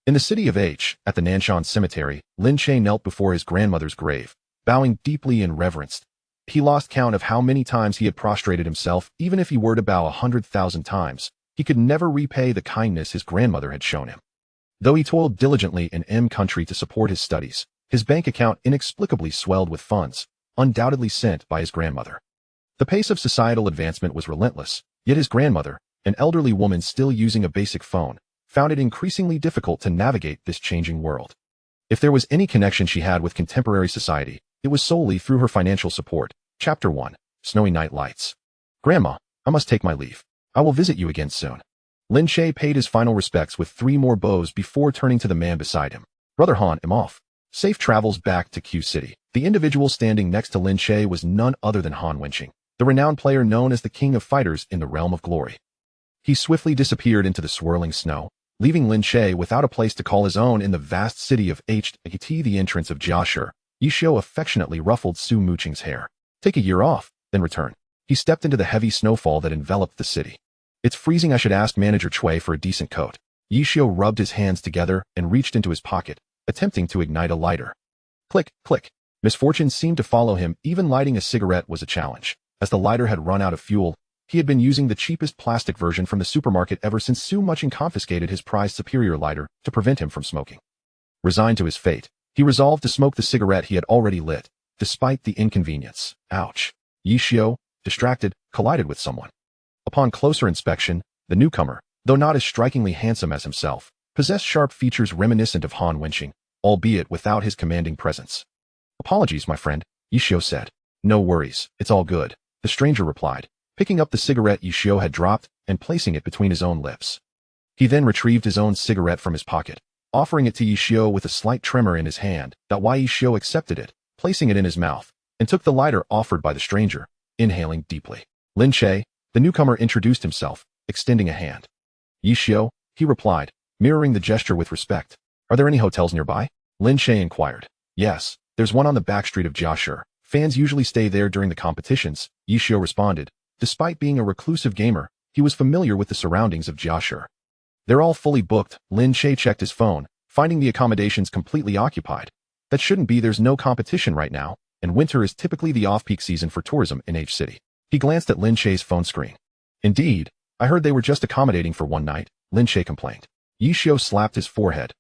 In the city of H, at the Nanshan Cemetery, Lin Che knelt before his grandmother's grave, bowing deeply in reverence. He lost count of how many times he had prostrated himself. Even if he were to bow 100,000 times, he could never repay the kindness his grandmother had shown him. Though he toiled diligently in M country to support his studies, his bank account inexplicably swelled with funds, undoubtedly sent by his grandmother. The pace of societal advancement was relentless, yet his grandmother, an elderly woman still using a basic phone, found it increasingly difficult to navigate this changing world. If there was any connection she had with contemporary society, it was solely through her financial support. Chapter 1. Snowy Night Lights. Grandma, I must take my leave. I will visit you again soon. Lin Che paid his final respects with 3 more bows before turning to the man beside him. Brother Han, I'm off. Safe travels back to Q City. The individual standing next to Lin Che was none other than Han Wenqing, the renowned player known as the King of Fighters in the realm of glory. He swiftly disappeared into the swirling snow, leaving Lin Che without a place to call his own in the vast city of H. At the entrance of Ye Xiu affectionately ruffled Su Muqing's hair. Take a year off, then return. He stepped into the heavy snowfall that enveloped the city. It's freezing. I should ask Manager Cui for a decent coat. Ye Xiu rubbed his hands together and reached into his pocket, attempting to ignite a lighter. Click, click. Misfortune seemed to follow him. Even lighting a cigarette was a challenge. As the lighter had run out of fuel, he had been using the cheapest plastic version from the supermarket ever since Su Muqing confiscated his prized superior lighter to prevent him from smoking. Resigned to his fate, he resolved to smoke the cigarette he had already lit, despite the inconvenience. Ouch. Ye Xiu, distracted, collided with someone. Upon closer inspection, the newcomer, though not as strikingly handsome as himself, possessed sharp features reminiscent of Han Wenqing, albeit without his commanding presence. Apologies, my friend, Ye Xiu said. No worries, it's all good, the stranger replied, picking up the cigarette Ye Xiu had dropped and placing it between his own lips. He then retrieved his own cigarette from his pocket, offering it to Ye Xiu with a slight tremor in his hand. Ye Xiu accepted it, placing it in his mouth, and took the lighter offered by the stranger, inhaling deeply. Lin Che, the newcomer, introduced himself, extending a hand. Ye Xiu, he replied, mirroring the gesture with respect. Are there any hotels nearby? Lin Che inquired. Yes, there's one on the back street of Jiashi. Fans usually stay there during the competitions, Ye Xiu responded. Despite being a reclusive gamer, he was familiar with the surroundings of Jiashi. They're all fully booked. Lin Che checked his phone, finding the accommodations completely occupied. That shouldn't be. There's no competition right now, and winter is typically the off-peak season for tourism in H City. He glanced at Lin Che's phone screen. Indeed, I heard they were just accommodating for one night, Lin Che complained. Ye Xiu slapped his forehead.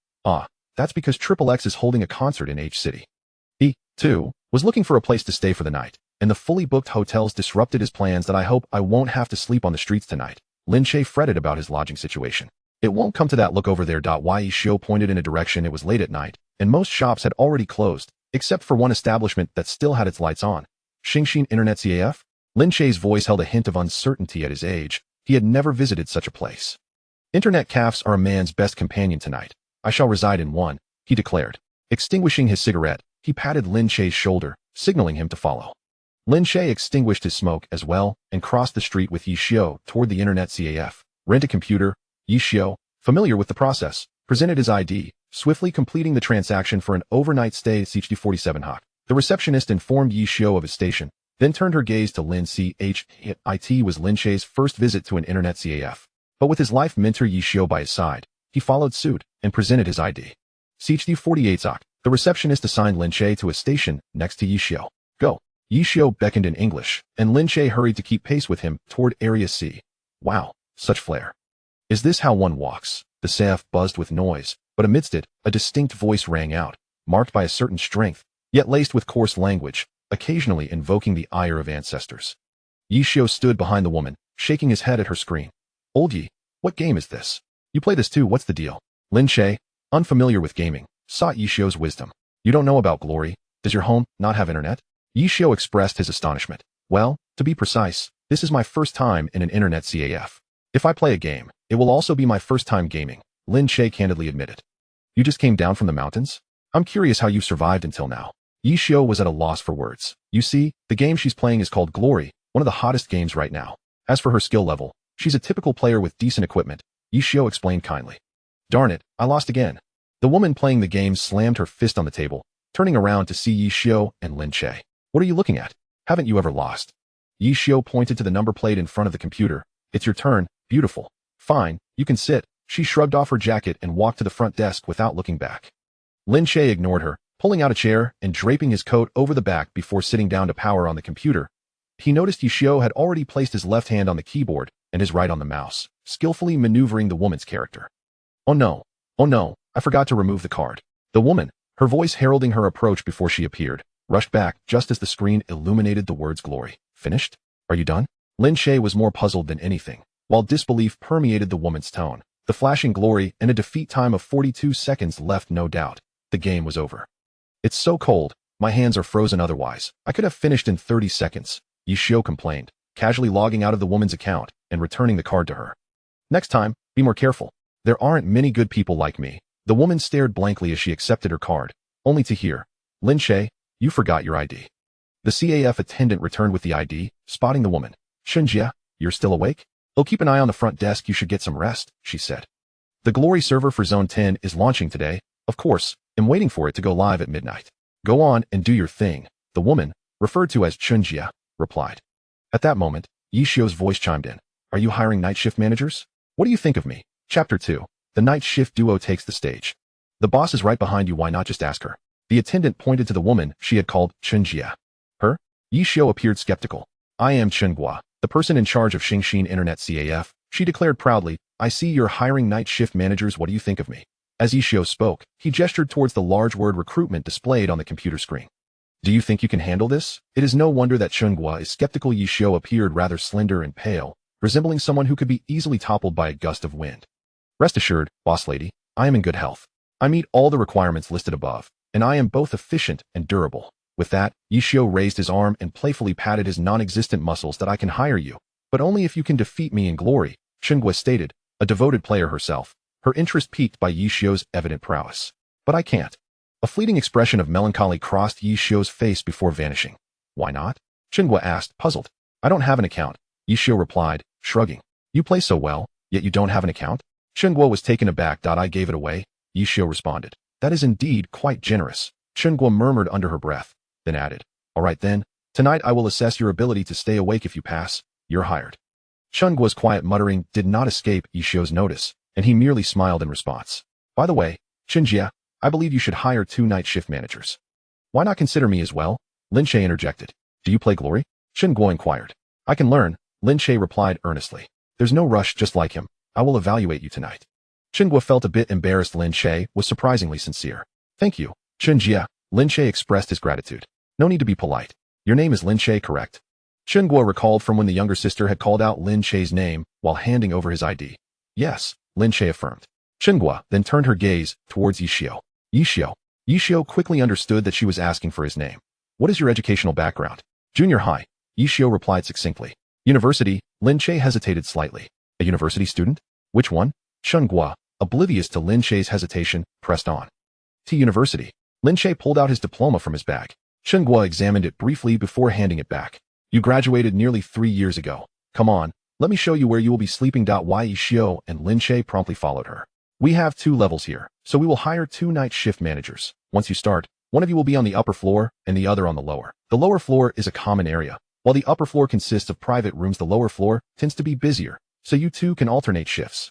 That's because Triple X is holding a concert in H City. He, too, was looking for a place to stay for the night, and the fully booked hotels disrupted his plans. That I hope I won't have to sleep on the streets tonight. Lin Che fretted about his lodging situation. It won't come to that. Look over there. Ye Xiu pointed in a direction. It was late at night, and most shops had already closed, except for one establishment that still had its lights on. Xingxin Internet Cafe? Lin Che's voice held a hint of uncertainty. At his age, he had never visited such a place. Internet cafes are a man's best companion tonight. I shall reside in one, he declared. Extinguishing his cigarette, he patted Lin Che's shoulder, signaling him to follow. Lin Che extinguished his smoke as well and crossed the street with Ye Xiu toward the Internet Cafe. Rent a computer. Ye Xiu, familiar with the process, presented his ID, swiftly completing the transaction for an overnight stay at HD47 Hawk. The receptionist informed Ye Xiu of his station, then turned her gaze to Lin Che. It was Lin Che's first visit to an Internet Cafe. But with his life mentor Ye Xiu by his side, he followed suit and presented his ID. HD48 Zok. The receptionist assigned Lin Che to a station next to Ye Xiu. Go. Ye Xiu beckoned in English, and Lin Che hurried to keep pace with him toward Area C. Wow, such flair. Is this how one walks? The CF buzzed with noise, but amidst it, a distinct voice rang out, marked by a certain strength, yet laced with coarse language, occasionally invoking the ire of ancestors. Ye Xiu stood behind the woman, shaking his head at her screen. Old Ye, what game is this? You play this too, what's the deal? Lin Che, unfamiliar with gaming, sought Ye Xiu's wisdom. You don't know about glory? Does your home not have internet? Ye Xiu expressed his astonishment. Well, to be precise, this is my first time in an Internet CAF. If I play a game, it will also be my first time gaming, Lin Che candidly admitted. You just came down from the mountains? I'm curious how you survived until now. Ye Xiu was at a loss for words. You see, the game she's playing is called Glory, one of the hottest games right now. As for her skill level, she's a typical player with decent equipment, Ye Xiu explained kindly. Darn it, I lost again. The woman playing the game slammed her fist on the table, turning around to see Ye Xiu and Lin Che. What are you looking at? Haven't you ever lost? Ye Xiu pointed to the number plate in front of the computer. It's your turn, beautiful. Fine, you can sit, She shrugged off her jacket and walked to the front desk without looking back. Lin Che ignored her, pulling out a chair and draping his coat over the back before sitting down to power on the computer. He noticed Ye Xiu had already placed his left hand on the keyboard and his right on the mouse, skillfully maneuvering the woman's character. Oh no, I forgot to remove the card. The woman, her voice heralding her approach before she appeared, rushed back just as the screen illuminated the words glory. Finished? Are you done? Lin Che was more puzzled than anything, while disbelief permeated the woman's tone. The flashing glory and a defeat time of 42 seconds left no doubt. The game was over. It's so cold, my hands are frozen otherwise. I could have finished in 30 seconds, Ye Xiu complained, casually logging out of the woman's account and returning the card to her. Next time, be more careful. There aren't many good people like me. The woman stared blankly as she accepted her card, only to hear, Lin Che, you forgot your ID. The CAF attendant returned with the ID, spotting the woman. Xingxin, you're still awake? Oh, keep an eye on the front desk, you should get some rest, she said. The Glory server for Zone 10 is launching today, of course, I'm waiting for it to go live at midnight. Go on and do your thing, the woman, referred to as Xingxin, replied. At that moment, Ye Xiu's voice chimed in. Are you hiring night shift managers? What do you think of me? Chapter 2. The night shift duo takes the stage. The boss is right behind you, why not just ask her? The attendant pointed to the woman she had called Xingxin. Her? Ye Xiu appeared skeptical. I am Chen Guo, the person in charge of Xingxin Internet CAF, she declared proudly. I see you're hiring night shift managers, what do you think of me? As Ye Xiu spoke, he gestured towards the large word recruitment displayed on the computer screen. Do you think you can handle this? It is no wonder that Chen Guo is skeptical. Ye Xiu appeared rather slender and pale, resembling someone who could be easily toppled by a gust of wind. Rest assured, boss lady, I am in good health. I meet all the requirements listed above, and I am both efficient and durable. With that, Ye Xiu raised his arm and playfully patted his non-existent muscles. That I can hire you, but only if you can defeat me in glory, Chen Guo stated, a devoted player herself, her interest piqued by Ye Xiu's evident prowess. But I can't. A fleeting expression of melancholy crossed Ye Xiu's face before vanishing. Why not? Chen Guo asked, puzzled. I don't have an account, Ye Xiu replied, shrugging. You play so well, yet you don't have an account? Chen Guo was taken aback. I gave it away, Ye Xiu responded. That is indeed quite generous, Chen Guo murmured under her breath, then added. All right then, tonight I will assess your ability to stay awake. If you pass, you're hired. Chen Guo's quiet muttering did not escape Ye Xiu's notice, and he merely smiled in response. By the way, Xingxin, I believe you should hire 2 night shift managers. Why not consider me as well? Lin Che interjected. Do you play glory? Chen Guo inquired. I can learn, Lin Che replied earnestly. There's no rush, just like him. I will evaluate you tonight. Chen Guo felt a bit embarrassed. Lin Che was surprisingly sincere. Thank you, Xingxin. Lin Che expressed his gratitude. No need to be polite. Your name is Lin Che, correct? Chen Guo recalled from when the younger sister had called out Lin Che's name while handing over his ID. Yes, Lin Che affirmed. Chen Guo then turned her gaze towards Ye Xiu. Ye Xiu. Ye Xiu quickly understood that she was asking for his name. What is your educational background? Junior high, Ye Xiu replied succinctly. University, Lin Che hesitated slightly. A university student? Which one? Chen Guo, oblivious to Lin Che's hesitation, pressed on. T University. Lin Che pulled out his diploma from his bag. Chen Guo examined it briefly before handing it back. You graduated nearly 3 years ago. Come on, let me show you where you will be sleeping. Ye Xiu and Lin Che promptly followed her. We have 2 levels here, so we will hire 2 night shift managers. Once you start, one of you will be on the upper floor and the other on the lower. The lower floor is a common area. While the upper floor consists of private rooms, the lower floor tends to be busier, so you 2 can alternate shifts.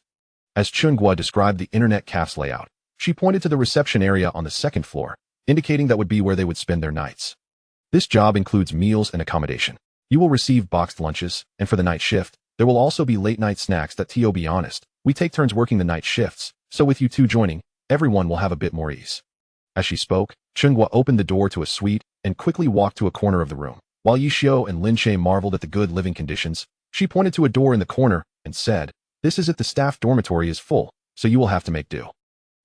As Chen Guo described the Internet Cafe's layout, she pointed to the reception area on the 2nd floor, indicating that would be where they would spend their nights. This job includes meals and accommodation. You will receive boxed lunches, and for the night shift, there will also be late-night snacks. To be honest, we take turns working the night shifts, so with you 2 joining, everyone will have a bit more ease. As she spoke, Chen Guo opened the door to a suite and quickly walked to a corner of the room. While Ye Xiu and Lin Che marveled at the good living conditions, she pointed to a door in the corner and said, This is if the staff dormitory is full, so you will have to make do.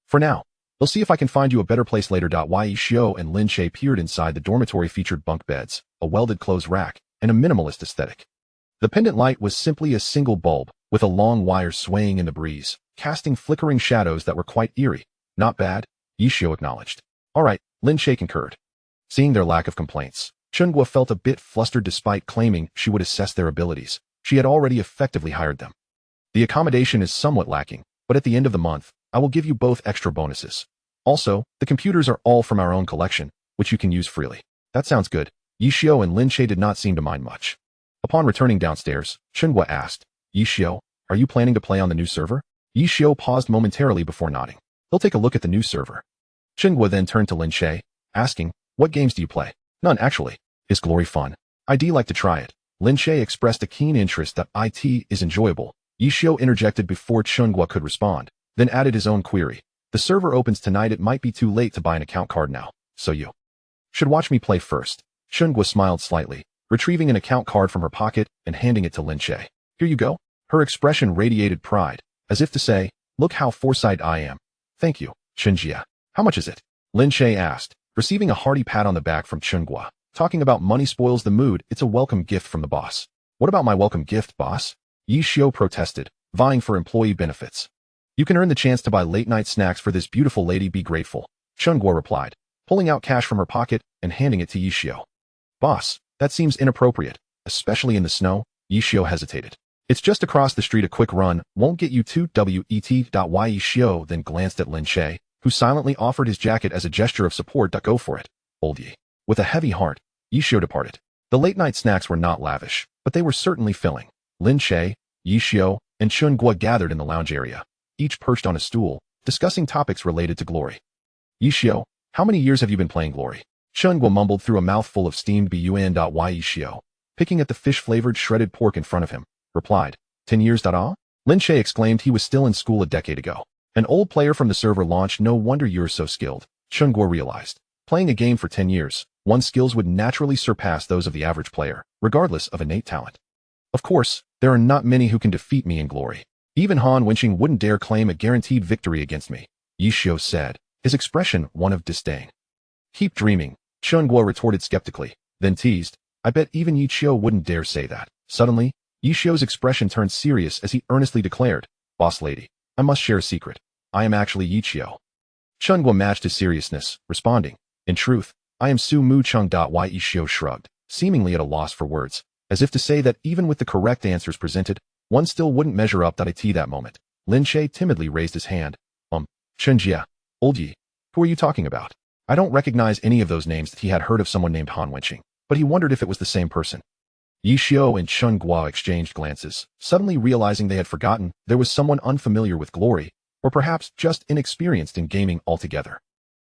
For now, we'll see if I can find you a better place later. Ye Xiu and Lin Che peered inside. The dormitory featured bunk beds, a welded clothes rack, and a minimalist aesthetic. The pendant light was simply a single bulb, with a long wire swaying in the breeze, casting flickering shadows that were quite eerie. Not bad, Ye Xiu acknowledged. All right, Lin Che concurred. Seeing their lack of complaints, Chen Guo felt a bit flustered. Despite claiming she would assess their abilities, she had already effectively hired them. The accommodation is somewhat lacking, but at the end of the month, I will give you both extra bonuses. Also, the computers are all from our own collection, which you can use freely. That sounds good. Ye Xiu and Lin Che did not seem to mind much. Upon returning downstairs, Chen Guo asked, Ye Xiu, are you planning to play on the new server? Ye Xiu paused momentarily before nodding. He'll take a look at the new server. Chen Guo then turned to Lin Che, asking, what games do you play? None, actually. Is Glory fun? I'd like to try it. Lin Che expressed a keen interest that it is enjoyable. Ye Xiu interjected before Chen Guo could respond, then added his own query. The server opens tonight. It might be too late to buy an account card now, so you should watch me play first. Chen Guo smiled slightly, retrieving an account card from her pocket and handing it to Lin Che. Here you go. Her expression radiated pride, as if to say, look how foresight I am. Thank you, Chen Jia. How much is it? Lin Che asked, receiving a hearty pat on the back from Chen Guo. Talking about money spoils the mood. It's a welcome gift from the boss. What about my welcome gift, boss? Ye Xiu protested, vying for employee benefits. You can earn the chance to buy late-night snacks for this beautiful lady. Be grateful, Chen Guo replied, pulling out cash from her pocket and handing it to Ye Xiu. Boss, that seems inappropriate, especially in the snow. Ye Xiu hesitated. It's just across the street. A quick run won't get you to wet. Ye Xiu then glanced at Lin Che, who silently offered his jacket as a gesture of support. Go for it, old Ye. With a heavy heart, Ye Xiu departed. The late-night snacks were not lavish, but they were certainly filling. Lin Che, Ye Xiu, and Chen Guo gathered in the lounge area, each perched on a stool, discussing topics related to Glory. Ye Xiu, how many years have you been playing Glory? Chen Guo mumbled through a mouthful of steamed bun. Ye Xiu, picking at the fish-flavored shredded pork in front of him, replied, 10 years. Lin Che exclaimed he was still in school a decade ago. An old player from the server launch. No wonder you're so skilled, Chen Guo realized. Playing a game for 10 years, one's skills would naturally surpass those of the average player, regardless of innate talent. Of course, there are not many who can defeat me in Glory. Even Han Wenqing wouldn't dare claim a guaranteed victory against me, Ye Xiu said, his expression one of disdain. Keep dreaming, Chen Guo retorted skeptically, then teased, I bet even Ye Xiu wouldn't dare say that. Suddenly, Ye Xiu's expression turned serious as he earnestly declared, Boss lady, I must share a secret. I am actually Ye Xiu. Chen Guo matched his seriousness, responding, in truth, I am Su Mu Cheng. Ye Xiu shrugged, seemingly at a loss for words, as if to say that even with the correct answers presented, one still wouldn't measure up. That moment, Lin Che timidly raised his hand. Chen Jia, old Ye, who are you talking about? I don't recognize any of those names. That he had heard of someone named Han Wenqing, but he wondered if it was the same person. Ye Xiu and Chen Guo exchanged glances, suddenly realizing they had forgotten there was someone unfamiliar with Glory, or perhaps just inexperienced in gaming altogether.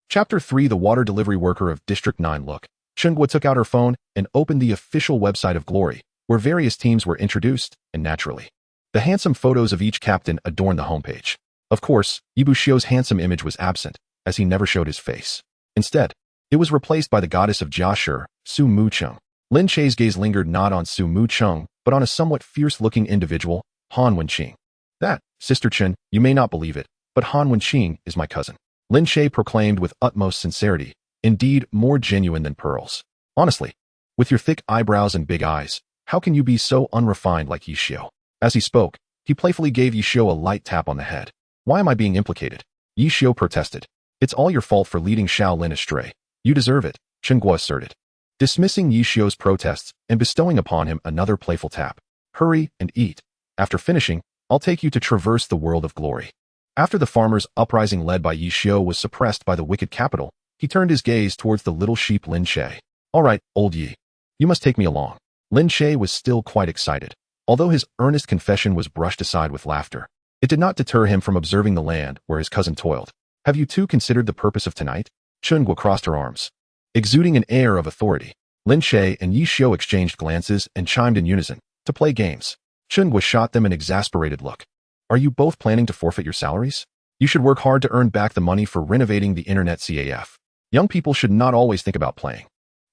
Chapter 3. The Water Delivery Worker of District 9. Look, Chen Guo took out her phone and opened the official website of Glory, where various teams were introduced, and naturally, the handsome photos of each captain adorned the homepage. Of course, Ye Xiu's handsome image was absent, as he never showed his face. Instead, it was replaced by the goddess of Jiashi, Su Mu Cheng. Lin Che's gaze lingered not on Su Mu Cheng, but on a somewhat fierce-looking individual, Han Wenqing. That, Sister Chen, you may not believe it, but Han Wenqing is my cousin. Lin Che proclaimed with utmost sincerity, indeed more genuine than pearls. Honestly, with your thick eyebrows and big eyes, how can you be so unrefined like Ye Xiu? As he spoke, he playfully gave Ye Xiu a light tap on the head. Why am I being implicated? Ye Xiu protested. It's all your fault for leading Shaolin astray. You deserve it, Chen Guo asserted, dismissing Ye Xiu's protests and bestowing upon him another playful tap. Hurry and eat. After finishing, I'll take you to traverse the world of Glory. After the farmers' uprising led by Ye Xiu was suppressed by the wicked capital, he turned his gaze towards the little sheep Lin Che. All right, old Ye. You must take me along. Lin Che was still quite excited, although his earnest confession was brushed aside with laughter. It did not deter him from observing the land where his cousin toiled. Have you two considered the purpose of tonight? Chen Guo crossed her arms, exuding an air of authority. Lin Che and Ye Xiu exchanged glances and chimed in unison, to play games. Chen Guo shot them an exasperated look. Are you both planning to forfeit your salaries? You should work hard to earn back the money for renovating the Internet CAF. Young people should not always think about playing.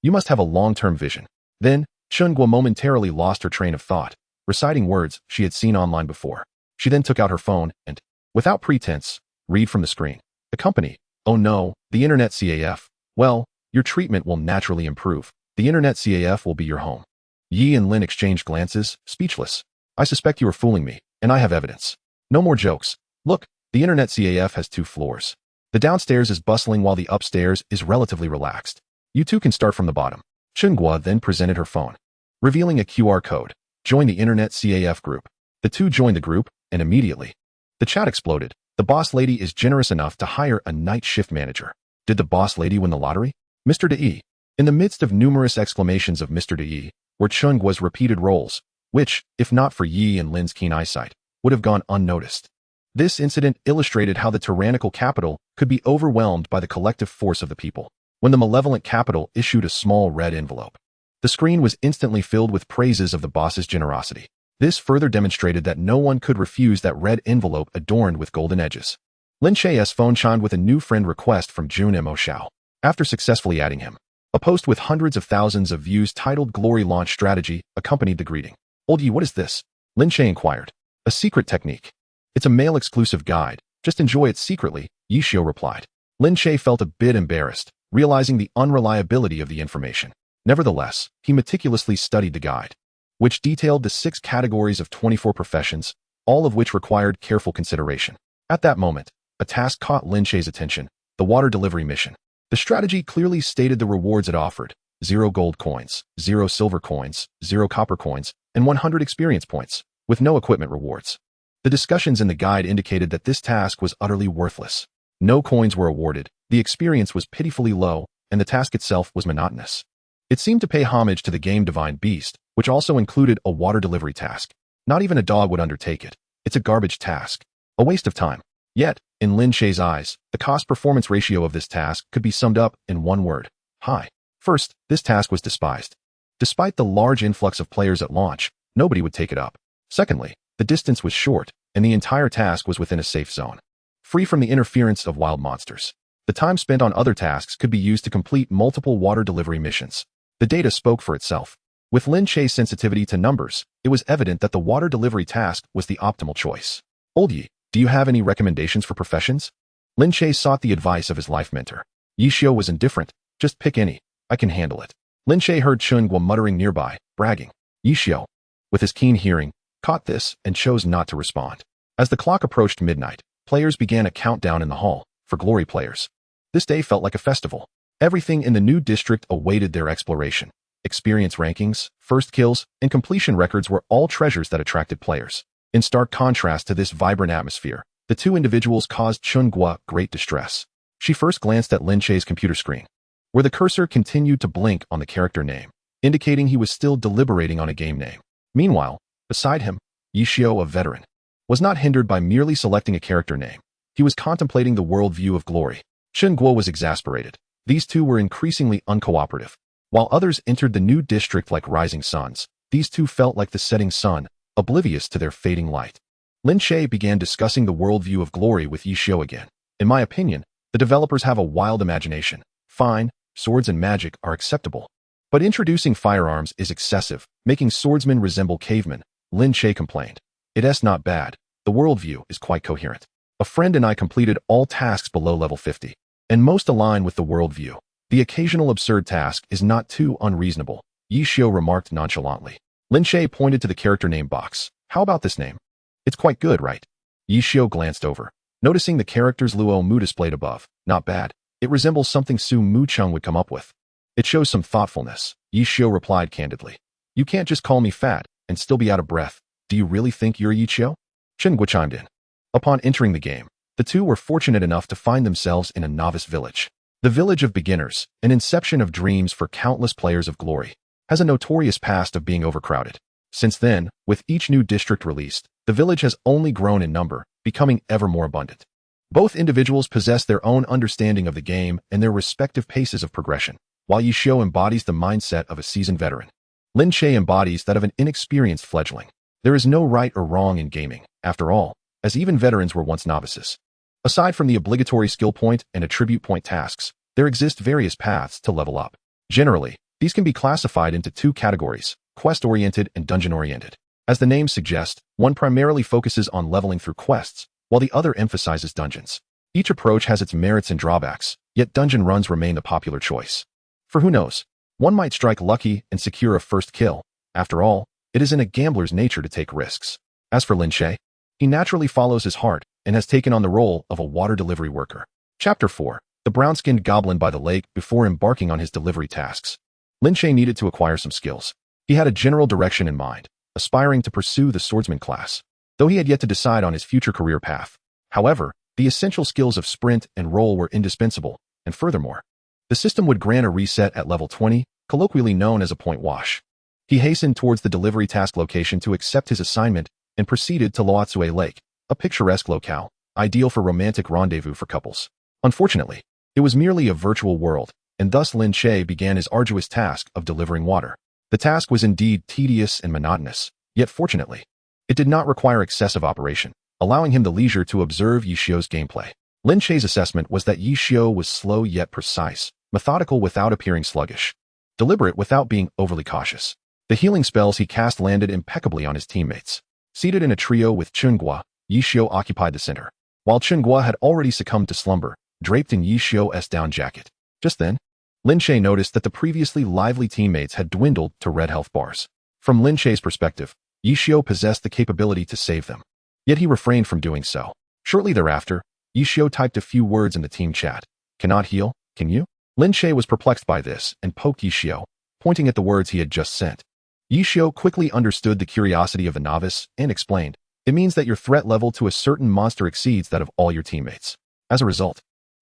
You must have a long-term vision. Then, Chen Guo momentarily lost her train of thought, reciting words she had seen online before. She then took out her phone and, without pretense, read from the screen. The company, oh no, the Internet CAF. Well, your treatment will naturally improve. The Internet CAF will be your home. Yi and Lin exchanged glances, speechless. I suspect you are fooling me, and I have evidence. No more jokes. Look, the Internet CAF has 2 floors. The downstairs is bustling while the upstairs is relatively relaxed. You two can start from the bottom. Chen Guo then presented her phone, revealing a QR code. Join the Internet CAF group. The two joined the group, and immediately, the chat exploded. The boss lady is generous enough to hire a night shift manager. Did the boss lady win the lottery? Mr. De. In the midst of numerous exclamations of Mr. De, were Chen Guo's repeated roles, which, if not for Yi and Lin's keen eyesight, would have gone unnoticed. This incident illustrated how the tyrannical capital could be overwhelmed by the collective force of the people. When the malevolent capital issued a small red envelope, the screen was instantly filled with praises of the boss's generosity. This further demonstrated that no one could refuse that red envelope adorned with golden edges. Lin Che's phone chimed with a new friend request from Jun Mo Xiao. After successfully adding him, a post with hundreds of thousands of views titled Glory Launch Strategy accompanied the greeting. "Old Yi, what is this?" Lin Che inquired. "A secret technique. It's a male-exclusive guide. Just enjoy it secretly," Ye Xiu replied. Lin Che felt a bit embarrassed, realizing the unreliability of the information. Nevertheless, he meticulously studied the guide, which detailed the 6 categories of 24 professions, all of which required careful consideration. At that moment, a task caught Lin Che's attention: the water delivery mission. The strategy clearly stated the rewards it offered: 0 gold coins, 0 silver coins, 0 copper coins, and 100 experience points, with no equipment rewards. The discussions in the guide indicated that this task was utterly worthless. No coins were awarded, the experience was pitifully low, and the task itself was monotonous. It seemed to pay homage to the game Divine Beast, which also included a water delivery task. Not even a dog would undertake it. It's a garbage task. A waste of time. Yet, in Lin Che's eyes, the cost-performance ratio of this task could be summed up in one word: high. First, this task was despised. Despite the large influx of players at launch, nobody would take it up. Secondly, the distance was short, and the entire task was within a safe zone, free from the interference of wild monsters. The time spent on other tasks could be used to complete multiple water delivery missions. The data spoke for itself. With Lin Che's sensitivity to numbers, it was evident that the water delivery task was the optimal choice. "Old Yi, do you have any recommendations for professions?" Lin Che sought the advice of his life mentor. Ye Xiu was indifferent. "Just pick any. I can handle it." Lin Che heard Chen Guo muttering nearby, bragging. Ye Xiu, with his keen hearing, caught this and chose not to respond. As the clock approached midnight, players began a countdown in the hall for glory players. This day felt like a festival. Everything in the new district awaited their exploration. Experience rankings, first kills, and completion records were all treasures that attracted players. In stark contrast to this vibrant atmosphere, the two individuals caused Chen Guo great distress. She first glanced at Lin Che's computer screen, where the cursor continued to blink on the character name, indicating he was still deliberating on a game name. Meanwhile, beside him, Ye Xiu, a veteran, was not hindered by merely selecting a character name. He was contemplating the worldview of glory. Chen Guo was exasperated. These two were increasingly uncooperative. While others entered the new district like rising suns, these two felt like the setting sun, oblivious to their fading light. Lin Che began discussing the worldview of glory with Ye Xiu again. "In my opinion, the developers have a wild imagination. Fine, swords and magic are acceptable. But introducing firearms is excessive, making swordsmen resemble cavemen," Lin Che complained. "It's not bad. The worldview is quite coherent. A friend and I completed all tasks below level 50, and most align with the worldview. The occasional absurd task is not too unreasonable," Ye Xiu remarked nonchalantly. Lin Che pointed to the character name box. "How about this name? It's quite good, right?" Ye Xiu glanced over, noticing the character's Luo Mu displayed above. "Not bad. It resembles something Su Mu Chung would come up with. It shows some thoughtfulness," Ye Xiu replied candidly. "You can't just call me fat and still be out of breath. Do you really think you're Ye Xiu?" Chen Guo chimed in. Upon entering the game, the two were fortunate enough to find themselves in a novice village. The village of beginners, an inception of dreams for countless players of glory, has a notorious past of being overcrowded. Since then, with each new district released, the village has only grown in number, becoming ever more abundant. Both individuals possess their own understanding of the game and their respective paces of progression, while Ye Xiu embodies the mindset of a seasoned veteran. Lin Che embodies that of an inexperienced fledgling. There is no right or wrong in gaming, after all, as even veterans were once novices. Aside from the obligatory skill point and attribute point tasks, there exist various paths to level up. Generally, these can be classified into 2 categories: quest-oriented and dungeon-oriented. As the name suggests, one primarily focuses on leveling through quests, while the other emphasizes dungeons. Each approach has its merits and drawbacks, yet dungeon runs remain the popular choice. For who knows, one might strike lucky and secure a first kill. After all, it is in a gambler's nature to take risks. As for Lin Che, he naturally follows his heart and has taken on the role of a water delivery worker. Chapter 4. The brown-skinned goblin by the lake. Before embarking on his delivery tasks, Lin Che needed to acquire some skills. He had a general direction in mind, aspiring to pursue the swordsman class, though he had yet to decide on his future career path. However, the essential skills of sprint and roll were indispensable, and furthermore, the system would grant a reset at level 20, colloquially known as a point wash. He hastened towards the delivery task location to accept his assignment and proceeded to Luotsue Lake, a picturesque locale, ideal for romantic rendezvous for couples. Unfortunately, it was merely a virtual world, and thus Lin Che began his arduous task of delivering water. The task was indeed tedious and monotonous, yet fortunately, it did not require excessive operation, allowing him the leisure to observe Ye Xiu's gameplay. Lin Che's assessment was that Ye Xiu was slow yet precise, methodical without appearing sluggish, deliberate without being overly cautious. The healing spells he cast landed impeccably on his teammates. Seated in a trio with Chen Guo, Ye Xiu occupied the center, while Chen Guo had already succumbed to slumber, draped in Ye Xiu's down jacket. Just then, Lin Che noticed that the previously lively teammates had dwindled to red health bars. From Lin Che's perspective, Ye Xiu possessed the capability to save them. Yet he refrained from doing so. Shortly thereafter, Ye Xiu typed a few words in the team chat. "Cannot heal, can you?" Lin Che was perplexed by this and poked Ye Xiu, pointing at the words he had just sent. Ye Xiu quickly understood the curiosity of the novice and explained, "It means that your threat level to a certain monster exceeds that of all your teammates. As a result,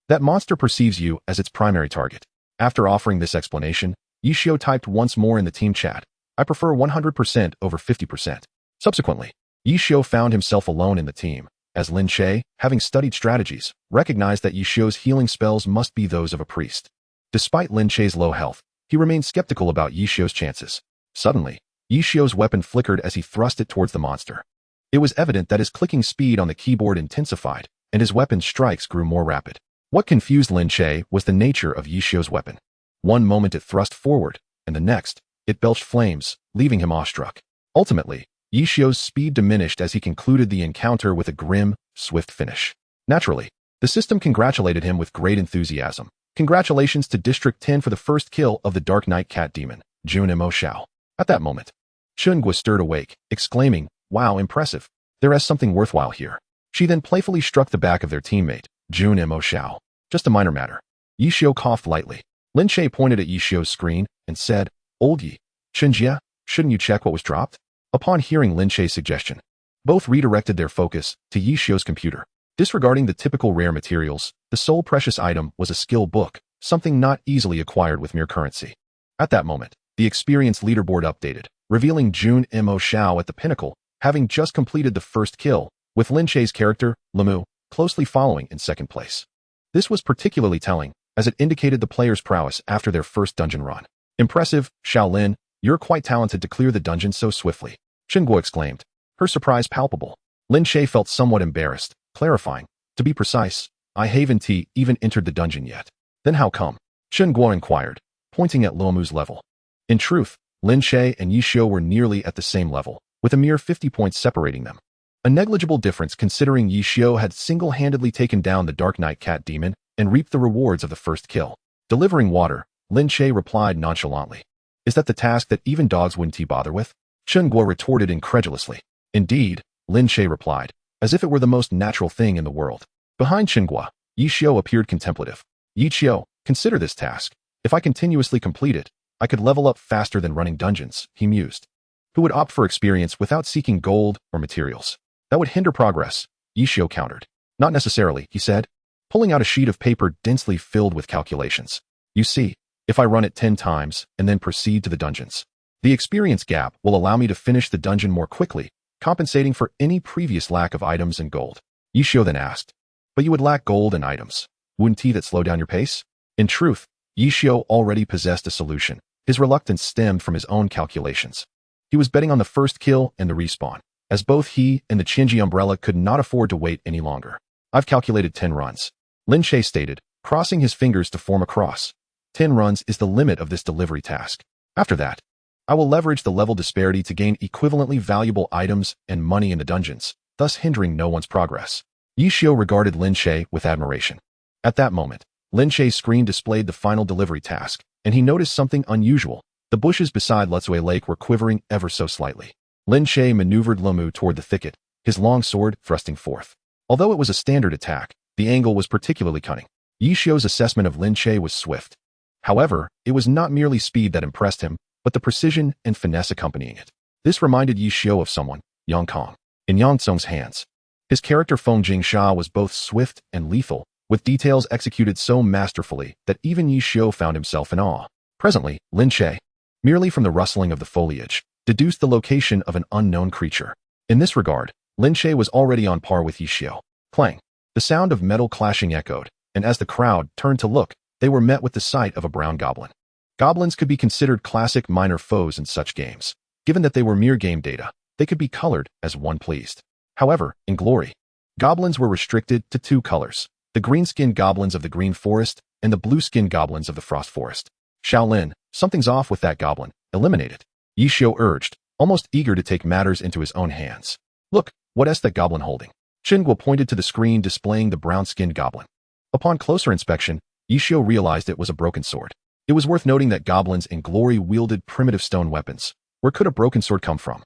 that monster perceives you as its primary target." After offering this explanation, Ye Xiu typed once more in the team chat, "I prefer 100% over 50%. Subsequently, Ye Xiu found himself alone in the team, as Lin Che, having studied strategies, recognized that Ye Xiu's healing spells must be those of a priest. Despite Lin Che's low health, he remained skeptical about Ye Xiu's chances. Suddenly, Ye Xiu's weapon flickered as he thrust it towards the monster. It was evident that his clicking speed on the keyboard intensified, and his weapon's strikes grew more rapid. What confused Lin Che was the nature of Ye Xiu's weapon. One moment it thrust forward, and the next, it belched flames, leaving him awestruck. Ultimately, Ye Xiu's speed diminished as he concluded the encounter with a grim, swift finish. Naturally, the system congratulated him with great enthusiasm. "Congratulations to District 10 for the first kill of the Dark Knight Cat Demon, Jun Mo Xiao." At that moment, Chen Guo stirred awake, exclaiming, "Wow, impressive. There is something worthwhile here." She then playfully struck the back of their teammate, Jun Mo Xiao. "Just a minor matter." Ye Xiu coughed lightly. Lin Che pointed at Ye Xiu's screen and said, "Old Yi, Chenjia, shouldn't you check what was dropped?" Upon hearing Lin Che's suggestion, both redirected their focus to Ye Xiu's computer. Disregarding the typical rare materials, the sole precious item was a skill book, something not easily acquired with mere currency. At that moment, the experience leaderboard updated, revealing Jun Mo Xiao at the pinnacle, having just completed the first kill, with Lin Che's character, Limu, closely following in second place. This was particularly telling, as it indicated the player's prowess after their first dungeon run. "Impressive, Xiaolin, you're quite talented to clear the dungeon so swiftly," Chen Guo exclaimed, her surprise palpable. Lin Che felt somewhat embarrassed, clarifying, "To be precise, I haven't even entered the dungeon yet." "Then how come?" Chen Guo inquired, pointing at Limu's level. In truth, Lin Che and Ye Xiu were nearly at the same level, with a mere 50 points separating them. A negligible difference considering Ye Xiu had single-handedly taken down the Dark Knight Cat Demon and reaped the rewards of the first kill. Delivering water, Lin Che replied nonchalantly, "Is that the task that even dogs wouldn't bother with?" Chen Guo retorted incredulously. "Indeed," Lin Che replied, as if it were the most natural thing in the world. Behind Chen Guo, Ye Xiu appeared contemplative. "Ye Xiu, consider this task. If I continuously complete it, I could level up faster than running dungeons," he mused. "Who would opt for experience without seeking gold or materials? That would hinder progress," Ye Xiu countered. "Not necessarily," he said, pulling out a sheet of paper densely filled with calculations. "You see, if I run it 10 times and then proceed to the dungeons, the experience gap will allow me to finish the dungeon more quickly, compensating for any previous lack of items and gold." Ye Xiu then asked, "But you would lack gold and items. Wouldn't that slow down your pace?" In truth, Ye Xiu already possessed a solution. His reluctance stemmed from his own calculations. He was betting on the first kill and the respawn, as both he and the Qingji umbrella could not afford to wait any longer. "I've calculated 10 runs," Lin Che stated, crossing his fingers to form a cross. 10 runs is the limit of this delivery task. After that, I will leverage the level disparity to gain equivalently valuable items and money in the dungeons, thus hindering no one's progress. Ye Xiu regarded Lin Che with admiration. At that moment, Lin Che's screen displayed the final delivery task, and he noticed something unusual. The bushes beside Lutsui Lake were quivering ever so slightly. Lin Che maneuvered Limu toward the thicket, his long sword thrusting forth. Although it was a standard attack, the angle was particularly cunning. Ye Xiu's assessment of Lin Che was swift. However, it was not merely speed that impressed him, but the precision and finesse accompanying it. This reminded Ye Xiu of someone, Yang Kong. In Yang Tsung's hands, his character Feng Jingsha was both swift and lethal, with details executed so masterfully that even Ye Xiu found himself in awe. Presently, Lin Che, merely from the rustling of the foliage, deduced the location of an unknown creature. In this regard, Lin Che was already on par with Ye Xiu. Clang. The sound of metal clashing echoed, and as the crowd turned to look, they were met with the sight of a brown goblin. Goblins could be considered classic minor foes in such games. Given that they were mere game data, they could be colored as one pleased. However, in Glory, goblins were restricted to 2 colors, the green-skinned goblins of the Green Forest and the blue-skinned goblins of the Frost Forest. Shaolin, something's off with that goblin. Eliminate it. Ye Xiu urged, almost eager to take matters into his own hands. Look, what's that goblin holding? Chen Guo pointed to the screen displaying the brown-skinned goblin. Upon closer inspection, Ye Xiu realized it was a broken sword. It was worth noting that goblins in Glory wielded primitive stone weapons. Where could a broken sword come from?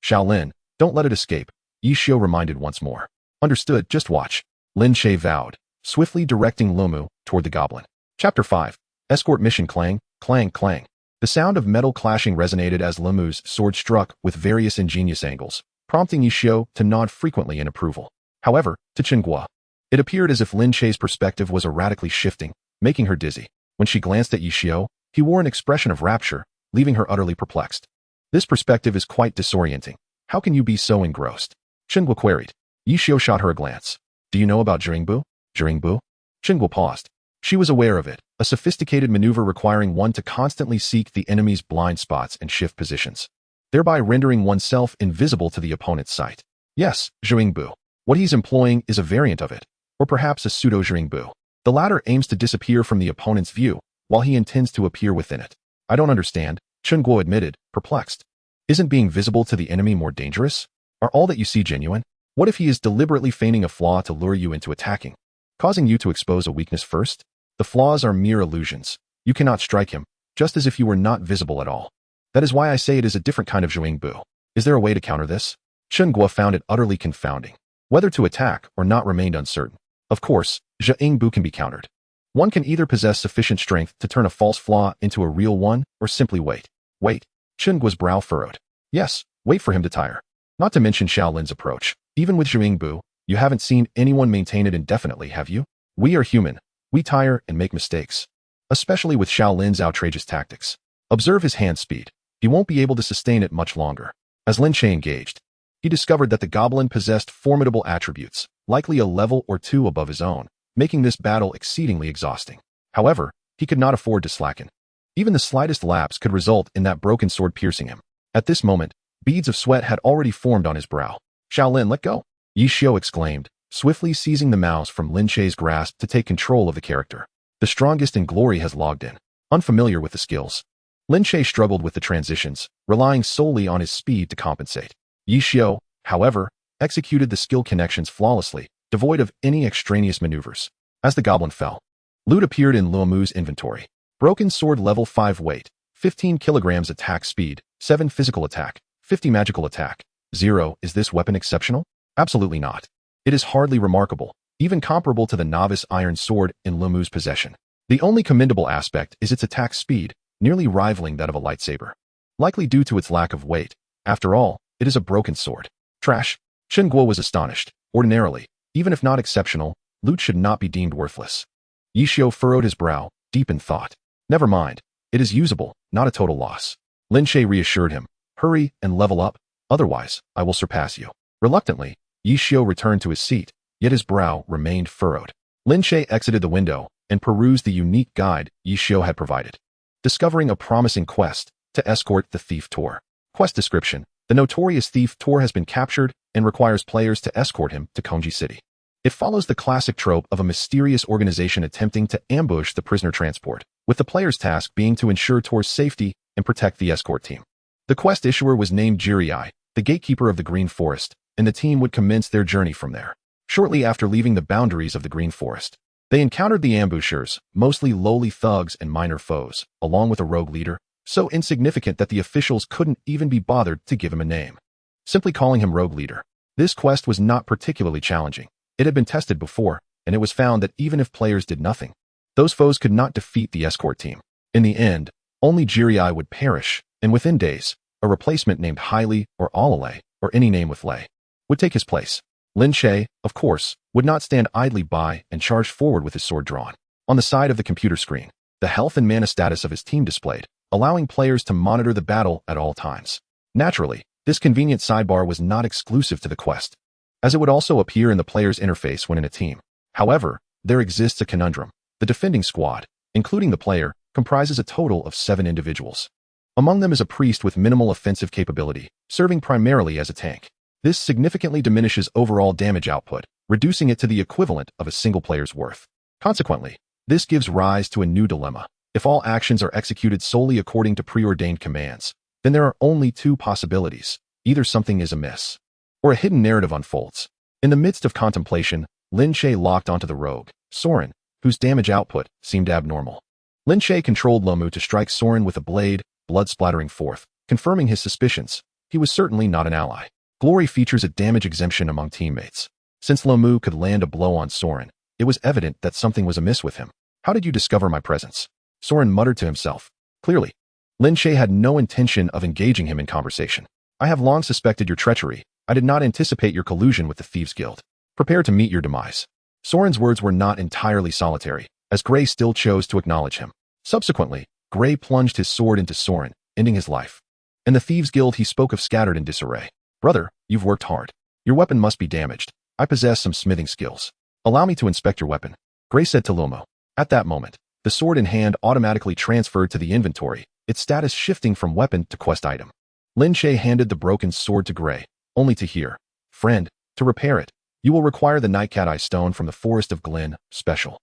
Shaolin, don't let it escape, Ye Xiu reminded once more. Understood, just watch. Lin Che vowed, swiftly directing Lumu toward the goblin. Chapter 5. Escort Mission. Clang, clang, clang. The sound of metal clashing resonated as Lumu's sword struck with various ingenious angles, prompting Ye Xiu to nod frequently in approval. However, to Chen Guo, it appeared as if Lin Che's perspective was erratically shifting, making her dizzy. When she glanced at Ye Xiu, he wore an expression of rapture, leaving her utterly perplexed. This perspective is quite disorienting. How can you be so engrossed? Chen Guo queried. Ye Xiu shot her a glance. Do you know about Jingbu? Jingbu? Chen Guo paused. She was aware of it, a sophisticated maneuver requiring one to constantly seek the enemy's blind spots and shift positions, thereby rendering oneself invisible to the opponent's sight. Yes, Jingbu. What he's employing is a variant of it, or perhaps a pseudo-Jingbu. The latter aims to disappear from the opponent's view, while he intends to appear within it. I don't understand, Chen Guo admitted, perplexed. Isn't being visible to the enemy more dangerous? Are all that you see genuine? What if he is deliberately feigning a flaw to lure you into attacking, causing you to expose a weakness first? The flaws are mere illusions. You cannot strike him, just as if you were not visible at all. That is why I say it is a different kind of Jingbu. Is there a way to counter this? Chen Guo found it utterly confounding. Whether to attack or not remained uncertain. Of course, Jingbu can be countered. One can either possess sufficient strength to turn a false flaw into a real one, or simply wait. Wait. Chen Guo's brow furrowed. Yes, wait for him to tire. Not to mention Shaolin's approach. Even with Jingbu, you haven't seen anyone maintain it indefinitely, have you? We are human. We tire and make mistakes. Especially with Shaolin's outrageous tactics. Observe his hand speed. He won't be able to sustain it much longer. As Lin Che engaged, he discovered that the goblin possessed formidable attributes, likely a level or 2 above his own, making this battle exceedingly exhausting. However, he could not afford to slacken. Even the slightest lapse could result in that broken sword piercing him. At this moment, beads of sweat had already formed on his brow. Shaolin, let go! Ye Xiu exclaimed, swiftly seizing the mouse from Lin Che's grasp to take control of the character. The strongest in Glory has logged in, unfamiliar with the skills. Lin Che struggled with the transitions, relying solely on his speed to compensate. Ye Xiu, however, executed the skill connections flawlessly, devoid of any extraneous maneuvers. As the goblin fell, loot appeared in Lumu's inventory. Broken sword level 5 weight, 15 kilograms attack speed, 7 physical attack, 50 magical attack, 0. Is this weapon exceptional? Absolutely not. It is hardly remarkable, even comparable to the novice iron sword in Lumu's possession. The only commendable aspect is its attack speed, nearly rivaling that of a lightsaber. Likely due to its lack of weight. After all, it is a broken sword. Trash. Chen Guo was astonished. Ordinarily, even if not exceptional, loot should not be deemed worthless. Ye Xiu furrowed his brow, deep in thought. Never mind. It is usable, not a total loss. Lin Che reassured him. Hurry and level up, otherwise, I will surpass you. Reluctantly, Ye Xiu returned to his seat, yet his brow remained furrowed. Lin Che exited the window and perused the unique guide Ye Xiu had provided. Discovering a promising quest to escort the thief Tor. Quest description. The notorious thief Tor has been captured and requires players to escort him to Kongji City. It follows the classic trope of a mysterious organization attempting to ambush the prisoner transport, with the player's task being to ensure Tor's safety and protect the escort team. The quest issuer was named Jirai, the gatekeeper of the Green Forest, and the team would commence their journey from there. Shortly after leaving the boundaries of the Green Forest, they encountered the ambushers, mostly lowly thugs and minor foes, along with a rogue leader, so insignificant that the officials couldn't even be bothered to give him a name. Simply calling him Rogue Leader. This quest was not particularly challenging. It had been tested before, and it was found that even if players did nothing, those foes could not defeat the escort team. In the end, only Jirai would perish, and within days, a replacement named Hailey or Alalay, or any name with Lei, would take his place. Lin Che, of course, would not stand idly by and charged forward with his sword drawn. On the side of the computer screen, the health and mana status of his team displayed, allowing players to monitor the battle at all times. Naturally, this convenient sidebar was not exclusive to the quest. as it would also appear in the player's interface when in a team. However, there exists a conundrum. The defending squad, including the player, comprises a total of 7 individuals. Among them is a priest with minimal offensive capability, serving primarily as a tank. This significantly diminishes overall damage output, reducing it to the equivalent of a single player's worth. Consequently, this gives rise to a new dilemma. If all actions are executed solely according to preordained commands, then there are only 2 possibilities. Either something is amiss, or a hidden narrative unfolds. In the midst of contemplation, Lin Che locked onto the rogue, Soren, whose damage output seemed abnormal. Lin Che controlled Lomu to strike Soren with a blade, blood splattering forth, confirming his suspicions. He was certainly not an ally. Glory features a damage exemption among teammates. Since Lomu could land a blow on Soren, it was evident that something was amiss with him. How did you discover my presence? Soren muttered to himself. Clearly, Lin Che had no intention of engaging him in conversation. I have long suspected your treachery. I did not anticipate your collusion with the Thieves' Guild. Prepare to meet your demise. Soren's words were not entirely solitary, as Gray still chose to acknowledge him. Subsequently, Gray plunged his sword into Soren, ending his life. In the Thieves' Guild, he spoke of scattered in disarray. Brother, you've worked hard. Your weapon must be damaged. I possess some smithing skills. Allow me to inspect your weapon, Gray said to Lomo. At that moment, the sword in hand automatically transferred to the inventory, its status shifting from weapon to quest item. Lin Che handed the broken sword to Gray, only to hear, friend, to repair it, you will require the Nightcat Eye Stone from the Forest of Glen, special.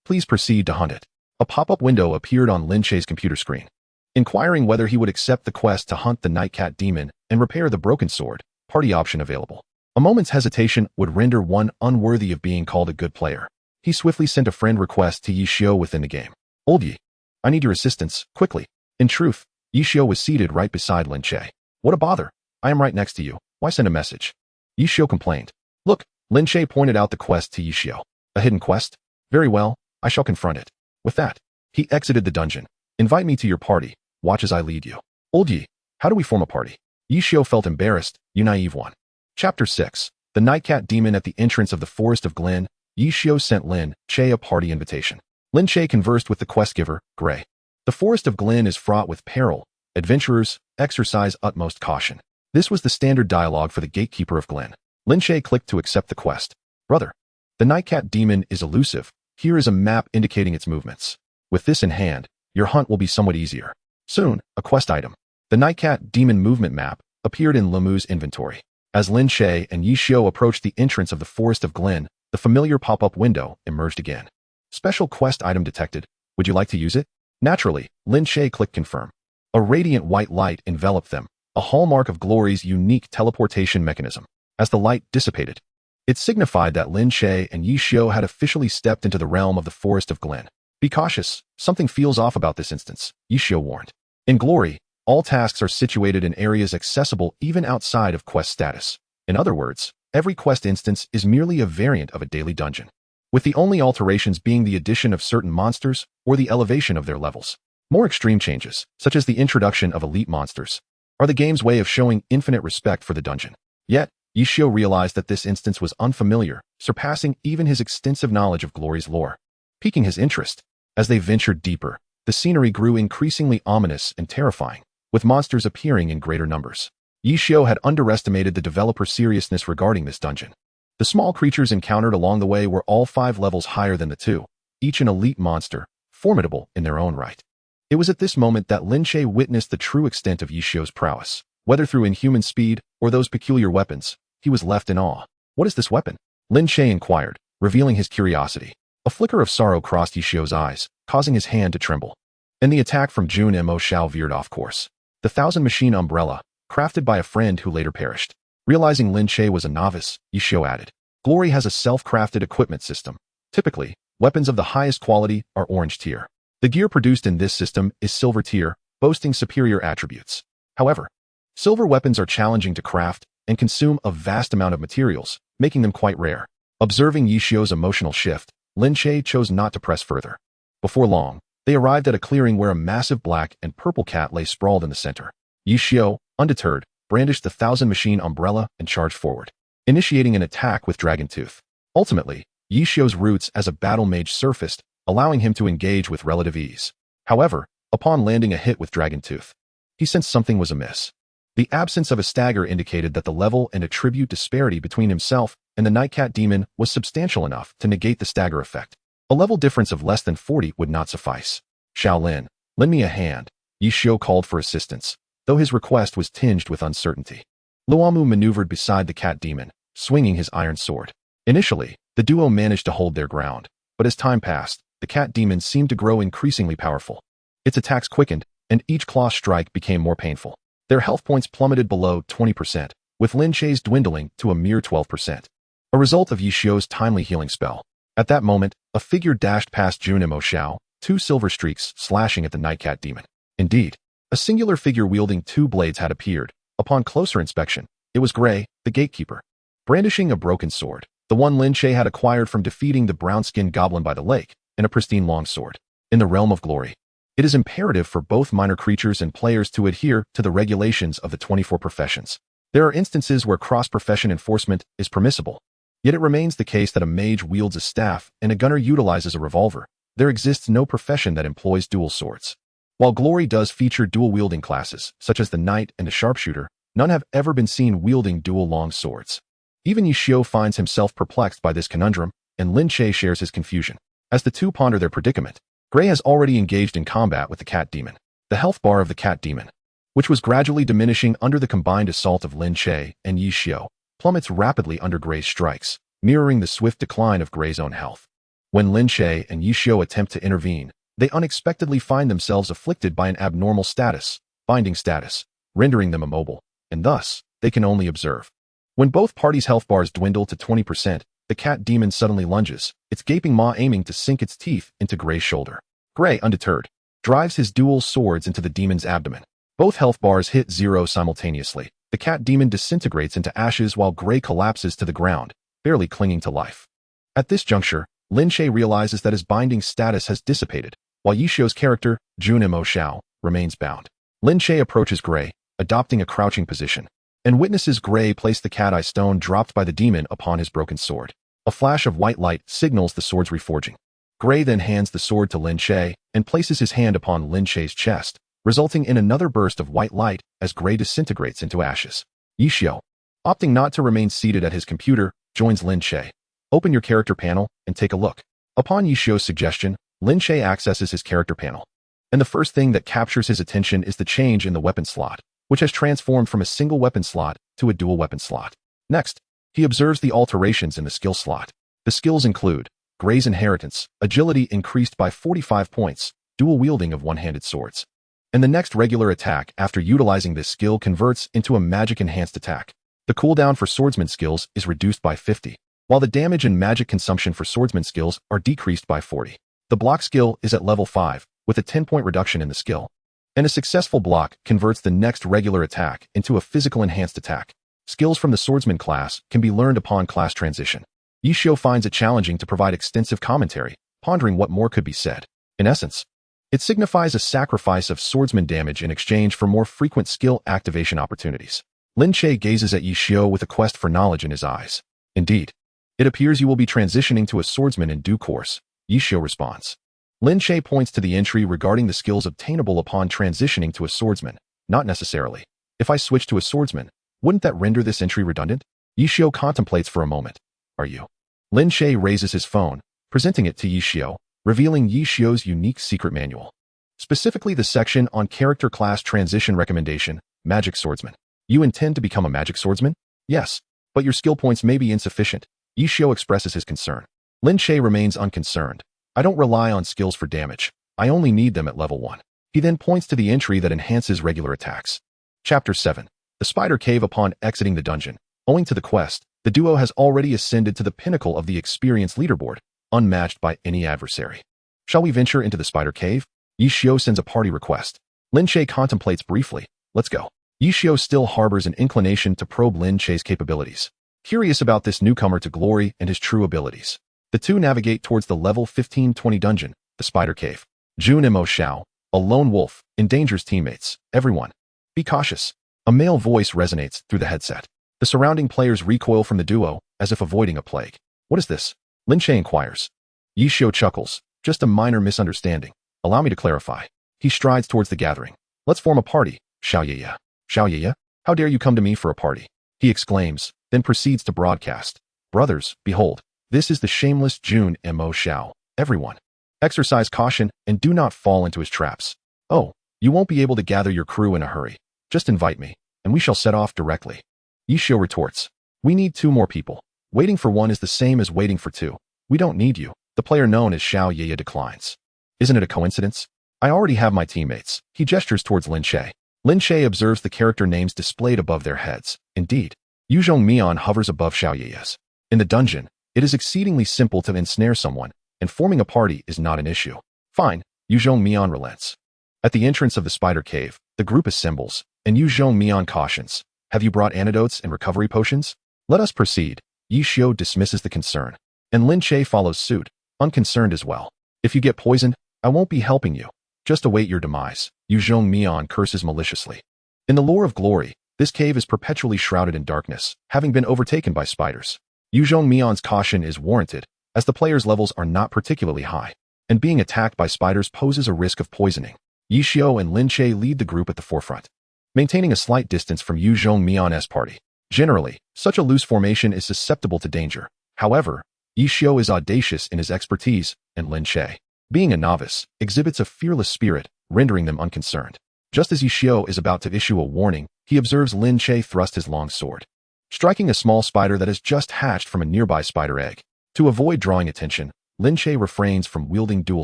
Please proceed to hunt it. A pop-up window appeared on Lin Che's computer screen, inquiring whether he would accept the quest to hunt the Nightcat Demon and repair the broken sword, party option available. A moment's hesitation would render one unworthy of being called a good player. He swiftly sent a friend request to Ye Xiu within the game. Old Yi, I need your assistance, quickly. In truth, Ye Xiu was seated right beside Lin Che. What a bother. I am right next to you. Why send a message? Ye Xiu complained. Look, Lin Che pointed out the quest to Ye Xiu. A hidden quest? Very well, I shall confront it. With that, he exited the dungeon. Invite me to your party. Watch as I lead you. Old Yi, how do we form a party? Ye Xiu felt embarrassed, you naive one. Chapter 6. The Nightcat Demon at the entrance of the Forest of Glen. Ye Xiu sent Lin Che a party invitation. Lin Che conversed with the quest giver, Gray. The Forest of Glen is fraught with peril. Adventurers, exercise utmost caution. This was the standard dialogue for the gatekeeper of Glen. Lin Che clicked to accept the quest. Brother, the Nightcat Demon is elusive. Here is a map indicating its movements. With this in hand, your hunt will be somewhat easier. Soon, a quest item, the Nightcat Demon movement map, appeared in Lomu's inventory. As Lin Che and Ye Xiu approached the entrance of the Forest of Glen, the familiar pop-up window emerged again. Special quest item detected. Would you like to use it? Naturally, Lin Che clicked confirm. A radiant white light enveloped them, a hallmark of Glory's unique teleportation mechanism. As the light dissipated, it signified that Lin Che and Ye Xiu had officially stepped into the realm of the Forest of Glen. Be cautious, something feels off about this instance, Ye Xiu warned. In Glory, all tasks are situated in areas accessible even outside of quest status. In other words, every quest instance is merely a variant of a daily dungeon, with the only alterations being the addition of certain monsters or the elevation of their levels. More extreme changes, such as the introduction of elite monsters, are the game's way of showing infinite respect for the dungeon. Yet, Ye Xiu realized that this instance was unfamiliar, surpassing even his extensive knowledge of Glory's lore. Piquing his interest, as they ventured deeper, the scenery grew increasingly ominous and terrifying, with monsters appearing in greater numbers. Ye Xiu had underestimated the developer's seriousness regarding this dungeon. The small creatures encountered along the way were all 5 levels higher than the 2, each an elite monster, formidable in their own right. It was at this moment that Lin Che witnessed the true extent of Ye Xiu's prowess. Whether through inhuman speed or those peculiar weapons, he was left in awe. What is this weapon? Lin Che inquired, revealing his curiosity. A flicker of sorrow crossed Ye Xiu's eyes, causing his hand to tremble. And the attack from Jun Mo Shao veered off course. The 1,000 machine umbrella, crafted by a friend who later perished. Realizing Lin Che was a novice, Ye Xiu added, Glory has a self-crafted equipment system. Typically, weapons of the highest quality are orange tier. The gear produced in this system is silver tier, boasting superior attributes. However, silver weapons are challenging to craft and consume a vast amount of materials, making them quite rare. Observing Ye Xiu's emotional shift, Lin Che chose not to press further. Before long, they arrived at a clearing where a massive black and purple cat lay sprawled in the center. Ye Xiu, undeterred, brandished the 1,000 machine umbrella and charged forward, initiating an attack with Dragon Tooth. Ultimately, Ye Xiu's roots as a battle mage surfaced, allowing him to engage with relative ease. However, upon landing a hit with Dragon Tooth, he sensed something was amiss. The absence of a stagger indicated that the level and attribute disparity between himself and the Nightcat Demon was substantial enough to negate the stagger effect. A level difference of less than 40 would not suffice. Shaolin, lend me a hand. Ye Xiu called for assistance, though his request was tinged with uncertainty. Luomu maneuvered beside the cat demon, swinging his iron sword. Initially, the duo managed to hold their ground, but as time passed, the cat demon seemed to grow increasingly powerful. Its attacks quickened, and each claw strike became more painful. Their health points plummeted below 20%, with Lin Che's dwindling to a mere 12%. A result of Ye Xiu's timely healing spell. At that moment, a figure dashed past Junimo Xiao, two silver streaks slashing at the Nightcat Demon. Indeed, a singular figure wielding two blades had appeared. Upon closer inspection, it was Gray, the gatekeeper. Brandishing a broken sword, the one Lin Che had acquired from defeating the brown-skinned goblin by the lake, and a pristine longsword. In the realm of glory, it is imperative for both minor creatures and players to adhere to the regulations of the 24 professions. There are instances where cross-profession enforcement is permissible. Yet it remains the case that a mage wields a staff and a gunner utilizes a revolver. There exists no profession that employs dual swords. While glory does feature dual-wielding classes, such as the knight and the sharpshooter, none have ever been seen wielding dual long swords. Even Ye Xiu finds himself perplexed by this conundrum, and Lin Che shares his confusion. As the two ponder their predicament, Gray has already engaged in combat with the cat demon. The health bar of the cat demon, which was gradually diminishing under the combined assault of Lin Che and Ye Xiu, plummets rapidly under Gray's strikes, mirroring the swift decline of Gray's own health. When Lin Che and Ye Xiu attempt to intervene, they unexpectedly find themselves afflicted by an abnormal status, binding status, rendering them immobile, and thus, they can only observe. When both parties' health bars dwindle to 20%, the cat demon suddenly lunges, its gaping maw aiming to sink its teeth into Gray's shoulder. Gray, undeterred, drives his dual swords into the demon's abdomen. Both health bars hit zero simultaneously. The cat demon disintegrates into ashes while Gray collapses to the ground, barely clinging to life. At this juncture, Lin Che realizes that his binding status has dissipated, while Ye Xiu's character, Junimo Xiao, remains bound. Lin Che approaches Gray, adopting a crouching position, and witnesses Gray place the cat-eye stone dropped by the demon upon his broken sword. A flash of white light signals the sword's reforging. Gray then hands the sword to Lin Che and places his hand upon Lin Che's chest, resulting in another burst of white light as Gray disintegrates into ashes. Ye Xiu, opting not to remain seated at his computer, joins Lin Che. Open your character panel and take a look. Upon Ye Xiu's suggestion, Lin Che accesses his character panel. And the first thing that captures his attention is the change in the weapon slot, which has transformed from a single weapon slot to a dual weapon slot. Next, he observes the alterations in the skill slot. The skills include Gray's Inheritance, agility increased by 45 points, dual wielding of one-handed swords. And the next regular attack after utilizing this skill converts into a magic-enhanced attack. The cooldown for swordsman skills is reduced by 50, while the damage and magic consumption for swordsman skills are decreased by 40. The block skill is at level 5, with a 10-point reduction in the skill. And a successful block converts the next regular attack into a physical enhanced attack. Skills from the swordsman class can be learned upon class transition. Ye Xiu finds it challenging to provide extensive commentary, pondering what more could be said. In essence, it signifies a sacrifice of swordsman damage in exchange for more frequent skill activation opportunities. Lin Che gazes at Ye Xiu with a quest for knowledge in his eyes. Indeed, it appears you will be transitioning to a swordsman in due course, Ye Xiu responds. Lin Che points to the entry regarding the skills obtainable upon transitioning to a swordsman. Not necessarily. If I switch to a swordsman, wouldn't that render this entry redundant? Ye Xiu contemplates for a moment. Are you? Lin Che raises his phone, presenting it to Ye Xiu, revealing Ye Xiu's unique secret manual. Specifically the section on character class transition recommendation, Magic Swordsman. You intend to become a magic swordsman? Yes, but your skill points may be insufficient. Ye Xiu expresses his concern. Lin Che remains unconcerned. I don't rely on skills for damage. I only need them at level 1. He then points to the entry that enhances regular attacks. Chapter 7. The Spider Cave. Upon exiting the dungeon, owing to the quest, the duo has already ascended to the pinnacle of the experience leaderboard, unmatched by any adversary. Shall we venture into the Spider Cave? Ye Xiu sends a party request. Lin Che contemplates briefly. Let's go. Ye Xiu still harbors an inclination to probe Lin Che's capabilities. Curious about this newcomer to glory and his true abilities, the two navigate towards the level 1520 dungeon, the Spider Cave. Junimo Xiao, a lone wolf, endangers teammates. Everyone, be cautious. A male voice resonates through the headset. The surrounding players recoil from the duo, as if avoiding a plague. What is this? Lin Che inquires. Ye Xiu chuckles. Just a minor misunderstanding. Allow me to clarify. He strides towards the gathering. Let's form a party, Xiao Ye. Xiao Ye, how dare you come to me for a party? He exclaims, then proceeds to broadcast. Brothers, behold, this is the shameless Jun Mo Xiao. Everyone, exercise caution and do not fall into his traps. Oh, you won't be able to gather your crew in a hurry. Just invite me, and we shall set off directly. Ye Xiu retorts. We need 2 more people. Waiting for 1 is the same as waiting for 2. We don't need you. The player known as Xiao Ye declines. Isn't it a coincidence? I already have my teammates. He gestures towards Lin Che. Lin Che observes the character names displayed above their heads. Indeed, Yu Zhongmian hovers above Xiao Ye's. In the dungeon, it is exceedingly simple to ensnare someone, and forming a party is not an issue. Fine, Yu Zhongmian relents. At the entrance of the spider cave, the group assembles, and Yu Zhongmian cautions. Have you brought antidotes and recovery potions? Let us proceed. Ye Xiu dismisses the concern, and Lin Che follows suit, unconcerned as well. If you get poisoned, I won't be helping you. Just await your demise. Yu Zhongmian curses maliciously. In the lore of glory, this cave is perpetually shrouded in darkness, having been overtaken by spiders. Yu Zhongmian's caution is warranted, as the player's levels are not particularly high, and being attacked by spiders poses a risk of poisoning. Ye Xiu and Lin Che lead the group at the forefront, maintaining a slight distance from Yu Zhongmian's party. Generally, such a loose formation is susceptible to danger. However, Ye Xiu is audacious in his expertise, and Lin Che, being a novice, exhibits a fearless spirit, rendering them unconcerned. Just as Ye Xiu is about to issue a warning, he observes Lin Che thrust his long sword, striking a small spider that has just hatched from a nearby spider egg. To avoid drawing attention, Lin Che refrains from wielding dual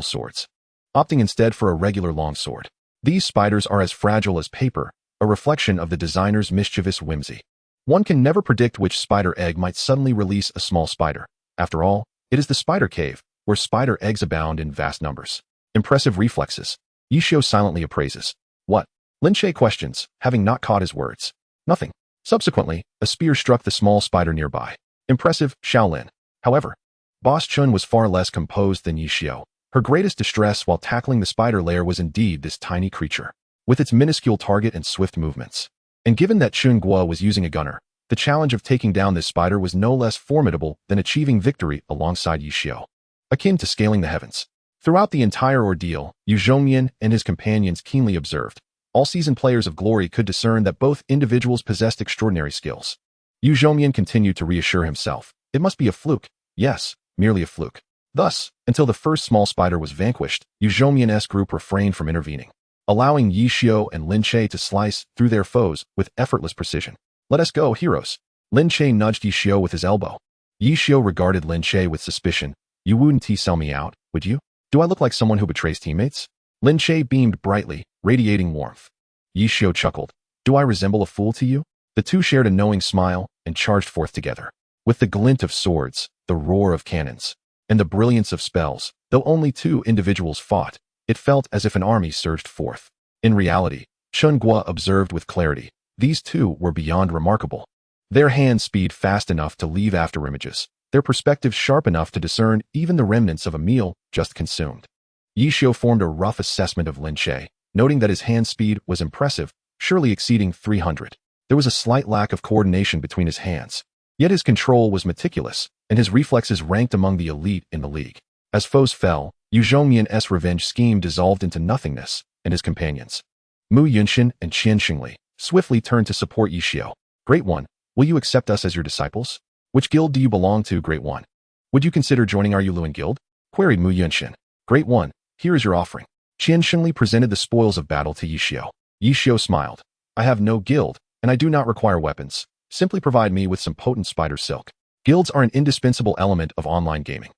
swords, opting instead for a regular long sword. These spiders are as fragile as paper, a reflection of the designer's mischievous whimsy. One can never predict which spider egg might suddenly release a small spider. After all, it is the spider cave, where spider eggs abound in vast numbers. Impressive reflexes. Ye Xiu silently appraises. What? Lin Che questions, having not caught his words. Nothing. Subsequently, a spear struck the small spider nearby. Impressive, Shaolin. However, Boss Chun was far less composed than Ye Xiu. Her greatest distress while tackling the spider lair was indeed this tiny creature, with its minuscule target and swift movements. And given that Chen Guo was using a gunner, the challenge of taking down this spider was no less formidable than achieving victory alongside Ye Xiu, akin to scaling the heavens. Throughout the entire ordeal, Yu Zhongmian and his companions keenly observed. All seasoned players of Glory could discern that both individuals possessed extraordinary skills. Yu Zhongmian continued to reassure himself. It must be a fluke. Yes, merely a fluke. Thus, until the first small spider was vanquished, Yu Zhongmian's group refrained from intervening, allowing Ye Xiu and Lin Che to slice through their foes with effortless precision. Let us go, heroes. Lin Che nudged Ye Xiu with his elbow. Ye Xiu regarded Lin Che with suspicion. You wouldn't sell me out, would you? Do I look like someone who betrays teammates? Lin Che beamed brightly, radiating warmth. Ye Xiu chuckled. Do I resemble a fool to you? The two shared a knowing smile and charged forth together. With the glint of swords, the roar of cannons, and the brilliance of spells, though only 2 individuals fought, it felt as if an army surged forth. In reality, Chen Guo observed with clarity, these 2 were beyond remarkable. Their hand speed fast enough to leave afterimages, their perspective sharp enough to discern even the remnants of a meal just consumed. Ye Xiu formed a rough assessment of Lin Che, noting that his hand speed was impressive, surely exceeding 300. There was a slight lack of coordination between his hands, yet his control was meticulous, and his reflexes ranked among the elite in the league. As foes fell, Yu Zhongmian's revenge scheme dissolved into nothingness, and his companions, Mu Yunshin and Qian Xingli, swiftly turned to support Ye Xiu. Great One, will you accept us as your disciples? Which guild do you belong to, Great One? Would you consider joining our Yuluan guild? Queried Mu Yunshin. Great One, here is your offering. Qian Xingli presented the spoils of battle to Ye Xiu. Ye Xiu smiled. I have no guild, and I do not require weapons. Simply provide me with some potent spider silk. Guilds are an indispensable element of online gaming.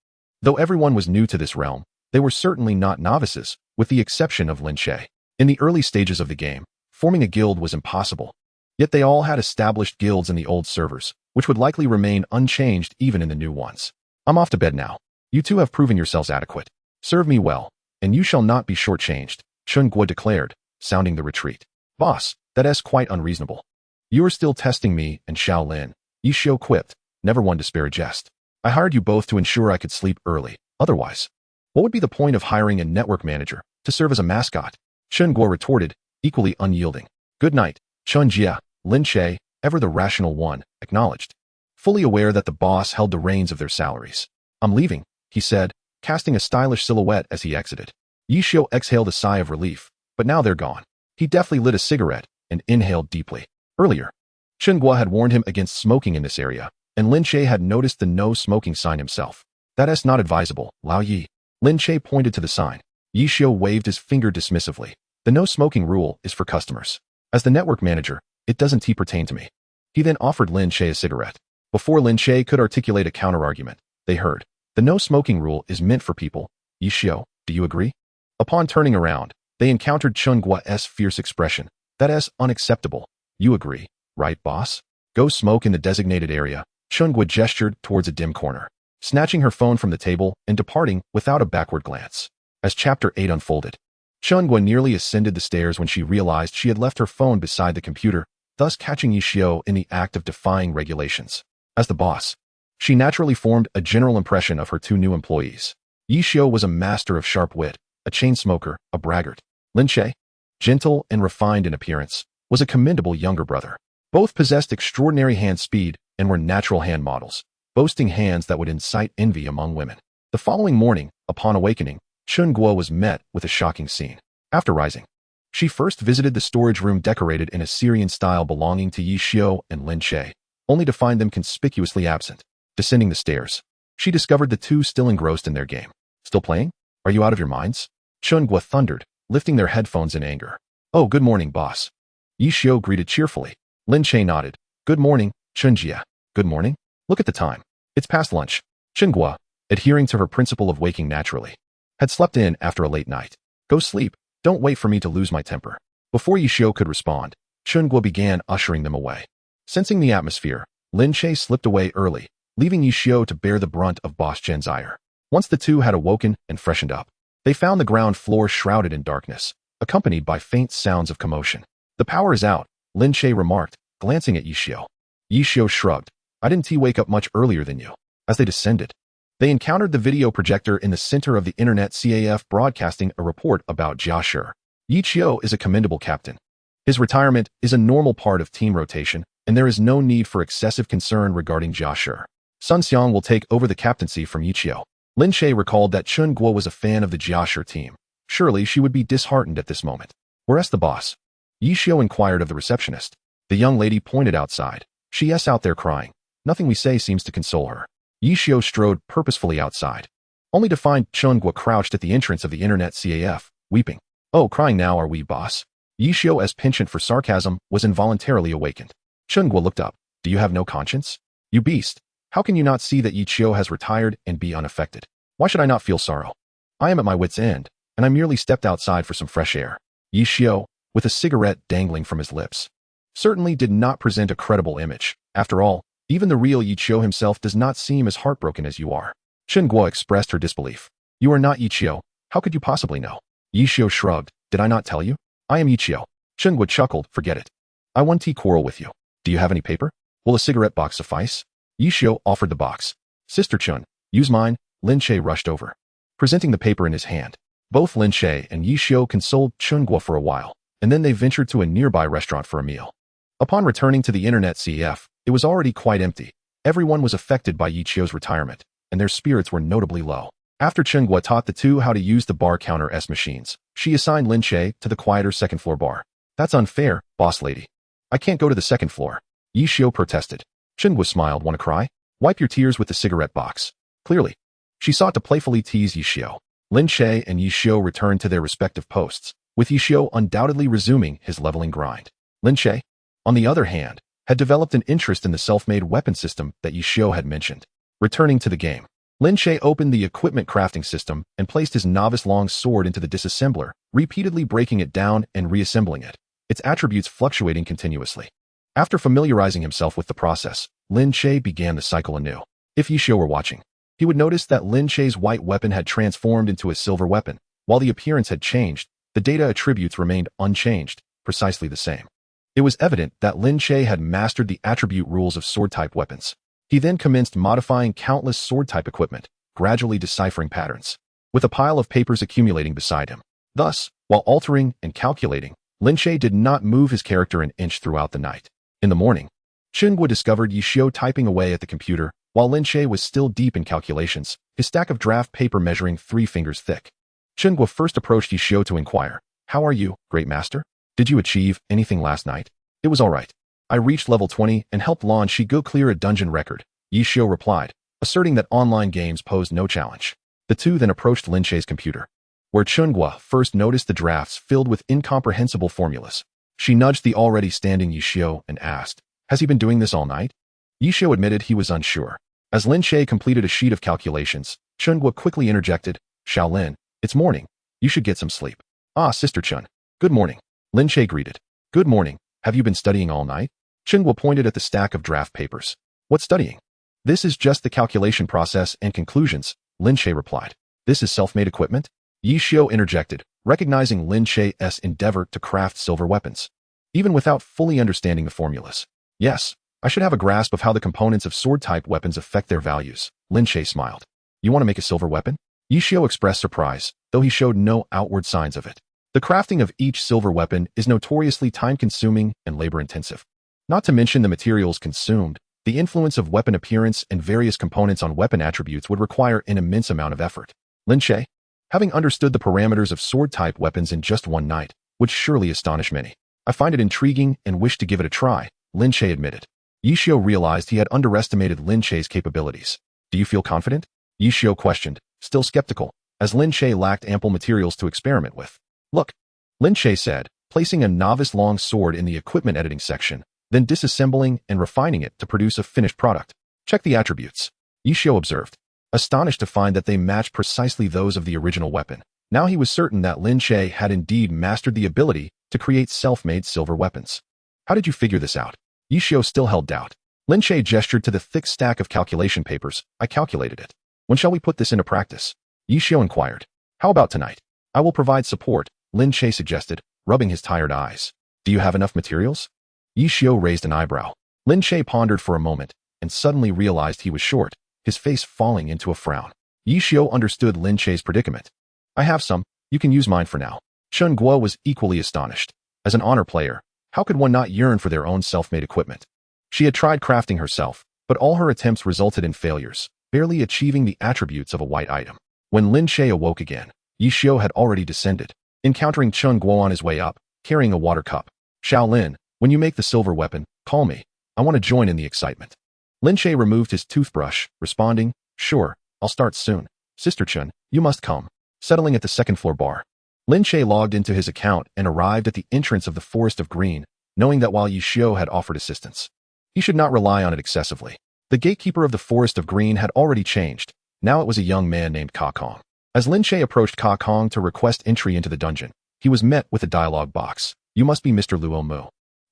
Though everyone was new to this realm, they were certainly not novices, with the exception of Lin Che. In the early stages of the game, forming a guild was impossible. Yet they all had established guilds in the old servers, which would likely remain unchanged even in the new ones. I'm off to bed now. You 2 have proven yourselves adequate. Serve me well, and you shall not be shortchanged, Chen Guo declared, sounding the retreat. Boss, that is quite unreasonable. You are still testing me and Shaolin, Ye Xiu quipped, never one to spare a jest. I hired you both to ensure I could sleep early. Otherwise, what would be the point of hiring a network manager to serve as a mascot? Chen Guo retorted, equally unyielding. Good night, Chen Jia. Lin Che, ever the rational one, acknowledged, fully aware that the boss held the reins of their salaries. I'm leaving, he said, casting a stylish silhouette as he exited. Ye Xiu exhaled a sigh of relief, but now they're gone. He deftly lit a cigarette and inhaled deeply. Earlier, Chen Guo had warned him against smoking in this area, and Lin Che had noticed the no smoking sign himself. That's not advisable, Lao Yi. Lin Che pointed to the sign. Ye Xiu waved his finger dismissively. The no smoking rule is for customers. As the network manager, it doesn't pertain to me. He then offered Lin Che a cigarette. Before Lin Che could articulate a counter-argument, they heard. The no smoking rule is meant for people. Ye Xiu, do you agree? Upon turning around, they encountered Chen Guo's fierce expression. That's unacceptable. You agree, right, boss? Go smoke in the designated area. Chen Guo gestured towards a dim corner, snatching her phone from the table and departing without a backward glance. As Chapter 8 unfolded, Chen Guo nearly ascended the stairs when she realized she had left her phone beside the computer, thus catching Ye Xiu in the act of defying regulations. As the boss, she naturally formed a general impression of her two new employees. Ye Xiu was a master of sharp wit, a chain smoker, a braggart. Lin Che, gentle and refined in appearance, was a commendable younger brother. Both possessed extraordinary hand speed and were natural hand models, boasting hands that would incite envy among women. The following morning, upon awakening, Chen Guo was met with a shocking scene. After rising, she first visited the storage room decorated in Assyrian style belonging to Ye Xiu and Lin Che, only to find them conspicuously absent. Descending the stairs, she discovered the two still engrossed in their game. Still playing? Are you out of your minds? Chen Guo thundered, lifting their headphones in anger. Oh, good morning, boss. Ye Xiu greeted cheerfully. Lin Che nodded. Good morning, Chen Jia. Good morning. Look at the time. It's past lunch. Chen Guo, adhering to her principle of waking naturally, had slept in after a late night. Go sleep. Don't wait for me to lose my temper. Before Ye Xiu could respond, Chen Guo began ushering them away. Sensing the atmosphere, Lin Che slipped away early, leaving Ye Xiu to bear the brunt of Boss Chen's ire. Once the two had awoken and freshened up, they found the ground floor shrouded in darkness, accompanied by faint sounds of commotion. The power is out, Lin Che remarked, glancing at Ye Xiu. Ye Xiu shrugged. I didn't wake up much earlier than you. As they descended, they encountered the video projector in the center of the Internet CAF broadcasting a report about Ye Xiu. Ye Xiu is a commendable captain. His retirement is a normal part of team rotation, and there is no need for excessive concern regarding Ye Xiu. Sun Xiang will take over the captaincy from Ye Xiu. Lin Che recalled that Chen Guo was a fan of the Ye Xiu team. Surely she would be disheartened at this moment. Where's the boss? Ye Xiu inquired of the receptionist. The young lady pointed outside. She's out there crying. Nothing we say seems to console her. Ye Xiu strode purposefully outside, only to find Chen Guo crouched at the entrance of the Internet CAF, weeping. Oh, crying now are we, boss? Ye Xiu's penchant for sarcasm was involuntarily awakened. Chen Guo looked up. Do you have no conscience? You beast. How can you not see that Ye Xiu has retired and be unaffected? Why should I not feel sorrow? I am at my wit's end, and I merely stepped outside for some fresh air. Ye Xiu, with a cigarette dangling from his lips, certainly did not present a credible image. After all, even the real Ye Xiu himself does not seem as heartbroken as you are. Chen Guo expressed her disbelief. You are not Ye Xiu. How could you possibly know? Ye Xiu shrugged. Did I not tell you? I am Ye Xiu. Chen Guo chuckled. Forget it. I want quarrel with you. Do you have any paper? Will a cigarette box suffice? Ye Xiu offered the box. Sister Chen, use mine. Lin Che rushed over, presenting the paper in his hand. Both Lin Che and Ye Xiu consoled Chen Guo for a while, and then they ventured to a nearby restaurant for a meal. Upon returning to the Internet CF, it was already quite empty. Everyone was affected by Ye Xiu's retirement, and their spirits were notably low. After Chen Guo taught the two how to use the bar counter S machines, she assigned Lin Che to the quieter second-floor bar. That's unfair, boss lady. I can't go to the second floor. Ye Xiu protested. Chen Guo smiled. Want to cry? Wipe your tears with the cigarette box. Clearly, she sought to playfully tease Ye Xiu. Lin Che and Ye Xiu returned to their respective posts, with Ye Xiu undoubtedly resuming his leveling grind. Lin Che, on the other hand, had developed an interest in the self-made weapon system that Ye Xiu had mentioned. Returning to the game, Lin Che opened the equipment crafting system and placed his novice long sword into the disassembler, repeatedly breaking it down and reassembling it, its attributes fluctuating continuously. After familiarizing himself with the process, Lin Che began the cycle anew. If Ye Xiu were watching, he would notice that Lin Che's white weapon had transformed into a silver weapon. While the appearance had changed, the data attributes remained unchanged, precisely the same. It was evident that Lin Che had mastered the attribute rules of sword-type weapons. He then commenced modifying countless sword-type equipment, gradually deciphering patterns, with a pile of papers accumulating beside him. Thus, while altering and calculating, Lin Che did not move his character an inch throughout the night. In the morning, Chen Guo discovered Ye Xiu typing away at the computer, while Lin Che was still deep in calculations, his stack of draft paper measuring 3 fingers thick. Chen Guo first approached Ye Xiu to inquire, How are you, great master? Did you achieve anything last night? It was all right. I reached level 20 and helped Lin Che go clear a dungeon record. Ye Xiu replied, asserting that online games posed no challenge. The two then approached Lin Che's computer, where Chen Guo first noticed the drafts filled with incomprehensible formulas. She nudged the already standing Ye Xiu and asked, has he been doing this all night? Ye Xiu admitted he was unsure. As Lin Che completed a sheet of calculations, Chen Guo quickly interjected, Shaolin, it's morning. You should get some sleep. Ah, Sister Chen. Good morning. Lin Che greeted. Good morning. Have you been studying all night? Chen Guo pointed at the stack of draft papers. What studying? This is just the calculation process and conclusions, Lin Che replied. This is self-made equipment? Ye Xiu interjected, recognizing Lin Che's endeavor to craft silver weapons, even without fully understanding the formulas. Yes, I should have a grasp of how the components of sword-type weapons affect their values, Lin Che smiled. You want to make a silver weapon? Ye Xiu expressed surprise, though he showed no outward signs of it. The crafting of each silver weapon is notoriously time-consuming and labor-intensive. Not to mention the materials consumed, the influence of weapon appearance and various components on weapon attributes would require an immense amount of effort. Lin Che, having understood the parameters of sword-type weapons in just one night, would surely astonish many. I find it intriguing and wish to give it a try, Lin Che admitted. Ye Xiu realized he had underestimated Lin Che's capabilities. Do you feel confident? Ye Xiu questioned, still skeptical, as Lin Che lacked ample materials to experiment with. Look, Lin Che said, placing a novice-long sword in the equipment editing section, then disassembling and refining it to produce a finished product. Check the attributes, Ye Xiu observed, astonished to find that they matched precisely those of the original weapon. Now he was certain that Lin Che had indeed mastered the ability to create self-made silver weapons. How did you figure this out? Ye Xiu still held doubt. Lin Che gestured to the thick stack of calculation papers. I calculated it. When shall we put this into practice? Ye Xiu inquired. How about tonight? I will provide support, Lin Che suggested, rubbing his tired eyes. Do you have enough materials? Ye Xiu raised an eyebrow. Lin Che pondered for a moment, and suddenly realized he was short, his face falling into a frown. Ye Xiu understood Lin Che's predicament. I have some. You can use mine for now. Chen Guo was equally astonished. As an honor player, how could one not yearn for their own self-made equipment? She had tried crafting herself, but all her attempts resulted in failures, barely achieving the attributes of a white item. When Lin Che awoke again, Ye Xiu had already descended, encountering Chen Guo on his way up, carrying a water cup. Shaolin, when you make the silver weapon, call me. I want to join in the excitement. Lin Che removed his toothbrush, responding, sure, I'll start soon. Sister Chen, you must come. Settling at the second-floor bar, Lin Che logged into his account and arrived at the entrance of the Forest of Green, knowing that while Ye Xiu had offered assistance, he should not rely on it excessively. The gatekeeper of the Forest of Green had already changed. Now it was a young man named Ka Kong. As Lin Che approached Ka Kong to request entry into the dungeon, he was met with a dialogue box. You must be Mr. Luo Mu.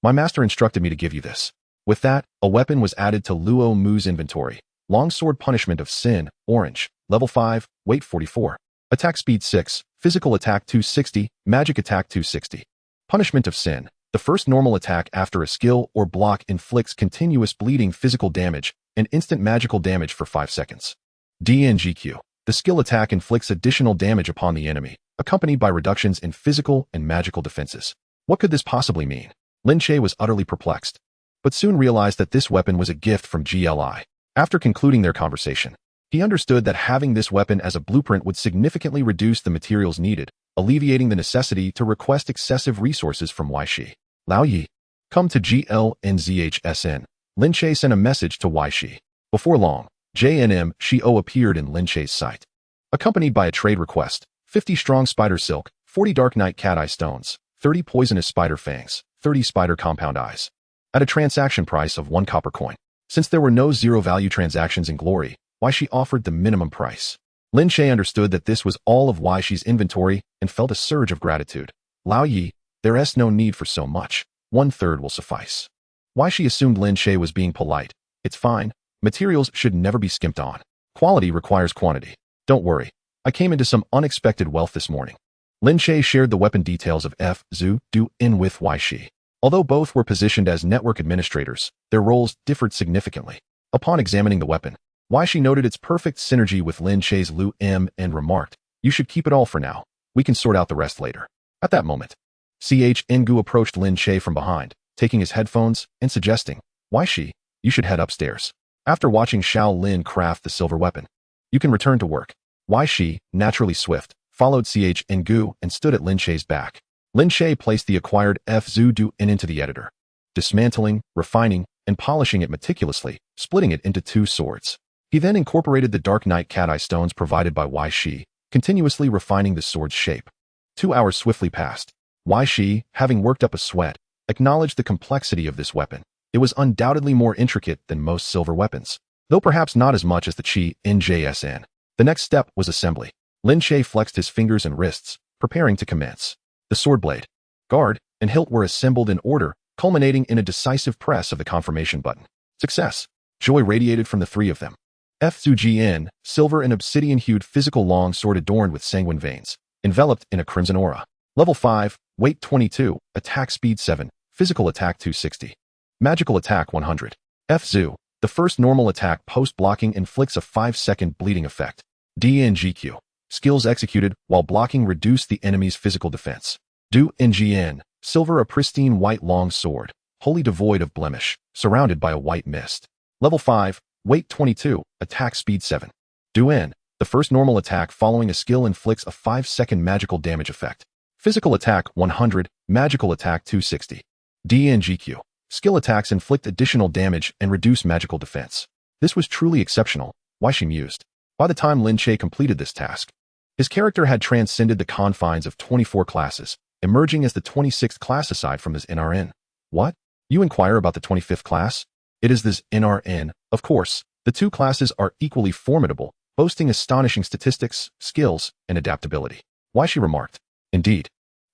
My master instructed me to give you this. With that, a weapon was added to Luo Mu's inventory. Longsword Punishment of Sin, Orange, Level 5, Weight 44. Attack Speed 6, Physical Attack 260, Magic Attack 260. Punishment of Sin. The first normal attack after a skill or block inflicts continuous bleeding physical damage and instant magical damage for 5 seconds. DNGQ. The skill attack inflicts additional damage upon the enemy, accompanied by reductions in physical and magical defenses. What could this possibly mean? Lin Che was utterly perplexed, but soon realized that this weapon was a gift from GLI. After concluding their conversation, he understood that having this weapon as a blueprint would significantly reduce the materials needed, alleviating the necessity to request excessive resources from Wai Shi. Lao Yi, come to GLNZHSN. Lin Che sent a message to Wai Shi. Before long, JNM Shio appeared in Lin Che's sight, accompanied by a trade request: 50 strong spider silk, 40 dark night cat eye stones, 30 poisonous spider fangs, 30 spider compound eyes, at a transaction price of 1 copper coin. Since there were no zero-value transactions in Glory, Wai Shi offered the minimum price. Lin Che understood that this was all of Wai Shi's inventory and felt a surge of gratitude. Lao Yi, there's no need for so much. 1/3 will suffice. Wai Shi assumed Lin Che was being polite. It's fine. Materials should never be skimped on. Quality requires quantity. Don't worry. I came into some unexpected wealth this morning. Lin Che shared the weapon details of F. Zhu Du In with Wai Shi. Although both were positioned as network administrators, their roles differed significantly. Upon examining the weapon, Wai Shi noted its perfect synergy with Lin Che's Lu M and remarked, you should keep it all for now. We can sort out the rest later. At that moment, Xingxin Gu approached Lin Che from behind, taking his headphones and suggesting, Wai Shi, you should head upstairs. After watching Xiao Lin craft the silver weapon, you can return to work. Wai Shi, naturally swift, followed Xingxin Gu and stood at Lin Che's back. Lin Che placed the acquired F. Zhu Du In into the editor, dismantling, refining, and polishing it meticulously, splitting it into 2 swords. He then incorporated the Dark Knight cat-eye stones provided by Ye Xiu, continuously refining the sword's shape. 2 hours swiftly passed. Ye Xiu, having worked up a sweat, acknowledged the complexity of this weapon. It was undoubtedly more intricate than most silver weapons, though perhaps not as much as the Xingxin. The next step was assembly. Lin Che flexed his fingers and wrists, preparing to commence. The sword blade, guard, and hilt were assembled in order, culminating in a decisive press of the confirmation button. Success! Joy radiated from the 3 of them. Xingxin, silver and obsidian-hued physical long sword adorned with sanguine veins, enveloped in a crimson aura. Level 5, weight 22, attack speed 7, physical attack 260. Magical attack 100. Xu, the first normal attack post-blocking inflicts a 5-second bleeding effect. DNGQ, skills executed while blocking reduce the enemy's physical defense. Du Ngn, silver a pristine white long sword, wholly devoid of blemish, surrounded by a white mist. Level 5, weight 22, attack speed 7. Duen, the first normal attack following a skill inflicts a 5-second magical damage effect. Physical attack 100, magical attack 260. DNGQ, skill attacks inflict additional damage and reduce magical defense. This was truly exceptional, Ye Xiu mused. By the time Lin Che completed this task, his character had transcended the confines of 24 classes, emerging as the 26th class aside from his NRN. What? You inquire about the 25th class? It is this NRN, of course. The 2 classes are equally formidable, boasting astonishing statistics, skills, and adaptability. Ye Xiu remarked. Indeed.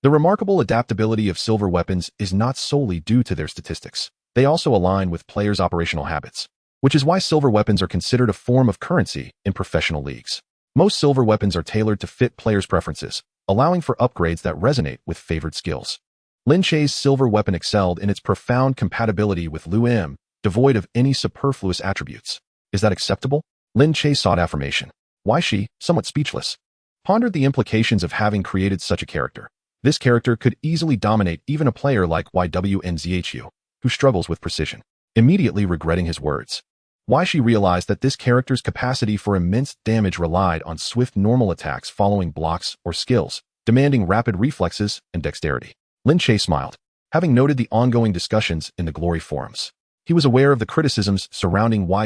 The remarkable adaptability of silver weapons is not solely due to their statistics. They also align with players' operational habits, which is why silver weapons are considered a form of currency in professional leagues. Most silver weapons are tailored to fit players' preferences, allowing for upgrades that resonate with favored skills. Lin Che's silver weapon excelled in its profound compatibility with Lu M, devoid of any superfluous attributes. Is that acceptable? Lin Che sought affirmation. Ye Xiu, somewhat speechless, pondered the implications of having created such a character. This character could easily dominate even a player like Ye Xiu, who struggles with precision. Immediately regretting his words, Ye Xiu realized that this character's capacity for immense damage relied on swift normal attacks following blocks or skills, demanding rapid reflexes and dexterity. Lin Che smiled, having noted the ongoing discussions in the Glory forums. He was aware of the criticisms surrounding Ye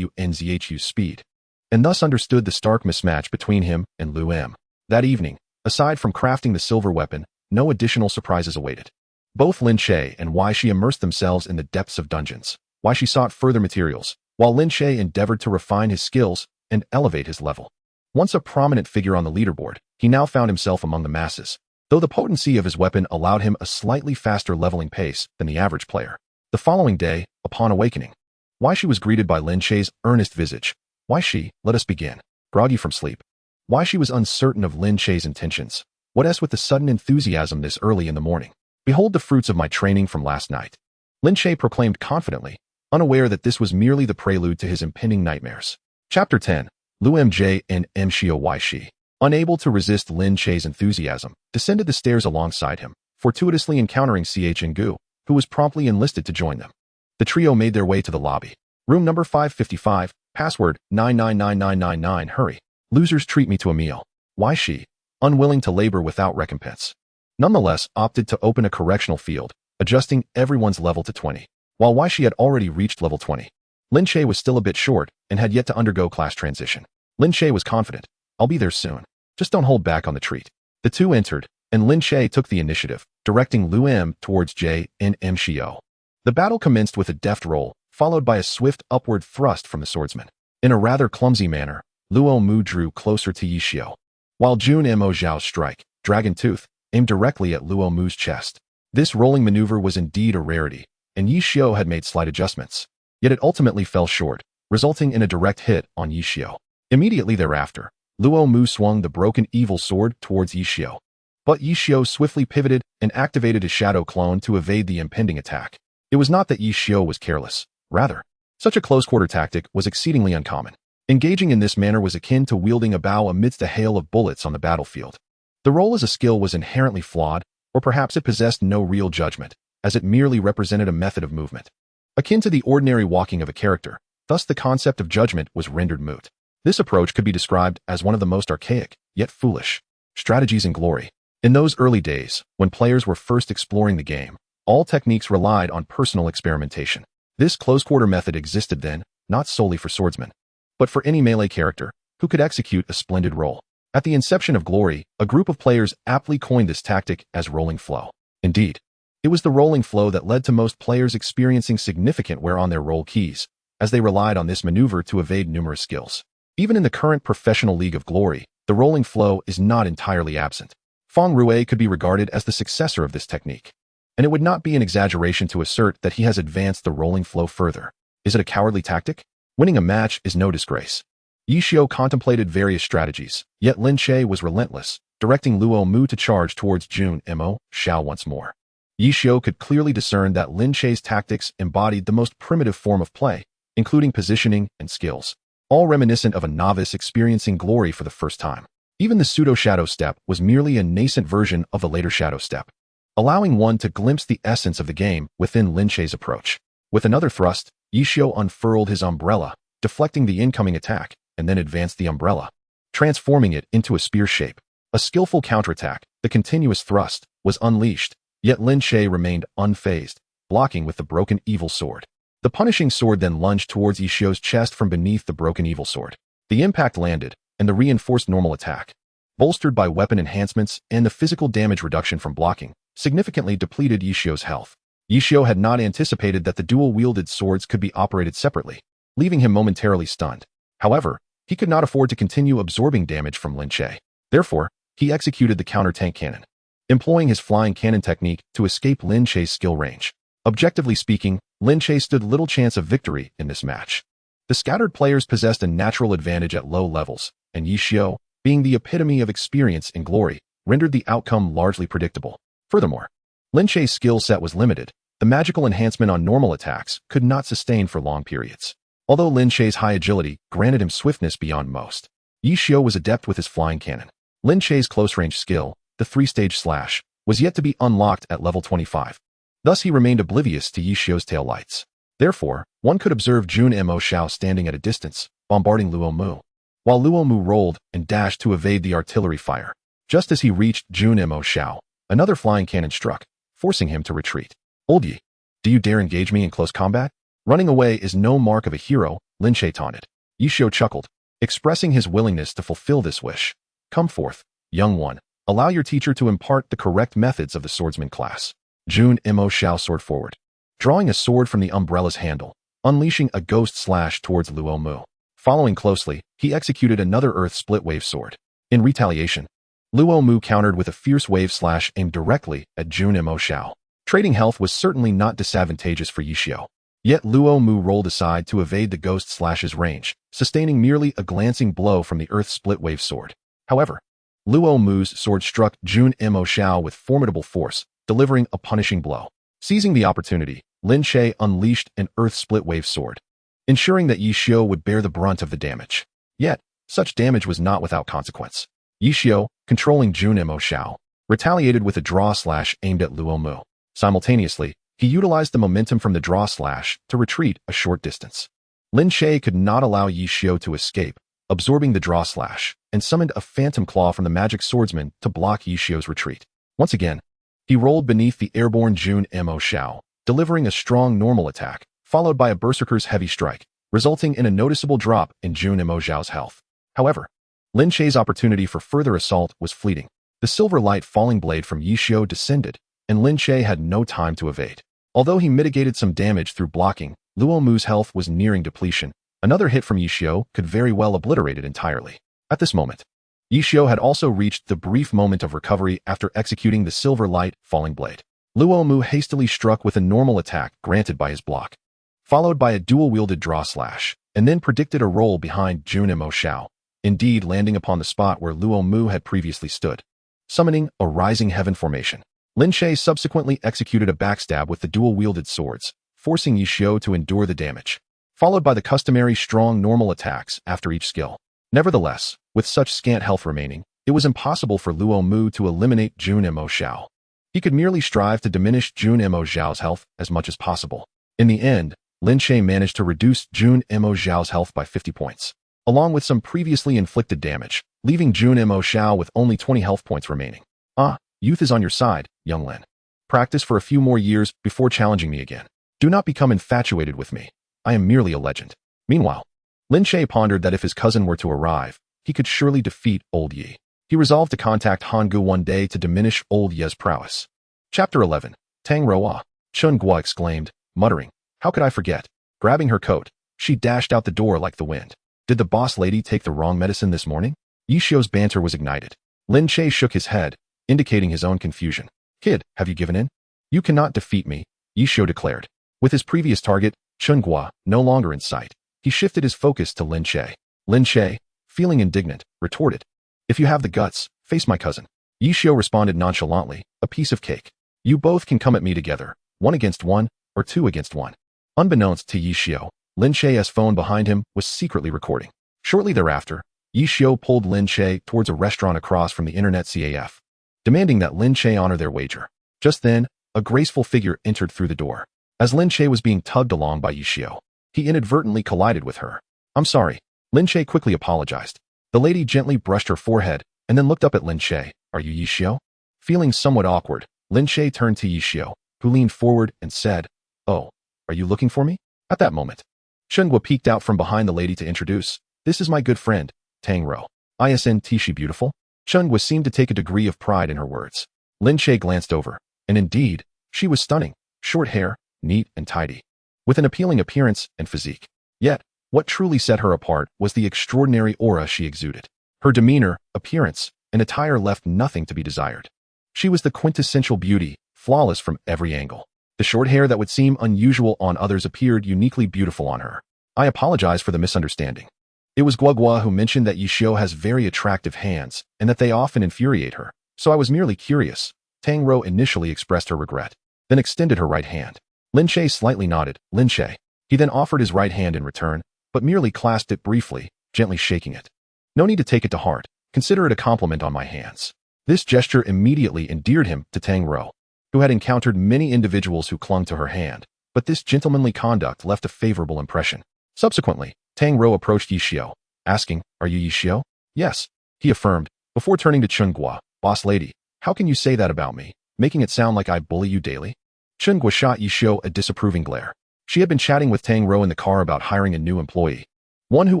Xiu's speed, and thus understood the stark mismatch between him and Lu M. That evening, aside from crafting the silver weapon, no additional surprises awaited. Both Lin Che and Ye Xiu immersed themselves in the depths of dungeons. Ye Xiu sought further materials, while Lin Che endeavored to refine his skills and elevate his level. Once a prominent figure on the leaderboard, he now found himself among the masses, though the potency of his weapon allowed him a slightly faster leveling pace than the average player. The following day, upon awakening, Ye Xiu was greeted by Lin Che's earnest visage. Ye Xiu, let us begin. Groggy from sleep, Ye Xiu was uncertain of Lin Che's intentions. What else with the sudden enthusiasm this early in the morning? Behold the fruits of my training from last night. Lin Che proclaimed confidently, unaware that this was merely the prelude to his impending nightmares. Chapter 10. Lu Mj and Mshio Ye Xiu, unable to resist Lin Che's enthusiasm, descended the stairs alongside him, fortuitously encountering Chen Guo, who was promptly enlisted to join them. The trio made their way to the lobby. Room number 555, password 999999, hurry. Losers treat me to a meal. Ye Xiu, unwilling to labor without recompense, nonetheless opted to open a correctional field, adjusting everyone's level to 20. While Ye Xiu had already reached level 20, Lin Che was still a bit short and had yet to undergo class transition. Lin Che was confident. I'll be there soon. Just don't hold back on the treat. The 2 entered, and Lin Che took the initiative, directing Lu M towards J and Mshio. The battle commenced with a deft roll, followed by a swift upward thrust from the swordsman. In a rather clumsy manner, Luo Mu drew closer to Ye Xiu, while Jun Mo Zhao's strike, Dragon Tooth, aimed directly at Luo Mu's chest. This rolling maneuver was indeed a rarity, and Ye Xiu had made slight adjustments. Yet it ultimately fell short, resulting in a direct hit on Ye Xiu. Immediately thereafter, Luo Mu swung the broken evil sword towards Ye Xiu. But Ye Xiu swiftly pivoted and activated his shadow clone to evade the impending attack. It was not that Ye Xiu was careless. Rather, such a close-quarter tactic was exceedingly uncommon. Engaging in this manner was akin to wielding a bow amidst a hail of bullets on the battlefield. The role as a skill was inherently flawed, or perhaps it possessed no real judgment, as it merely represented a method of movement, akin to the ordinary walking of a character. Thus the concept of judgment was rendered moot. This approach could be described as one of the most archaic, yet foolish, strategies in Glory. In those early days, when players were first exploring the game, all techniques relied on personal experimentation. This close-quarter method existed then, not solely for swordsmen, but for any melee character who could execute a splendid roll. At the inception of Glory, a group of players aptly coined this tactic as rolling flow. Indeed, it was the rolling flow that led to most players experiencing significant wear on their roll keys, as they relied on this maneuver to evade numerous skills. Even in the current professional League of Glory, the rolling flow is not entirely absent. Feng Rue could be regarded as the successor of this technique, and it would not be an exaggeration to assert that he has advanced the rolling flow further. Is it a cowardly tactic? Winning a match is no disgrace. Ye Xiu contemplated various strategies, yet Lin Che was relentless, directing Luo Mu to charge towards Jun Mo Xiao once more. Ye Xiu could clearly discern that Lin Che's tactics embodied the most primitive form of play, including positioning and skills, all reminiscent of a novice experiencing glory for the first time. Even the pseudo-shadow step was merely a nascent version of the later shadow step, allowing one to glimpse the essence of the game within Lin Che's approach. With another thrust, Ye Xiu unfurled his umbrella, deflecting the incoming attack, and then advanced the umbrella, transforming it into a spear shape. A skillful counterattack, the continuous thrust, was unleashed, yet Lin Che remained unfazed, blocking with the broken evil sword. The punishing sword then lunged towards Ye Xiu's chest from beneath the broken evil sword. The impact landed, and the reinforced normal attack, bolstered by weapon enhancements and the physical damage reduction from blocking, significantly depleted Ye Xiu's health. Ye Xiu had not anticipated that the dual-wielded swords could be operated separately, leaving him momentarily stunned. However, he could not afford to continue absorbing damage from Lin Che. Therefore, he executed the counter-tank cannon, employing his flying cannon technique to escape Lin Che's skill range. Objectively speaking, Lin Che stood little chance of victory in this match. The scattered players possessed a natural advantage at low levels, and Ye Xiu, being the epitome of experience and glory, rendered the outcome largely predictable. Furthermore, Lin Che's skill set was limited. The magical enhancement on normal attacks could not sustain for long periods. Although Lin Che's high agility granted him swiftness beyond most, Ye Xiu was adept with his flying cannon. Lin Che's close-range skill, the three-stage slash, was yet to be unlocked at level 25. Thus he remained oblivious to Ye Xiu's tail lights. Therefore, one could observe Jun Mo Xiao standing at a distance, bombarding Luo Mu, while Luo Mu rolled and dashed to evade the artillery fire. Just as he reached Jun Mo Xiao, another flying cannon struck, forcing him to retreat. "Old Ye, do you dare engage me in close combat? Running away is no mark of a hero," Lin Che taunted. Ye Xiu chuckled, expressing his willingness to fulfill this wish. "Come forth, young one. Allow your teacher to impart the correct methods of the swordsman class." Jun Mo Xiao soared forward, drawing a sword from the umbrella's handle, unleashing a ghost slash towards Luo Mu. Following closely, he executed another earth split wave sword. In retaliation, Luo Mu countered with a fierce wave slash aimed directly at Jun Mo Xiao. Trading health was certainly not disadvantageous for Ye Xiu. Yet Luo Mu rolled aside to evade the ghost slash's range, sustaining merely a glancing blow from the earth split wave sword. However, Luo Mu's sword struck Jun Mo Xiao with formidable force, delivering a punishing blow. Seizing the opportunity, Lin Che unleashed an earth split wave sword, ensuring that Ye Xiu would bear the brunt of the damage. Yet, such damage was not without consequence. Ye Xiu, controlling Jun Mo Xiao, retaliated with a draw slash aimed at Luo Mu. Simultaneously, he utilized the momentum from the draw slash to retreat a short distance. Lin Che could not allow Ye Xiu to escape, absorbing the draw slash, and summoned a phantom claw from the magic swordsman to block Ye Xiu's retreat. Once again, he rolled beneath the airborne Jun Mo Xiao, delivering a strong normal attack, followed by a berserker's heavy strike, resulting in a noticeable drop in Jun Mo Xiao's health. However, Lin Che's opportunity for further assault was fleeting. The silver light falling blade from Ye Xiu descended, and Lin Che had no time to evade. Although he mitigated some damage through blocking, Luo Mu's health was nearing depletion. Another hit from Ye Xiu could very well obliterate it entirely. At this moment, Ye Xiu had also reached the brief moment of recovery after executing the silver light falling blade. Luo Mu hastily struck with a normal attack granted by his block, followed by a dual-wielded draw slash, and then predicted a roll behind Jun Mo Xiao, indeed landing upon the spot where Luo Mu had previously stood, summoning a rising heaven formation. Lin Che subsequently executed a backstab with the dual-wielded swords, forcing Ye Xiu to endure the damage, followed by the customary strong normal attacks after each skill. Nevertheless, with such scant health remaining, it was impossible for Luo Mu to eliminate Jun Mo Xiao. He could merely strive to diminish Jun Mo Xiao's health as much as possible. In the end, Lin Che managed to reduce Jun Mo Xiao's health by 50 points, along with some previously inflicted damage, leaving Jun Mo Xiao with only 20 health points remaining. "Ah, youth is on your side, young Lin. Practice for a few more years before challenging me again." Do not become infatuated with me. I am merely a legend. Meanwhile, Lin Che pondered that if his cousin were to arrive, he could surely defeat old Ye. He resolved to contact Han Gu one day to diminish old Ye's prowess. Chapter 11. Tang Roa. Chen Guo exclaimed, muttering, "How could I forget?" Grabbing her coat, she dashed out the door like the wind. Did the boss lady take the wrong medicine this morning? Ye Xiu's banter was ignited. Lin Che shook his head, indicating his own confusion. Kid, have you given in? You cannot defeat me, Ye Xiu declared. With his previous target, Chen Guo, no longer in sight, he shifted his focus to Lin Che. Lin Che, feeling indignant, retorted, "If you have the guts, face my cousin." Ye Xiu responded nonchalantly, "A piece of cake. You both can come at me together, 1 against 1, or 2 against 1. Unbeknownst to Ye Xiu, Lin Che's phone behind him was secretly recording. Shortly thereafter, Ye Xiu pulled Lin Che towards a restaurant across from the Internet Cafe, demanding that Lin Che honor their wager. Just then, a graceful figure entered through the door. As Lin Che was being tugged along by Ye Xiu, he inadvertently collided with her. "I'm sorry." Lin Che quickly apologized. The lady gently brushed her forehead and then looked up at Lin Che. "Are you Ye Xiu?" Feeling somewhat awkward, Lin Che turned to Ye Xiu, who leaned forward and said, "Oh, are you looking for me?" At that moment, Chen Guo peeked out from behind the lady to introduce, "This is my good friend, Tang Ro. Isn't she beautiful?" Chen Guo seemed to take a degree of pride in her words. Lin Che glanced over, and indeed, she was stunning. Short hair, neat and tidy, with an appealing appearance and physique. Yet, what truly set her apart was the extraordinary aura she exuded. Her demeanor, appearance, and attire left nothing to be desired. She was the quintessential beauty, flawless from every angle. The short hair that would seem unusual on others appeared uniquely beautiful on her. "I apologize for the misunderstanding. It was Guo who mentioned that Ye Xiu has very attractive hands and that they often infuriate her, so I was merely curious." Tang Ro initially expressed her regret, then extended her right hand. Lin Che slightly nodded. "Lin Che." He then offered his right hand in return, but merely clasped it briefly, gently shaking it. "No need to take it to heart. Consider it a compliment on my hands." This gesture immediately endeared him to Tang Ro, who had encountered many individuals who clung to her hand, but this gentlemanly conduct left a favorable impression. Subsequently, Tang Ro approached Ye Xiu, asking, "Are you Ye Xiu?" "Yes," he affirmed, before turning to Chen Guo. "Boss lady, how can you say that about me, making it sound like I bully you daily?" Chen Guo shot Ye Xiu a disapproving glare. She had been chatting with Tang Ro in the car about hiring a new employee, one who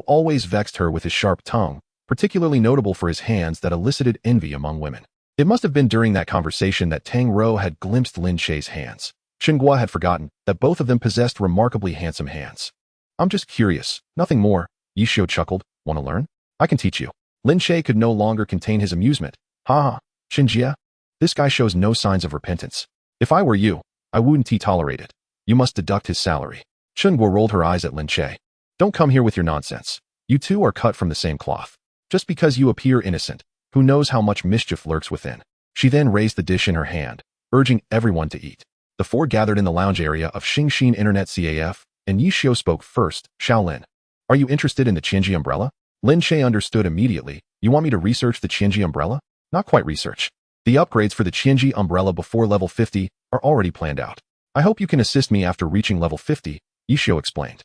always vexed her with his sharp tongue, particularly notable for his hands that elicited envy among women. It must have been during that conversation that Tang Ro had glimpsed Lin Che's hands. Chen Guo had forgotten that both of them possessed remarkably handsome hands. "I'm just curious, nothing more," Ye Xiu chuckled. "Want to learn? I can teach you." Lin Che could no longer contain his amusement. "Ha ha, Xinjia. This guy shows no signs of repentance. If I were you, I wouldn't tolerate it. You must deduct his salary." Chen Guo rolled her eyes at Lin Che. "Don't come here with your nonsense. You two are cut from the same cloth. Just because you appear innocent, who knows how much mischief lurks within." She then raised the dish in her hand, urging everyone to eat. The four gathered in the lounge area of Xingxin Internet Cafe, and Ye Xiu spoke first. "Shaolin, are you interested in the Qianji umbrella?" Lin Che understood immediately. "You want me to research the Qianji umbrella?" "Not quite research. The upgrades for the Qianji umbrella before level 50 are already planned out. I hope you can assist me after reaching level 50, Ye Xiu explained.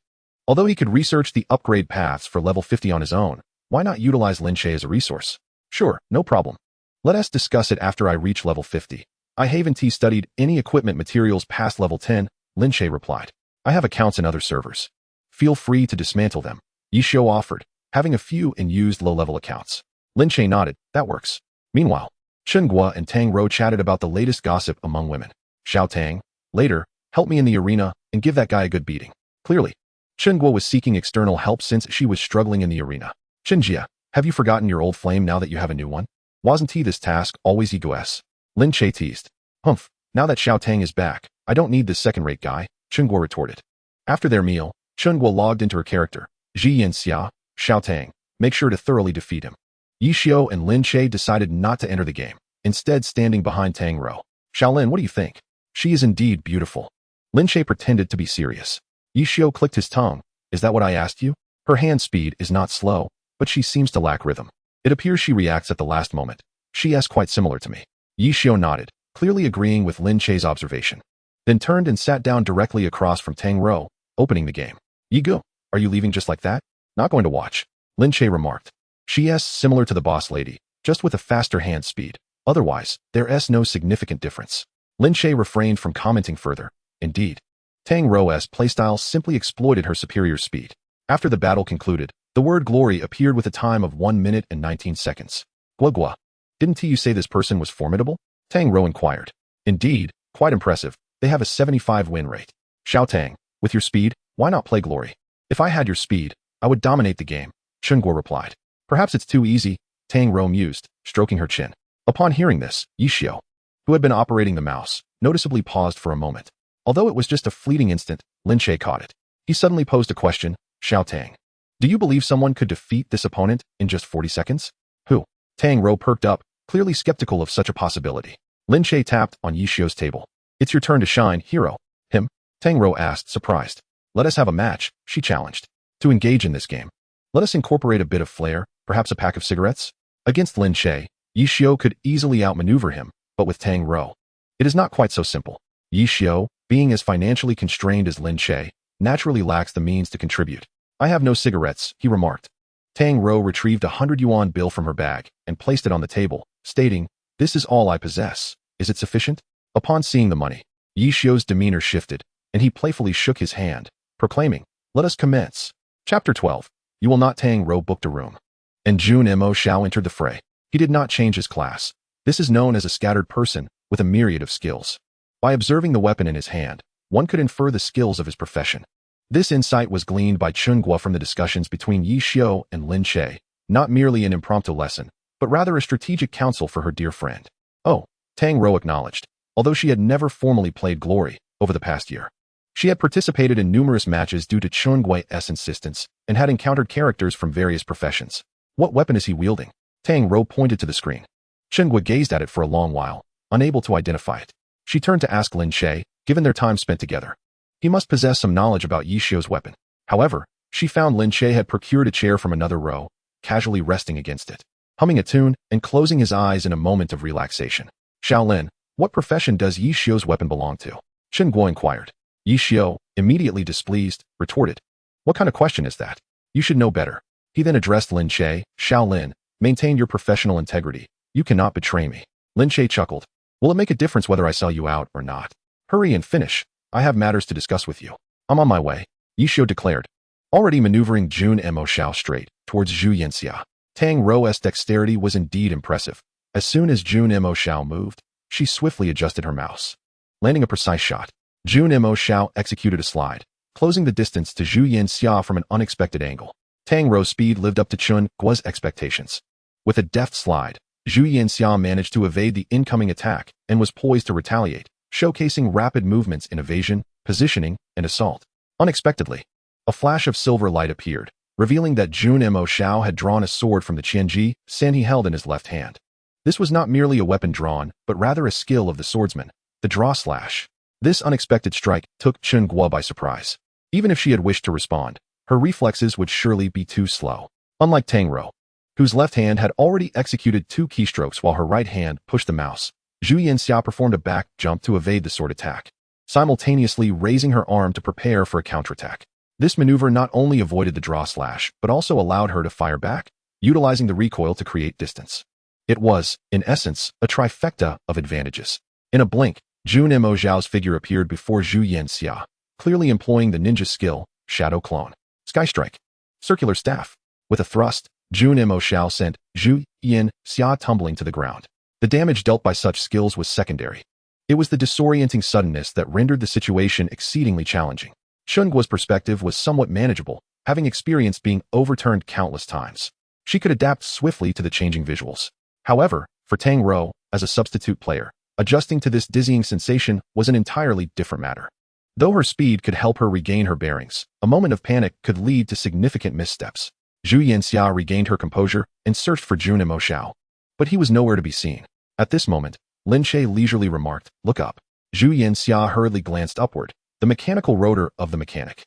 Although he could research the upgrade paths for level 50 on his own, why not utilize Lin Che as a resource? "Sure, no problem. Let us discuss it after I reach level 50. I haven't studied any equipment materials past level 10, Lin Che replied. "I have accounts in other servers. Feel free to dismantle them," Ye Xiu offered, having a few in used low-level accounts. Lin Che nodded. "That works." Meanwhile, Chen Guo and Tang Ro chatted about the latest gossip among women. "Xiao Tang, later, help me in the arena and give that guy a good beating." Clearly, Chen Guo was seeking external help since she was struggling in the arena. "Xinjia, have you forgotten your old flame now that you have a new one? Wasn't he this task always egoist?" Lin Che teased. "Humph, now that Xiao Tang is back, I don't need this second-rate guy," Chen Guo retorted. After their meal, Chen Guo logged into her character. "Ji Yin Xia, Xiao Tang, make sure to thoroughly defeat him." Ye Xiu and Lin Che decided not to enter the game, instead standing behind Tang Ro. "Shaolin, what do you think? She is indeed beautiful." Lin Che pretended to be serious. Ye Xiu clicked his tongue. "Is that what I asked you?" Her hand speed is not slow, but she seems to lack rhythm. It appears she reacts at the last moment. "She is quite similar to me." Ye Xiu nodded, clearly agreeing with Lin Che's observation, then turned and sat down directly across from Tang Ro, opening the game. "Ye Gu, are you leaving just like that?" "Not going to watch," Lin Che remarked. "She is similar to the boss lady, just with a faster hand speed. Otherwise, there is no significant difference." Lin Che refrained from commenting further. Indeed, Tang Ro's playstyle simply exploited her superior speed. After the battle concluded, the word glory appeared with a time of 1 minute and 19 seconds. Gua. Didn't you say this person was formidable? Tang Ro inquired. Indeed, quite impressive. They have a 75 win rate. Xiao Tang, with your speed, why not play glory? If I had your speed, I would dominate the game, Chen Guo replied. Perhaps it's too easy, Tang Ro mused, stroking her chin. Upon hearing this, Ye Xiu, who had been operating the mouse, noticeably paused for a moment. Although it was just a fleeting instant, Lin Che caught it. He suddenly posed a question, Xiao Tang. Do you believe someone could defeat this opponent in just 40 seconds? Who? Tang Ro perked up, clearly skeptical of such a possibility. Lin Che tapped on Ye Xiu's table. It's your turn to shine, hero. Him? Tang Ro asked, surprised. Let us have a match, she challenged. To engage in this game, let us incorporate a bit of flair, perhaps a pack of cigarettes? Against Lin Che, Ye Xiu could easily outmaneuver him, but with Tang Ro, it is not quite so simple. Ye Xiu, being as financially constrained as Lin Che, naturally lacks the means to contribute. I have no cigarettes, he remarked. Tang Ro retrieved a 100 yuan bill from her bag and placed it on the table, stating, This is all I possess. Is it sufficient? Upon seeing the money, Ye Xiu's demeanor shifted, and he playfully shook his hand, proclaiming, Let us commence. Chapter 12. You will not. Tang Ro booked a room. And Jun Mo Xiao entered the fray. He did not change his class. This is known as a scattered person, with a myriad of skills. By observing the weapon in his hand, one could infer the skills of his profession. This insight was gleaned by Chen Guo from the discussions between Ye Xiu and Lin Che, not merely an impromptu lesson, but rather a strategic counsel for her dear friend. Oh, Tang Ro acknowledged, although she had never formally played Glory over the past year. She had participated in numerous matches due to Chen Guo's insistence and had encountered characters from various professions. What weapon is he wielding? Tang Ro pointed to the screen. Chen Guo gazed at it for a long while, unable to identify it. She turned to ask Lin Che, given their time spent together. He must possess some knowledge about Ye Xiu's weapon. However, she found Lin Che had procured a chair from another row, casually resting against it, humming a tune and closing his eyes in a moment of relaxation. Shaolin, what profession does Ye Xiu's weapon belong to? Chen Guo inquired. Ye Xiu, immediately displeased, retorted. What kind of question is that? You should know better. He then addressed Lin Che. Shaolin, maintain your professional integrity. You cannot betray me. Lin Che chuckled. Will it make a difference whether I sell you out or not? Hurry and finish. I have matters to discuss with you. I'm on my way, Ye Xiu declared, already maneuvering Jun Mo Xiao straight towards Zhu Yanxia. Tang Ro's dexterity was indeed impressive. As soon as Jun Mo Xiao moved, she swiftly adjusted her mouse, landing a precise shot. Jun Mo Xiao executed a slide, closing the distance to Zhu Yanxia from an unexpected angle. Tang Ro's speed lived up to Chen Guo's expectations. With a deft slide, Zhu Yanxia managed to evade the incoming attack and was poised to retaliate, showcasing rapid movements in evasion, positioning, and assault. Unexpectedly, a flash of silver light appeared, revealing that Jun Mo Xiao had drawn a sword from the Qianji San he held in his left hand. This was not merely a weapon drawn, but rather a skill of the swordsman, the draw slash. This unexpected strike took Chen Guo by surprise. Even if she had wished to respond, her reflexes would surely be too slow. Unlike Tang Ro, whose left hand had already executed 2 keystrokes while her right hand pushed the mouse, Zhu Yanxia performed a back jump to evade the sword attack, simultaneously raising her arm to prepare for a counterattack. This maneuver not only avoided the draw slash, but also allowed her to fire back, utilizing the recoil to create distance. It was, in essence, a trifecta of advantages. In a blink, Jun Mo Xiao's figure appeared before Zhu Yanxia, clearly employing the ninja skill, Shadow Clone. Sky Strike. Circular Staff. With a thrust, Jun Mo Xiao sent Zhu Yanxia tumbling to the ground. The damage dealt by such skills was secondary. It was the disorienting suddenness that rendered the situation exceedingly challenging. Chen Guo's perspective was somewhat manageable, having experienced being overturned countless times. She could adapt swiftly to the changing visuals. However, for Tang Ro, as a substitute player, adjusting to this dizzying sensation was an entirely different matter. Though her speed could help her regain her bearings, a moment of panic could lead to significant missteps. Zhu Yanxia regained her composure and searched for Jun Mo Xiao, but he was nowhere to be seen. At this moment, Lin Che leisurely remarked, "Look up." Zhu Yanxia hurriedly glanced upward, the mechanical rotor of the mechanic.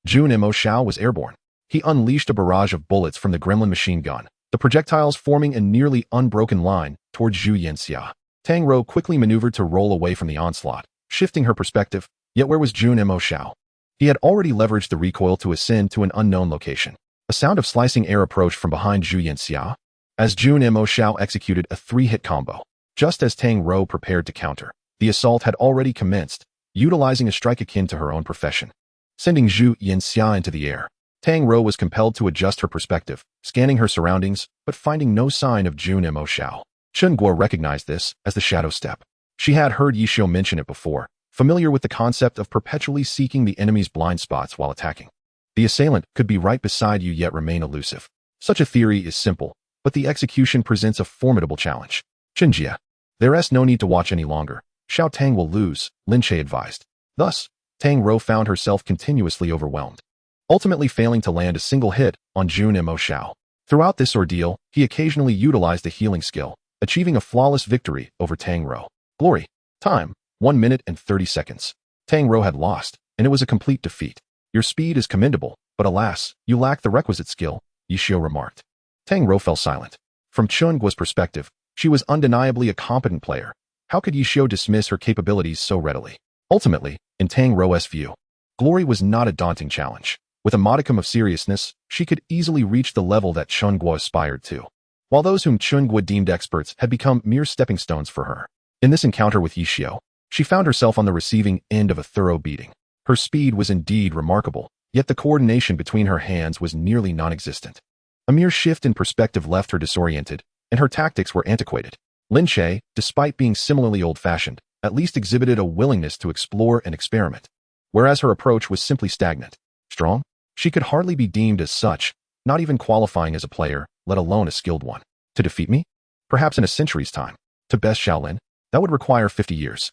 Jun Mo Xiao was airborne. He unleashed a barrage of bullets from the gremlin machine gun, the projectiles forming a nearly unbroken line towards Zhu Yanxia. Tang Ro quickly maneuvered to roll away from the onslaught, shifting her perspective, yet where was Jun Mo Xiao? He had already leveraged the recoil to ascend to an unknown location. A sound of slicing air approached from behind Zhu Yanxia, as Jun Mo Xiao executed a 3-hit combo. Just as Tang Ro prepared to counter, the assault had already commenced, utilizing a strike akin to her own profession, sending Zhu Yanxia into the air. Tang Rou was compelled to adjust her perspective, scanning her surroundings, but finding no sign of Jun Mo Xiao. Chen Guo recognized this as the shadow step. She had heard Ye Xiu mention it before, familiar with the concept of perpetually seeking the enemy's blind spots while attacking. The assailant could be right beside you yet remain elusive. Such a theory is simple, but the execution presents a formidable challenge. Chinjia. There's no need to watch any longer. Xiao Tang will lose, Lin Che advised. Thus, Tang Rou found herself continuously overwhelmed, ultimately failing to land a single hit on Jun Mo Xiao. Throughout this ordeal, he occasionally utilized a healing skill, achieving a flawless victory over Tang Rou. Glory. Time, 1 minute and 30 seconds. Tang Rou had lost, and it was a complete defeat. Your speed is commendable, but alas, you lack the requisite skill, Ye Xiu remarked. Tang Rou fell silent. From Chen Guo's perspective, she was undeniably a competent player. How could Ye Xiu dismiss her capabilities so readily? Ultimately, in Tang Rou's view, glory was not a daunting challenge. With a modicum of seriousness, she could easily reach the level that Chen Guo aspired to, while those whom Chen Guo deemed experts had become mere stepping stones for her. In this encounter with Ye Xiu, she found herself on the receiving end of a thorough beating. Her speed was indeed remarkable, yet the coordination between her hands was nearly non-existent. A mere shift in perspective left her disoriented, and her tactics were antiquated. Lin Che, despite being similarly old-fashioned, at least exhibited a willingness to explore and experiment, whereas her approach was simply stagnant. Strong? She could hardly be deemed as such, not even qualifying as a player, let alone a skilled one. To defeat me? Perhaps in a century's time. To best Shaolin? That would require 50 years.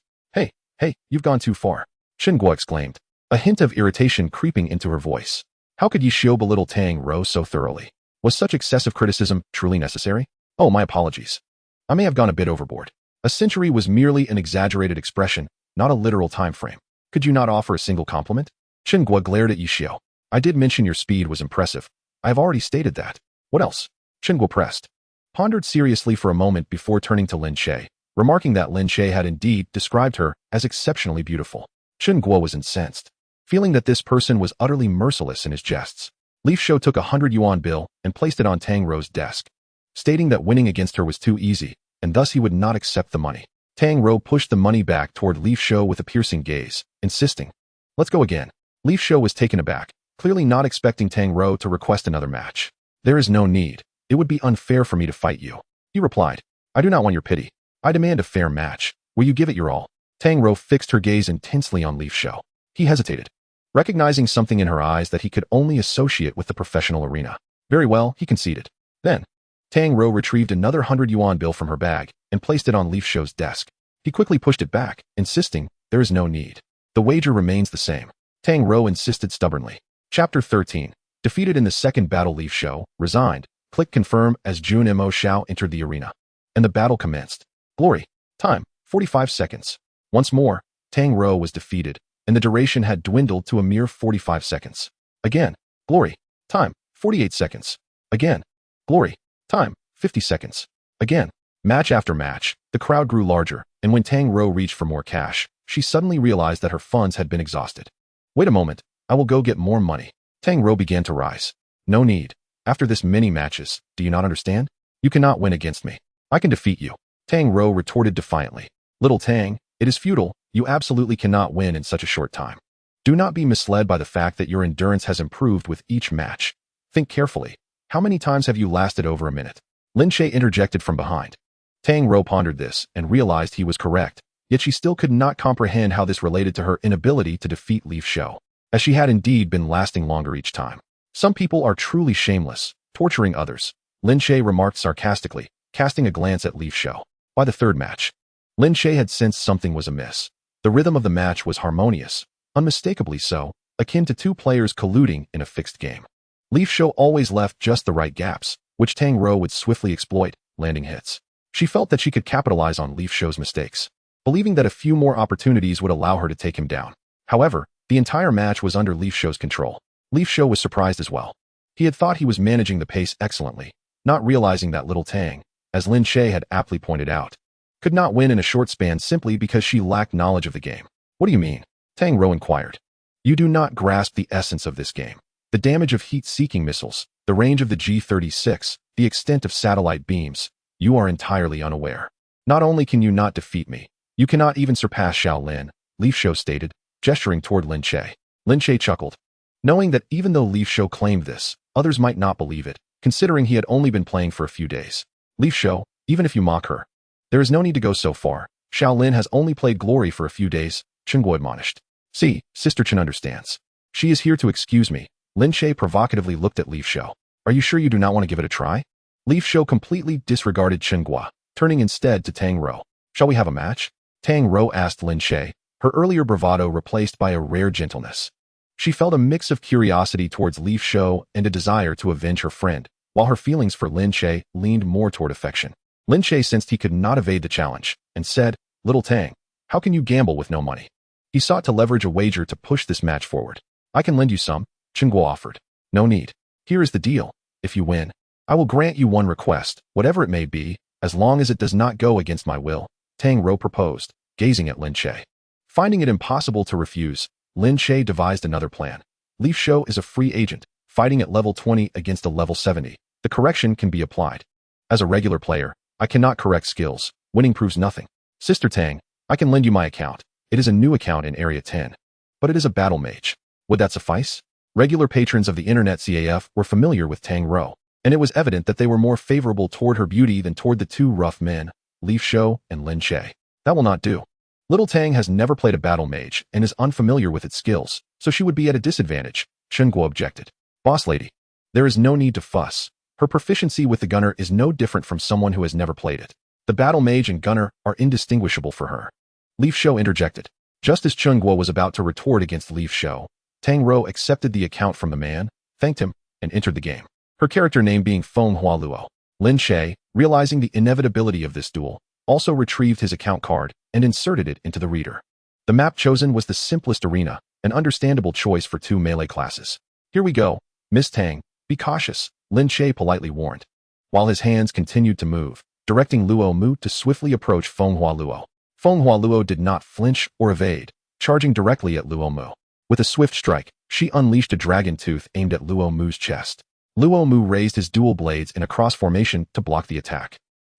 Hey, you've gone too far, Chen Guo exclaimed, a hint of irritation creeping into her voice. How could Ye Xiu belittle Tang Rou so thoroughly? Was such excessive criticism truly necessary? Oh, my apologies. I may have gone a bit overboard. A century was merely an exaggerated expression, not a literal time frame. Could you not offer a single compliment? Chen Guo glared at Ye Xiu. I did mention your speed was impressive. I have already stated that. What else? Chen Guo pressed, pondered seriously for a moment before turning to Lin Che, remarking that Lin Che had indeed described her as exceptionally beautiful. Chen Guo was incensed, feeling that this person was utterly merciless in his jests. Li Xiu took a 100 yuan bill and placed it on Tang Rou's desk, stating that winning against her was too easy, and thus he would not accept the money. Tang Rou pushed the money back toward Li Xiu with a piercing gaze, insisting, let's go again. Li Xiu was taken aback, clearly not expecting Tang Rou to request another match. There is no need. It would be unfair for me to fight you. He replied, I do not want your pity. I demand a fair match. Will you give it your all? Tang Rou fixed her gaze intensely on Li Xiu. He hesitated, recognizing something in her eyes that he could only associate with the professional arena. Very well, he conceded. Then, Tang Rou retrieved another 100 yuan bill from her bag and placed it on Li Xiu's desk. He quickly pushed it back, insisting, there is no need. The wager remains the same. Tang Rou insisted stubbornly. Chapter 13. Defeated in the second battle, Li Xiu resigned. Click confirm as Jun Mo Xiao entered the arena. And the battle commenced. Glory. Time, 45 seconds. Once more, Tang Rou was defeated, and the duration had dwindled to a mere 45 seconds. Again. Glory. Time, 48 seconds. Again. Glory. Time, 50 seconds. Again. Match after match, the crowd grew larger, and when Tang Rou reached for more cash, she suddenly realized that her funds had been exhausted. Wait a moment, I will go get more money. Tang Rou began to rise. No need. After this many matches, do you not understand? You cannot win against me. I can defeat you. Tang Rou retorted defiantly. Little Tang, it is futile. You absolutely cannot win in such a short time. Do not be misled by the fact that your endurance has improved with each match. Think carefully. How many times have you lasted over a minute? Lin Che interjected from behind. Tang Rou pondered this and realized he was correct, yet she still could not comprehend how this related to her inability to defeat Li Xiu, as she had indeed been lasting longer each time. Some people are truly shameless, torturing others, Lin Che remarked sarcastically, casting a glance at Li Xiu. By the third match, Lin Che had sensed something was amiss. The rhythm of the match was harmonious, unmistakably so, akin to two players colluding in a fixed game. Li Xiu always left just the right gaps, which Tang Rou would swiftly exploit, landing hits. She felt that she could capitalize on Li Xiu's mistakes, believing that a few more opportunities would allow her to take him down. However, the entire match was under Li Xiu's control. Li Xiu was surprised as well. He had thought he was managing the pace excellently, not realizing that little Tang, as Lin Che had aptly pointed out, could not win in a short span simply because she lacked knowledge of the game. What do you mean? Tang Rou inquired. You do not grasp the essence of this game. The damage of heat-seeking missiles, the range of the G-36, the extent of satellite beams. You are entirely unaware. Not only can you not defeat me, you cannot even surpass Shaolin, Li Xiu stated, gesturing toward Lin Che. Lin Che chuckled, knowing that even though Li Xiu claimed this, others might not believe it, considering he had only been playing for a few days. Li Xiu, even if you mock her, there is no need to go so far. Shaolin has only played glory for a few days, Chen Guo admonished. See, Sister Chen understands. She is here to excuse me. Lin Che provocatively looked at Li Xiu. Are you sure you do not want to give it a try? Li Xiu completely disregarded Chen Guo, turning instead to Tang Rou. Shall we have a match? Tang Rou asked Lin Che, her earlier bravado replaced by a rare gentleness. She felt a mix of curiosity towards Li Xiu and a desire to avenge her friend, while her feelings for Lin Che leaned more toward affection. Lin Che sensed he could not evade the challenge, and said, Little Tang, how can you gamble with no money? He sought to leverage a wager to push this match forward. I can lend you some, Chen Guo offered. No need. Here is the deal. If you win, I will grant you one request, whatever it may be, as long as it does not go against my will, Tang Rou proposed, gazing at Lin Che. Finding it impossible to refuse, Lin Che devised another plan. Li Xiu is a free agent, fighting at level 20 against a level 70. The correction can be applied. As a regular player, I cannot correct skills. Winning proves nothing. Sister Tang, I can lend you my account. It is a new account in Area 10. But it is a battle mage. Would that suffice? Regular patrons of the Internet CAF were familiar with Tang Rou, and it was evident that they were more favorable toward her beauty than toward the two rough men, Li Xiu and Lin Che. That will not do. Little Tang has never played a battle mage and is unfamiliar with its skills, so she would be at a disadvantage, Chen Guo objected. Boss lady, there is no need to fuss. Her proficiency with the gunner is no different from someone who has never played it. The battle mage and gunner are indistinguishable for her. Li Xiu interjected. Just as Chen Guo was about to retort against Li Xiu, Tang Rou accepted the account from the man, thanked him, and entered the game. Her character name being Feng Hua Luo. Lin Che, realizing the inevitability of this duel, also retrieved his account card and inserted it into the reader. The map chosen was the simplest arena, an understandable choice for two melee classes. Here we go, Miss Tang, be cautious, Lin Che politely warned, while his hands continued to move, directing Luo Mu to swiftly approach Feng Hua Luo. Feng Hua Luo did not flinch or evade, charging directly at Luo Mu. With a swift strike, she unleashed a dragon tooth aimed at Luo Mu's chest. Luo Mu raised his dual blades in a cross formation to block the attack.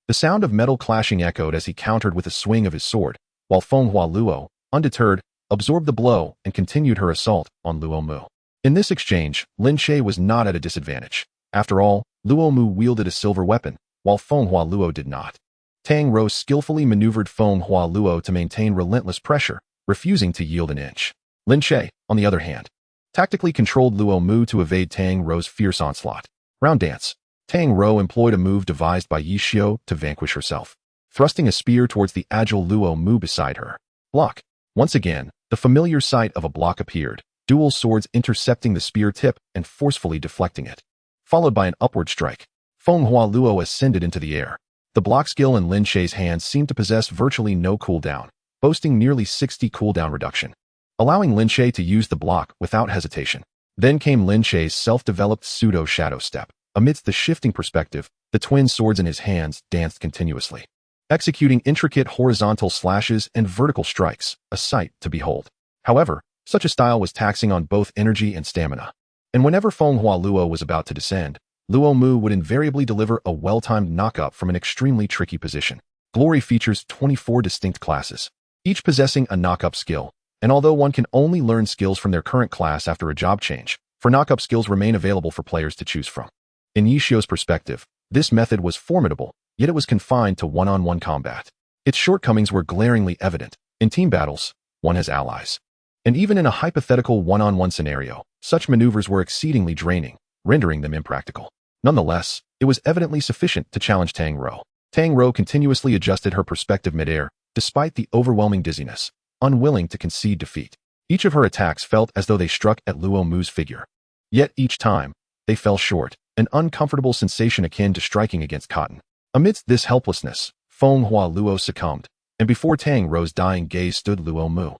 The sound of metal clashing echoed as he countered with a swing of his sword, while Feng Hua Luo, undeterred, absorbed the blow and continued her assault on Luo Mu. In this exchange, Lin Che was not at a disadvantage. After all, Luo Mu wielded a silver weapon, while Feng Hua Luo did not. Tang Rou skillfully maneuvered Feng Hua Luo to maintain relentless pressure, refusing to yield an inch. Lin Che, on the other hand, tactically controlled Luo Mu to evade Tang Rou's fierce onslaught. Round dance. Tang Rou employed a move devised by Ye Xiu to vanquish herself, thrusting a spear towards the agile Luo Mu beside her. Block. Once again, the familiar sight of a block appeared, dual swords intercepting the spear tip and forcefully deflecting it. Followed by an upward strike, Feng Hua Luo ascended into the air. The block skill in Lin Che's hands seemed to possess virtually no cooldown, boasting nearly 60 cooldown reduction, allowing Lin Che to use the block without hesitation. Then came Lin Che's self-developed pseudo-shadow step. Amidst the shifting perspective, the twin swords in his hands danced continuously, executing intricate horizontal slashes and vertical strikes, a sight to behold. However, such a style was taxing on both energy and stamina, and whenever Feng Hua Luo was about to descend, Luo Mu would invariably deliver a well-timed knock-up from an extremely tricky position. Glory features 24 distinct classes, each possessing a knock-up skill, and although one can only learn skills from their current class after a job change, for knock-up skills remain available for players to choose from. In Ye Xiu's perspective, this method was formidable, yet it was confined to one-on-one combat. Its shortcomings were glaringly evident. In team battles, one has allies. And even in a hypothetical one-on-one scenario, such maneuvers were exceedingly draining, rendering them impractical. Nonetheless, it was evidently sufficient to challenge Tang Rou. Tang Rou continuously adjusted her perspective mid-air, despite the overwhelming dizziness, unwilling to concede defeat. Each of her attacks felt as though they struck at Luo Mu's figure. Yet each time, they fell short, an uncomfortable sensation akin to striking against cotton. Amidst this helplessness, Feng Hua Luo succumbed, and before Tang Rou's dying gaze stood Luo Mu,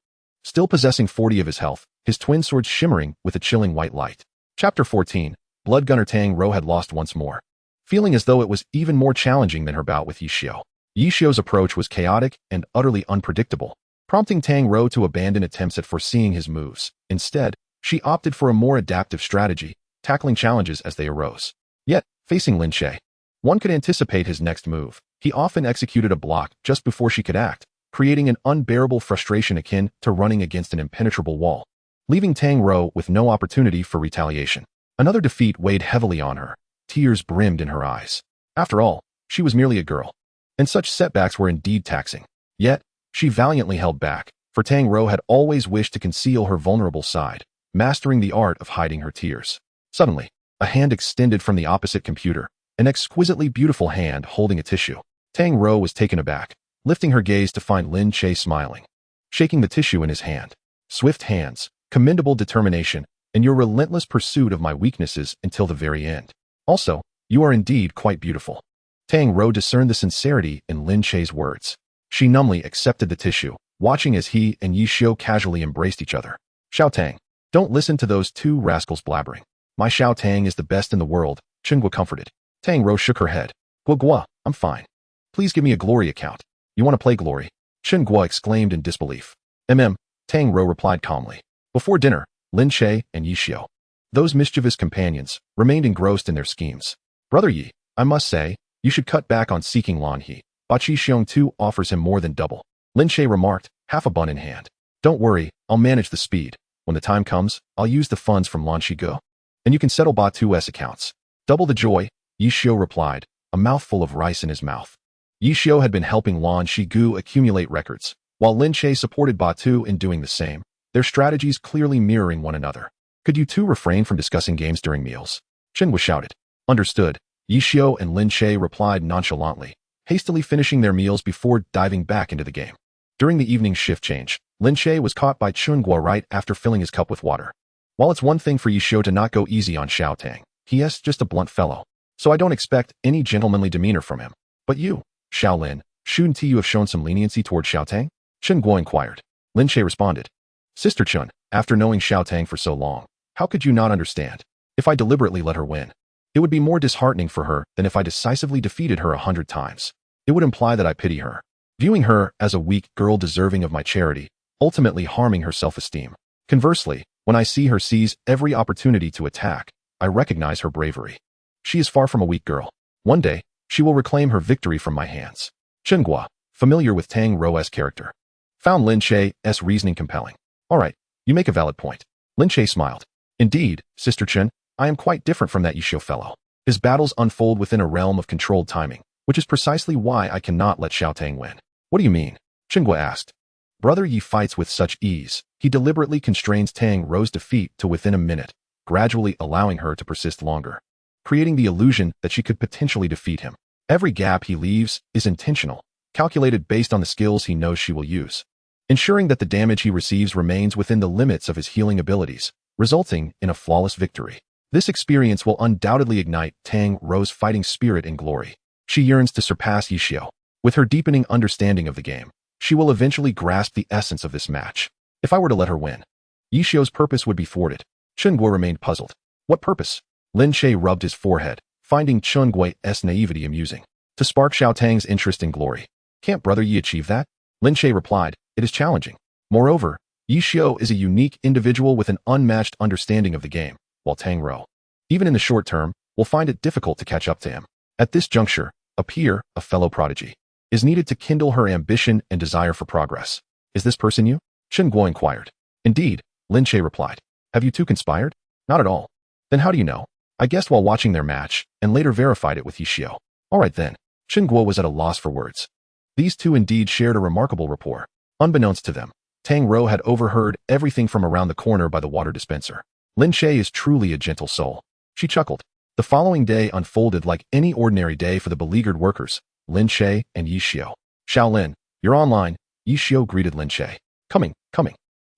still possessing 40 of his health, his twin swords shimmering with a chilling white light. Chapter 14. Blood Gunner Tang Rou had lost once more, feeling as though it was even more challenging than her bout with Ye Xiu. Ye Xiu's approach was chaotic and utterly unpredictable, prompting Tang Rou to abandon attempts at foreseeing his moves. Instead, she opted for a more adaptive strategy, tackling challenges as they arose. Yet, facing Lin Che, one could anticipate his next move. He often executed a block just before she could act, creating an unbearable frustration akin to running against an impenetrable wall, leaving Tang Rou with no opportunity for retaliation. Another defeat weighed heavily on her. Tears brimmed in her eyes. After all, she was merely a girl, and such setbacks were indeed taxing. Yet, she valiantly held back, for Tang Rou had always wished to conceal her vulnerable side, mastering the art of hiding her tears. Suddenly, a hand extended from the opposite computer, an exquisitely beautiful hand holding a tissue. Tang Rou was taken aback, lifting her gaze to find Lin Che smiling, shaking the tissue in his hand. Swift hands, commendable determination, and your relentless pursuit of my weaknesses until the very end. Also, you are indeed quite beautiful. Tang Rou discerned the sincerity in Lin Che's words. She numbly accepted the tissue, watching as he and Ye Xiu casually embraced each other. Xiao Tang, don't listen to those two rascals blabbering. My Xiao Tang is the best in the world, Chen Guo comforted. Tang Rou shook her head. Guo, I'm fine. Please give me a glory account. You want to play glory? Chen Guo exclaimed in disbelief. Tang Rou replied calmly. Before dinner, Lin Che and Ye Xiu, those mischievous companions, remained engrossed in their schemes. Brother Yi, I must say, you should cut back on seeking Lan He. Ba Qi Xiong too offers him more than double. Lin Che remarked, half a bun in hand. Don't worry, I'll manage the speed. When the time comes, I'll use the funds from Lan Shi Go, and you can settle Ba Tu's accounts. Double the joy, Ye Xiu replied, a mouthful of rice in his mouth. Ye Xiu had been helping Lan Shi Gu accumulate records, while Lin Che supported Ba Tu in doing the same, their strategies clearly mirroring one another. Could you two refrain from discussing games during meals? Chen Guo shouted. Understood. Ye Xiu and Lin Che replied nonchalantly, hastily finishing their meals before diving back into the game. During the evening shift change, Lin Che was caught by Chen Guo right after filling his cup with water. While it's one thing for Ye Xiu to not go easy on Xiao Tang, he is just a blunt fellow, so I don't expect any gentlemanly demeanor from him. But you, Xiao Lin, shouldn't you have shown some leniency toward Xiao Tang? Chen Guo inquired. Lin Che responded. Sister Chen, after knowing Xiao Tang for so long, how could you not understand? If I deliberately let her win, it would be more disheartening for her than if I decisively defeated her 100 times. It would imply that I pity her, viewing her as a weak girl deserving of my charity, ultimately harming her self-esteem. Conversely, when I see her seize every opportunity to attack, I recognize her bravery. She is far from a weak girl. One day, she will reclaim her victory from my hands. Chen Guo, familiar with Tang Rou's character, found Lin Che's reasoning compelling. All right, you make a valid point. Lin Che smiled. Indeed, Sister Chen, I am quite different from that Ye Xiu fellow. His battles unfold within a realm of controlled timing, which is precisely why I cannot let Xiao Tang win. What do you mean? Chen Guo asked. Brother Yi fights with such ease. He deliberately constrains Tang Rou's defeat to within a minute, gradually allowing her to persist longer, creating the illusion that she could potentially defeat him. Every gap he leaves is intentional, calculated based on the skills he knows she will use, ensuring that the damage he receives remains within the limits of his healing abilities, resulting in a flawless victory. This experience will undoubtedly ignite Tang Rou's fighting spirit and glory. She yearns to surpass Ye Xiu. With her deepening understanding of the game, she will eventually grasp the essence of this match. If I were to let her win, Ye Xiu's purpose would be thwarted. Chen Guo remained puzzled. What purpose? Lin Che rubbed his forehead, finding Chen Guo's naivety amusing. To spark Xiao Tang's interest in glory. Can't Brother Yi achieve that? Lin Che replied, it is challenging. Moreover, Ye Xiu is a unique individual with an unmatched understanding of the game, while Tang Rou, even in the short term, will find it difficult to catch up to him. At this juncture, a peer, a fellow prodigy, is needed to kindle her ambition and desire for progress. Is this person you? Chen Guo inquired. Indeed, Lin Che replied. Have you two conspired? Not at all. Then how do you know? I guessed while watching their match, and later verified it with Ye Xiu. All right then. Chen Guo was at a loss for words. These two indeed shared a remarkable rapport. Unbeknownst to them, Tang Rou had overheard everything from around the corner by the water dispenser. Lin Che is truly a gentle soul. She chuckled. The following day unfolded like any ordinary day for the beleaguered workers, Lin Che and Ye Xiu. Xiao Lin, you're online, Ye Xiu greeted Lin Che. Coming.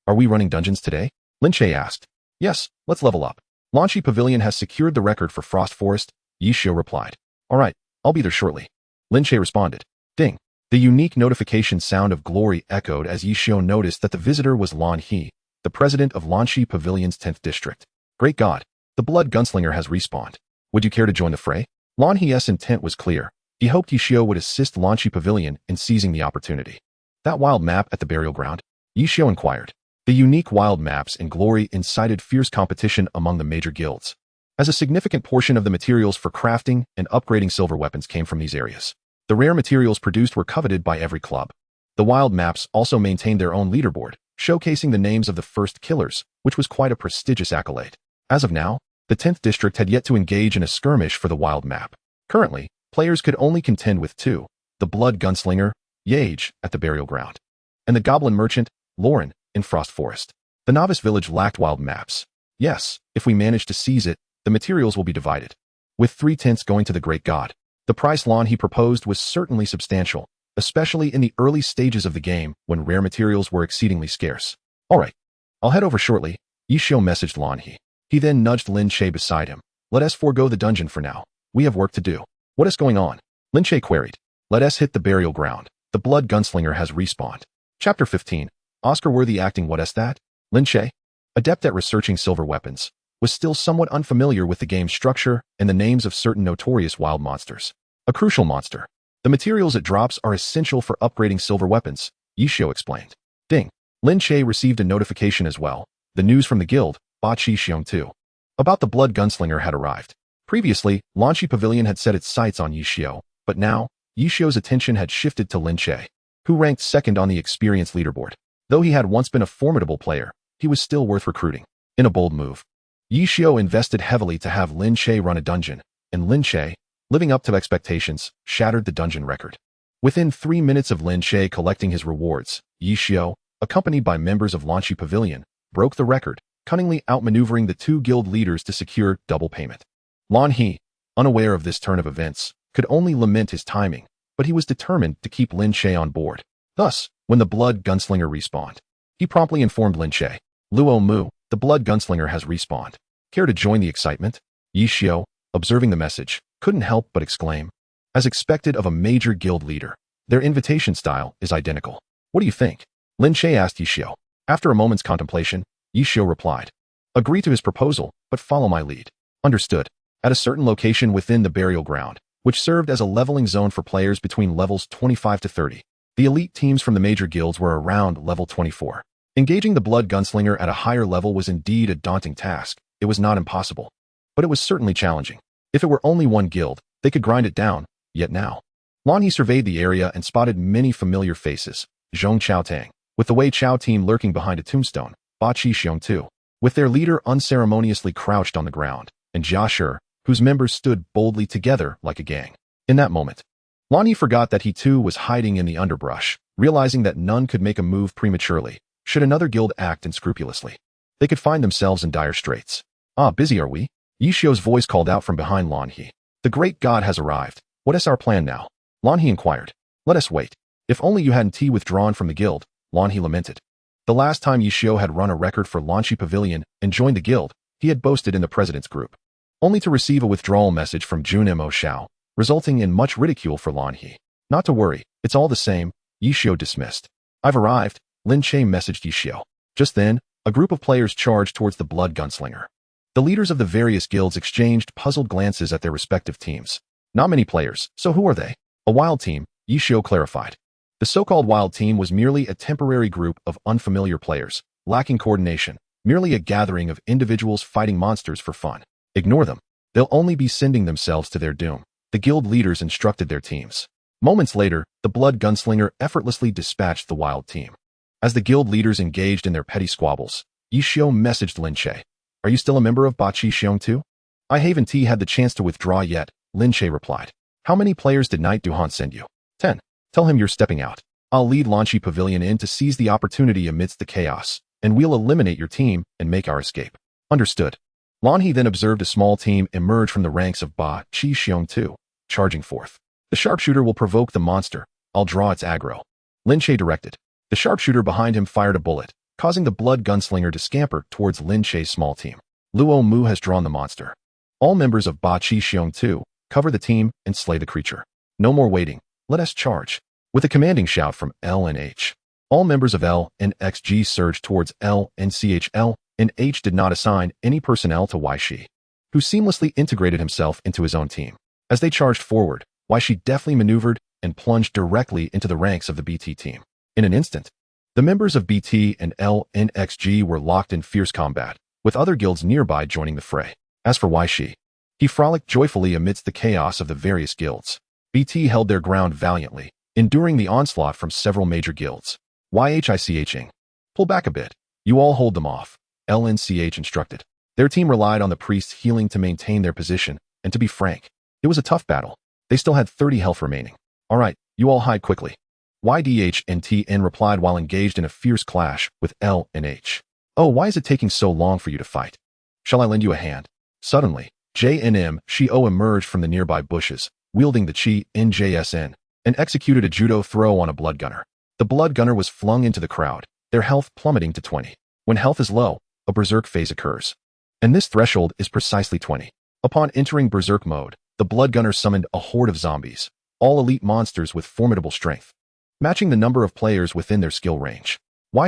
Are we running dungeons today? Lin Che asked. Yes, let's level up. Lan Shi Pavilion has secured the record for Frost Forest, Ye Xiu replied. All right, I'll be there shortly. Lin Che responded. Ding. The unique notification sound of glory echoed as Ye Xiu noticed that the visitor was Lan He, the president of Lan Shi Pavilion's 10th district. Great God, the blood gunslinger has respawned. Would you care to join the fray? Lan He's intent was clear. He hoped Ye Xiu would assist Lan Shi Pavilion in seizing the opportunity. That wild map at the burial ground? Ye Xiu inquired. The unique wild maps in glory incited fierce competition among the major guilds, as a significant portion of the materials for crafting and upgrading silver weapons came from these areas. The rare materials produced were coveted by every club. The wild maps also maintained their own leaderboard, showcasing the names of the first killers, which was quite a prestigious accolade. As of now, the 10th district had yet to engage in a skirmish for the wild map. Currently, players could only contend with two: the blood gunslinger, Ye Xiu, at the burial ground, and the goblin merchant, Lauren, in Frost Forest. The novice village lacked wild maps. Yes, if we manage to seize it, the materials will be divided, with 3/10 going to the great god. The price Lin Che proposed was certainly substantial, especially in the early stages of the game when rare materials were exceedingly scarce. Alright, I'll head over shortly, Ye Xiu messaged Lin Che. He then nudged Lin Che beside him. Let us forego the dungeon for now. We have work to do. What is going on? Lin Che queried. Let us hit the burial ground. The blood gunslinger has respawned. Chapter 15. Oscar-worthy acting. What is that? Lin Che, adept at researching silver weapons, was still somewhat unfamiliar with the game's structure and the names of certain notorious wild monsters. A crucial monster. The materials it drops are essential for upgrading silver weapons, Ye Xiu explained. Ding. Lin Che received a notification as well. The news from the guild, Ba Chi Xiong 2, about the blood gunslinger had arrived. Previously, Lin Che Pavilion had set its sights on Ye Xiu, but now, Ye Xiu's attention had shifted to Lin Che, who ranked second on the experience leaderboard. Though he had once been a formidable player, he was still worth recruiting. In a bold move, Ye Xiu invested heavily to have Lin Che run a dungeon, and Lin Che, living up to expectations, shattered the dungeon record. Within 3 minutes of Lin Che collecting his rewards, Ye Xiu, accompanied by members of Lin Che Pavilion, broke the record, cunningly outmaneuvering the 2 guild leaders to secure double payment. Lin Che, unaware of this turn of events, could only lament his timing, but he was determined to keep Lin Che on board. Thus, when the blood gunslinger respawned, he promptly informed Lin Che, Luo Mu, the blood gunslinger has respawned. Care to join the excitement? Ye Xiu, observing the message, couldn't help but exclaim. As expected of a major guild leader, their invitation style is identical. What do you think? Lin Che asked Ye Xiu. After a moment's contemplation, Ye Xiu replied, agree to his proposal, but follow my lead. Understood. At a certain location within the burial ground, which served as a leveling zone for players between levels 25 to 30, the elite teams from the major guilds were around level 24. Engaging the blood gunslinger at a higher level was indeed a daunting task. It was not impossible, but it was certainly challenging. If it were only one guild, they could grind it down, yet now. Lin Che surveyed the area and spotted many familiar faces. Zhong Chaotang, with the Wei Chao team lurking behind a tombstone, Ba Chi Xiong 2, with their leader unceremoniously crouched on the ground, and Jia Shi, whose members stood boldly together like a gang. In that moment, Lin Che forgot that he too was hiding in the underbrush, realizing that none could make a move prematurely, should another guild act unscrupulously. They could find themselves in dire straits. Ah, busy are we? Ye Xiu's voice called out from behind Lin Che. The great god has arrived. What is our plan now? Lin Che inquired. Let us wait. If only you hadn't withdrawn from the guild, Lin Che lamented. The last time Ye Xiu had run a record for Lin Che Pavilion and joined the guild, he had boasted in the president's group, only to receive a withdrawal message from Jun Mo Xiao, resulting in much ridicule for Lin Che. Not to worry, it's all the same, Ye Xiu dismissed. I've arrived, Lin Che messaged Ye Xiu. Just then, a group of players charged towards the blood gunslinger. The leaders of the various guilds exchanged puzzled glances at their respective teams. Not many players, so who are they? A wild team, Ye Xiu clarified. The so-called wild team was merely a temporary group of unfamiliar players, lacking coordination, merely a gathering of individuals fighting monsters for fun. Ignore them. They'll only be sending themselves to their doom, the guild leaders instructed their teams. Moments later, the blood gunslinger effortlessly dispatched the wild team. As the guild leaders engaged in their petty squabbles, Ye Xiu messaged Lin Che. Are you still a member of Ba Chi Xiong 2? I haven't had the chance to withdraw yet, Lin Che replied. How many players did Knight Duhan send you? 10. Tell him you're stepping out. I'll lead Lin Che Pavilion in to seize the opportunity amidst the chaos, and we'll eliminate your team and make our escape. Understood. Lin Che then observed a small team emerge from the ranks of Ba Chi Xiong 2, charging forth. The sharpshooter will provoke the monster. I'll draw its aggro. Lin Che directed. The sharpshooter behind him fired a bullet, causing the blood gunslinger to scamper towards Lin Che's small team. Luo Mu has drawn the monster. All members of Ba Chi Xiong 2, cover the team and slay the creature. No more waiting. Let us charge. With a commanding shout from L and H, all members of L and XG surged towards L and CH. L and H did not assign any personnel to Ye Xiu, who seamlessly integrated himself into his own team. As they charged forward, Ye Xiu deftly maneuvered and plunged directly into the ranks of the BT team. In an instant, the members of BT and L and XG were locked in fierce combat, with other guilds nearby joining the fray. As for Ye Xiu, he frolicked joyfully amidst the chaos of the various guilds. BT held their ground valiantly, enduring the onslaught from several major guilds. Yiching. Pull back a bit. You all hold them off, Lin Che instructed. Their team relied on the priest's healing to maintain their position, and to be frank, it was a tough battle. They still had 30 health remaining. All right, you all hide quickly. YDHNTN replied while engaged in a fierce clash with LNH. Oh, why is it taking so long for you to fight? Shall I lend you a hand? Suddenly, Ye Xiu emerged from the nearby bushes, wielding the Chi NJSN, and executed a judo throw on a blood gunner. The blood gunner was flung into the crowd, their health plummeting to 20. When health is low, a berserk phase occurs. And this threshold is precisely 20. Upon entering berserk mode, the blood gunner summoned a horde of zombies, all elite monsters with formidable strength, matching the number of players within their skill range.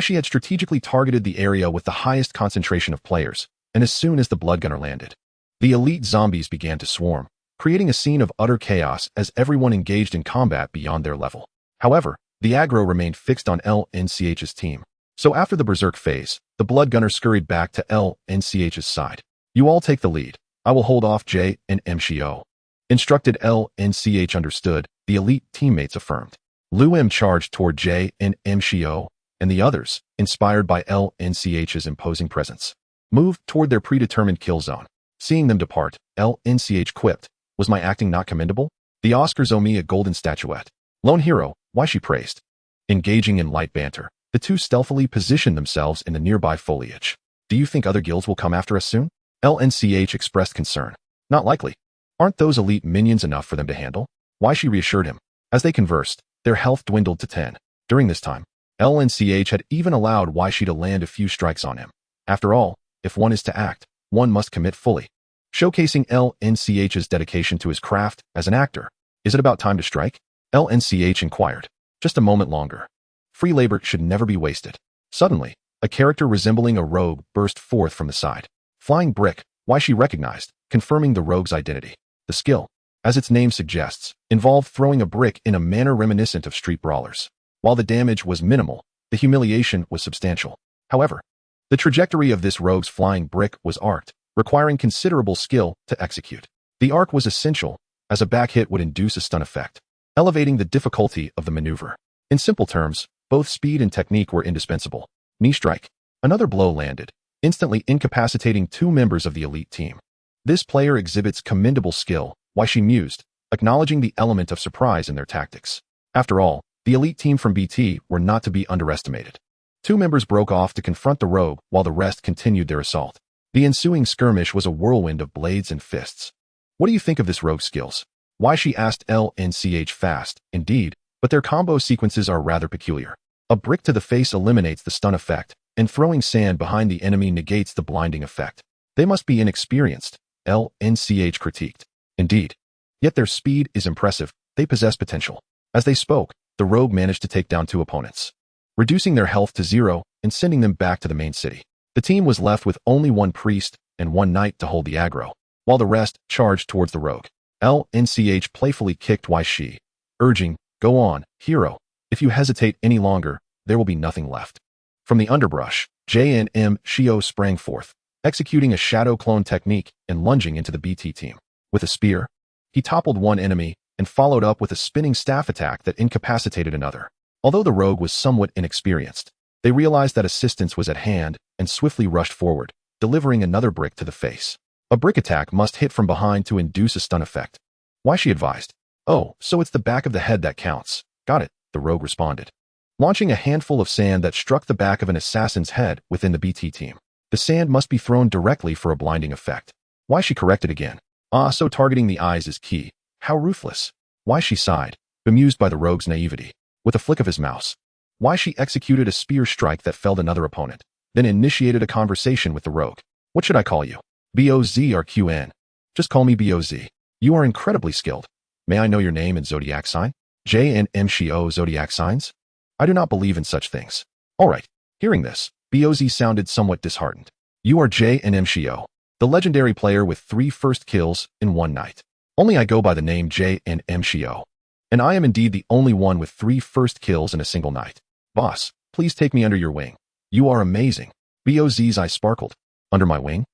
She had strategically targeted the area with the highest concentration of players, and as soon as the blood gunner landed, the elite zombies began to swarm, creating a scene of utter chaos as everyone engaged in combat beyond their level. However, the aggro remained fixed on LNCH's team. So after the berserk phase, the blood gunner scurried back to LNCH's side. You all take the lead. I will hold off Ye Xiu. Instructed LNCH understood, the elite teammates affirmed. Lu M charged toward Ye Xiu, and the others, inspired by LNCH's imposing presence, moved toward their predetermined kill zone. Seeing them depart, LNCH quipped, was my acting not commendable? The Oscars owe me a golden statuette. Lone hero, why she praised. Engaging in light banter, the two stealthily positioned themselves in the nearby foliage. Do you think other guilds will come after us soon? LNCH expressed concern. Not likely. Aren't those elite minions enough for them to handle? She reassured him. As they conversed, their health dwindled to 10. During this time, LNCH had even allowed Shi to land a few strikes on him. After all, if one is to act, one must commit fully. Showcasing LNCH's dedication to his craft as an actor. Is it about time to strike? LNCH inquired. Just a moment longer. Free labor should never be wasted. Suddenly, a character resembling a rogue burst forth from the side. Flying brick, Shi recognized, confirming the rogue's identity. The skill, as its name suggests, involved throwing a brick in a manner reminiscent of street brawlers. While the damage was minimal, the humiliation was substantial. However, the trajectory of this rogue's flying brick was arced, requiring considerable skill to execute. The arc was essential, as a back hit would induce a stun effect, elevating the difficulty of the maneuver. In simple terms, both speed and technique were indispensable. Knee strike. Another blow landed, instantly incapacitating two members of the elite team. This player exhibits commendable skill, Shi mused, acknowledging the element of surprise in their tactics. After all, the elite team from BT were not to be underestimated. Two members broke off to confront the rogue while the rest continued their assault. The ensuing skirmish was a whirlwind of blades and fists. What do you think of this rogue's skills? Shi asked LNCH fast, indeed, but their combo sequences are rather peculiar. A brick to the face eliminates the stun effect, and throwing sand behind the enemy negates the blinding effect. They must be inexperienced, LNCH critiqued. Indeed. Yet their speed is impressive, they possess potential. As they spoke, the rogue managed to take down two opponents, reducing their health to 0 and sending them back to the main city. The team was left with only one priest and one knight to hold the aggro, while the rest charged towards the rogue. LNCH playfully kicked Shi, urging, go on, hero. If you hesitate any longer, there will be nothing left. From the underbrush, Ye Xiu sprang forth, executing a shadow clone technique and lunging into the BT team. With a spear, he toppled one enemy and followed up with a spinning staff attack that incapacitated another. Although the rogue was somewhat inexperienced, they realized that assistance was at hand and swiftly rushed forward, delivering another brick to the face. A brick attack must hit from behind to induce a stun effect. Shi advised. Oh, so it's the back of the head that counts. Got it, the rogue responded, launching a handful of sand that struck the back of an assassin's head within the BT team. The sand must be thrown directly for a blinding effect. Shi corrected again. So targeting the eyes is key. How ruthless. Shi sighed, bemused by the rogue's naivety. With a flick of his mouse, Shi executed a spear strike that felled another opponent, then initiated a conversation with the rogue. What should I call you? BOZ or QN? Just call me BOZ. You are incredibly skilled. May I know your name and zodiac sign? Ye Xiu zodiac signs? I do not believe in such things. All right. Hearing this, BOZ sounded somewhat disheartened. You are Ye Xiu, the legendary player with 3 first kills in one night. Only I go by the name Ye Xiu. And I am indeed the only one with 3 first kills in a single night. Boss, please take me under your wing. You are amazing. BOZ's eyes sparkled. Under my wing?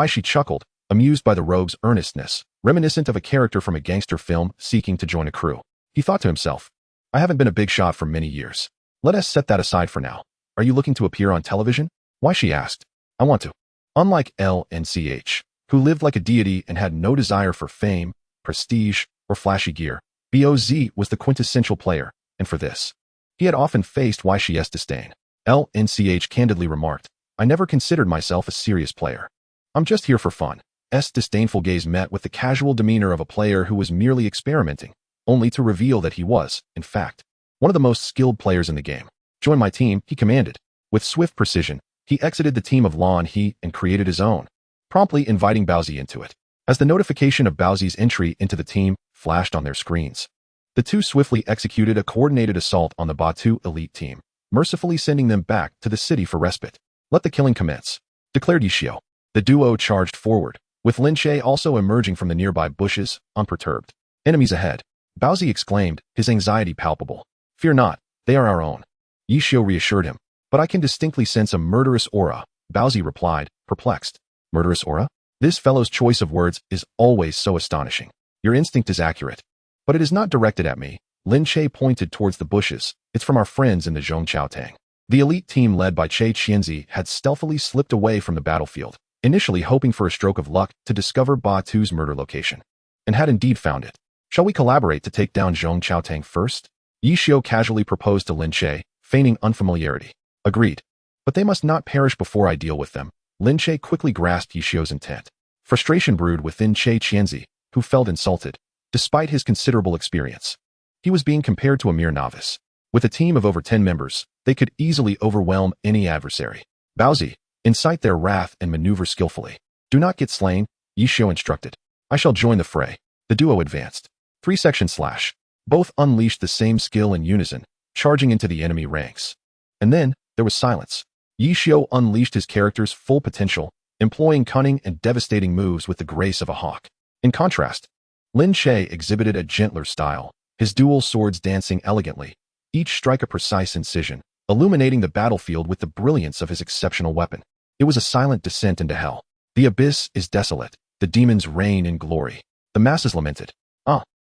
Shi chuckled, amused by the rogue's earnestness, reminiscent of a character from a gangster film seeking to join a crew. He thought to himself, I haven't been a big shot for many years. Let us set that aside for now. Are you looking to appear on television? Why, she asked. I want to. Unlike Lin Che, who lived like a deity and had no desire for fame, prestige, or flashy gear, Boz was the quintessential player, and for this, he had often faced Ye Xiu's disdain. Lin Che candidly remarked, I never considered myself a serious player. I'm just here for fun. Disdainful gaze met with the casual demeanor of a player who was merely experimenting, only to reveal that he was, in fact, one of the most skilled players in the game. Join my team, he commanded. With swift precision, he exited the team of Lin Che and created his own, promptly inviting Boz into it. As the notification of Bowsie's entry into the team flashed on their screens, the two swiftly executed a coordinated assault on the Batu elite team, mercifully sending them back to the city for respite. Let the killing commence, declared Ye Xiu. The duo charged forward, with Lin Che also emerging from the nearby bushes, unperturbed. Enemies ahead, Bowsie exclaimed, his anxiety palpable. Fear not, they are our own. Ye Xiu reassured him. But I can distinctly sense a murderous aura, Bowsie replied, perplexed. Murderous aura? This fellow's choice of words is always so astonishing. Your instinct is accurate. But it is not directed at me. Lin Che pointed towards the bushes. It's from our friends in the Zhongqiaotang. The elite team led by Che Qianzi had stealthily slipped away from the battlefield, initially hoping for a stroke of luck to discover Batu's murder location, and had indeed found it. Shall we collaborate to take down Zhongqiaotang first? Ye Xiu casually proposed to Lin Che, feigning unfamiliarity. Agreed. But they must not perish before I deal with them. Lin Che quickly grasped Ye Xiu's intent. Frustration brewed within Che Qianzi, who felt insulted, despite his considerable experience. He was being compared to a mere novice. With a team of over 10 members, they could easily overwhelm any adversary. Bowsy, incite their wrath and maneuver skillfully. Do not get slain, Ye Xiu instructed. I shall join the fray. The duo advanced. 3-section slash. Both unleashed the same skill in unison, charging into the enemy ranks. And then, there was silence. Ye Xiu unleashed his character's full potential, employing cunning and devastating moves with the grace of a hawk. In contrast, Lin Che exhibited a gentler style, his dual swords dancing elegantly, each strike a precise incision, illuminating the battlefield with the brilliance of his exceptional weapon. It was a silent descent into hell. The abyss is desolate, the demons reign in glory. The masses lamented.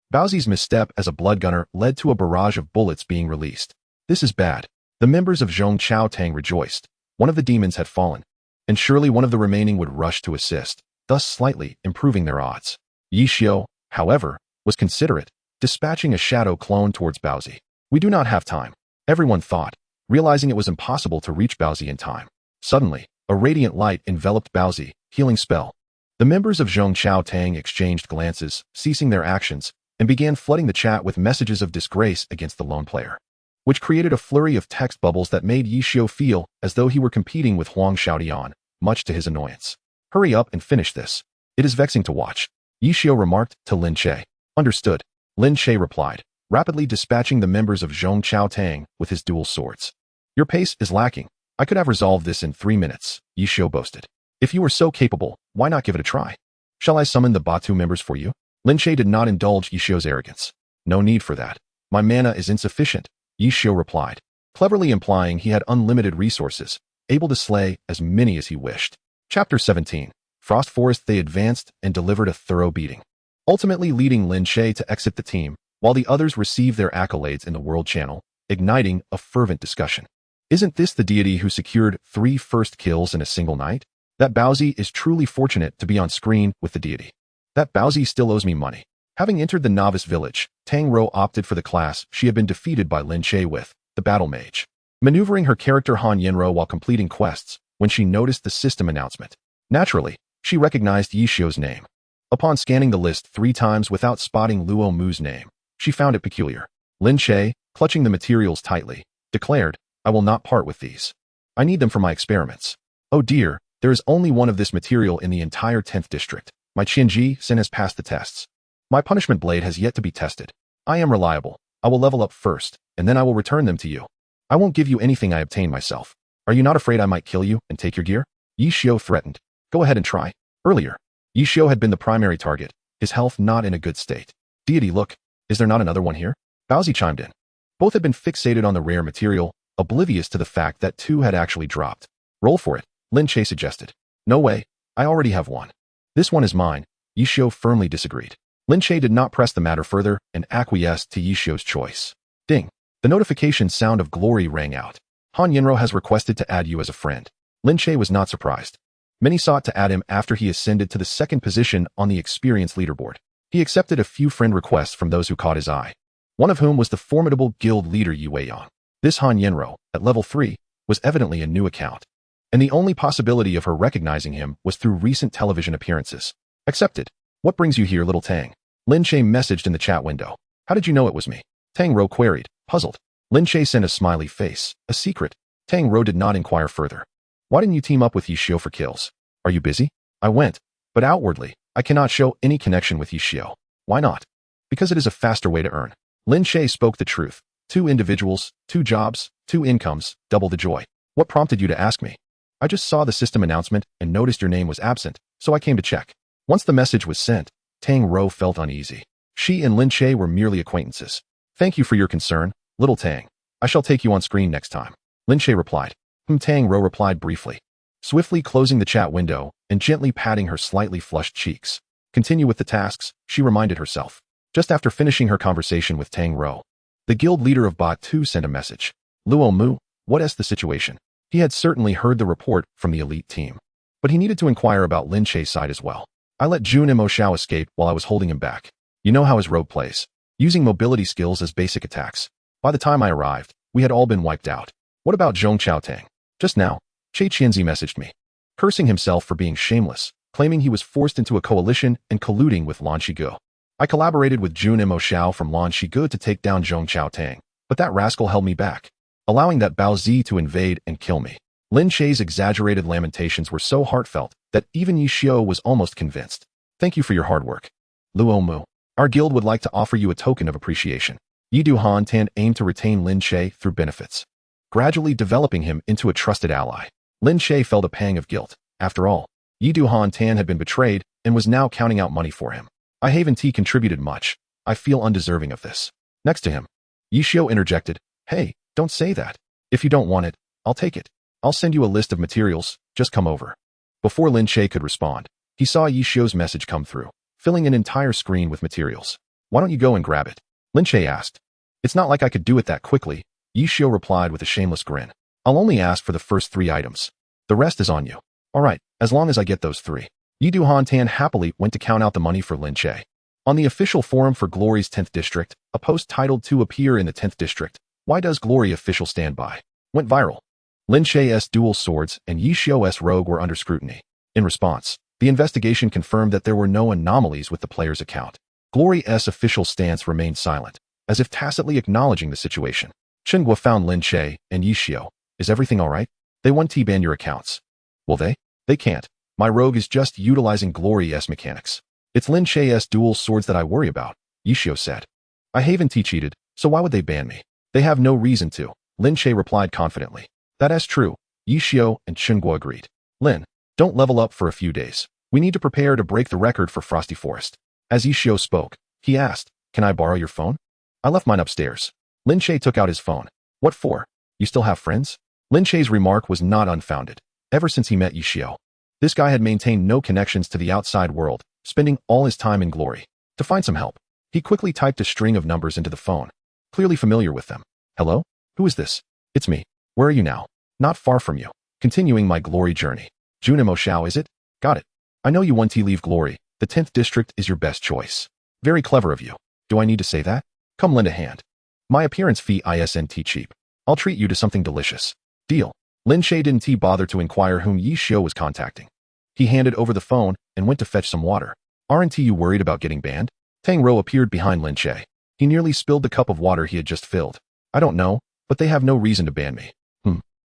Bowsie's misstep as a blood gunner led to a barrage of bullets being released. This is bad. The members of Zhongqiaotang rejoiced. One of the demons had fallen, and surely one of the remaining would rush to assist, thus slightly improving their odds. Ye Xiu, however, was considerate, dispatching a shadow clone towards Bowsie. We do not have time, everyone thought, realizing it was impossible to reach Bowsie in time. Suddenly, a radiant light enveloped Bowsie, healing spell. The members of Zhongqiaotang exchanged glances, ceasing their actions, and began flooding the chat with messages of disgrace against the lone player, which created a flurry of text bubbles that made Ye Xiu feel as though he were competing with Huang Xiaodian, much to his annoyance. Hurry up and finish this. It is vexing to watch, Ye Xiu remarked to Lin Che. Understood, Lin Che replied, rapidly dispatching the members of Zhongqiaotang with his dual swords. Your pace is lacking. I could have resolved this in 3 minutes, Ye Xiu boasted. If you were so capable, why not give it a try? Shall I summon the Batu members for you? Lin Che did not indulge Ye Xiu's arrogance. No need for that. My mana is insufficient, Ye Xiu replied, cleverly implying he had unlimited resources, able to slay as many as he wished. Chapter 17. Frost Forest. They advanced and delivered a thorough beating, ultimately leading Lin Che to exit the team, while the others received their accolades in the World Channel, igniting a fervent discussion. Isn't this the deity who secured 3 first kills in a single night? That Bowsie is truly fortunate to be on screen with the deity. That Bowsie still owes me money. Having entered the novice village, Tang Ro opted for the class she had been defeated by Lin Che with, the Battle Mage, maneuvering her character Han Yenro while completing quests when she noticed the system announcement. Naturally, she recognized Ye Xiu's name. Upon scanning the list 3 times without spotting Luo Mu's name, she found it peculiar. Lin Che, clutching the materials tightly, declared, I will not part with these. I need them for my experiments. Oh dear, there is only one of this material in the entire 10th district. My Qianji Sin has passed the tests. My punishment blade has yet to be tested. I am reliable. I will level up first, and then I will return them to you. I won't give you anything I obtained myself. Are you not afraid I might kill you and take your gear? Ye Xiu threatened. Go ahead and try. Earlier, Ye Xiu had been the primary target, his health not in a good state. Deity, look, is there not another one here? Bowsy chimed in. Both had been fixated on the rare material, oblivious to the fact that 2 had actually dropped. Roll for it, Lin Che suggested. No way, I already have one. This one is mine, Ye Xiu firmly disagreed. Lin Che did not press the matter further and acquiesced to Ye Xiu's choice. Ding. The notification sound of glory rang out. Han Yinro has requested to add you as a friend. Lin Che was not surprised. Many sought to add him after he ascended to the second position on the experience leaderboard. He accepted a few friend requests from those who caught his eye, one of whom was the formidable guild leader Ye Xiu. This Han Yinro, at level 3, was evidently a new account, and the only possibility of her recognizing him was through recent television appearances. Accepted. What brings you here, little Tang? Lin Che messaged in the chat window. How did you know it was me? Tang Ro queried, puzzled. Lin Che sent a smiley face. A secret. Tang Ro did not inquire further. Why didn't you team up with Ye Xiu for kills? Are you busy? I went, but outwardly, I cannot show any connection with Ye Xiu. Why not? Because it is a faster way to earn. Lin Che spoke the truth. 2 individuals, 2 jobs, 2 incomes, double the joy. What prompted you to ask me? I just saw the system announcement and noticed your name was absent, so I came to check. Once the message was sent, Tang Ro felt uneasy. She and Lin Che were merely acquaintances. Thank you for your concern, little Tang. I shall take you on screen next time. Lin Che replied. Tang Ro replied briefly, swiftly closing the chat window and gently patting her slightly flushed cheeks. Continue with the tasks, she reminded herself. Just after finishing her conversation with Tang Ro, the guild leader of Bot 2 sent a message. Luo Mu, what is the situation? He had certainly heard the report from the elite team, but he needed to inquire about Lin Che's side as well. I let Jun Mo Xiao escape while I was holding him back. You know how his rogue plays, using mobility skills as basic attacks. By the time I arrived, we had all been wiped out. What about Zhong Qiaotang? Just now, Che Qianzi messaged me, cursing himself for being shameless, claiming he was forced into a coalition and colluding with Lan Shigu. I collaborated with Jun Mo Xiao from Lan Shigu to take down Zhong Qiaotang, but that rascal held me back, allowing that Bao Zi to invade and kill me. Lin Che's exaggerated lamentations were so heartfelt that even Ye Xiu was almost convinced. Thank you for your hard work. Luo Mu, our guild would like to offer you a token of appreciation. Yidu Han Tan aimed to retain Lin Che through benefits, gradually developing him into a trusted ally. Lin Che felt a pang of guilt. After all, Yidu Han Tan had been betrayed and was now counting out money for him. I haven't contributed much. I feel undeserving of this. Next to him, Ye Xiu interjected, Hey, don't say that. If you don't want it, I'll take it. I'll send you a list of materials, just come over. Before Lin Che could respond, he saw Ye Xiu's message come through, filling an entire screen with materials. Why don't you go and grab it? Lin Che asked. It's not like I could do it that quickly, Ye Xiu replied with a shameless grin. I'll only ask for the first 3 items. The rest is on you. Alright, as long as I get those 3. Yidu Han Tan happily went to count out the money for Lin Che. On the official forum for Glory's 10th district, a post titled To Appear in the 10th district, Why Does Glory Official Stand By? Went viral. Lin Che's dual swords and Ye Xiu's rogue were under scrutiny. In response, the investigation confirmed that there were no anomalies with the player's account. Glory's official stance remained silent, as if tacitly acknowledging the situation. Chen Guo found Lin Che and Ye Xiu. Is everything alright? They want to ban your accounts. Will they? They can't. My rogue is just utilizing Glory's mechanics. It's Lin Che's dual swords that I worry about, Ye Xiu said. I haven't cheated, so why would they ban me? They have no reason to, Lin Che replied confidently. That is true, Ye Xiu and Chen Guo agreed. Lin, don't level up for a few days. We need to prepare to break the record for Frosty Forest. As Ye Xiu spoke, he asked, Can I borrow your phone? I left mine upstairs. Lin Che took out his phone. What for? You still have friends? Lin Che's remark was not unfounded. Ever since he met Ye Xiu, this guy had maintained no connections to the outside world, spending all his time in Glory. To find some help, he quickly typed a string of numbers into the phone, clearly familiar with them. Hello? Who is this? It's me. Where are you now? Not far from you. Continuing my Glory journey. Jun Mo Xiao, is it? Got it. I know you want to leave Glory. The 10th district is your best choice. Very clever of you. Do I need to say that? Come lend a hand. My appearance fee isn't cheap. I'll treat you to something delicious. Deal. Lin Che didn't bother to inquire whom Ye Xiu was contacting. He handed over the phone and went to fetch some water. Aren't you worried about getting banned? Tang Ro appeared behind Lin Che. He nearly spilled the cup of water he had just filled. I don't know, but they have no reason to ban me.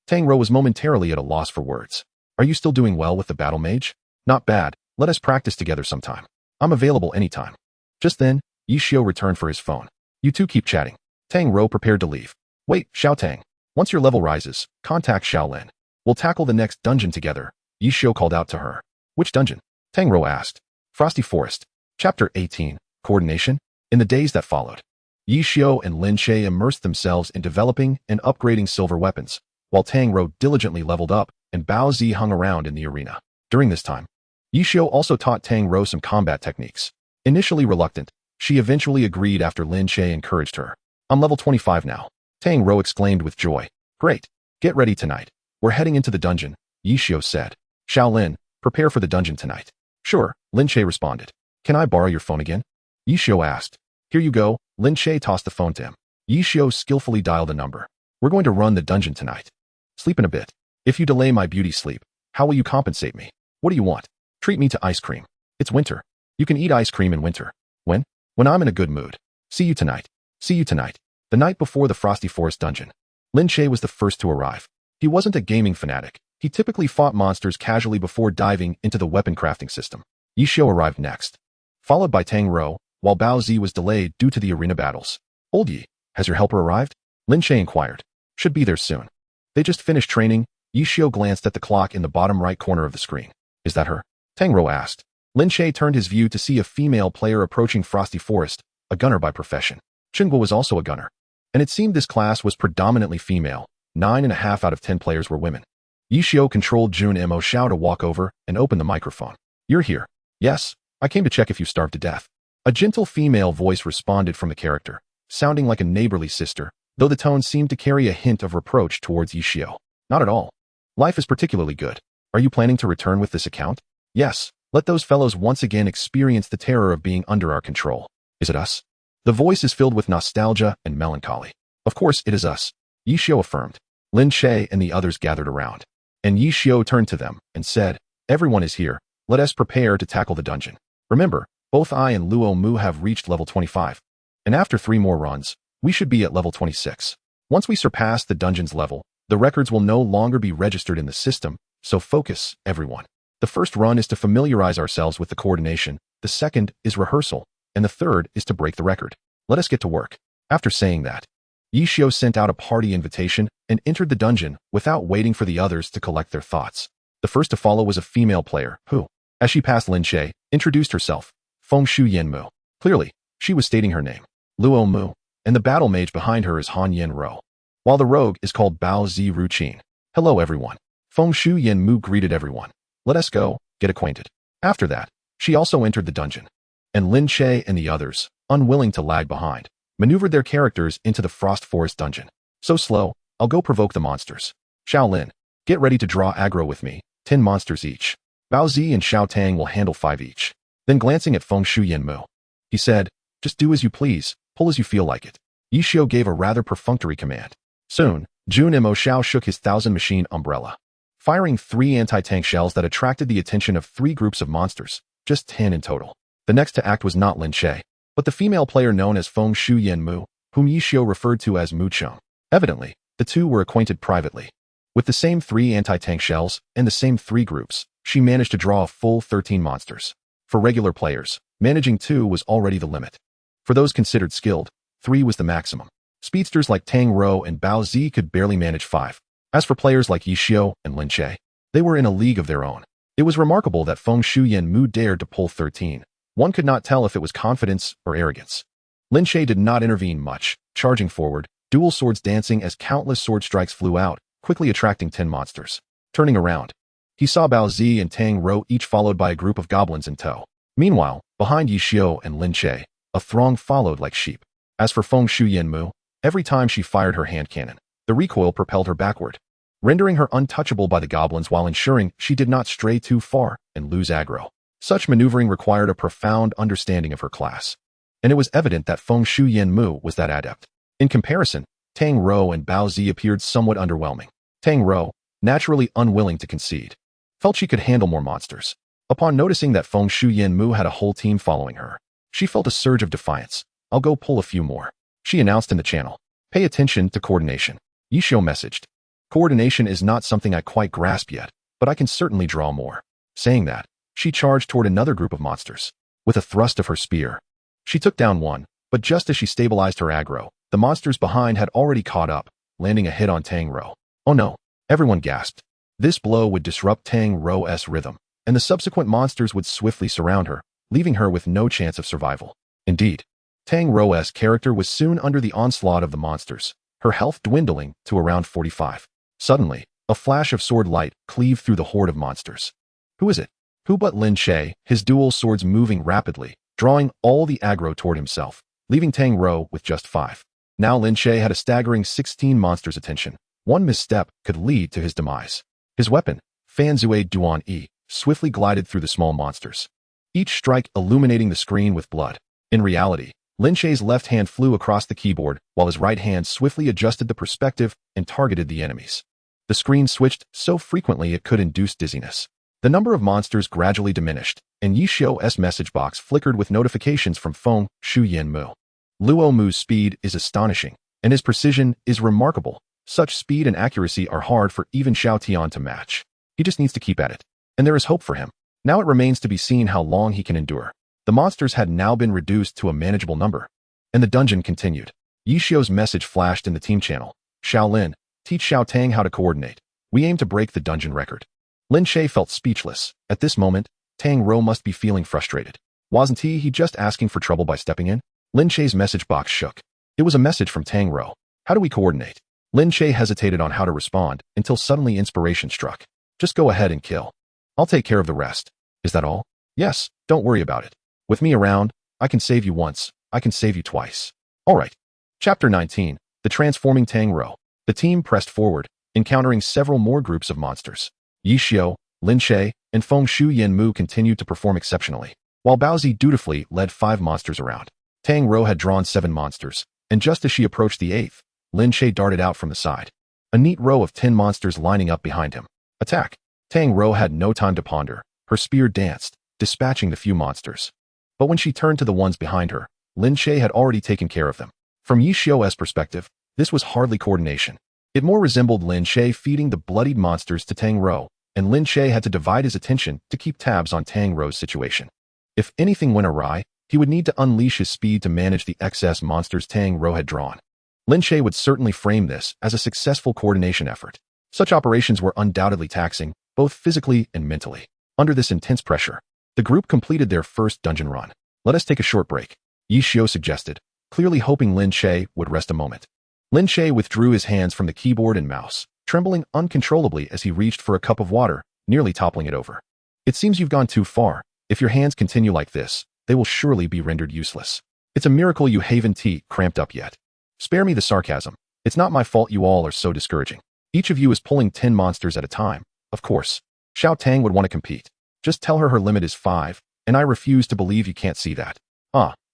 Tang Ro was momentarily at a loss for words. Are you still doing well with the battle mage? Not bad. Let us practice together sometime. I'm available anytime. Just then, Ye Xiu returned for his phone. You two keep chatting. Tang Ro prepared to leave. Wait, Xiao Tang. Once your level rises, contact Xiao Lin. We'll tackle the next dungeon together, Ye Xiu called out to her. Which dungeon? Tang Ro asked. Frosty Forest. Chapter 18. Coordination. In the days that followed, Ye Xiu and Lin Che immersed themselves in developing and upgrading silver weapons, while Tang Ro diligently leveled up and Bao Zi hung around in the arena. During this time, Ye Xiu also taught Tang Ro some combat techniques. Initially reluctant, she eventually agreed after Lin Che encouraged her. I'm level 25 now. Tang Rou exclaimed with joy. Great. Get ready tonight. We're heading into the dungeon, Ye Xiu said. Shaolin, prepare for the dungeon tonight. Sure, Lin Che responded. Can I borrow your phone again? Ye Xiu asked. Here you go. Lin Che tossed the phone to him. Ye Xiu skillfully dialed a number. We're going to run the dungeon tonight. Sleep in a bit. If you delay my beauty sleep, how will you compensate me? What do you want? Treat me to ice cream. It's winter. You can eat ice cream in winter. When? When I'm in a good mood. See you tonight. See you tonight. The night before the Frosty Forest dungeon. Lin Che was the first to arrive. He wasn't a gaming fanatic. He typically fought monsters casually before diving into the weapon crafting system. Ye Xiu arrived next, followed by Tang Rou, while Bao Zi was delayed due to the arena battles. Old Yi, has your helper arrived? Lin Che inquired. Should be there soon. They just finished training. Ye Xiu glanced at the clock in the bottom right corner of the screen. Is that her? Tang Rou asked. Lin Che turned his view to see a female player approaching Frosty Forest, a gunner by profession. Chen Guo was also a gunner. And it seemed this class was predominantly female. 9.5 out of 10 players were women. Ye Xiu controlled Jun Mo Xiao to walk over and open the microphone. You're here. Yes, I came to check if you starved to death. A gentle female voice responded from the character, sounding like a neighborly sister, though the tone seemed to carry a hint of reproach towards Ye Xiu. Not at all. Life is particularly good. Are you planning to return with this account? Yes, let those fellows once again experience the terror of being under our control. Is it us? The voice is filled with nostalgia and melancholy. Of course it is us, Ye Xiu affirmed. Lin Che and the others gathered around, and Ye Xiu turned to them and said, everyone is here. Let us prepare to tackle the dungeon. Remember, both I and Luo Mu have reached level 25. And after 3 more runs, we should be at level 26. Once we surpass the dungeon's level, the records will no longer be registered in the system, so focus, everyone. The first run is to familiarize ourselves with the coordination, the second is rehearsal, and the third is to break the record. Let us get to work. After saying that, Ye Xiu sent out a party invitation and entered the dungeon without waiting for the others to collect their thoughts. The first to follow was a female player who, as she passed Lin Che, introduced herself, Fengshu Yanmu. Clearly, she was stating her name, Luo Mu, and the battle mage behind her is Han Yen Ro, while the rogue is called Bao Zi Ruqin. Hello everyone. Fengshu Yanmu greeted everyone. Let us go, get acquainted. After that, she also entered the dungeon, and Lin Che and the others, unwilling to lag behind, maneuvered their characters into the Frost Forest dungeon. So slow, I'll go provoke the monsters. Shaolin, get ready to draw aggro with me, 10 monsters each. Bao Zi and Xiao Tang will handle 5 each. Then glancing at Fengshu Yanmu, he said, just do as you please, pull as you feel like it. Ye Xiu gave a rather perfunctory command. Soon, Jun Mo Xiao shook his 1,000-machine umbrella, firing 3 anti-tank shells that attracted the attention of 3 groups of monsters, just 10 in total. The next to act was not Lin Che, but the female player known as Fengshu Yanmu, whom Ye Xiu referred to as Mu Cheng. Evidently, the two were acquainted privately. With the same 3 anti-tank shells and the same 3 groups, she managed to draw a full 13 monsters. For regular players, managing 2 was already the limit. For those considered skilled, 3 was the maximum. Speedsters like Tang Rou and Bao Zi could barely manage 5. As for players like Ye Xiu and Lin Che, they were in a league of their own. It was remarkable that Fengshu Yanmu dared to pull 13. One could not tell if it was confidence or arrogance. Lin Che did not intervene much, charging forward, dual swords dancing as countless sword strikes flew out, quickly attracting 10 monsters. Turning around, he saw Bao Zi and Tang Rou each followed by a group of goblins in tow. Meanwhile, behind Ye Xiu and Lin Che, a throng followed like sheep. As for Fengshu Yanmu, every time she fired her hand cannon, the recoil propelled her backward, rendering her untouchable by the goblins while ensuring she did not stray too far and lose aggro. Such maneuvering required a profound understanding of her class, and it was evident that Fengshu Yanmu was that adept. In comparison, Tang Rou and Bao Zi appeared somewhat underwhelming. Tang Rou, naturally unwilling to concede, felt she could handle more monsters. Upon noticing that Fengshu Yanmu had a whole team following her, she felt a surge of defiance. I'll go pull a few more, she announced in the channel. Pay attention to coordination, Ye Xiu messaged. Coordination is not something I quite grasp yet, but I can certainly draw more. Saying that, she charged toward another group of monsters. With a thrust of her spear, she took down one, but just as she stabilized her aggro, the monsters behind had already caught up, landing a hit on Tang Rou. Oh no, everyone gasped. This blow would disrupt Tang Rou's rhythm, and the subsequent monsters would swiftly surround her, leaving her with no chance of survival. Indeed, Tang Rou's character was soon under the onslaught of the monsters, her health dwindling to around 45. Suddenly, a flash of sword light cleaved through the horde of monsters. Who is it? Who but Lin Che, his dual swords moving rapidly, drawing all the aggro toward himself, leaving Tang Rou with just 5. Now Lin Che had a staggering 16 monsters' attention. One misstep could lead to his demise. His weapon, Fan Zue Duan Yi, swiftly glided through the small monsters, each strike illuminating the screen with blood. In reality, Lin Che's left hand flew across the keyboard while his right hand swiftly adjusted the perspective and targeted the enemies. The screen switched so frequently it could induce dizziness. The number of monsters gradually diminished, and Ye Xiu's message box flickered with notifications from Feng Shuyanmu. Luo Mu's speed is astonishing, and his precision is remarkable. Such speed and accuracy are hard for even Xiao Tian to match. He just needs to keep at it. And there is hope for him. Now it remains to be seen how long he can endure. The monsters had now been reduced to a manageable number. And the dungeon continued. Ye Xiu's message flashed in the team channel. Shaolin, teach Xiao Tang how to coordinate. We aim to break the dungeon record. Lin Che felt speechless. At this moment, Tang Rou must be feeling frustrated. Wasn't he just asking for trouble by stepping in? Lin Che's message box shook. It was a message from Tang Rou. How do we coordinate? Lin Che hesitated on how to respond until suddenly inspiration struck. Just go ahead and kill. I'll take care of the rest. Is that all? Yes, don't worry about it. With me around, I can save you once, I can save you twice. All right. Chapter 19, The Transforming Tang Rou. The team pressed forward, encountering several more groups of monsters. Ye Xiu, Lin Che, and Feng Shuyanmu continued to perform exceptionally, while Baozi dutifully led 5 monsters around. Tang Rou had drawn 7 monsters, and just as she approached the 8th, Lin Che darted out from the side. A neat row of 10 monsters lining up behind him. Attack! Tang Rou had no time to ponder. Her spear danced, dispatching the few monsters. But when she turned to the ones behind her, Lin Che had already taken care of them. From Ye Xiu's perspective, this was hardly coordination. It more resembled Lin Che feeding the bloodied monsters to Tang Rou, and Lin Che had to divide his attention to keep tabs on Tang Rou's situation. If anything went awry, he would need to unleash his speed to manage the excess monsters Tang Rou had drawn. Lin Che would certainly frame this as a successful coordination effort. Such operations were undoubtedly taxing, both physically and mentally. Under this intense pressure, the group completed their first dungeon run. Let us take a short break, Ye Xiu suggested, clearly hoping Lin Che would rest a moment. Lin Che withdrew his hands from the keyboard and mouse, trembling uncontrollably as he reached for a cup of water, nearly toppling it over. It seems you've gone too far. If your hands continue like this, they will surely be rendered useless. It's a miracle you haven't cramped up yet. Spare me the sarcasm. It's not my fault you all are so discouraging. Each of you is pulling 10 monsters at a time. Of course, Xiao Tang would want to compete. Just tell her limit is 5, and I refuse to believe you can't see that.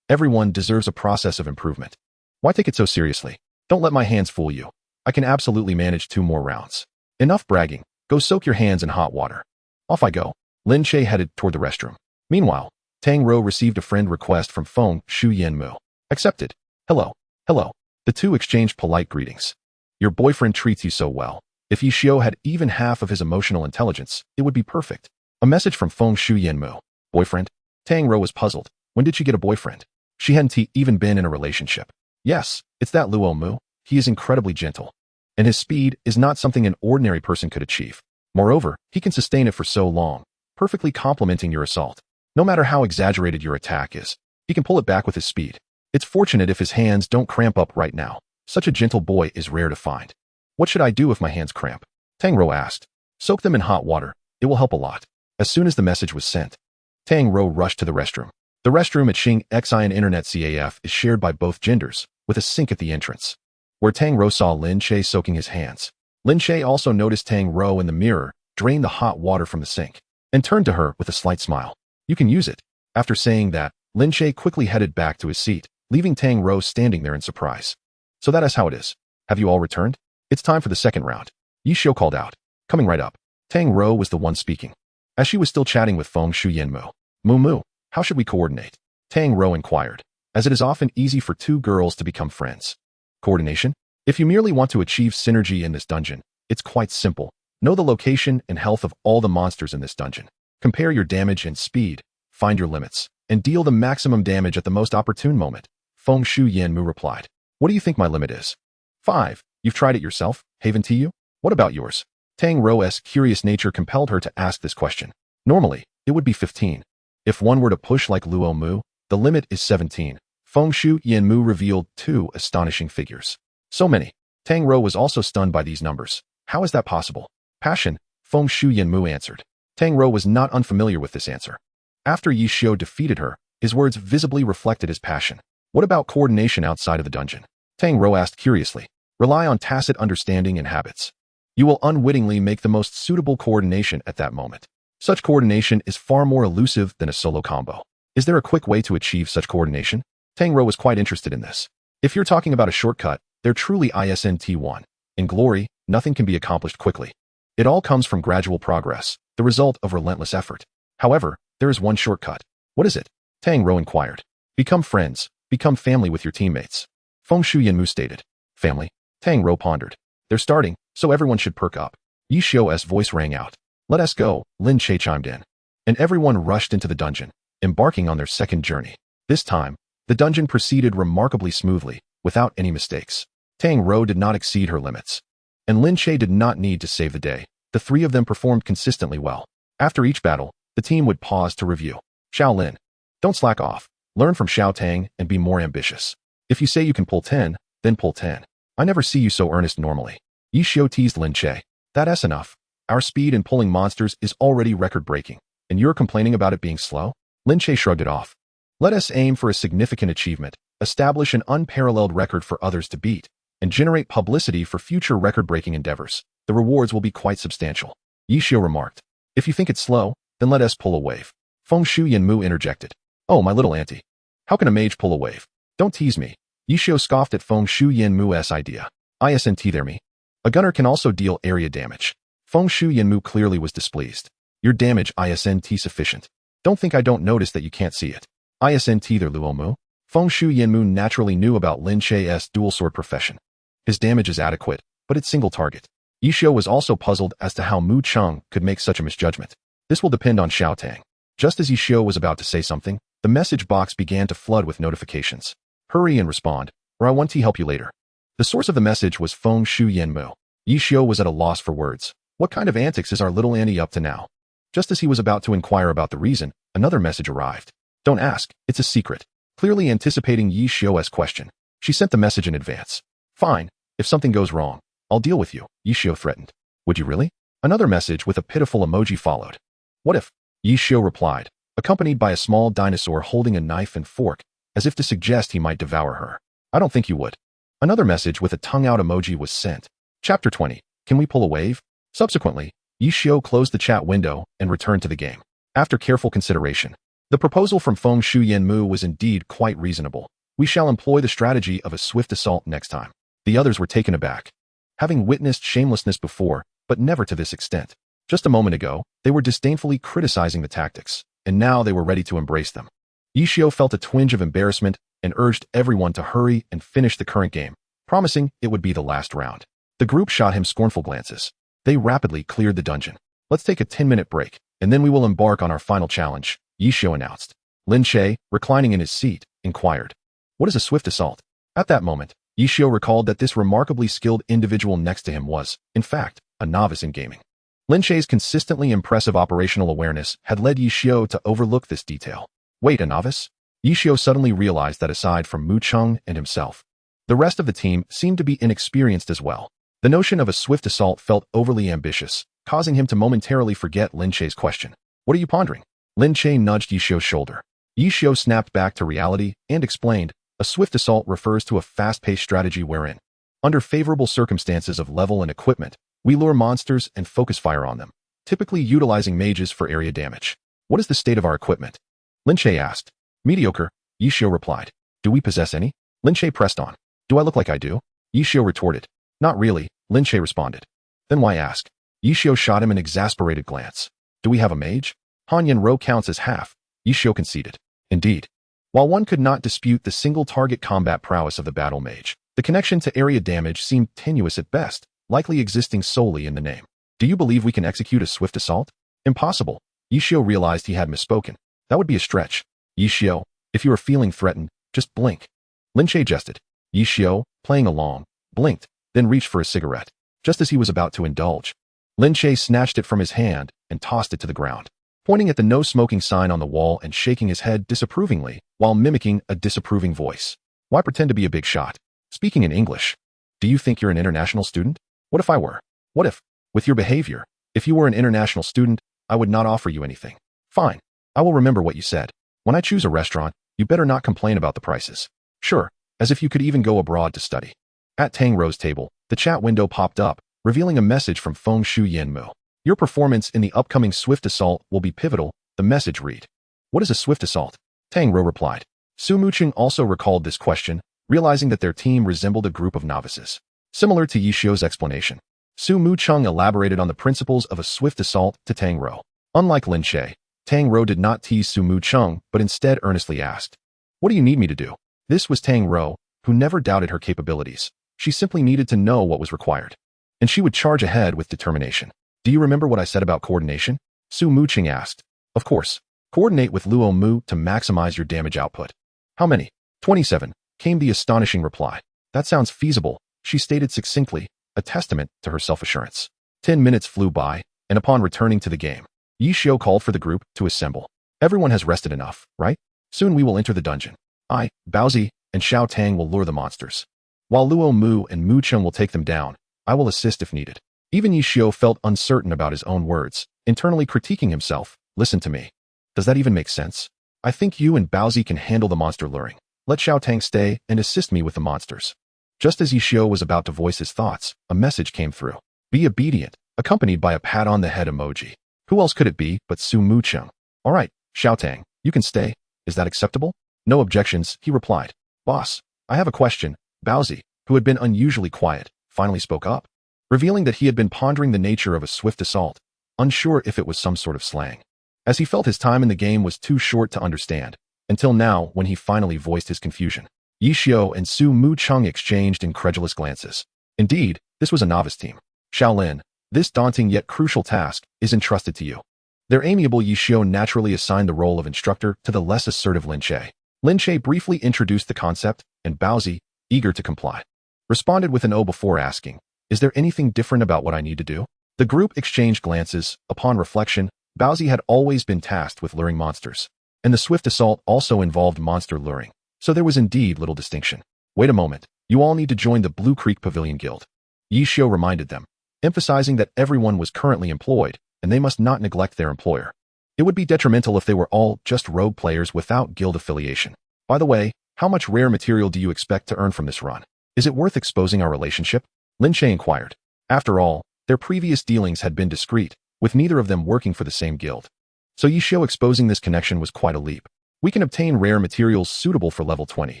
Everyone deserves a process of improvement. Why take it so seriously? Don't let my hands fool you. I can absolutely manage 2 more rounds. Enough bragging. Go soak your hands in hot water. Off I go. Lin Che headed toward the restroom. Meanwhile, Tang Rou received a friend request from Feng Shuyanmu. Accepted. Hello. Hello. The two exchanged polite greetings. Your boyfriend treats you so well. If Ye Xiu had even half of his emotional intelligence, it would be perfect. A message from Feng Shuyanmu. Boyfriend? Tang Rou was puzzled. When did she get a boyfriend? She hadn't even been in a relationship. Yes, it's that Luo Mu. He is incredibly gentle. And his speed is not something an ordinary person could achieve. Moreover, he can sustain it for so long, perfectly complementing your assault. No matter how exaggerated your attack is, he can pull it back with his speed. It's fortunate if his hands don't cramp up right now. Such a gentle boy is rare to find. What should I do if my hands cramp? Tang Rou asked. Soak them in hot water. It will help a lot. As soon as the message was sent, Tang Rou rushed to the restroom. The restroom at Xingxin Internet Cafe is shared by both genders, with a sink at the entrance. Where Tang Rou saw Lin Che soaking his hands, Lin Che also noticed Tang Rou in the mirror drain the hot water from the sink, and turned to her with a slight smile. You can use it. After saying that, Lin Che quickly headed back to his seat, leaving Tang Rou standing there in surprise. So that is how it is. Have you all returned? It's time for the second round. Ye Xiu called out. Coming right up. Tang Rou was the one speaking. As she was still chatting with Feng Shuyanmu. Mu, how should we coordinate? Tang Rou inquired, as it is often easy for 2 girls to become friends. Coordination? If you merely want to achieve synergy in this dungeon, it's quite simple. Know the location and health of all the monsters in this dungeon. Compare your damage and speed, find your limits, and deal the maximum damage at the most opportune moment. Feng Shuyanmu replied. What do you think my limit is? 5. You've tried it yourself, haven't you? What about yours? Tang Rou's curious nature compelled her to ask this question. Normally, it would be 15. If one were to push like Luo Mu, the limit is 17. Feng Shuyanmu revealed 2 astonishing figures. So many. Tang Rou was also stunned by these numbers. How is that possible? Passion, Feng Shuyanmu answered. Tang Rou was not unfamiliar with this answer. After Ye Xiu defeated her, his words visibly reflected his passion. What about coordination outside of the dungeon? Tang Rou asked curiously. Rely on tacit understanding and habits. You will unwittingly make the most suitable coordination at that moment. Such coordination is far more elusive than a solo combo. Is there a quick way to achieve such coordination? Tang Rou was quite interested in this. If you're talking about a shortcut, there truly isn't one. In glory, nothing can be accomplished quickly. It all comes from gradual progress, the result of relentless effort. However, there is one shortcut. What is it? Tang Rou inquired. Become friends, become family with your teammates. Feng Shuyanmu stated. Family? Tang Rou pondered. They're starting, so everyone should perk up. Ye Xiu's voice rang out. Let us go, Lin Che chimed in. And everyone rushed into the dungeon, embarking on their second journey. This time, the dungeon proceeded remarkably smoothly, without any mistakes. Tang Rou did not exceed her limits. And Lin Che did not need to save the day. The three of them performed consistently well. After each battle, the team would pause to review. Xiao Lin. Don't slack off. Learn from Xiao Tang and be more ambitious. If you say you can pull 10, then pull 10. I never see you so earnest normally. Ye Xiu teased Lin Che. That's enough. Our speed in pulling monsters is already record-breaking, and you're complaining about it being slow? Lin Che shrugged it off. Let us aim for a significant achievement, establish an unparalleled record for others to beat, and generate publicity for future record-breaking endeavors. The rewards will be quite substantial. Ye Xiu remarked. If you think it's slow, then let us pull a wave. Feng Shuyanmu interjected. Oh, my little auntie. How can a mage pull a wave? Don't tease me. Ye Xiu scoffed at Feng Shuyanmu's idea. Isn't there me? A gunner can also deal area damage. Feng Shuyanmu clearly was displeased. Your damage isn't sufficient. Don't think I don't notice that you can't see it. Isn't there Luomu? Feng Shuyanmu naturally knew about Lin Che's dual sword profession. His damage is adequate, but it's single target. Ye Xiu was also puzzled as to how Mu Cheng could make such a misjudgment. This will depend on Xiao Tang. Just as Ye Xiu was about to say something, the message box began to flood with notifications. Hurry and respond, or I want to help you later. The source of the message was Feng Shuyanmu. Ye Xiu was at a loss for words. What kind of antics is our little Annie up to now? Just as he was about to inquire about the reason, another message arrived. Don't ask, it's a secret. Clearly anticipating Ye Xiu's question, she sent the message in advance. Fine, if something goes wrong, I'll deal with you, Ye Xiu threatened. Would you really? Another message with a pitiful emoji followed. What if? Ye Xiu replied, accompanied by a small dinosaur holding a knife and fork, as if to suggest he might devour her. I don't think you would. Another message with a tongue-out emoji was sent. Chapter 20. Can we pull a wave? Subsequently, Ye Xiu closed the chat window and returned to the game. After careful consideration, the proposal from Feng Shuyanmu was indeed quite reasonable. We shall employ the strategy of a swift assault next time. The others were taken aback. Having witnessed shamelessness before, but never to this extent. Just a moment ago, they were disdainfully criticizing the tactics, and now they were ready to embrace them. Ye Xiu felt a twinge of embarrassment and urged everyone to hurry and finish the current game, promising it would be the last round. The group shot him scornful glances. They rapidly cleared the dungeon. Let's take a 10-minute break, and then we will embark on our final challenge, Ye Xiu announced. Lin Che, reclining in his seat, inquired. What is a swift assault? At that moment, Ye Xiu recalled that this remarkably skilled individual next to him was, in fact, a novice in gaming. Lin Che's consistently impressive operational awareness had led Ye Xiu to overlook this detail. Wait, a novice? Ye Xiu suddenly realized that aside from Mu Cheng and himself, the rest of the team seemed to be inexperienced as well. The notion of a swift assault felt overly ambitious, causing him to momentarily forget Lin Che's question. What are you pondering? Lin Che nudged Ye Xiu's shoulder. Ye Xiu snapped back to reality and explained, a swift assault refers to a fast-paced strategy wherein, under favorable circumstances of level and equipment, we lure monsters and focus fire on them, typically utilizing mages for area damage. What is the state of our equipment? Lin Che asked. Mediocre, Ye Xiu replied. Do we possess any? Lin Che pressed on. Do I look like I do? Ye Xiu retorted. Not really, Lin Che responded. Then why ask? Ye Xiu shot him an exasperated glance. Do we have a mage? Han Yan Rou counts as half, Ye Xiu conceded. Indeed. While one could not dispute the single-target combat prowess of the battle mage, the connection to area damage seemed tenuous at best, likely existing solely in the name. Do you believe we can execute a swift assault? Impossible. Ye Xiu realized he had misspoken. That would be a stretch. Ye Xiu, if you are feeling threatened, just blink. Lin Che jested. Ye Xiu, playing along, blinked, then reached for a cigarette. Just as he was about to indulge, Lin Che snatched it from his hand and tossed it to the ground, pointing at the no smoking sign on the wall and shaking his head disapprovingly while mimicking a disapproving voice. Why pretend to be a big shot? Speaking in English. Do you think you're an international student? What if I were? What if, with your behavior, if you were an international student, I would not offer you anything? Fine. I will remember what you said. When I choose a restaurant, you better not complain about the prices. Sure, as if you could even go abroad to study. At Tang Rou's table, the chat window popped up, revealing a message from Feng Shu Yanmu. Your performance in the upcoming Swift Assault will be pivotal, the message read. What is a Swift Assault? Tang Rou replied. Su Mucheng also recalled this question, realizing that their team resembled a group of novices. Similar to Ye Xiu's explanation, Su Mucheng elaborated on the principles of a swift assault to Tang Rou. Unlike Lin Che, Tang Rou did not tease Su Mucheng, but instead earnestly asked, "What do you need me to do?" This was Tang Rou, who never doubted her capabilities. She simply needed to know what was required, and she would charge ahead with determination. Do you remember what I said about coordination? Su Mucheng asked. Of course. Coordinate with Luo Mu to maximize your damage output. How many? 27, came the astonishing reply. That sounds feasible, she stated succinctly, a testament to her self-assurance. 10 minutes flew by, and upon returning to the game, Ye Xiu called for the group to assemble. Everyone has rested enough, right? Soon we will enter the dungeon. I, Baozi, and Xiao Tang will lure the monsters. While Luo Mu and Mu Cheng will take them down, I will assist if needed. Even Ye Xiu felt uncertain about his own words, internally critiquing himself. Listen to me. Does that even make sense? I think you and Baozi can handle the monster luring. Let Xiao Tang stay and assist me with the monsters. Just as Ye Xiu was about to voice his thoughts, a message came through. Be obedient, accompanied by a pat on the head emoji. Who else could it be but Su Mucheng? All right, Xiao Tang, you can stay. Is that acceptable? No objections, he replied. Boss, I have a question. Baozi, who had been unusually quiet, finally spoke up, revealing that he had been pondering the nature of a swift assault, unsure if it was some sort of slang. As he felt his time in the game was too short to understand, until now when he finally voiced his confusion. Ye Xiu and Su Mucheng exchanged incredulous glances. Indeed, this was a novice team. Shaolin, this daunting yet crucial task is entrusted to you. Their amiable Ye Xiu naturally assigned the role of instructor to the less assertive Lin Che. Lin Che briefly introduced the concept, and Baozi, eager to comply, responded with an O before asking, "Is there anything different about what I need to do?" The group exchanged glances. Upon reflection, Baozi had always been tasked with luring monsters, and the swift assault also involved monster luring, so there was indeed little distinction. Wait a moment, you all need to join the Blue Creek Pavilion Guild. Ye Xiu reminded them, emphasizing that everyone was currently employed, and they must not neglect their employer. It would be detrimental if they were all just rogue players without guild affiliation. By the way, how much rare material do you expect to earn from this run? Is it worth exposing our relationship? Lin Che inquired. After all, their previous dealings had been discreet, with neither of them working for the same guild. So Ye Xiu exposing this connection was quite a leap. We can obtain rare materials suitable for level 20.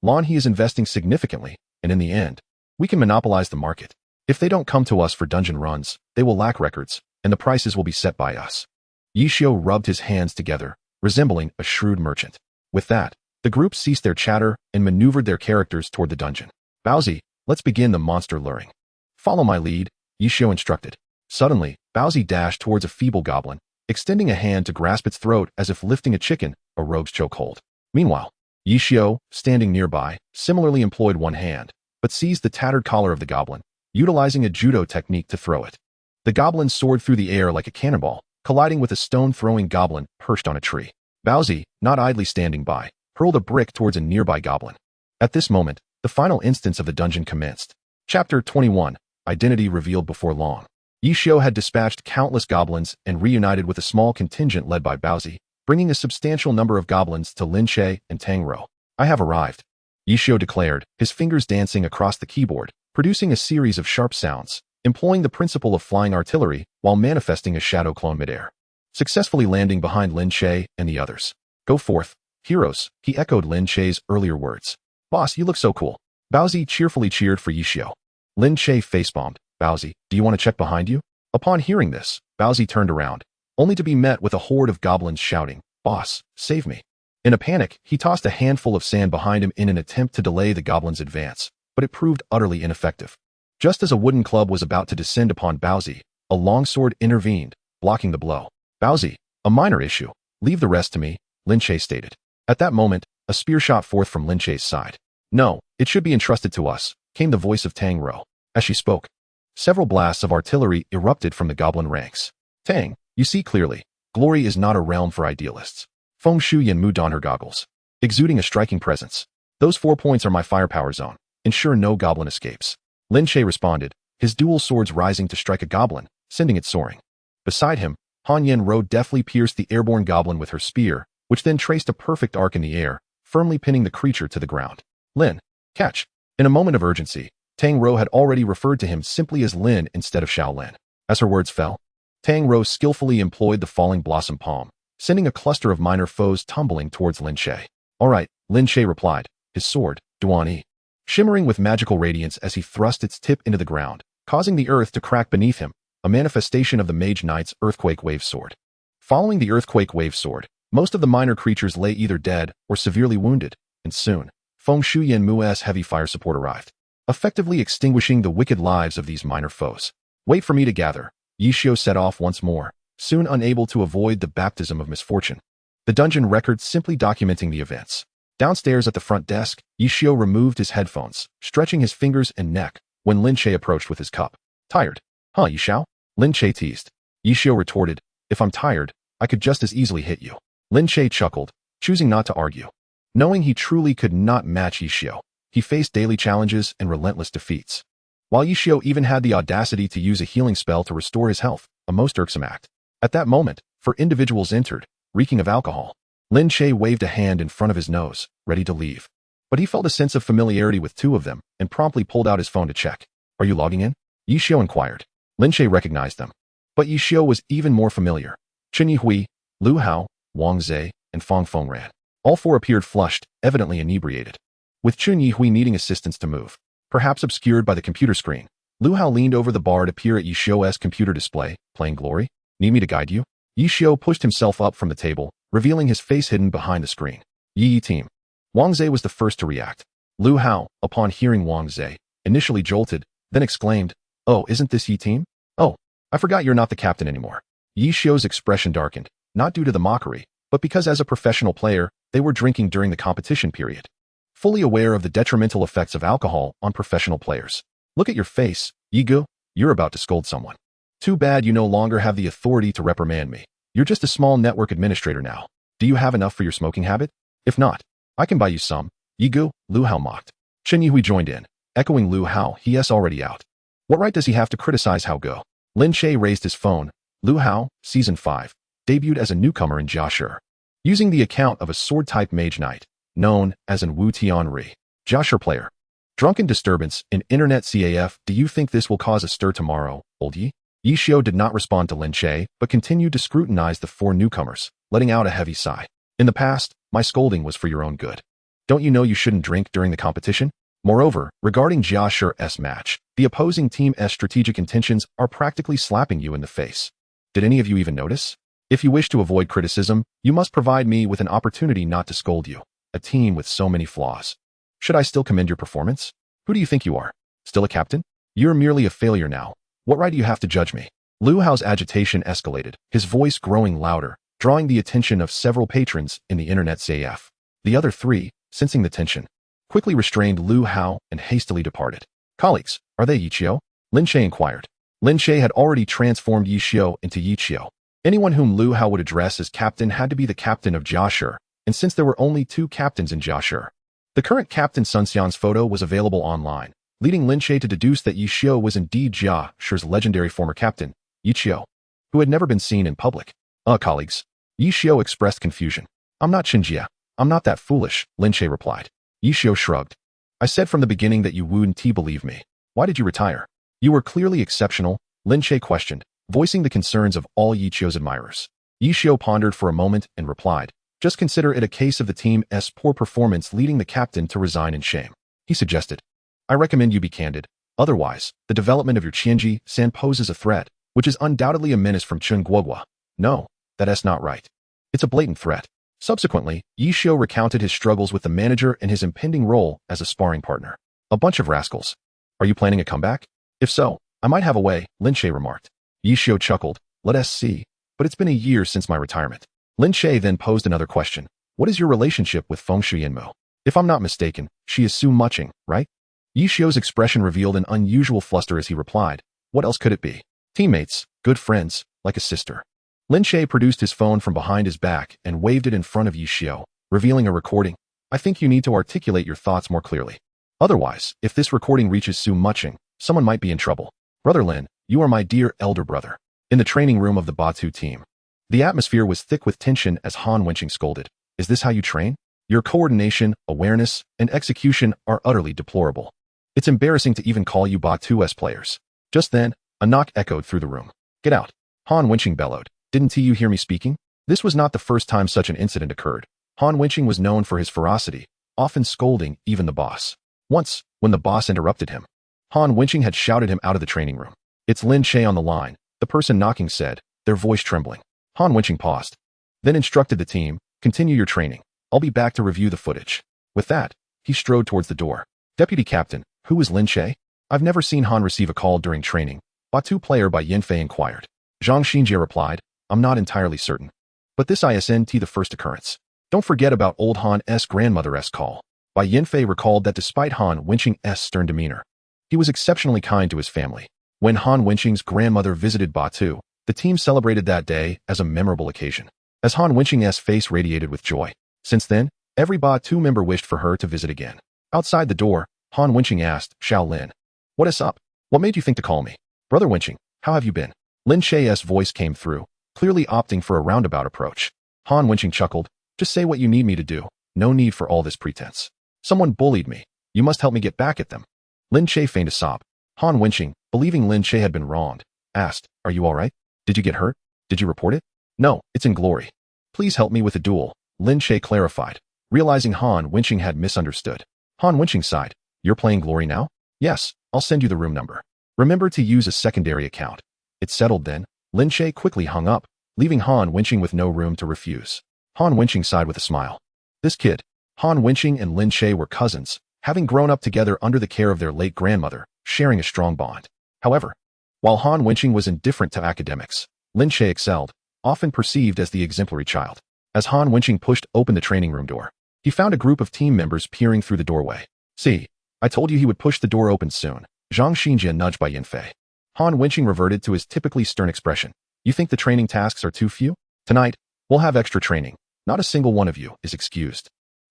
Lon he is investing significantly, and in the end, we can monopolize the market. If they don't come to us for dungeon runs, they will lack records, and the prices will be set by us. Ye Xiu rubbed his hands together, resembling a shrewd merchant. With that, the group ceased their chatter and maneuvered their characters toward the dungeon. Baozi, let's begin the monster luring. Follow my lead, Ye Xiu instructed. Suddenly, Baozi dashed towards a feeble goblin, extending a hand to grasp its throat as if lifting a chicken, a rogue's chokehold. Meanwhile, Ye Xiu, standing nearby, similarly employed one hand, but seized the tattered collar of the goblin, utilizing a judo technique to throw it. The goblin soared through the air like a cannonball, colliding with a stone-throwing goblin perched on a tree. Baozi, not idly standing by, hurled a brick towards a nearby goblin. At this moment, the final instance of the dungeon commenced. Chapter 21, Identity Revealed Before Long. Ye Xiu had dispatched countless goblins and reunited with a small contingent led by Baozi, bringing a substantial number of goblins to Lin Che and Tang Rou. I have arrived, Ye Xiu declared, his fingers dancing across the keyboard, producing a series of sharp sounds, employing the principle of flying artillery while manifesting a shadow clone midair, successfully landing behind Lin Che and the others. Go forth, heroes, he echoed Lin Che's earlier words. Boss, you look so cool. Baozi cheerfully cheered for Ye Xiu. Lin Che facepalmed. Baozi, do you want to check behind you? Upon hearing this, Baozi turned around, only to be met with a horde of goblins shouting, Boss, save me. In a panic, he tossed a handful of sand behind him in an attempt to delay the goblins' advance, but it proved utterly ineffective. Just as a wooden club was about to descend upon Baozi, a longsword intervened, blocking the blow. Baozi, a minor issue. Leave the rest to me, Lin Che stated. At that moment, a spear shot forth from Lin Che's side. No, it should be entrusted to us, came the voice of Tang Rou. As she spoke, several blasts of artillery erupted from the goblin ranks. Tang, you see clearly, glory is not a realm for idealists. Feng Shu Yanmu donned her goggles, exuding a striking presence. Those 4 points are my firepower zone. Ensure no goblin escapes. Lin Che responded, his dual swords rising to strike a goblin, sending it soaring. Beside him, Han Yen Rou deftly pierced the airborne goblin with her spear, which then traced a perfect arc in the air, firmly pinning the creature to the ground. Lin, Catch. In a moment of urgency, Tang Rou had already referred to him simply as Lin instead of Shaolin. As her words fell, Tang Rou skillfully employed the falling blossom palm, sending a cluster of minor foes tumbling towards Lin Che. All right, Lin Che replied, his sword, Duan Yi, shimmering with magical radiance as he thrust its tip into the ground, causing the earth to crack beneath him, a manifestation of the Mage Knight's Earthquake Wave Sword. Following the Earthquake Wave Sword, most of the minor creatures lay either dead or severely wounded, and soon, Feng Shuyan Mu's heavy fire support arrived, effectively extinguishing the wicked lives of these minor foes. Wait for me to gather, Ye Xiu set off once more, soon unable to avoid the baptism of misfortune. The dungeon record simply documenting the events. Downstairs at the front desk, Ye Xiu removed his headphones, stretching his fingers and neck, when Lin Che approached with his cup. Tired? Huh, Ye Xiu? Lin Che teased. Ye Xiu retorted, if I'm tired, I could just as easily hit you. Lin Che chuckled, choosing not to argue. Knowing he truly could not match Ye Xiu, he faced daily challenges and relentless defeats. While Ye Xiu even had the audacity to use a healing spell to restore his health, a most irksome act. At that moment, 4 individuals entered, reeking of alcohol. Lin Che waved a hand in front of his nose, ready to leave. But he felt a sense of familiarity with 2 of them and promptly pulled out his phone to check. Are you logging in? Ye Xiu inquired. Lin Che recognized them. But Ye Xiu was even more familiar. Chen Yihui, Lu Hao, Wang Zhe, and Fang Fengran. All 4 appeared flushed, evidently inebriated. With Chen Yihui needing assistance to move, perhaps obscured by the computer screen, Lu Hao leaned over the bar to peer at Ye Xiu's computer display, playing Glory. Need me to guide you? Ye Xiu pushed himself up from the table, revealing his face hidden behind the screen. Yi team. Wang Zhe was the first to react. Lu Hao, upon hearing Wang Zhe, initially jolted, then exclaimed, oh, isn't this Yi team? Oh, I forgot you're not the captain anymore. Ye Xiu's expression darkened, not due to the mockery, but because as a professional player, they were drinking during the competition period. Fully aware of the detrimental effects of alcohol on professional players. Look at your face, Ye Gu, you're about to scold someone. Too bad you no longer have the authority to reprimand me. You're just a small network administrator now. Do you have enough for your smoking habit? If not, I can buy you some. Ye Gu, Lu Hao mocked. Chen Yihui joined in, echoing Lu Hao, he's already out. What right does he have to criticize Hao Go? Lin Che raised his phone. Lu Hao, Season 5, debuted as a newcomer in Jiashi, using the account of a sword-type mage knight, known as an Wu Tianri. Jiashi player. Drunken disturbance in Internet CAF. Do you think this will cause a stir tomorrow, old Yi? Ye Xiu did not respond to Lin Che, but continued to scrutinize the 4 newcomers, letting out a heavy sigh. In the past, my scolding was for your own good. Don't you know you shouldn't drink during the competition? Moreover, regarding Jiashi's match, the opposing team's strategic intentions are practically slapping you in the face. Did any of you even notice? If you wish to avoid criticism, you must provide me with an opportunity not to scold you. A team with so many flaws. Should I still commend your performance? Who do you think you are? Still a captain? You're merely a failure now. What right do you have to judge me? Lu Hao's agitation escalated, his voice growing louder, drawing the attention of several patrons in the Internet CAF. The other 3, sensing the tension, quickly restrained Lu Hao and hastily departed. Colleagues, are they Ye Xiu? Lin Che inquired. Lin Che had already transformed Ye Xiu into Ye Xiu. Anyone whom Lu Hao would address as captain had to be the captain of Jiashi, and since there were only 2 captains in Jiashi, the current captain Sun Xian's photo was available online, leading Lin Che to deduce that Ye Xiu was indeed Jiashi's legendary former captain, Ye Xiu, who had never been seen in public. Colleagues. Ye Xiu expressed confusion. I'm not Xinjia. I'm not that foolish, Lin Che replied. Ye Xiu shrugged. I said from the beginning that you wouldn't believe me. Why did you retire? You were clearly exceptional, Lin Che questioned, voicing the concerns of all Ye Xiu's admirers. Ye Xiu pondered for a moment and replied, just consider it a case of the team's poor performance leading the captain to resign in shame. He suggested, I recommend you be candid. Otherwise, the development of your Qianji-san poses a threat, which is undoubtedly a menace from Chen Guo. No, that's not right. It's a blatant threat. Subsequently, Ye Xiu recounted his struggles with the manager and his impending role as a sparring partner. A bunch of rascals. Are you planning a comeback? If so, I might have a way, Lin Che remarked. Ye Xiu chuckled, let us see, but it's been a year since my retirement. Lin Che then posed another question. What is your relationship with Feng Shuyanmu? If I'm not mistaken, she is Su Muching, right? Ye Xiu's expression revealed an unusual fluster as he replied, what else could it be? Teammates, good friends, like a sister. Lin Che produced his phone from behind his back and waved it in front of Ye Xiu, revealing a recording. I think you need to articulate your thoughts more clearly. Otherwise, if this recording reaches Su Muching, someone might be in trouble. Brother Lin, you are my dear elder brother. In the training room of the Batu team, the atmosphere was thick with tension as Han Wenqing scolded. Is this how you train? Your coordination, awareness, and execution are utterly deplorable. It's embarrassing to even call you Ba2's players. Just then, a knock echoed through the room. Get out. Han Wenqing bellowed. Didn't you hear me speaking? This was not the first time such an incident occurred. Han Wenqing was known for his ferocity, often scolding even the boss. Once, when the boss interrupted him, Han Wenqing had shouted him out of the training room. It's Lin Che on the line, the person knocking said, their voice trembling. Han Wenqing paused, then instructed the team, continue your training. I'll be back to review the footage. With that, he strode towards the door. Deputy Captain, who is Lin Che? I've never seen Han receive a call during training. Ba2 player by Yanfei inquired. Zhang Xinjie replied, I'm not entirely certain. But this isn't the first occurrence. Don't forget about old Han's grandmother's call. Bai Yanfei recalled that despite Han Wenqing's stern demeanor, he was exceptionally kind to his family. When Han Wenqing's grandmother visited Ba2, the team celebrated that day as a memorable occasion, as Han Wenqing's face radiated with joy. Since then, every Ba2 member wished for her to visit again. Outside the door, Han Wenqing asked, Xiao Lin, what is up? What made you think to call me? Brother Wenqing, how have you been? Lin Che's voice came through, clearly opting for a roundabout approach. Han Wenqing chuckled, just say what you need me to do. No need for all this pretense. Someone bullied me. You must help me get back at them. Lin Che feigned a sob. Han Wenqing, believing Lin Che had been wronged, asked, are you all right? Did you get hurt? Did you report it? No, it's in glory. Please help me with a duel, Lin Che clarified, realizing Han Wenqing had misunderstood. Han Wenqing sighed. You're playing glory now? Yes, I'll send you the room number. Remember to use a secondary account. It's settled then. Lin Che quickly hung up, leaving Han Wenqing with no room to refuse. Han Wenqing sighed with a smile. This kid, Han Wenqing and Lin Che were cousins, having grown up together under the care of their late grandmother, sharing a strong bond. However, while Han Wenqing was indifferent to academics, Lin Che excelled, often perceived as the exemplary child. As Han Wenqing pushed open the training room door, he found a group of team members peering through the doorway. See, I told you he would push the door open soon. Zhang Xinjie nudged by Yanfei. Han Wenqing reverted to his typically stern expression. You think the training tasks are too few? Tonight, we'll have extra training. Not a single one of you is excused.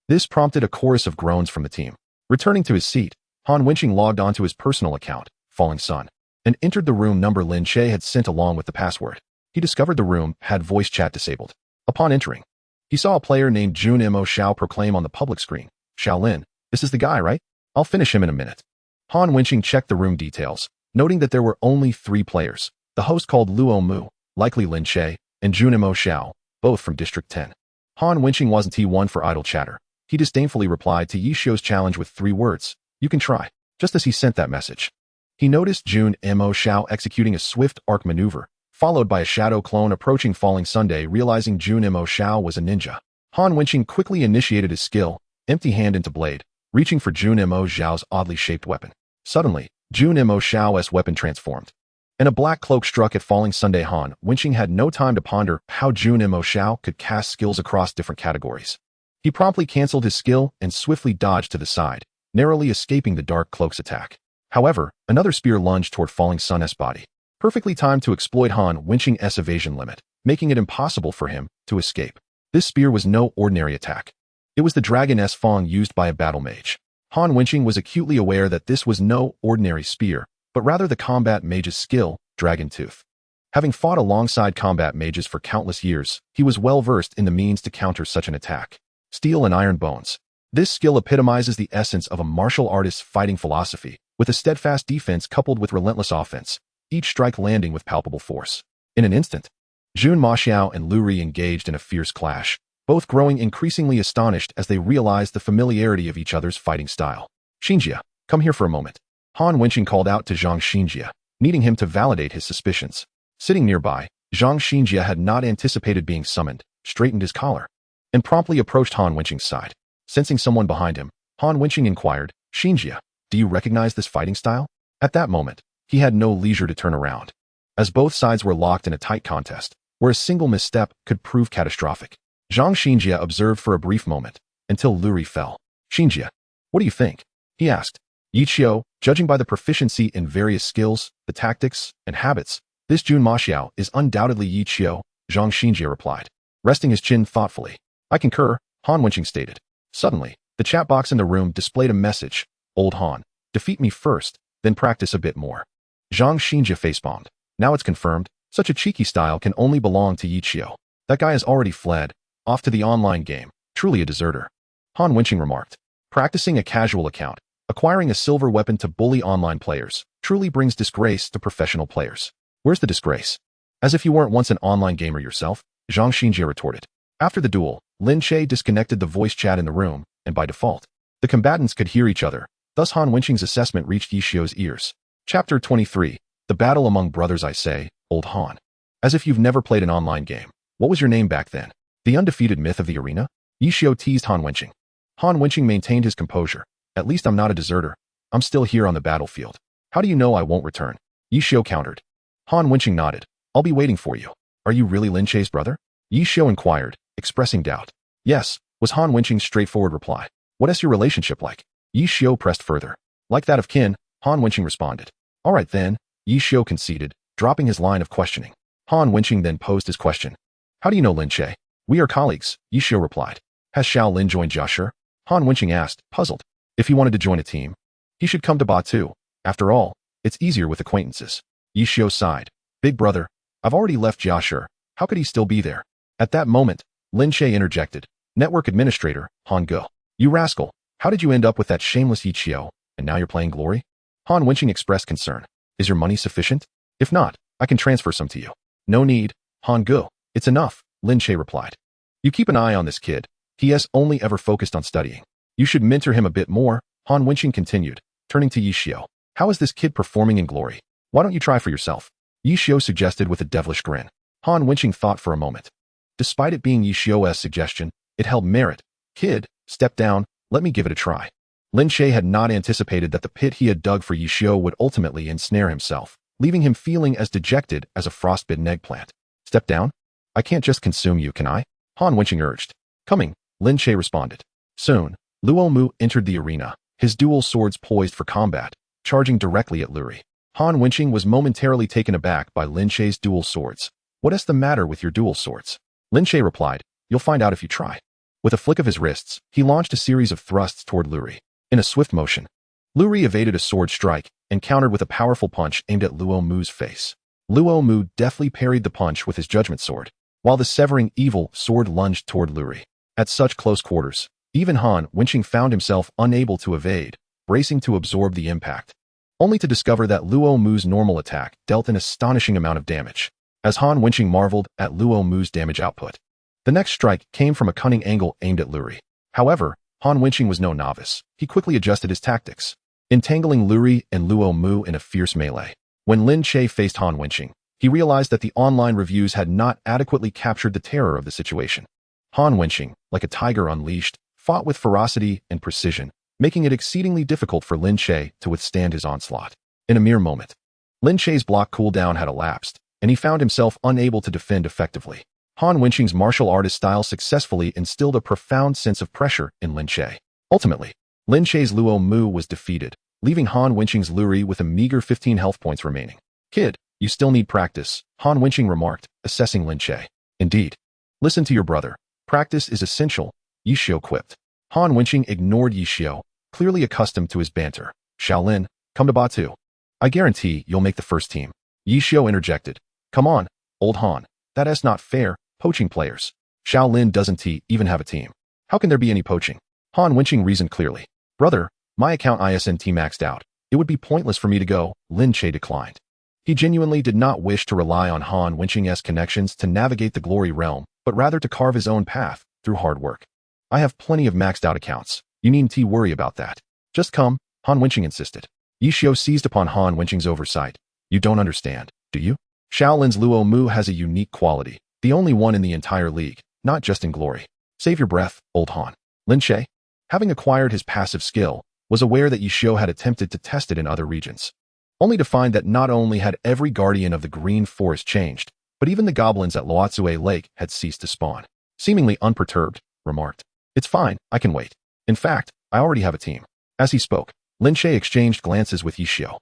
This prompted a chorus of groans from the team. Returning to his seat, Han Wenqing logged onto his personal account, Falling Sun, and entered the room number Lin Che had sent along with the password. He discovered the room had voice chat disabled. Upon entering, he saw a player named Jun Mo Xiao proclaim on the public screen, Xiao Lin, this is the guy, right? I'll finish him in a minute. Han Wenqing checked the room details, noting that there were only 3 players. The host called Luo Mu, likely Lin Che, and Jun Mo Xiao, both from District 10. Han Wenqing wasn't one for idle chatter. He disdainfully replied to Ye Xiu's challenge with 3 words, you can try. Just as he sent that message, he noticed Jun Mo Xiao executing a swift arc maneuver, followed by a shadow clone approaching Falling Sunday. Realizing Jun Mo Xiao was a ninja, Han Wenqing quickly initiated his skill, empty hand into blade, reaching for Jun Mo Xiao's oddly shaped weapon. Suddenly, Jun Mo Xiao's weapon transformed, and a black cloak struck at Falling Sunday. Han Wenqing had no time to ponder how Jun Mo Xiao could cast skills across different categories. He promptly canceled his skill and swiftly dodged to the side, narrowly escaping the dark cloak's attack. However, another spear lunged toward Falling Sun's body, perfectly timed to exploit Han Wenqing's evasion limit, making it impossible for him to escape. This spear was no ordinary attack. It was the Dragon Fang used by a battle mage. Han Wenqing was acutely aware that this was no ordinary spear, but rather the combat mage's skill, Dragon Tooth. Having fought alongside combat mages for countless years, he was well versed in the means to counter such an attack. Steel and iron bones. This skill epitomizes the essence of a martial artist's fighting philosophy, with a steadfast defense coupled with relentless offense, each strike landing with palpable force. In an instant, Jun Ma Xiao and Lu Ri engaged in a fierce clash, both growing increasingly astonished as they realized the familiarity of each other's fighting style. Xinjie, come here for a moment. Han Wenqing called out to Zhang Xinjie, needing him to validate his suspicions. Sitting nearby, Zhang Xinjie had not anticipated being summoned, straightened his collar, and promptly approached Han Wenqing's side. Sensing someone behind him, Han Wenqing inquired, Xinjie, do you recognize this fighting style? At that moment, he had no leisure to turn around, as both sides were locked in a tight contest, where a single misstep could prove catastrophic. Zhang Xinjie observed for a brief moment, until Lu Ri fell. Xinjie, what do you think? He asked. Ye Xiu, judging by the proficiency in various skills, the tactics, and habits, this Jun Ma Xiao is undoubtedly Ye Xiu, Zhang Xinjie replied, resting his chin thoughtfully. I concur, Han Wenqing stated. Suddenly, the chat box in the room displayed a message. Old Han, defeat me first, then practice a bit more. Zhang Xinjie facepalmed. Now it's confirmed, such a cheeky style can only belong to Ye Xiu. That guy has already fled, off to the online game, truly a deserter. Han Wenqing remarked. Practicing a casual account, acquiring a silver weapon to bully online players, truly brings disgrace to professional players. Where's the disgrace? As if you weren't once an online gamer yourself, Xingxin retorted. After the duel, Lin Che disconnected the voice chat in the room, and by default, the combatants could hear each other. Thus Han Wenqing's assessment reached Ye Xiu's ears. Chapter 23. The Battle Among Brothers. I say, Old Han. As if you've never played an online game. What was your name back then? The undefeated myth of the arena? Ye Xiu teased Han Wenqing. Han Wenqing maintained his composure. At least I'm not a deserter. I'm still here on the battlefield. How do you know I won't return? Ye Xiu countered. Han Wenqing nodded. I'll be waiting for you. Are you really Lin Che's brother? Ye Xiu inquired, expressing doubt. Yes, was Han Wenqing's straightforward reply. What is your relationship like? Ye Xiu pressed further. Like that of kin, Han Wenqing responded. All right then, Ye Xiu conceded, dropping his line of questioning. Han Wenqing then posed his question. How do you know Lin Che? We are colleagues, Ye Xiu replied. Has Xiao Lin joined Jia Shi? Han Wenqing asked, puzzled. If he wanted to join a team, he should come to Ba too. After all, it's easier with acquaintances. Ye Xiu sighed. Big brother, I've already left Jia Shi. How could he still be there? At that moment, Lin Che interjected. Network administrator, Han Guo. You rascal, how did you end up with that shameless Ye Xiu, and now you're playing glory? Han Wenqing expressed concern. Is your money sufficient? If not, I can transfer some to you. No need, Han Guo. It's enough, Lin Che replied. You keep an eye on this kid. He has only ever focused on studying. You should mentor him a bit more, Han Wenqing continued, turning to Ye Xiu. How is this kid performing in glory? Why don't you try for yourself? Ye Xiu suggested with a devilish grin. Han Wenqing thought for a moment. Despite it being Ye Xiu's suggestion, it held merit. Kid, step down, let me give it a try. Lin Che had not anticipated that the pit he had dug for Ye Xiu would ultimately ensnare himself, leaving him feeling as dejected as a frostbitten eggplant. Step down? I can't just consume you, can I? Han Wenqing urged. Coming, Lin Che responded. Soon, Luo Mu entered the arena, his dual swords poised for combat, charging directly at Luri. Han Wenqing was momentarily taken aback by Lin Che's dual swords. What is the matter with your dual swords? Lin Che replied, you'll find out if you try. With a flick of his wrists, he launched a series of thrusts toward Luri. In a swift motion, Luri evaded a sword strike and countered with a powerful punch aimed at Luo Mu's face. Luo Mu deftly parried the punch with his judgment sword, while the severing evil sword lunged toward Luri. At such close quarters, even Han Wenqing found himself unable to evade, bracing to absorb the impact, only to discover that Luo Mu's normal attack dealt an astonishing amount of damage. As Han Wenqing marveled at Luo Mu's damage output, the next strike came from a cunning angle aimed at Luri. However, Han Wenqing was no novice. He quickly adjusted his tactics, entangling Luri and Luo Mu in a fierce melee. When Lin Che faced Han Wenqing, he realized that the online reviews had not adequately captured the terror of the situation. Han Wenqing, like a tiger unleashed, fought with ferocity and precision, making it exceedingly difficult for Lin Che to withstand his onslaught. In a mere moment, Lin Che's block cooldown had elapsed, and he found himself unable to defend effectively. Han Wenqing's martial artist style successfully instilled a profound sense of pressure in Lin Che. Ultimately, Lin Che's Luo Mu was defeated, leaving Han Wenqing's Luri with a meager 15 health points remaining. Kid, you still need practice, Han Wenqing remarked, assessing Lin Che. Indeed. Listen to your brother. Practice is essential, Ye Xiu quipped. Han Wenqing ignored Ye Xiu, clearly accustomed to his banter. Shaolin, come to Ba too. I guarantee you'll make the first team. Ye Xiu interjected. Come on, old Han. That is not fair, poaching players. Shaolin doesn't even have a team. How can there be any poaching? Han Wenqing reasoned clearly. Brother, my account ISNT maxed out. It would be pointless for me to go, Lin Che declined. He genuinely did not wish to rely on Han Wenqing's connections to navigate the glory realm, but rather to carve his own path through hard work. I have plenty of maxed out accounts. You needn't worry about that. Just come, Han Wenqing insisted. Ye Xiu seized upon Han Wenqing's oversight. You don't understand, do you? Shaolin's Luo Mu has a unique quality, the only one in the entire league, not just in glory. Save your breath, old Han. Lin Che, having acquired his passive skill, was aware that Ye Xiu had attempted to test it in other regions, only to find that not only had every guardian of the Green Forest changed, but even the goblins at Luotsue Lake had ceased to spawn. Seemingly unperturbed, remarked, it's fine, I can wait. In fact, I already have a team. As he spoke, Lin Che exchanged glances with Ye Xiu.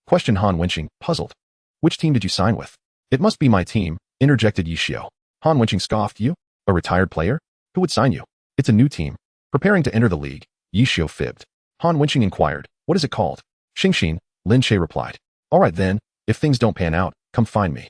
Questioned Han Wenqing, puzzled. Which team did you sign with? It must be my team, interjected Ye Xiu. Han Wenqing scoffed. You? A retired player? Who would sign you? It's a new team. Preparing to enter the league, Ye Xiu fibbed. Han Wenqing inquired, what is it called? Xingxin, Lin Che replied. All right then, if things don't pan out, come find me.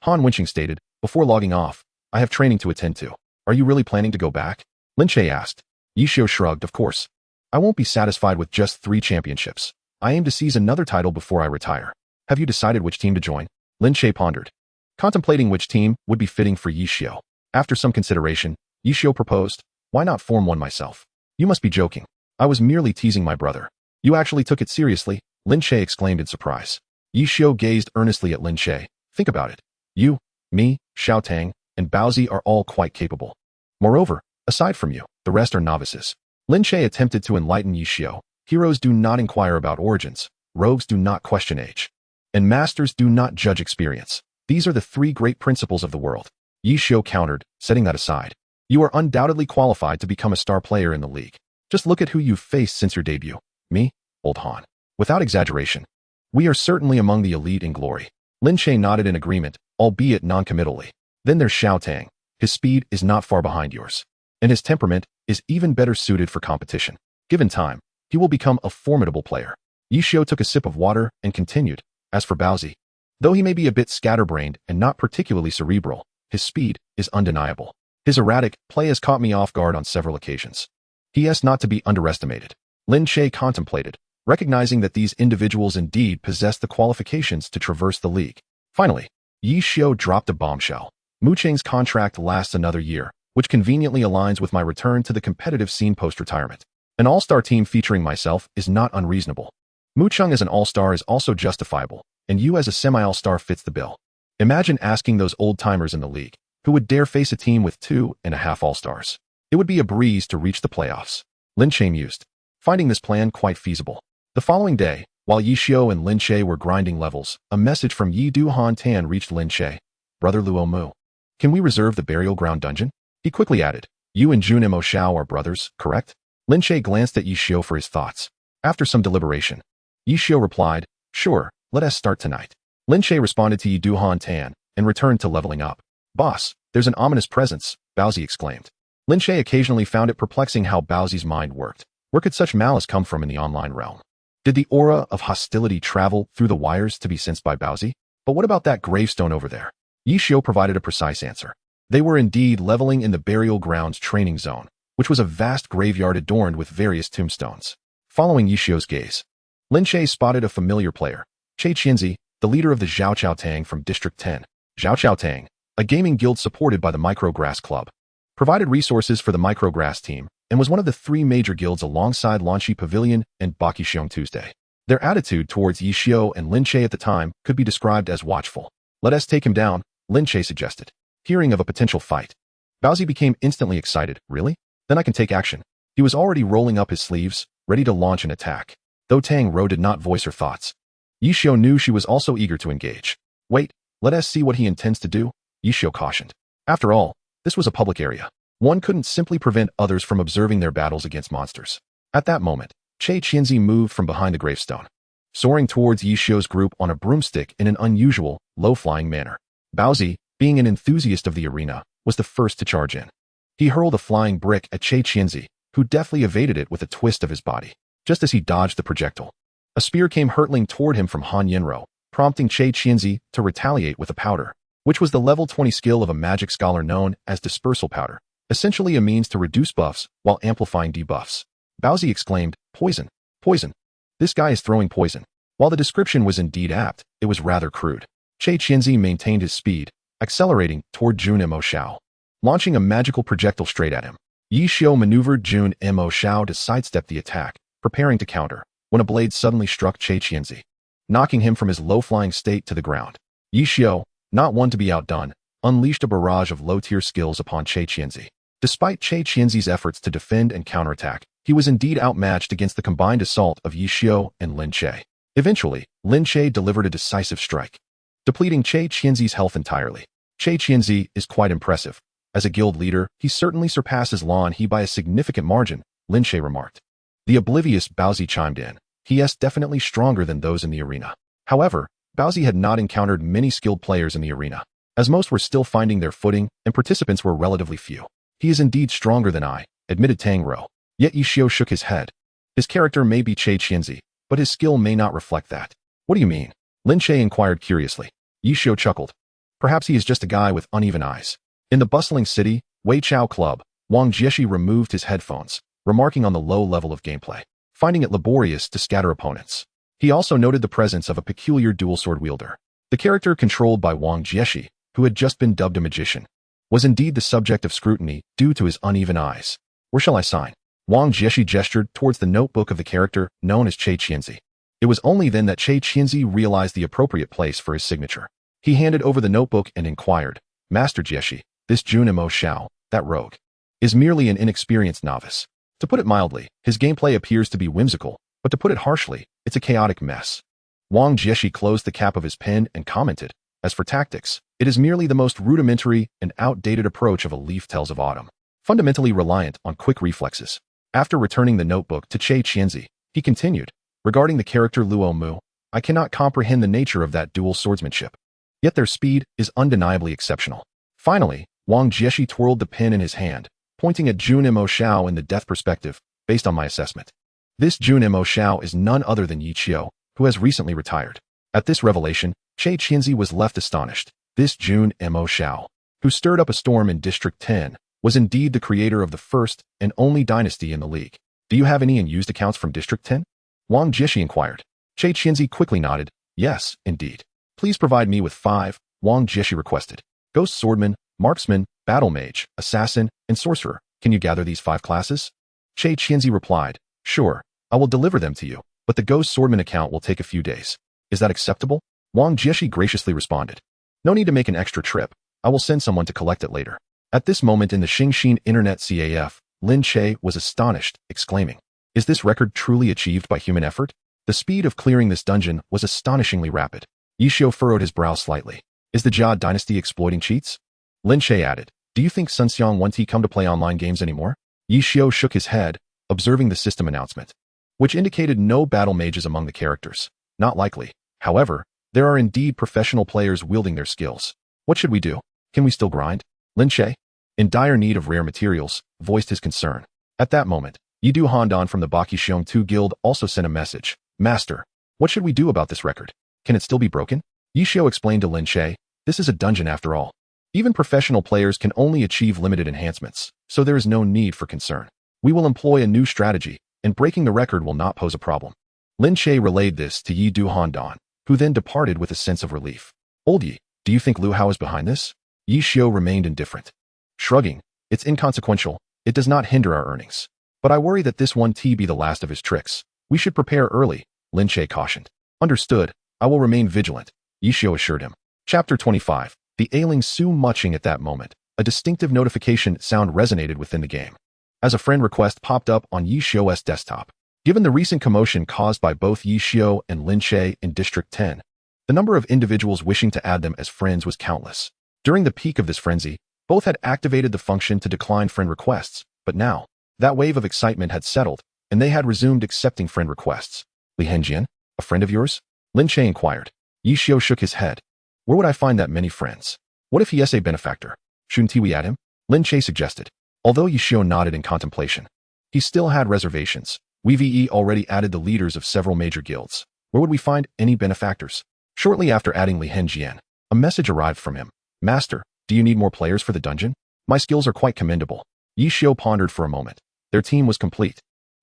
Han Wenqing stated, before logging off, I have training to attend to. Are you really planning to go back? Lin Che asked. Ye Xiu shrugged, of course. I won't be satisfied with just 3 championships. I aim to seize another title before I retire. Have you decided which team to join? Lin Che pondered, contemplating which team would be fitting for Ye Xiu. After some consideration, Ye Xiu proposed, why not form one myself? You must be joking. I was merely teasing my brother. You actually took it seriously? Lin Che exclaimed in surprise. Ye Xiu gazed earnestly at Lin Che. Think about it. You, me, Xiao Tang, and Baozi are all quite capable. Moreover, aside from you, the rest are novices. Lin Che attempted to enlighten Ye Xiu. Heroes do not inquire about origins, rogues do not question age, and masters do not judge experience. These are the 3 great principles of the world. Ye Xiu countered, setting that aside. You are undoubtedly qualified to become a star player in the league. Just look at who you've faced since your debut. Me, Old Han. Without exaggeration, we are certainly among the elite in glory. Lin Che nodded in agreement, albeit non-committally. Then there's Xiao Tang. His speed is not far behind yours, and his temperament is even better suited for competition. Given time, he will become a formidable player. Ye Xiu took a sip of water and continued, as for Baozi, though he may be a bit scatterbrained and not particularly cerebral, his speed is undeniable. His erratic play has caught me off guard on several occasions. He is not to be underestimated. Lin Che contemplated, recognizing that these individuals indeed possess the qualifications to traverse the league. Finally, Ye Xiu dropped a bombshell. Mu Cheng's contract lasts another year, which conveniently aligns with my return to the competitive scene post-retirement. An all-star team featuring myself is not unreasonable. Mu Cheng as an all-star is also justifiable, and you as a semi-all-star fits the bill. Imagine asking those old-timers in the league, who would dare face a team with 2.5 all-stars. It would be a breeze to reach the playoffs. Lin Che mused, finding this plan quite feasible. The following day, while Ye Xiu and Lin Che were grinding levels, a message from Yi Du Han Tan reached Lin Che. Brother Luo Mu. Can we reserve the burial ground dungeon? He quickly added, you and Jun Mo Xiao are brothers, correct? Lin Che glanced at Ye Xiu for his thoughts. After some deliberation, Ye Xiu replied, sure, let us start tonight. Lin Che responded to Yi Du Han Tan and returned to leveling up. Boss, there's an ominous presence, Baozi exclaimed. Lin Che occasionally found it perplexing how Baozi's mind worked. Where could such malice come from in the online realm? Did the aura of hostility travel through the wires to be sensed by Baozi? But what about that gravestone over there? Ye Xiu provided a precise answer. They were indeed leveling in the burial grounds training zone, which was a vast graveyard adorned with various tombstones. Following Ye Xiu's gaze, Lin Che spotted a familiar player, Che Qianzi, the leader of the Zhao Chao Tang from District 10. Zhao Chao Tang, a gaming guild supported by the Micrograss Club, provided resources for the Micrograss team, and was one of the 3 major guilds alongside Lanxi Pavilion and Baqixiong Tuesday. Their attitude towards Ye Xiu and Lin Che at the time could be described as watchful. Let us take him down, Lin Che suggested. Hearing of a potential fight, Baozi became instantly excited. Really? Then I can take action. He was already rolling up his sleeves, ready to launch an attack. Though Tang Rou did not voice her thoughts, Ye Xiu knew she was also eager to engage. Wait, let us see what he intends to do, Ye Xiu cautioned. After all, this was a public area. One couldn't simply prevent others from observing their battles against monsters. At that moment, Che Qianzi moved from behind the gravestone, soaring towards Ye Xiu's group on a broomstick in an unusual, low-flying manner. Baozi, being an enthusiast of the arena, was the first to charge in. He hurled a flying brick at Che Qianzi, who deftly evaded it with a twist of his body. Just as he dodged the projectile, a spear came hurtling toward him from Han Yinro, prompting Che Qianzi to retaliate with a powder, which was the level 20 skill of a magic scholar known as dispersal powder, essentially a means to reduce buffs while amplifying debuffs. Baozi exclaimed, poison, poison. This guy is throwing poison. While the description was indeed apt, it was rather crude. Che Qianzi maintained his speed, accelerating toward Jun Mo Xiao, launching a magical projectile straight at him. Ye Xiu maneuvered Jun Mo Xiao to sidestep the attack, preparing to counter, when a blade suddenly struck Che Qianzi, knocking him from his low-flying state to the ground. Ye Xiu, not one to be outdone, unleashed a barrage of low-tier skills upon Che Qianzi. Despite Che Qianzi's efforts to defend and counterattack, he was indeed outmatched against the combined assault of Ye Xiu and Lin Che. Eventually, Lin Che delivered a decisive strike, depleting Che Qianzi's health entirely. Che Qianzi is quite impressive. As a guild leader, he certainly surpasses Lan He by a significant margin, Lin Che remarked. The oblivious Baozi chimed in. He is definitely stronger than those in the arena. However, Baozi had not encountered many skilled players in the arena, as most were still finding their footing and participants were relatively few. He is indeed stronger than I, admitted Tang Rou. Yet Ye Xiu shook his head. His character may be Che Qianzi, but his skill may not reflect that. What do you mean? Lin Che inquired curiously. Ye Xiu chuckled. Perhaps he is just a guy with uneven eyes. In the bustling city, Wei Chao Club, Wang Jieshi removed his headphones, remarking on the low level of gameplay, finding it laborious to scatter opponents. He also noted the presence of a peculiar dual sword wielder. The character controlled by Wang Jieshi, who had just been dubbed a magician, was indeed the subject of scrutiny due to his uneven eyes. Where shall I sign? Wang Jieshi gestured towards the notebook of the character known as Che Qianzi. It was only then that Che Qianzi realized the appropriate place for his signature. He handed over the notebook and inquired, Master Jieshi, this Jun Mo Xiao, that rogue, is merely an inexperienced novice. To put it mildly, his gameplay appears to be whimsical, but to put it harshly, it's a chaotic mess. Wang Jieshi closed the cap of his pen and commented, as for tactics, it is merely the most rudimentary and outdated approach of a Leaf Tales of Autumn, fundamentally reliant on quick reflexes. After returning the notebook to Che Qianzi, he continued, regarding the character Luo Mu, I cannot comprehend the nature of that dual swordsmanship. Yet their speed is undeniably exceptional. Finally, Wang Jieshi twirled the pen in his hand, pointing at Jun Mo Xiao in the death perspective, based on my assessment. This Jun Mo Xiao is none other than Ye Xiu, who has recently retired. At this revelation, Che Qianzi was left astonished. This Jun Mo Xiao, who stirred up a storm in District 10, was indeed the creator of the first and only dynasty in the league. Do you have any unused accounts from District 10? Wang Jieshi inquired. Che Qianzi quickly nodded. Yes, indeed. Please provide me with 5, Wang Jieshi requested. Ghost Swordman, Marksman, Battle Mage, Assassin, and Sorcerer. Can you gather these 5 classes? Che Qianzi replied. Sure, I will deliver them to you, but the Ghost Swordman account will take a few days. Is that acceptable? Wang Jieshi graciously responded. No need to make an extra trip. I will send someone to collect it later. At this moment in the Xingxin Internet Cafe, Lin Che was astonished, exclaiming, Is this record truly achieved by human effort? The speed of clearing this dungeon was astonishingly rapid. Ye Xiu furrowed his brow slightly. Is the Jia dynasty exploiting cheats? Lin Che added, Do you think Sun Xiang won't come to play online games anymore? Ye Xiu shook his head, observing the system announcement, which indicated no battle mages among the characters. Not likely. However, there are indeed professional players wielding their skills. What should we do? Can we still grind? Lin Che, in dire need of rare materials, voiced his concern. At that moment, Yidu Handan from the Baki Xiong 2 Guild also sent a message. Master, what should we do about this record? Can it still be broken? Ye Xiu explained to Lin Che, this is a dungeon after all. Even professional players can only achieve limited enhancements, so there is no need for concern. We will employ a new strategy, and breaking the record will not pose a problem. Lin Che relayed this to Yidu Handan, who then departed with a sense of relief. Old Yi, do you think Lu Hao is behind this? Ye Xiu remained indifferent. Shrugging, it's inconsequential, it does not hinder our earnings. But I worry that this one be the last of his tricks. We should prepare early, Lin Che cautioned. Understood, I will remain vigilant, Ye Xiu assured him. Chapter 25. The ailing Su Muching. At that moment, a distinctive notification sound resonated within the game, as a friend request popped up on Ye Xiu's desktop. Given the recent commotion caused by both Ye Xiu and Lin Che in District 10, the number of individuals wishing to add them as friends was countless. During the peak of this frenzy, both had activated the function to decline friend requests, but now, that wave of excitement had settled, and they had resumed accepting friend requests. Li Henjian, a friend of yours? Lin Che inquired. Ye Xiu shook his head. Where would I find that many friends? What if he is a benefactor? Shouldn't we add him? Lin Che suggested. Although Ye Xiu nodded in contemplation, he still had reservations. We've already added the leaders of several major guilds. Where would we find any benefactors? Shortly after adding Li Henjian, a message arrived from him. Master, do you need more players for the dungeon? My skills are quite commendable. Ye Xiu pondered for a moment. Their team was complete,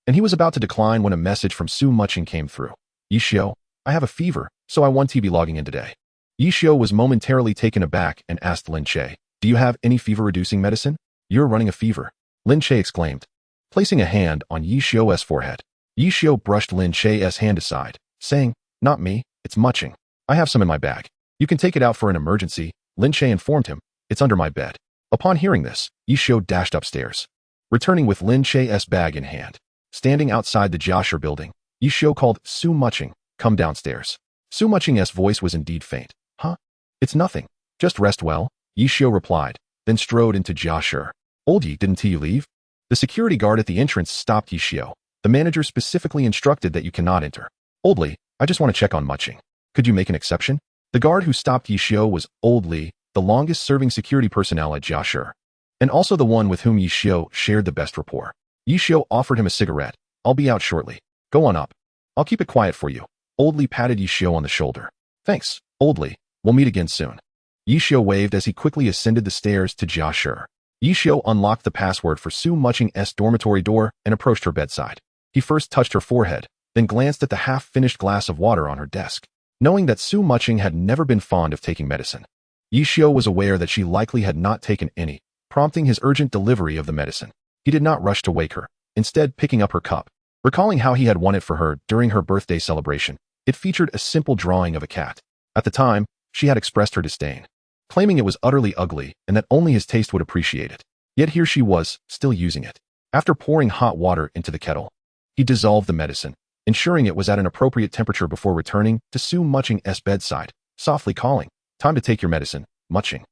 and he was about to decline when a message from Su Muching came through. Ye Xiu, I have a fever, so I want to be logging in today. Ye Xiu was momentarily taken aback and asked Lin Che, Do you have any fever-reducing medicine? You're running a fever, Lin Che exclaimed, placing a hand on Ye Xiu's forehead. Ye Xiu brushed Lin Che's hand aside, saying, Not me, it's Muching. I have some in my bag. You can take it out for an emergency, Lin Che informed him. It's under my bed. Upon hearing this, Ye Xiu dashed upstairs, returning with Lin Che's bag in hand. Standing outside the Jiashi building, Ye Xiu called Su Muching, Come downstairs. Su Muching's voice was indeed faint. Huh? It's nothing. Just rest well, Ye Xiu replied, then strode into Jiashi. Old Yi, didn't you leave? The security guard at the entrance stopped Ye Xiu. The manager specifically instructed that you cannot enter. Old Li, I just want to check on Muching. Could you make an exception? The guard who stopped Ye Xiu was Old Li, the longest-serving security personnel at Jiashi, and also the one with whom Ye Xiu shared the best rapport. Ye Xiu offered him a cigarette. I'll be out shortly. Go on up. I'll keep it quiet for you. Old Li patted Ye Xiu on the shoulder. Thanks, Old Li. We'll meet again soon. Ye Xiu waved as he quickly ascended the stairs to Jiashi. Ye Xiu unlocked the password for Su Muching's dormitory door and approached her bedside. He first touched her forehead, then glanced at the half-finished glass of water on her desk. Knowing that Su Muching had never been fond of taking medicine, Ye Xiu was aware that she likely had not taken any, prompting his urgent delivery of the medicine. He did not rush to wake her, instead picking up her cup. Recalling how he had won it for her during her birthday celebration, it featured a simple drawing of a cat. At the time, she had expressed her disdain, claiming it was utterly ugly and that only his taste would appreciate it. Yet here she was, still using it. After pouring hot water into the kettle, he dissolved the medicine, ensuring it was at an appropriate temperature before returning to Su Muching's bedside, softly calling, "Time to take your medicine, Muching."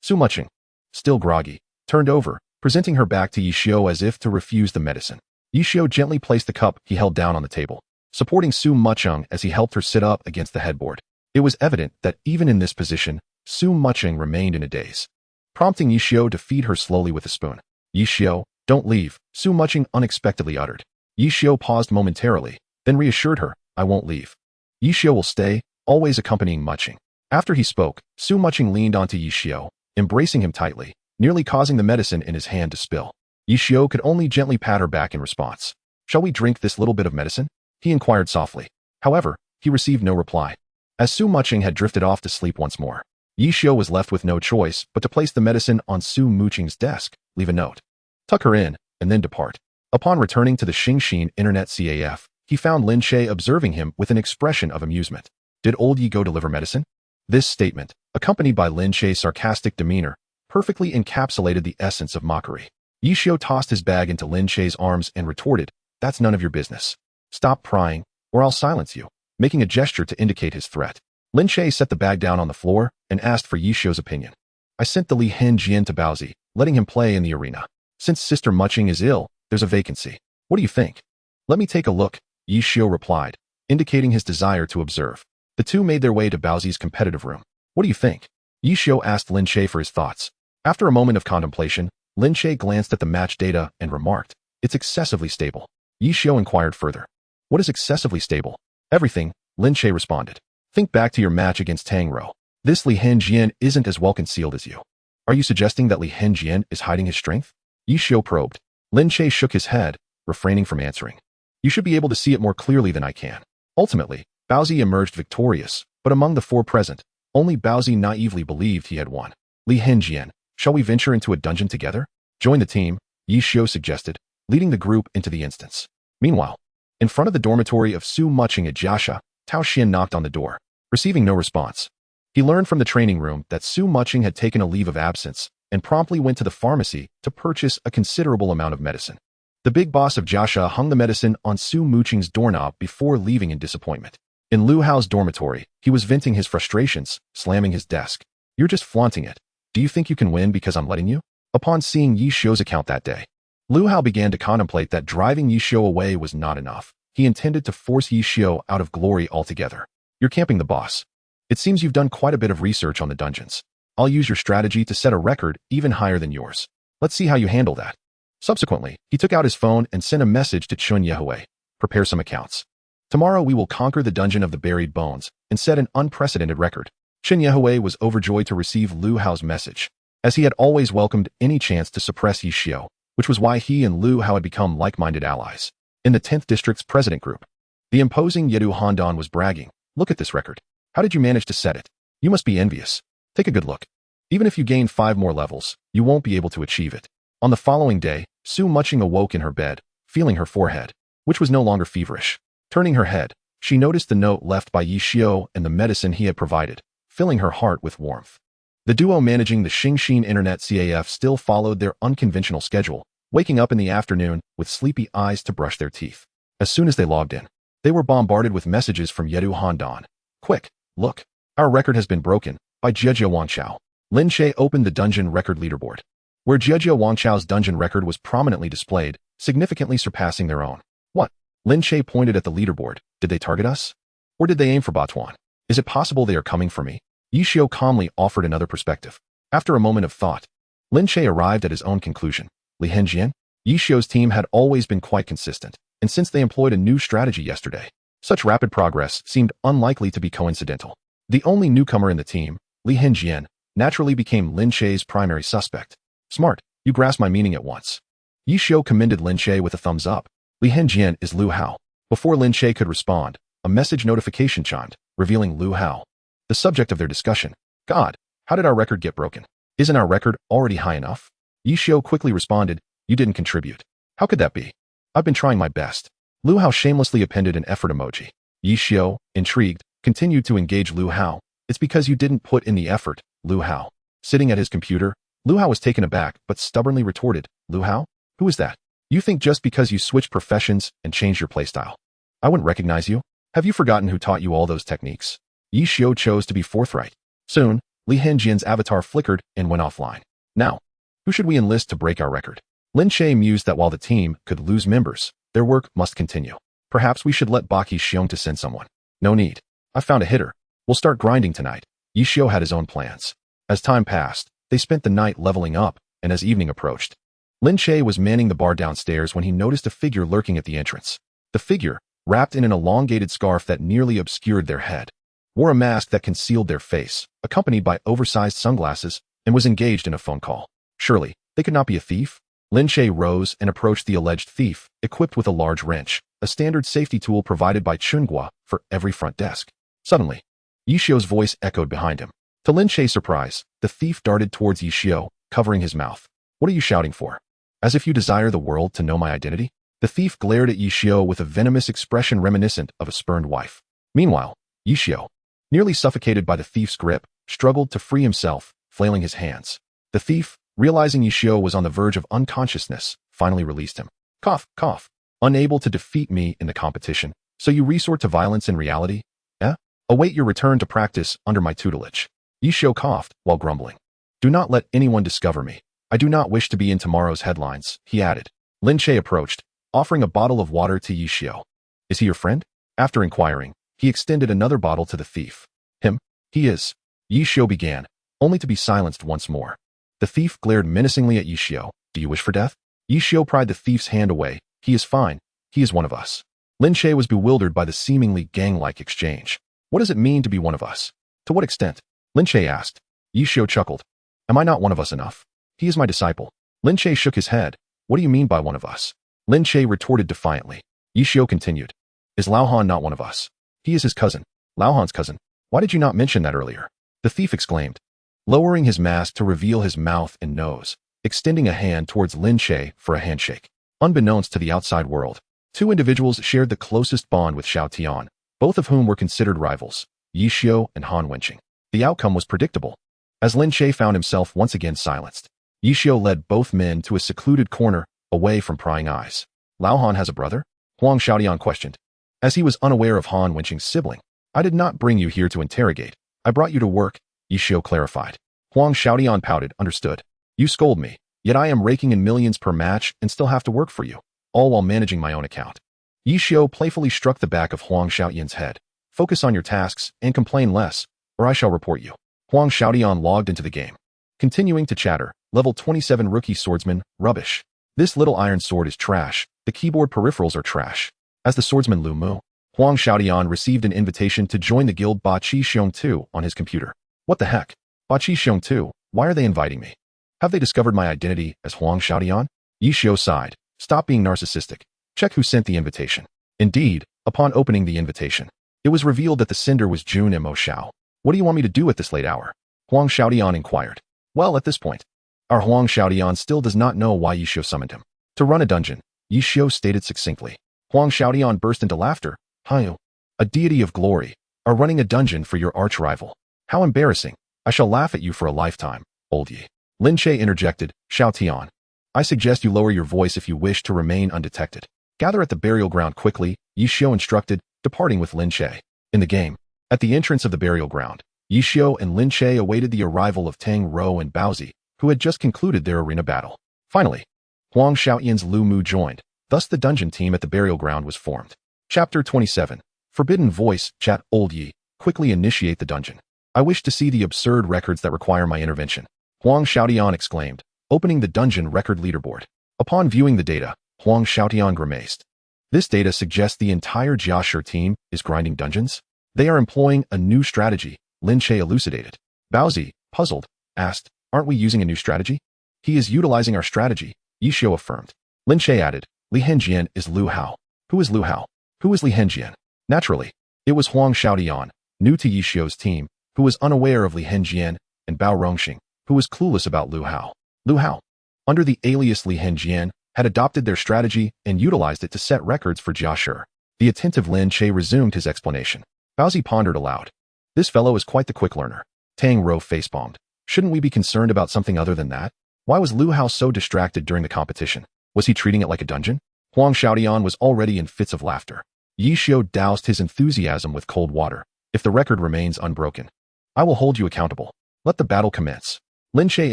Su Muching, still groggy, turned over, presenting her back to Ye Xiu as if to refuse the medicine. Ye Xiu gently placed the cup he held down on the table, supporting Su Muching as he helped her sit up against the headboard. It was evident that even in this position, Su Muching remained in a daze, prompting Ye Xiu to feed her slowly with a spoon. "Ye Xiu, don't leave," Su Muching unexpectedly uttered. Ye Xiu paused momentarily, then reassured her, "I won't leave. Ye Xiu will stay, always accompanying Muching." After he spoke, Su Muching leaned onto Ye Xiu, embracing him tightly, nearly causing the medicine in his hand to spill. Ye Xiu could only gently pat her back in response. "Shall we drink this little bit of medicine?" he inquired softly. However, he received no reply. As Su Muching had drifted off to sleep once more, Ye Xiu was left with no choice but to place the medicine on Su Muching's desk, leave a note, tuck her in, and then depart. Upon returning to the Xingxin Internet Cafe, he found Lin Che observing him with an expression of amusement. "Did old Ye go deliver medicine?" This statement, accompanied by Lin Che's sarcastic demeanor, perfectly encapsulated the essence of mockery. Ye Xiu tossed his bag into Lin Che's arms and retorted, "That's none of your business. Stop prying, or I'll silence you," making a gesture to indicate his threat. Lin Che set the bag down on the floor and asked for Ye Xiu's opinion. "I sent the Xingxin to Baozi, letting him play in the arena. Since Sister Muching is ill, there's a vacancy. What do you think?" "Let me take a look," Ye Xiu replied, indicating his desire to observe. The two made their way to Baozi's competitive room. "What do you think?" Ye Xiu asked Lin Che for his thoughts. After a moment of contemplation, Lin Che glanced at the match data and remarked, "It's excessively stable." Ye Xiu inquired further. "What is excessively stable?" "Everything," Lin Che responded. "Think back to your match against Tang Rou. This Li Hengjian isn't as well concealed as you. Are you suggesting that Li Hengjian is hiding his strength?" Ye Xiu probed. Lin Che shook his head, refraining from answering. "You should be able to see it more clearly than I can." Ultimately, Baozi emerged victorious, but among the four present, only Baozi naively believed he had won. "Li Hengjian, shall we venture into a dungeon together?" "Join the team," Ye Xiu suggested, leading the group into the instance. Meanwhile, in front of the dormitory of Su Muching at Jiasha, Tao Xian knocked on the door, receiving no response. He learned from the training room that Su Muching had taken a leave of absence and promptly went to the pharmacy to purchase a considerable amount of medicine. The big boss of Jiasha hung the medicine on Su Muching's doorknob before leaving in disappointment. In Lu Hao's dormitory, he was venting his frustrations, slamming his desk. "You're just flaunting it. Do you think you can win because I'm letting you?" Upon seeing Ye Xiu's account that day, Lu Hao began to contemplate that driving Ye Xiu away was not enough. He intended to force Ye Xiu out of glory altogether. "You're camping the boss. It seems you've done quite a bit of research on the dungeons. I'll use your strategy to set a record even higher than yours. Let's see how you handle that." Subsequently, he took out his phone and sent a message to Chen Guo. "Prepare some accounts. Tomorrow we will conquer the Dungeon of the Buried Bones and set an unprecedented record." Chen Guo was overjoyed to receive Lu Hao's message, as he had always welcomed any chance to suppress Ye Xiu, which was why he and Lu Hao had become like-minded allies. In the 10th District's president group, the imposing Yedu Handan was bragging, "Look at this record. How did you manage to set it? You must be envious. Take a good look. Even if you gain 5 more levels, you won't be able to achieve it." On the following day, Su Muching awoke in her bed, feeling her forehead, which was no longer feverish. Turning her head, she noticed the note left by Ye Xiu and the medicine he had provided, filling her heart with warmth. The duo managing the Xingxin Internet Cafe still followed their unconventional schedule, waking up in the afternoon with sleepy eyes to brush their teeth. As soon as they logged in, they were bombarded with messages from Yedu Handan. "Quick, look. Our record has been broken," by Jie Wangchao. Lin Che opened the dungeon record leaderboard, where Jie Wangchao's dungeon record was prominently displayed, significantly surpassing their own. "What?" Lin Che pointed at the leaderboard. "Did they target us? Or did they aim for Batuan? Is it possible they are coming for me?" Ye Xiu calmly offered another perspective. After a moment of thought, Lin Che arrived at his own conclusion. Li Hengjian? Ye Xiu's team had always been quite consistent, and since they employed a new strategy yesterday, such rapid progress seemed unlikely to be coincidental. The only newcomer in the team, Li Hengjian, naturally became Lin Che's primary suspect. Smart, you grasp my meaning at once. Ye Xiu commended Lin Che with a thumbs up. Li Henjian is Lu Hao. Before Lin Che could respond, a message notification chimed, revealing Lu Hao. The subject of their discussion. God, how did our record get broken? Isn't our record already high enough? Ye Xiu quickly responded, you didn't contribute. How could that be? I've been trying my best. Lu Hao shamelessly appended an effort emoji. Ye Xiu, intrigued, continued to engage Lu Hao. It's because you didn't put in the effort, Lu Hao. Sitting at his computer, Lu Hao was taken aback but stubbornly retorted, Lu Hao? Who is that? You think just because you switched professions and changed your playstyle, I wouldn't recognize you? Have you forgotten who taught you all those techniques? Ye Xiu chose to be forthright. Soon, Li Henjian's avatar flickered and went offline. Now, who should we enlist to break our record? Lin Che mused that while the team could lose members, their work must continue. Perhaps we should let Baki Xiong to send someone. No need. I found a hitter. We'll start grinding tonight. Ye Xiu had his own plans. As time passed, they spent the night leveling up, and as evening approached, Lin Che was manning the bar downstairs when he noticed a figure lurking at the entrance. The figure, wrapped in an elongated scarf that nearly obscured their head, wore a mask that concealed their face, accompanied by oversized sunglasses, and was engaged in a phone call. Surely, they could not be a thief? Lin Che rose and approached the alleged thief, equipped with a large wrench, a standard safety tool provided by Chen Guo for every front desk. Suddenly, Ye Xiu's voice echoed behind him. To Lin Che's surprise, the thief darted towards Ye Xiu, covering his mouth. What are you shouting for? As if you desire the world to know my identity? The thief glared at Ye Xiu with a venomous expression reminiscent of a spurned wife. Meanwhile, Ye Xiu, nearly suffocated by the thief's grip, struggled to free himself, flailing his hands. The thief, realizing Ye Xiu was on the verge of unconsciousness, finally released him. Cough, cough. Unable to defeat me in the competition, so you resort to violence in reality? Eh? Await your return to practice under my tutelage. Ye Xiu coughed while grumbling. Do not let anyone discover me. I do not wish to be in tomorrow's headlines, he added. Lin Che approached, offering a bottle of water to Ye Xiu. Is he your friend? After inquiring, he extended another bottle to the thief. Him? He is. Ye Xiu began, only to be silenced once more. The thief glared menacingly at Ye Xiu. Do you wish for death? Ye Xiu pried the thief's hand away. He is fine. He is one of us. Lin Che was bewildered by the seemingly gang-like exchange. What does it mean to be one of us? To what extent? Lin Che asked. Ye Xiu chuckled. Am I not one of us enough? He is my disciple. Lin Che shook his head. What do you mean by one of us? Lin Che retorted defiantly. Ye Xiu continued. Is Lao Han not one of us? He is his cousin. Lao Han's cousin. Why did you not mention that earlier? The thief exclaimed, lowering his mask to reveal his mouth and nose, extending a hand towards Lin Che for a handshake. Unbeknownst to the outside world, two individuals shared the closest bond with Xiao Tian, both of whom were considered rivals, Ye Xiu and Han Wenqing. The outcome was predictable. As Lin Che found himself once again silenced, Ye Xiu led both men to a secluded corner, away from prying eyes. Lao Han has a brother? Huang Xiaotian questioned. As he was unaware of Han Wenqing's sibling. I did not bring you here to interrogate. I brought you to work, Ye Xiu clarified. Huang Xiaotian pouted, understood. You scold me, yet I am raking in millions per match and still have to work for you, all while managing my own account. Ye Xiu playfully struck the back of Huang Xiaotian's head. Focus on your tasks and complain less, or I shall report you. Huang Xiaotian logged into the game. Continuing to chatter, level 27 rookie swordsman, rubbish. This little iron sword is trash, the keyboard peripherals are trash. As the swordsman Lu Mu, Huang Xiaotian received an invitation to join the guild Ba Qi Xiong 2 on his computer. What the heck? Ba Qi Xiong 2, why are they inviting me? Have they discovered my identity as Huang Xiaotian? Ye Xiu sighed. Stop being narcissistic. Check who sent the invitation. Indeed, upon opening the invitation, it was revealed that the sender was Jun Mo Xiao. What do you want me to do at this late hour? Huang Xiaotian inquired. Well, at this point, our Huang Xiaotian still does not know why Ye Xiu summoned him. To run a dungeon, Ye Xiu stated succinctly. Huang Xiaotian burst into laughter. Hiu, a deity of glory, are running a dungeon for your arch-rival. How embarrassing. I shall laugh at you for a lifetime, old Ye. Lin Che interjected, Xiao Tian. I suggest you lower your voice if you wish to remain undetected. Gather at the burial ground quickly, Ye Xiu instructed, departing with Lin Che. In the game, at the entrance of the burial ground, Ye Xiu and Lin Che awaited the arrival of Tang Rou and Baozi, who had just concluded their arena battle. Finally, Huang Xiaotian's Lu Mu joined, thus the dungeon team at the burial ground was formed. Chapter 27. Forbidden Voice, Chat, Old Ye, quickly initiate the dungeon. I wish to see the absurd records that require my intervention. Huang Xiaotian exclaimed, opening the dungeon record leaderboard. Upon viewing the data, Huang Xiaotian grimaced. This data suggests the entire Jiashi team is grinding dungeons? They are employing a new strategy, Lin Che elucidated. Baozi, puzzled, asked, aren't we using a new strategy? He is utilizing our strategy, Ye Xiu affirmed. Lin Che added, Li Hengjian is Lu Hao. Who is Lu Hao? Who is Li Hengjian? Naturally, it was Huang Xiaodian, new to Ye Xiu's team, who was unaware of Li Hengjian, and Bao Rongxing, who was clueless about Lu Hao. Lu Hao, under the alias Li Hengjian, had adopted their strategy and utilized it to set records for Jiashi. The attentive Lin Che resumed his explanation. Baozi pondered aloud. This fellow is quite the quick learner. Tang Rou facepalmed. Shouldn't we be concerned about something other than that? Why was Lu Hao so distracted during the competition? Was he treating it like a dungeon? Huang Xiaodian was already in fits of laughter. Ye Xiu doused his enthusiasm with cold water. If the record remains unbroken, I will hold you accountable. Let the battle commence. Lin Che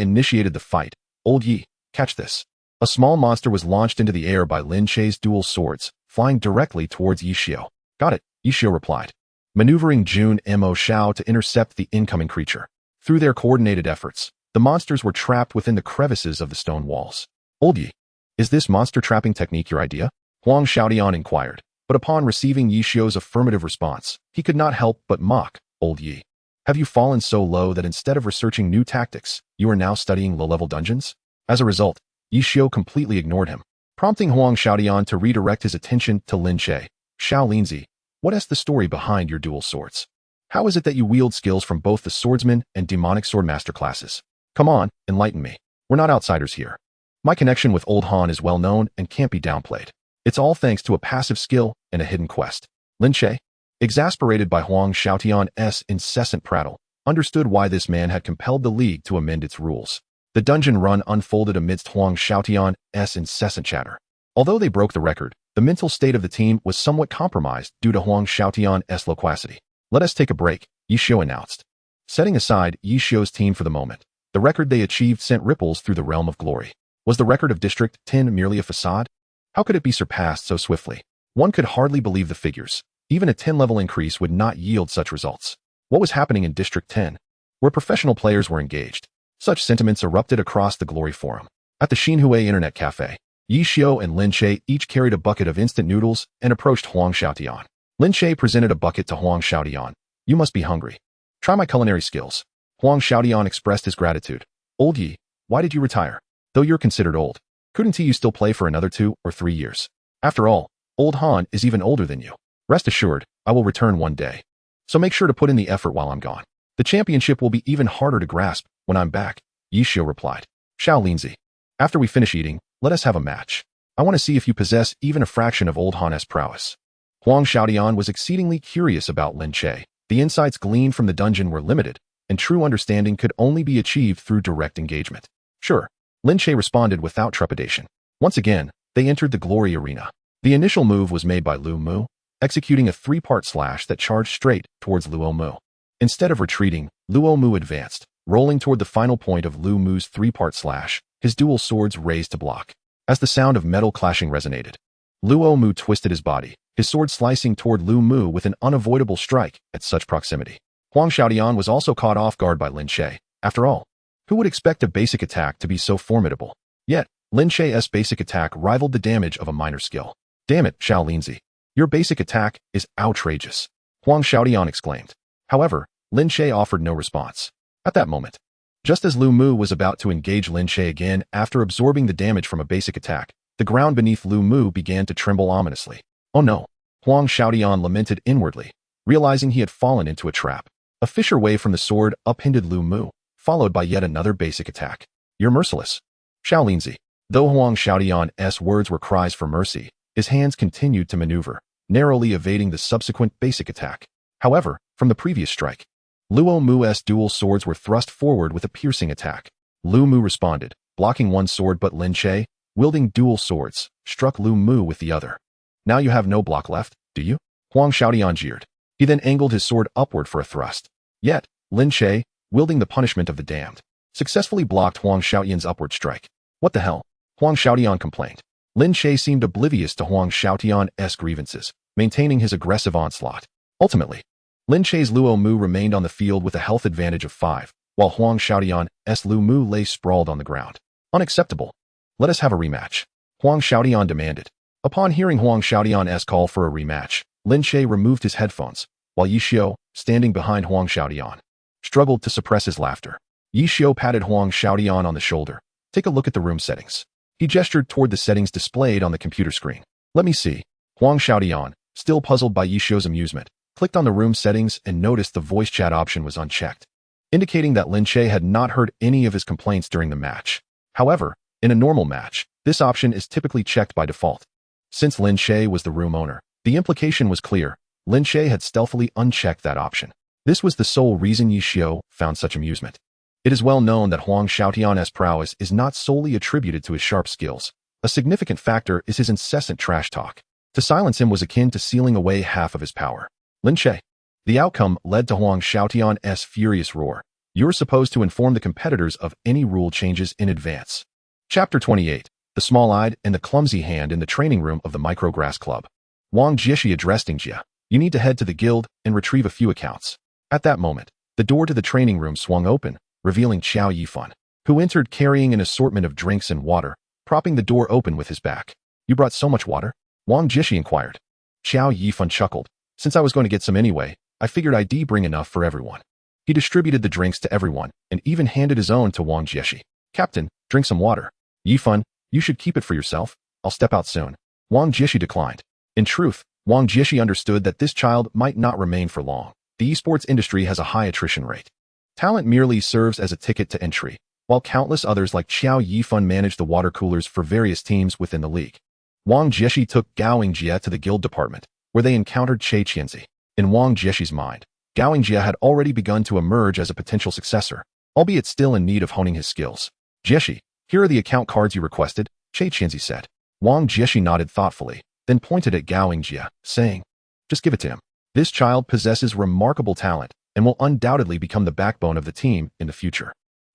initiated the fight. Old Yi, catch this. A small monster was launched into the air by Lin Che's dual swords, flying directly towards Ye Xiu. Got it, Ye Xiu replied, maneuvering Jun Mo Shao to intercept the incoming creature. Through their coordinated efforts, the monsters were trapped within the crevices of the stone walls. Old Yi, is this monster trapping technique your idea? Huang Xiaodian inquired, but upon receiving Ye Xiu's affirmative response, he could not help but mock. Old Yi, have you fallen so low that instead of researching new tactics, you are now studying low-level dungeons? As a result, Ye Xiu completely ignored him, prompting Huang Xiaodian to redirect his attention to Lin Che. Xiao Linzi, what is the story behind your dual swords? How is it that you wield skills from both the swordsman and demonic sword master classes? Come on, enlighten me. We're not outsiders here. My connection with Old Han is well known and can't be downplayed. It's all thanks to a passive skill and a hidden quest. Lin Che, exasperated by Huang Xiaodian's incessant prattle, understood why this man had compelled the league to amend its rules. The dungeon run unfolded amidst Huang Xiaodian's incessant chatter. Although they broke the record, the mental state of the team was somewhat compromised due to Huang Xiaodian's loquacity. Let us take a break, Ye Xiu announced. Setting aside Ye Xiu's team for the moment, the record they achieved sent ripples through the realm of glory. Was the record of District 10 merely a facade? How could it be surpassed so swiftly? One could hardly believe the figures. Even a 10-level increase would not yield such results. What was happening in District 10, where professional players were engaged? Such sentiments erupted across the Glory Forum. At the Xingxin Internet Cafe, Ye Xiu and Lin Che each carried a bucket of instant noodles and approached Huang Xiaodian. Lin Che presented a bucket to Huang Xiaodian. You must be hungry. Try my culinary skills. Huang Xiaodian expressed his gratitude. Old Yi, why did you retire? Though you're considered old, couldn't you still play for another 2 or 3 years? After all, Old Han is even older than you. Rest assured, I will return one day. So make sure to put in the effort while I'm gone. The championship will be even harder to grasp when I'm back, Ye Xiu replied. Xiao Linzi, after we finish eating, let us have a match. I want to see if you possess even a fraction of Old Han's prowess. Huang Xiaodian was exceedingly curious about Lin Che. The insights gleaned from the dungeon were limited, and true understanding could only be achieved through direct engagement. Sure, Lin Che responded without trepidation. Once again, they entered the glory arena. The initial move was made by Lu Mu, executing a 3-part slash that charged straight towards Luo Mu. Instead of retreating, Luo Mu advanced, rolling toward the final point of Lu Mu's 3-part slash, his dual swords raised to block. As the sound of metal clashing resonated, Luo Mu twisted his body, his sword slicing toward Lu Mu with an unavoidable strike at such proximity. Huang Xiaodian was also caught off guard by Lin Che. After all, who would expect a basic attack to be so formidable? Yet, Lin Che's basic attack rivaled the damage of a minor skill. Damn it, Xiao Linzi. Your basic attack is outrageous, Huang Xiaodian exclaimed. However, Lin Che offered no response. At that moment, just as Lu Mu was about to engage Lin Che again after absorbing the damage from a basic attack, the ground beneath Lu Mu began to tremble ominously. Oh no, Huang Xiaodian lamented inwardly, realizing he had fallen into a trap. A fissure wave from the sword upended Lu Mu, followed by yet another basic attack. You're merciless, Xiao Linzi. Though Huang Xiaodian's words were cries for mercy, his hands continued to maneuver, narrowly evading the subsequent basic attack. However, from the previous strike, Luo Mu's dual swords were thrust forward with a piercing attack. Lu Mu responded, blocking one sword, but Lin Che, wielding dual swords, struck Lu Mu with the other. Now you have no block left, do you? Huang Xiaodian jeered. He then angled his sword upward for a thrust. Yet, Lin Che, wielding the punishment of the damned, successfully blocked Huang Xiaodian's upward strike. What the hell? Huang Xiaodian complained. Lin Che seemed oblivious to Huang Xiaodian's grievances, maintaining his aggressive onslaught. Ultimately, Lin Che's Luo Mu remained on the field with a health advantage of 5, while Huang Xiaodian's Lu Mu lay sprawled on the ground. Unacceptable. Let us have a rematch, Huang Xiaodian demanded. Upon hearing Huang Xiaodian's call for a rematch, Lin Che removed his headphones, while Ye Xiu, standing behind Huang Xiaodian, struggled to suppress his laughter. Ye Xiu patted Huang Xiaodian on the shoulder. Take a look at the room settings. He gestured toward the settings displayed on the computer screen. Let me see. Huang Xiaotian, still puzzled by Ye Xiu's amusement, clicked on the room settings and noticed the voice chat option was unchecked, indicating that Lin Che had not heard any of his complaints during the match. However, in a normal match, this option is typically checked by default. Since Lin Che was the room owner, the implication was clear. Lin Che had stealthily unchecked that option. This was the sole reason Ye Xiu found such amusement. It is well known that Huang Xiaotian's prowess is not solely attributed to his sharp skills. A significant factor is his incessant trash talk. To silence him was akin to sealing away half of his power. Lin Che. The outcome led to Huang Xiaotian's furious roar. You're supposed to inform the competitors of any rule changes in advance. Chapter 28. The small-eyed and the clumsy hand in the training room of the Micrograss Club. Wang Jieshi addressed Xingxin. You need to head to the guild and retrieve a few accounts. At that moment, the door to the training room swung open, revealing Qiao Yifan, who entered carrying an assortment of drinks and water, propping the door open with his back. You brought so much water? Wang Jieshi inquired. Qiao Yifan chuckled. Since I was going to get some anyway, I figured I'd bring enough for everyone. He distributed the drinks to everyone and even handed his own to Wang Jieshi. Captain, drink some water. Yifan, you should keep it for yourself. I'll step out soon. Wang Jieshi declined. In truth, Wang Jieshi understood that this child might not remain for long. The esports industry has a high attrition rate. Talent merely serves as a ticket to entry, while countless others like Qiao Yifan manage the water coolers for various teams within the league. Wang Jieshi took Gao Yingjie to the guild department, where they encountered Che Qianzi. In Wang Jieshi's mind, Gao Yingjie had already begun to emerge as a potential successor, albeit still in need of honing his skills. Jieshi, here are the account cards you requested, Che Qianzi said. Wang Jieshi nodded thoughtfully, then pointed at Gao Yingjie, saying, just give it to him. This child possesses remarkable talent and will undoubtedly become the backbone of the team in the future.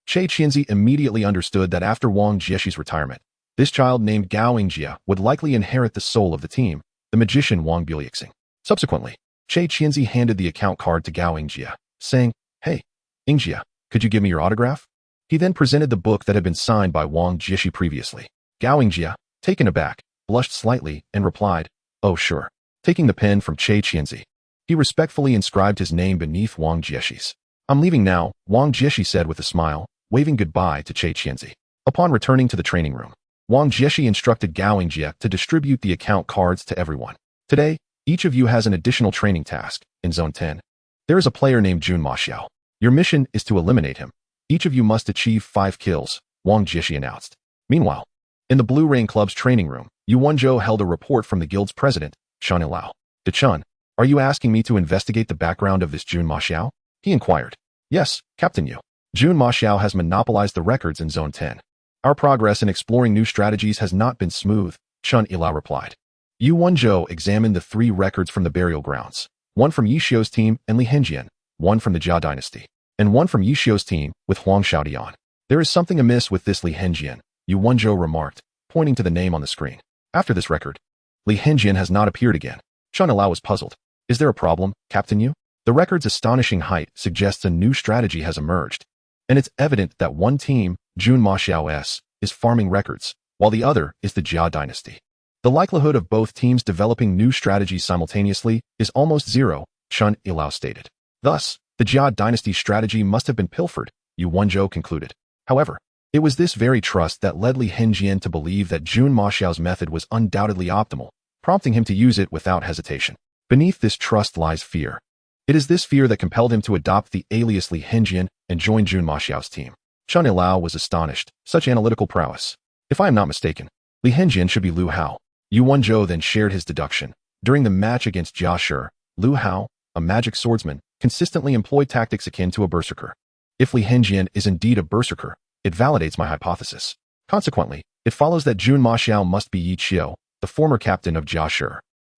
Che Qianzi immediately understood that after Wang Jieshi's retirement, this child named Gao Yingjie would likely inherit the soul of the team, the magician Wang Biuliexing. Subsequently, Che Qianzi handed the account card to Gao Yingjie, saying, hey, Yingjie, could you give me your autograph? He then presented the book that had been signed by Wang Jieshi previously. Gao Yingjie, taken aback, blushed slightly and replied, oh sure. Taking the pen from Che Qianzi, he respectfully inscribed his name beneath Wang Jieshi's. I'm leaving now, Wang Jieshi said with a smile, waving goodbye to Che Qianzi. Upon returning to the training room, Wang Jieshi instructed Gao Yingjie to distribute the account cards to everyone. Today, each of you has an additional training task. In Zone 10, there is a player named Jun Ma Xiao. Your mission is to eliminate him. Each of you must achieve 5 kills, Wang Jieshi announced. Meanwhile, in the Blue Rain Club's training room, Yu Wenzhou held a report from the guild's president, Chen Ilao. Chen, are you asking me to investigate the background of this Jun Ma Xiao? He inquired. Yes, Captain Yu. Jun Ma Xiao has monopolized the records in Zone 10. Our progress in exploring new strategies has not been smooth, Chen Ilao replied. Yu Wenzhou examined the 3 records from the burial grounds, one from Ye Xiu's team and Li Hengjian, one from the Jia dynasty, and one from Ye Xiu's team with Huang Xiaotian. There is something amiss with this Li Hengjian, Yu Wenzhou remarked, pointing to the name on the screen. After this record, Li Hengjian has not appeared again. Chen Ilao was puzzled. Is there a problem, Captain Yu? The record's astonishing height suggests a new strategy has emerged, and it's evident that one team, Jun Ma Xiao's, is farming records, while the other is the Jia dynasty. The likelihood of both teams developing new strategies simultaneously is almost zero, Chen Ilao stated. Thus, the Jia dynasty's strategy must have been pilfered, Yu Wenzhou concluded. However, it was this very trust that led Li Hengjian to believe that Jun Ma Xiao's method was undoubtedly optimal, prompting him to use it without hesitation. Beneath this trust lies fear. It is this fear that compelled him to adopt the alias Li Hengjian and join Jun Ma Xiao's team. Chen Ilao was astonished. Such analytical prowess. If I am not mistaken, Li Hengjian should be Lu Hao. Yu Wenzhou then shared his deduction. During the match against Jia Shi, Lu Hao, a magic swordsman, consistently employed tactics akin to a berserker. If Li Hengjian is indeed a berserker, it validates my hypothesis. Consequently, it follows that Jun Ma Xiao must be Ye Xiu, the former captain of Jia Shi.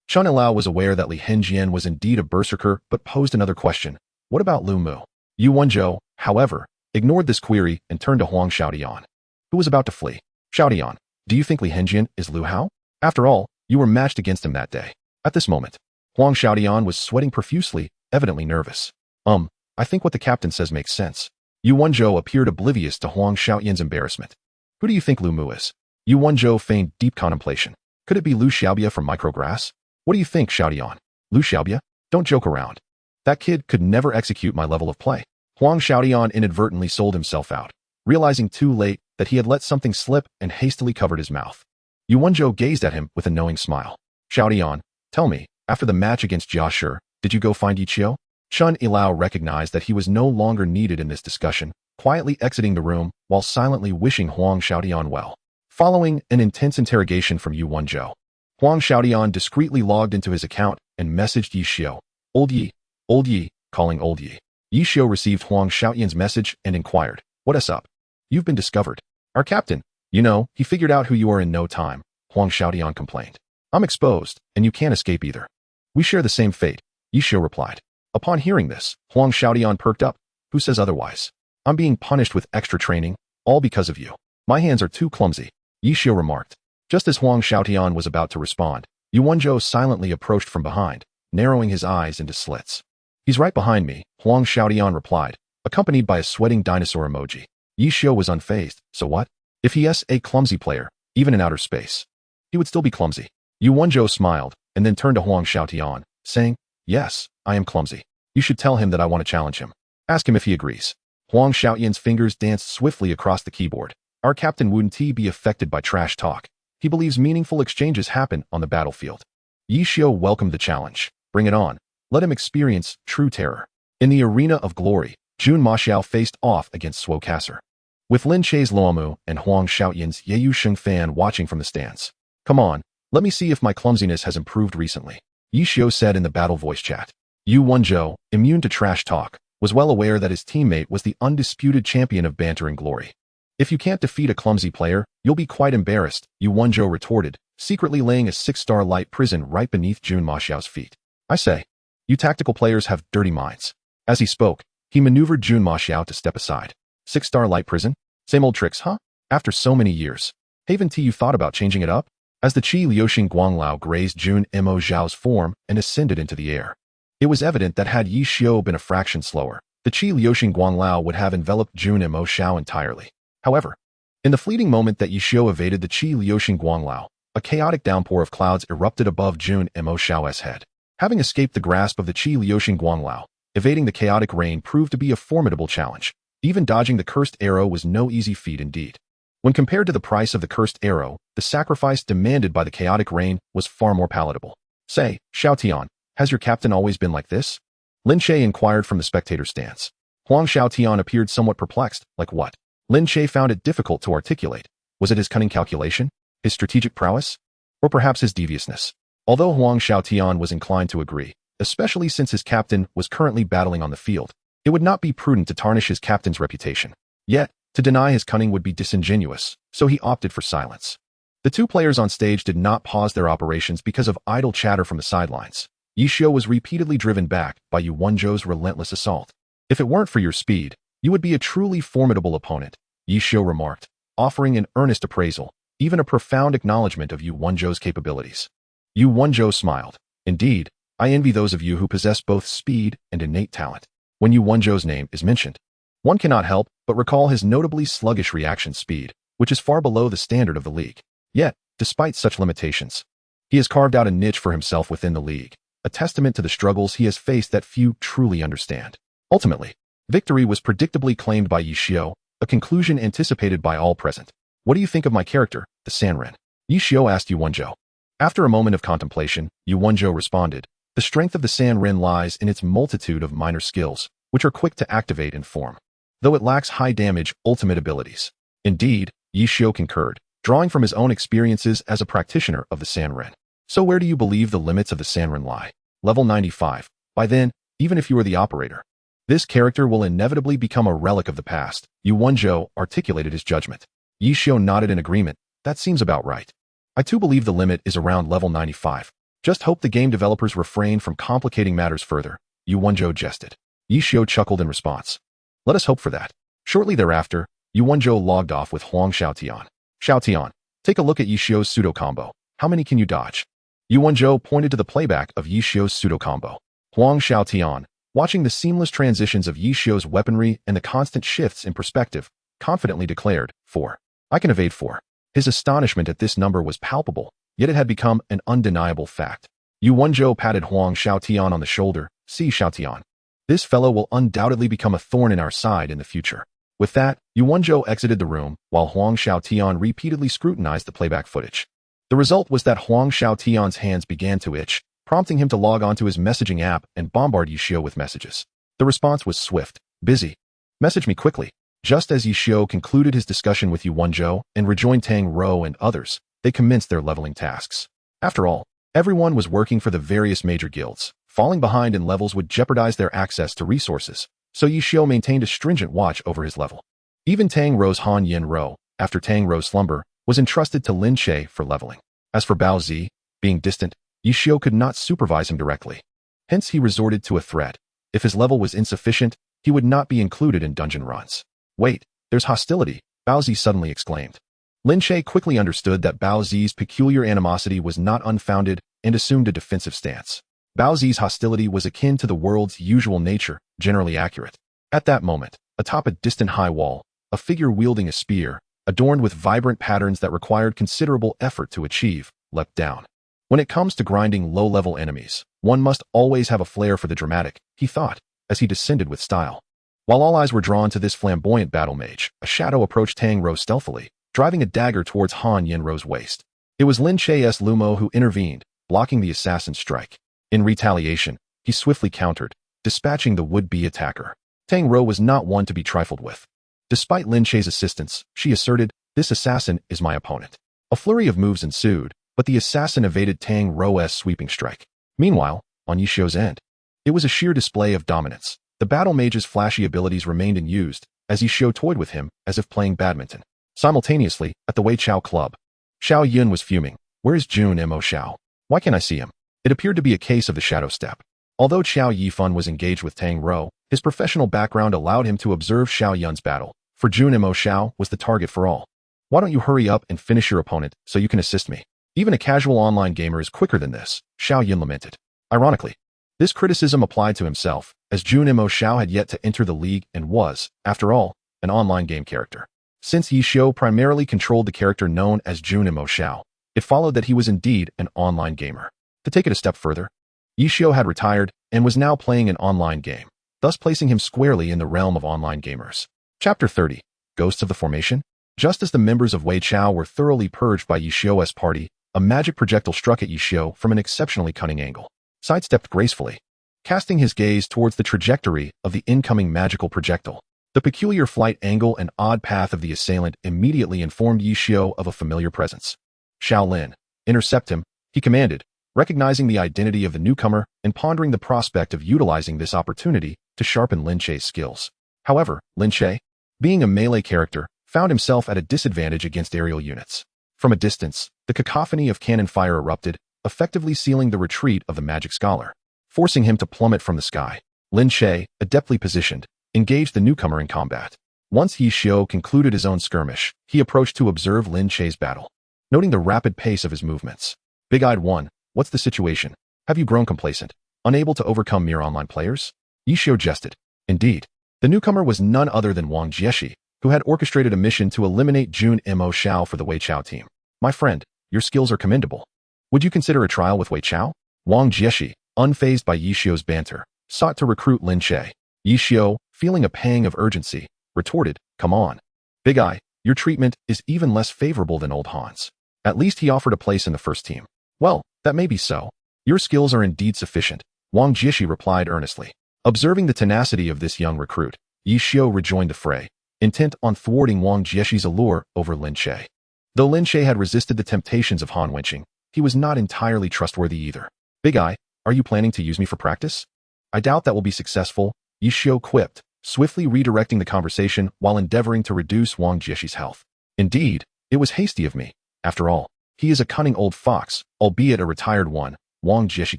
Chen Ilao was aware that Li Hengjian was indeed a berserker but posed another question. What about Lu Mu? Yu Wenzhou, however, ignored this query and turned to Huang Xiaotian, who was about to flee. Xiaotian, do you think Li Hengjian is Lu Hao? After all, you were matched against him that day. At this moment, Huang Xiaotian was sweating profusely, evidently nervous. I think what the captain says makes sense. Yu Wenzhou appeared oblivious to Huang Xiaotian's embarrassment. Who do you think Lu Mu is? Yu Wenzhou feigned deep contemplation. Could it be Lu Xiaobia from Micrograss? What do you think, Xiaotian? Lu Xiaobia? Don't joke around. That kid could never execute my level of play. Huang Xiaotian inadvertently sold himself out. Realizing too late, that he had let something slip and hastily covered his mouth. Yu Wenzhou gazed at him with a knowing smile. Xiaotian, tell me, after the match against Ye Xiu, did you go find Ye Xiu? Chen Ilao recognized that he was no longer needed in this discussion, quietly exiting the room while silently wishing Huang Xiaotian well. Following an intense interrogation from Yu Wenzhou, Huang Xiaotian discreetly logged into his account and messaged Ye Xiu. Old Yi, calling Old Yi. Ye Xiu received Huang Xiaotian's message and inquired, "What's up? You've been discovered. Our captain, he figured out who you are in no time," Huang Xiaotian complained. "I'm exposed, and you can't escape either. We share the same fate," Ye Xiu replied. Upon hearing this, Huang Xiaotian perked up. "Who says otherwise? I'm being punished with extra training, all because of you. My hands are too clumsy," Ye Xiu remarked. Just as Huang Xiaotian was about to respond, Yu Wenzhou silently approached from behind, narrowing his eyes into slits. "He's right behind me," Huang Xiaotian replied, accompanied by a sweating dinosaur emoji. Ye Xiu was unfazed. "So what? If he is a clumsy player, even in outer space, he would still be clumsy." Yu Wenzhou smiled, and then turned to Huang Xiaotian, saying, "Yes, I am clumsy. You should tell him that I want to challenge him. Ask him if he agrees." Huang Xiaotian's fingers danced swiftly across the keyboard. "Our captain wouldn't be affected by trash talk. He believes meaningful exchanges happen on the battlefield." Ye Xiu welcomed the challenge. "Bring it on. Let him experience true terror." In the arena of glory, Jun Maxiao faced off against Suo Kasser, with Lin Che's Luomu and Huang Xiaotian's Ye Xiu fan watching from the stands. "Come on, let me see if my clumsiness has improved recently," Ye Xiu said in the battle voice chat. Yu Wenzhou, immune to trash talk, was well aware that his teammate was the undisputed champion of banter and glory. "If you can't defeat a clumsy player, you'll be quite embarrassed," Yu Wenzhou retorted, secretly laying a 6-star light prison right beneath Jun Maxiao's feet. "I say, you tactical players have dirty minds." As he spoke, he maneuvered Jun Maxiao to step aside. 6-star light prison? Same old tricks, huh? After so many years. Haven't you thought about changing it up? As the Qi Liuxing Guanglao grazed Jun Mo Zhao's form and ascended into the air, it was evident that had Ye Xiu been a fraction slower, the Qi Liuxing Guanglao would have enveloped Jun Mo Zhao entirely. However, in the fleeting moment that Ye Xiu evaded the Qi Liuxing Guanglao, a chaotic downpour of clouds erupted above Jun Mo Zhao's head. Having escaped the grasp of the Qi Liuxing Guanglao, evading the chaotic rain proved to be a formidable challenge. Even dodging the cursed arrow was no easy feat indeed. When compared to the price of the cursed arrow, the sacrifice demanded by the chaotic rain was far more palatable. "Say, Xiaotian, has your captain always been like this?" Lin Che inquired from the spectator stance. Huang Xiaotian appeared somewhat perplexed. "Like what?" Lin Che found it difficult to articulate. Was it his cunning calculation? His strategic prowess? Or perhaps his deviousness? Although Huang Xiaotian was inclined to agree, especially since his captain was currently battling on the field, it would not be prudent to tarnish his captain's reputation. Yet, to deny his cunning would be disingenuous, so he opted for silence. The two players on stage did not pause their operations because of idle chatter from the sidelines. Ye Xiu was repeatedly driven back by Yu Wenzhou's relentless assault. "If it weren't for your speed, you would be a truly formidable opponent," Ye Xiu remarked, offering an earnest appraisal, even a profound acknowledgement of Yu Wenzhou's capabilities. Yu Wenzhou smiled. "Indeed, I envy those of you who possess both speed and innate talent." When Yu Wenzhou's name is mentioned, one cannot help but recall his notably sluggish reaction speed, which is far below the standard of the league. Yet, despite such limitations, he has carved out a niche for himself within the league, a testament to the struggles he has faced that few truly understand. Ultimately, victory was predictably claimed by Ye Xiu, a conclusion anticipated by all present. "What do you think of my character, the Sanren?" Ye Xiu asked Yu Wenzhou. After a moment of contemplation, Yu Wenzhou responded, "The strength of the Sanren lies in its multitude of minor skills, which are quick to activate and form, though it lacks high-damage, ultimate abilities." Indeed, Ye Xiu concurred, drawing from his own experiences as a practitioner of the Sanren. "So where do you believe the limits of the Sanren lie?" "Level 95. By then, even if you are the operator, this character will inevitably become a relic of the past," Yu Wenzhou articulated his judgment. Ye Xiu nodded in agreement. "That seems about right. I too believe the limit is around level 95. Just hope the game developers refrain from complicating matters further," Yu Wenzhou jested. Ye Xiu chuckled in response. "Let us hope for that." Shortly thereafter, Yu Wenzhou logged off with Huang Xiaotian. "Xiaotian, take a look at Ye Xiu's pseudo combo. How many can you dodge?" Yu Wenzhou pointed to the playback of Ye Xiu's pseudo combo. Huang Xiaotian, watching the seamless transitions of Ye Xiu's weaponry and the constant shifts in perspective, confidently declared, 4. "I can evade 4. His astonishment at this number was palpable, yet it had become an undeniable fact. Yu Wenzhou patted Huang Xiaotian on the shoulder. "See, Xiaotian, this fellow will undoubtedly become a thorn in our side in the future." With that, Yu Wenzhou exited the room, while Huang Xiaotian repeatedly scrutinized the playback footage. The result was that Huang Xiaotian's hands began to itch, prompting him to log onto his messaging app and bombard Ye Xiu with messages. The response was swift. Busy. Message me quickly. Just as Ye Xiu concluded his discussion with Yu Wenzhou and rejoined Tang Rou and others, they commenced their leveling tasks. After all, everyone was working for the various major guilds. Falling behind in levels would jeopardize their access to resources, so Ye Xiu maintained a stringent watch over his level. Even Tang Rou's Han Yin Rou, after Tang Rou's slumber, was entrusted to Lin Che for leveling. As for Bao Zi, being distant, Ye Xiu could not supervise him directly. Hence he resorted to a threat. If his level was insufficient, he would not be included in dungeon runs. Wait, there's hostility, Bao Zi suddenly exclaimed. Lin Che quickly understood that Bao Zi's peculiar animosity was not unfounded and assumed a defensive stance. Bao Zi's hostility was akin to the world's usual nature, generally accurate. At that moment, atop a distant high wall, a figure wielding a spear, adorned with vibrant patterns that required considerable effort to achieve, leapt down. When it comes to grinding low-level enemies, one must always have a flair for the dramatic, he thought, as he descended with style. While all eyes were drawn to this flamboyant battle mage, a shadow approached Tang Rou stealthily, driving a dagger towards Han Yin Rou's waist. It was Lin Che's Lumo who intervened, blocking the assassin's strike. In retaliation, he swiftly countered, dispatching the would-be attacker. Tang Rou was not one to be trifled with. Despite Lin Che's assistance, she asserted, "This assassin is my opponent." A flurry of moves ensued, but the assassin evaded Tang Rou's sweeping strike. Meanwhile, on Ye Xiu's end, it was a sheer display of dominance. The battle mage's flashy abilities remained unused, as Ye Xiu toyed with him as if playing badminton. Simultaneously, at the Wei Chao club, Xiao Yun was fuming. "Where is Jun Mo Xiao? Why can't I see him?" It appeared to be a case of the shadow step. Although Xiao Yifan was engaged with Tang Rou, his professional background allowed him to observe Xiao Yun's battle, for Jun Mo Xiao was the target for all. "Why don't you hurry up and finish your opponent so you can assist me? Even a casual online gamer is quicker than this," Xiao Yun lamented. Ironically, this criticism applied to himself, as Jun Mo Xiao had yet to enter the league and was, after all, an online game character. Since Ye Xiu primarily controlled the character known as Jun Mo Xiao, it followed that he was indeed an online gamer. To take it a step further, Ye Xiu had retired and was now playing an online game, thus placing him squarely in the realm of online gamers. Chapter 30. Ghosts of the Formation? Just as the members of Wei Chao were thoroughly purged by Ye Xiu's party, a magic projectile struck at Ye Xiu from an exceptionally cunning angle. Sidestepped gracefully, casting his gaze towards the trajectory of the incoming magical projectile. The peculiar flight angle and odd path of the assailant immediately informed Ye Xiu of a familiar presence. "Shaolin, intercept him," he commanded, recognizing the identity of the newcomer and pondering the prospect of utilizing this opportunity to sharpen Lin Che's skills. However, Lin Che, being a melee character, found himself at a disadvantage against aerial units. From a distance, the cacophony of cannon fire erupted, effectively sealing the retreat of the magic scholar, forcing him to plummet from the sky. Lin Che, adeptly positioned, engaged the newcomer in combat. Once Ye Xiu concluded his own skirmish, he approached to observe Lin Che's battle. Noting the rapid pace of his movements, "Big-eyed one, what's the situation? Have you grown complacent, unable to overcome mere online players?" Ye Xiu jested. Indeed, the newcomer was none other than Wang Jieshi, who had orchestrated a mission to eliminate Jun Mo Xiao for the Wei Chao team. "My friend, your skills are commendable. Would you consider a trial with Wei Chao?" Wang Jieshi, unfazed by Ye Xiu's banter, sought to recruit Lin Che. Ye Xiu, feeling a pang of urgency, retorted, "Come on. Big Eye, your treatment is even less favorable than old Han's. At least he offered a place in the first team." "Well, that may be so. Your skills are indeed sufficient," Wang Jieshi replied earnestly. Observing the tenacity of this young recruit, Ye Xiu rejoined the fray, intent on thwarting Wang Jieshi's allure over Lin Che. Though Lin Che had resisted the temptations of Han Wenqing, he was not entirely trustworthy either. "Big Eye, are you planning to use me for practice?" "I doubt that will be successful," Ye Xiu quipped, swiftly redirecting the conversation while endeavoring to reduce Wang Jieshi's health. "Indeed, it was hasty of me. After all, he is a cunning old fox, albeit a retired one," Wang Jieshi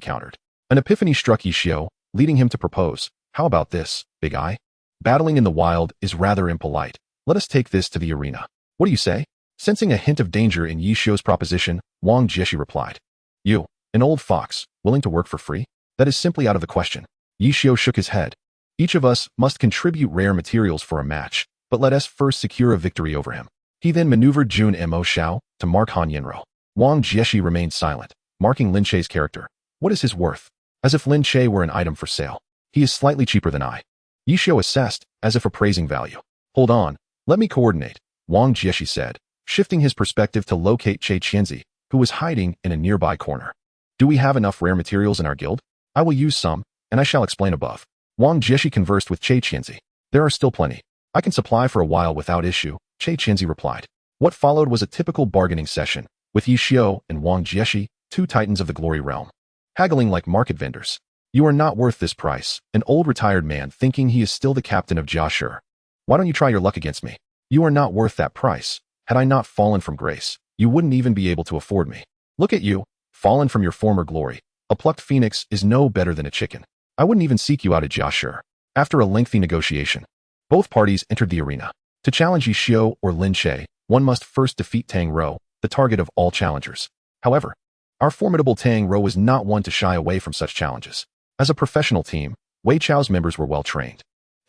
countered. An epiphany struck Ye Xiu, leading him to propose, "How about this, Big Eye? Battling in the wild is rather impolite. Let us take this to the arena. What do you say?" Sensing a hint of danger in Ye Xiu's proposition, Wang Jieshi replied, "You, an old fox, willing to work for free? That is simply out of the question." Ye Xiu shook his head. "Each of us must contribute rare materials for a match, but let us first secure a victory over him." He then maneuvered Jun Mo Xiao to mark Han Yinro. Wang Jieshi remained silent, marking Lin Che's character. "What is his worth?" As if Lin Che were an item for sale. "He is slightly cheaper than I." Ye Xiu assessed, as if appraising value. Hold on, let me coordinate, Wang Jieshi said, shifting his perspective to locate Che Qianzi, who was hiding in a nearby corner. Do we have enough rare materials in our guild? I will use some, and I shall explain above. Wang Jieshi conversed with Che Qianzi. There are still plenty. I can supply for a while without issue, Che Qianzi replied. What followed was a typical bargaining session, with Ye Xiu and Wang Jieshi, two titans of the glory realm, haggling like market vendors. You are not worth this price, an old retired man thinking he is still the captain of Jia Shi. Why don't you try your luck against me? You are not worth that price. Had I not fallen from grace, you wouldn't even be able to afford me. Look at you, fallen from your former glory. A plucked phoenix is no better than a chicken. I wouldn't even seek you out at Jia Shi. After a lengthy negotiation, both parties entered the arena. To challenge Ye Xiu or Lin Che, one must first defeat Tang Rou, the target of all challengers. However, our formidable Tang Rou was not one to shy away from such challenges. As a professional team, Wei Chao's members were well trained,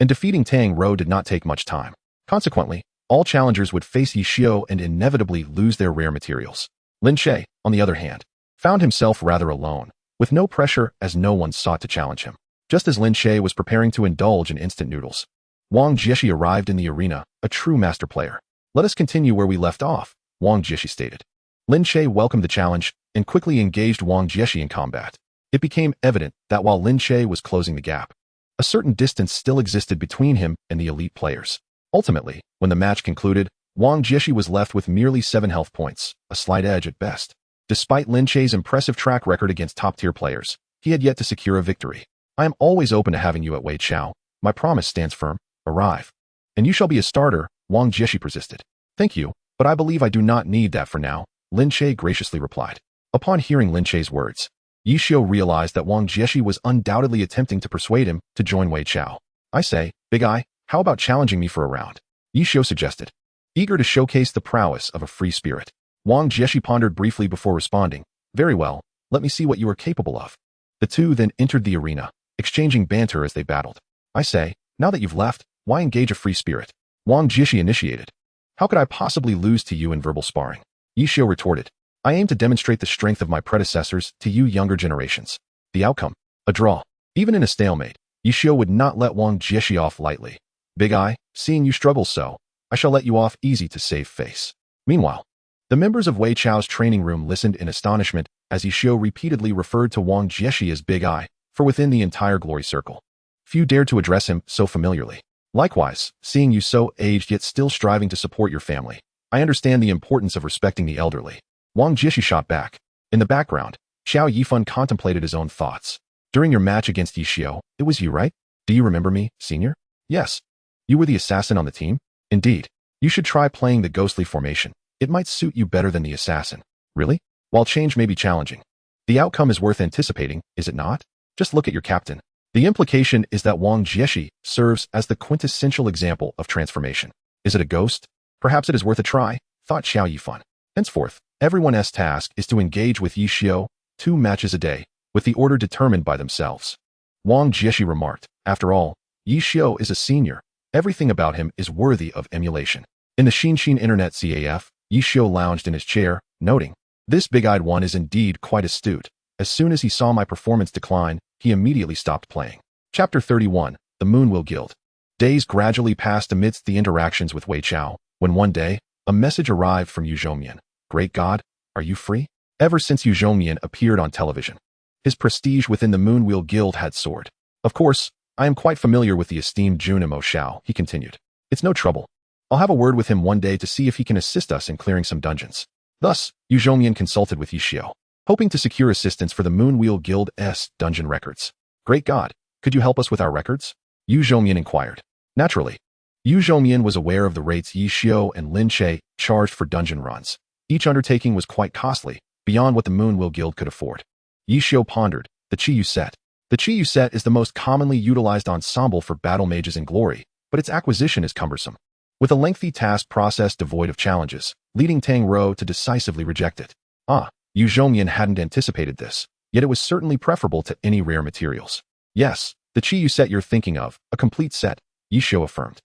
and defeating Tang Rou did not take much time. Consequently, all challengers would face Ye Xiu and inevitably lose their rare materials. Lin Che, on the other hand, found himself rather alone, with no pressure as no one sought to challenge him. Just as Lin Che was preparing to indulge in instant noodles, Wang Jieshi arrived in the arena, a true master player. Let us continue where we left off, Wang Jieshi stated. Lin Che welcomed the challenge and quickly engaged Wang Jieshi in combat. It became evident that while Lin Che was closing the gap, a certain distance still existed between him and the elite players. Ultimately, when the match concluded, Wang Jieshi was left with merely 7 health points, a slight edge at best. Despite Lin Che's impressive track record against top-tier players, he had yet to secure a victory. I am always open to having you at Wei Chao. My promise stands firm. Arrive. And you shall be a starter, Wang Jieshi persisted. Thank you, but I believe I do not need that for now, Lin Che graciously replied. Upon hearing Lin Che's words, Ye Xiu realized that Wang Jieshi was undoubtedly attempting to persuade him to join Wei Chao. I say, Big Eye, how about challenging me for a round? Ye Xiu suggested, eager to showcase the prowess of a free spirit. Wang Jieshi pondered briefly before responding. Very well, let me see what you are capable of. The two then entered the arena, exchanging banter as they battled. I say, now that you've left, why engage a free spirit? Wang Jieshi initiated. How could I possibly lose to you in verbal sparring? Ye Xiu retorted. I aim to demonstrate the strength of my predecessors to you younger generations. The outcome? A draw. Even in a stalemate, Ye Xiu would not let Wang Jieshi off lightly. Big Eye, seeing you struggle so, I shall let you off easy to save face. Meanwhile, the members of Wei Chao's training room listened in astonishment as Ye Xiu repeatedly referred to Wang Jieshi as Big Eye, for within the entire glory circle, few dared to address him so familiarly. Likewise, seeing you so aged yet still striving to support your family, I understand the importance of respecting the elderly. Wang Jieshi shot back. In the background, Xiao Yifan contemplated his own thoughts. During your match against Ye Xiu, it was you, right? Do you remember me, senior? Yes. You were the assassin on the team? Indeed. You should try playing the ghostly formation. It might suit you better than the assassin. Really? While change may be challenging, the outcome is worth anticipating, is it not? Just look at your captain. The implication is that Wang Jieshi serves as the quintessential example of transformation. Is it a ghost? Perhaps it is worth a try, thought Xiao Yifan. Henceforth, everyone's task is to engage with Ye Xiu 2 matches a day, with the order determined by themselves. Wang Jieshi remarked, after all, Ye Xiu is a senior. Everything about him is worthy of emulation. In the Xingxin Internet CAF, Ye Xiu lounged in his chair, noting, this big-eyed one is indeed quite astute. As soon as he saw my performance decline, he immediately stopped playing. Chapter 31, The Moonwheel Guild. Days gradually passed amidst the interactions with Wei Chao, when one day, a message arrived from Yu Zhoumian. Great God, are you free? Ever since Yu Zhoumian appeared on television, his prestige within the Moonwheel Guild had soared. Of course, I am quite familiar with the esteemed Junimo Shao, he continued. It's no trouble. I'll have a word with him one day to see if he can assist us in clearing some dungeons. Thus, Yu Zhoumian consulted with Ye Xiu, hoping to secure assistance for the Moonwheel Guild's dungeon records. Great God, could you help us with our records? Yu Zhoumian inquired. Naturally. Yu Zhoumian was aware of the rates Ye Xiu and Lin Che charged for dungeon runs. Each undertaking was quite costly, beyond what the Moonwheel Guild could afford. Ye Xiu pondered, the Chi Yu set. The Chi Yu set is the most commonly utilized ensemble for battle mages in glory, but its acquisition is cumbersome, with a lengthy task process devoid of challenges, leading Tang Rou to decisively reject it. Yu Zhoumian hadn't anticipated this, yet it was certainly preferable to any rare materials. Yes, the Chi Yu set you're thinking of, a complete set, Ye Xiu affirmed.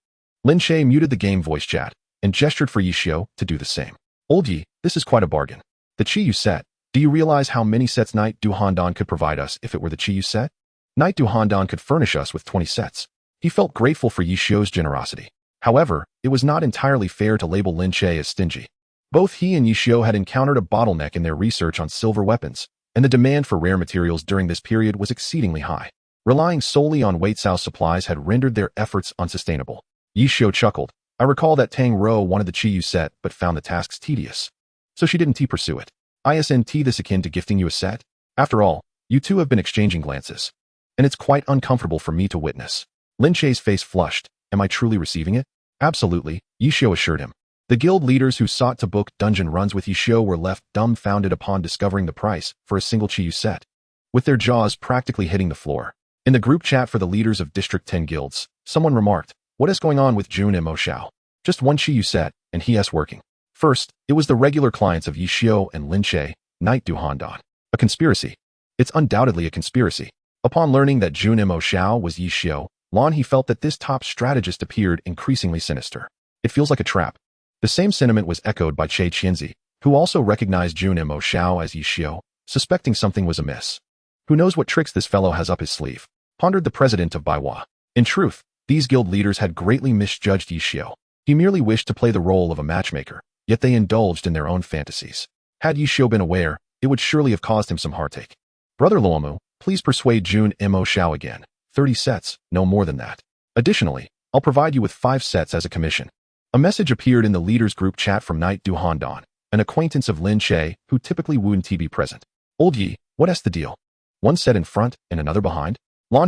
Lin Che muted the game voice chat and gestured for Ye Xiu to do the same. Old Yi, this is quite a bargain. The Chi Yu set. Do you realize how many sets Knight Du Handan could provide us if it were the Chi Yu set? Knight Du Handan could furnish us with 20 sets. He felt grateful for Ye Xiu's generosity. However, it was not entirely fair to label Lin Che as stingy. Both he and Ye Xiu had encountered a bottleneck in their research on silver weapons, and the demand for rare materials during this period was exceedingly high. Relying solely on Waitso's supplies had rendered their efforts unsustainable. Ye Xiu chuckled. I recall that Tang Ro wanted the Chi Yu set but found the tasks tedious. So she didn't pursue it. Isn't this akin to gifting you a set? After all, you two have been exchanging glances. And it's quite uncomfortable for me to witness. Lin Che's face flushed. Am I truly receiving it? Absolutely, Ye Xiu assured him. The guild leaders who sought to book dungeon runs with Ye Xiu were left dumbfounded upon discovering the price for a single Chi Yu set, with their jaws practically hitting the floor. In the group chat for the leaders of District 10 guilds, someone remarked, what is going on with Jun and Mo Xiao? Just one Chi Yu set, and he's working. First, it was the regular clients of Ye Xiu and Lin Che, Knight Du Handan. A conspiracy. It's undoubtedly a conspiracy. Upon learning that Jun and Mo Xiao was Ye Xiu, he felt that this top strategist appeared increasingly sinister. It feels like a trap. The same sentiment was echoed by Che Qianzi, who also recognized Jun and Mo Xiao as Ye Xiu, suspecting something was amiss. Who knows what tricks this fellow has up his sleeve? Pondered the president of Baiwa. In truth, these guild leaders had greatly misjudged Ye Xiu. He merely wished to play the role of a matchmaker, yet they indulged in their own fantasies. Had Ye Xiu been aware, it would surely have caused him some heartache. Brother Luomu, please persuade Jun and Mo Xiao again. 30 sets, no more than that. Additionally, I'll provide you with 5 sets as a commission. A message appeared in the leaders group chat from Knight Du Handan, an acquaintance of Lin Che who typically wouldn't be present. Old Yi, what's the deal? One set in front and another behind?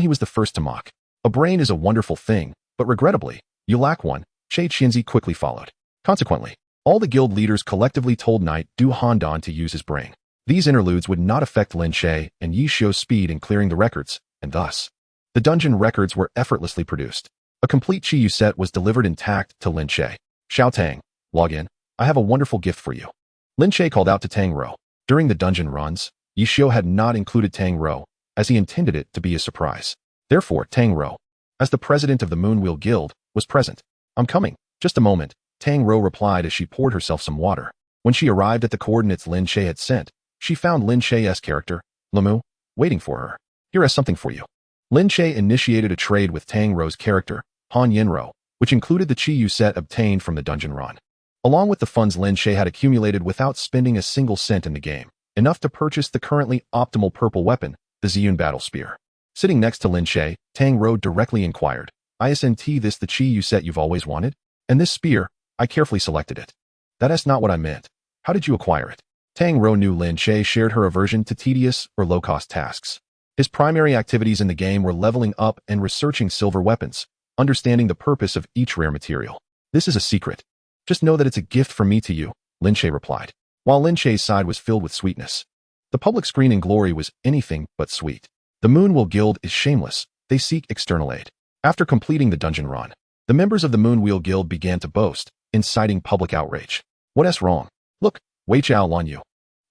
He was the first to mock. A brain is a wonderful thing, but regrettably, you lack one. Che Qianzi quickly followed. Consequently, all the guild leaders collectively told Knight Du Handan to use his brain. These interludes would not affect Lin Che and Ye Xiu's speed in clearing the records, and thus, the dungeon records were effortlessly produced. A complete Chi Yu set was delivered intact to Lin Che. Xiao Tang, log in. I have a wonderful gift for you. Lin Che called out to Tang Ro. During the dungeon runs, Ye Xiu had not included Tang Ro, as he intended it to be a surprise. Therefore, Tang Ro, as the president of the Moonwheel Guild, was present. I'm coming. Just a moment, Tang Ro replied as she poured herself some water. When she arrived at the coordinates Lin Che had sent, she found Lin Che's character, Lamu, waiting for her. Here is something for you. Lin Che initiated a trade with Tang Ro's character, Han Yinro, which included the Chi Yu set obtained from the dungeon run, along with the funds Lin Che had accumulated without spending a single cent in the game, enough to purchase the currently optimal purple weapon, the Ziyun Battle Spear. Sitting next to Lin Che, Tang Ro directly inquired, Isn't this the Chi Yu set you've always wanted? And this spear, I carefully selected it. That's not what I meant. How did you acquire it? Tang Ro knew Lin Che shared her aversion to tedious or low-cost tasks. His primary activities in the game were leveling up and researching silver weapons, understanding the purpose of each rare material. This is a secret. Just know that it's a gift from me to you, Lin Che replied, while Lin Che's side was filled with sweetness. The public screen in glory was anything but sweet. The Moonwheel Guild is shameless. They seek external aid. After completing the dungeon run, the members of the Moonwheel Guild began to boast, inciting public outrage. What's wrong? Look, Wei Chao Lan Yu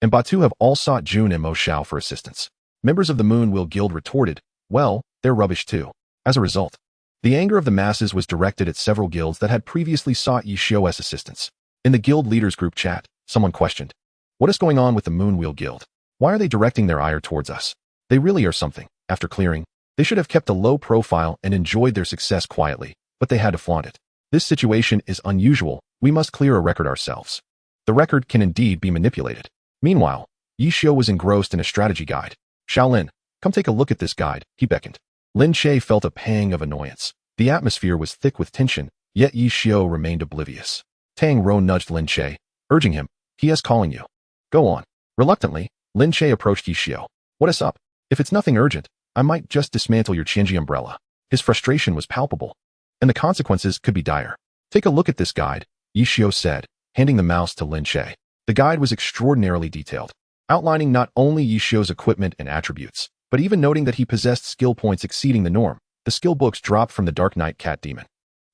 and Batu have all sought Jun and Mo Xiao for assistance. Members of the Moonwheel Guild retorted, well, they're rubbish too. As a result, the anger of the masses was directed at several guilds that had previously sought Ye Xiu's assistance. In the guild leaders group chat, someone questioned, what is going on with the Moonwheel Guild? Why are they directing their ire towards us? They really are something. After clearing, they should have kept a low profile and enjoyed their success quietly, but they had to flaunt it. This situation is unusual. We must clear a record ourselves. The record can indeed be manipulated. Meanwhile, Ye Xiu was engrossed in a strategy guide. Shaolin, come take a look at this guide, he beckoned. Lin Che felt a pang of annoyance. The atmosphere was thick with tension, yet Ye Xiu remained oblivious. Tang Ro nudged Lin Che, urging him, he is calling you. Go on. Reluctantly, Lin Che approached Ye Xiu. What is up? If it's nothing urgent, I might just dismantle your Qianji umbrella. His frustration was palpable, and the consequences could be dire. Take a look at this guide, Ye Xiu said, handing the mouse to Lin Che. The guide was extraordinarily detailed, outlining not only Ye Xiu's equipment and attributes, but even noting that he possessed skill points exceeding the norm. The skill books dropped from the Dark Knight Cat Demon.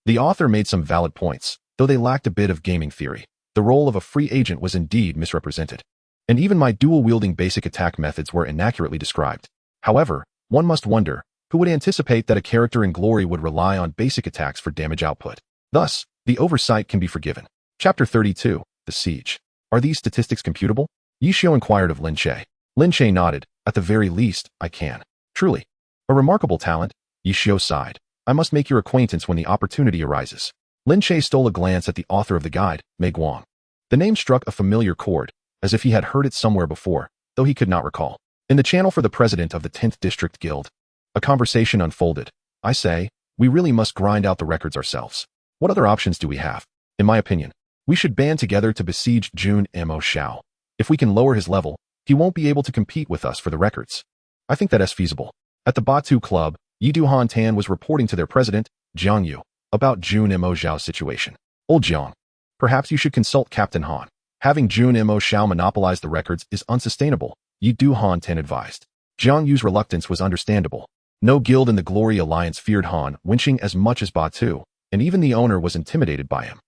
The author made some valid points, though they lacked a bit of gaming theory. The role of a free agent was indeed misrepresented, and even my dual-wielding basic attack methods were inaccurately described. However, one must wonder, who would anticipate that a character in Glory would rely on basic attacks for damage output? Thus, the oversight can be forgiven. Chapter 32, The Siege. Are these statistics computable? Ye Xiu inquired of Lin Che. Lin Che nodded. At the very least, I can. Truly. A remarkable talent, Ye Xiu sighed. I must make your acquaintance when the opportunity arises. Lin Che stole a glance at the author of the guide, Mei Guang. The name struck a familiar chord, as if he had heard it somewhere before, though he could not recall. In the channel for the president of the 10th District Guild, a conversation unfolded. I say, we really must grind out the records ourselves. What other options do we have? In my opinion, we should band together to besiege Jun Mo Xiao. If we can lower his level, he won't be able to compete with us for the records. I think that is feasible. At the Batu Club, Yidu Han Tan was reporting to their president, Jiang Yu, about Jun Mo Xiao's situation. Old Jiang, perhaps you should consult Captain Han. Having Jun Mo Xiao monopolize the records is unsustainable, Yidu Han Tan advised. Jiang Yu's reluctance was understandable. No guild in the Glory Alliance feared Han Wenqing as much as Batu, and even the owner was intimidated by him.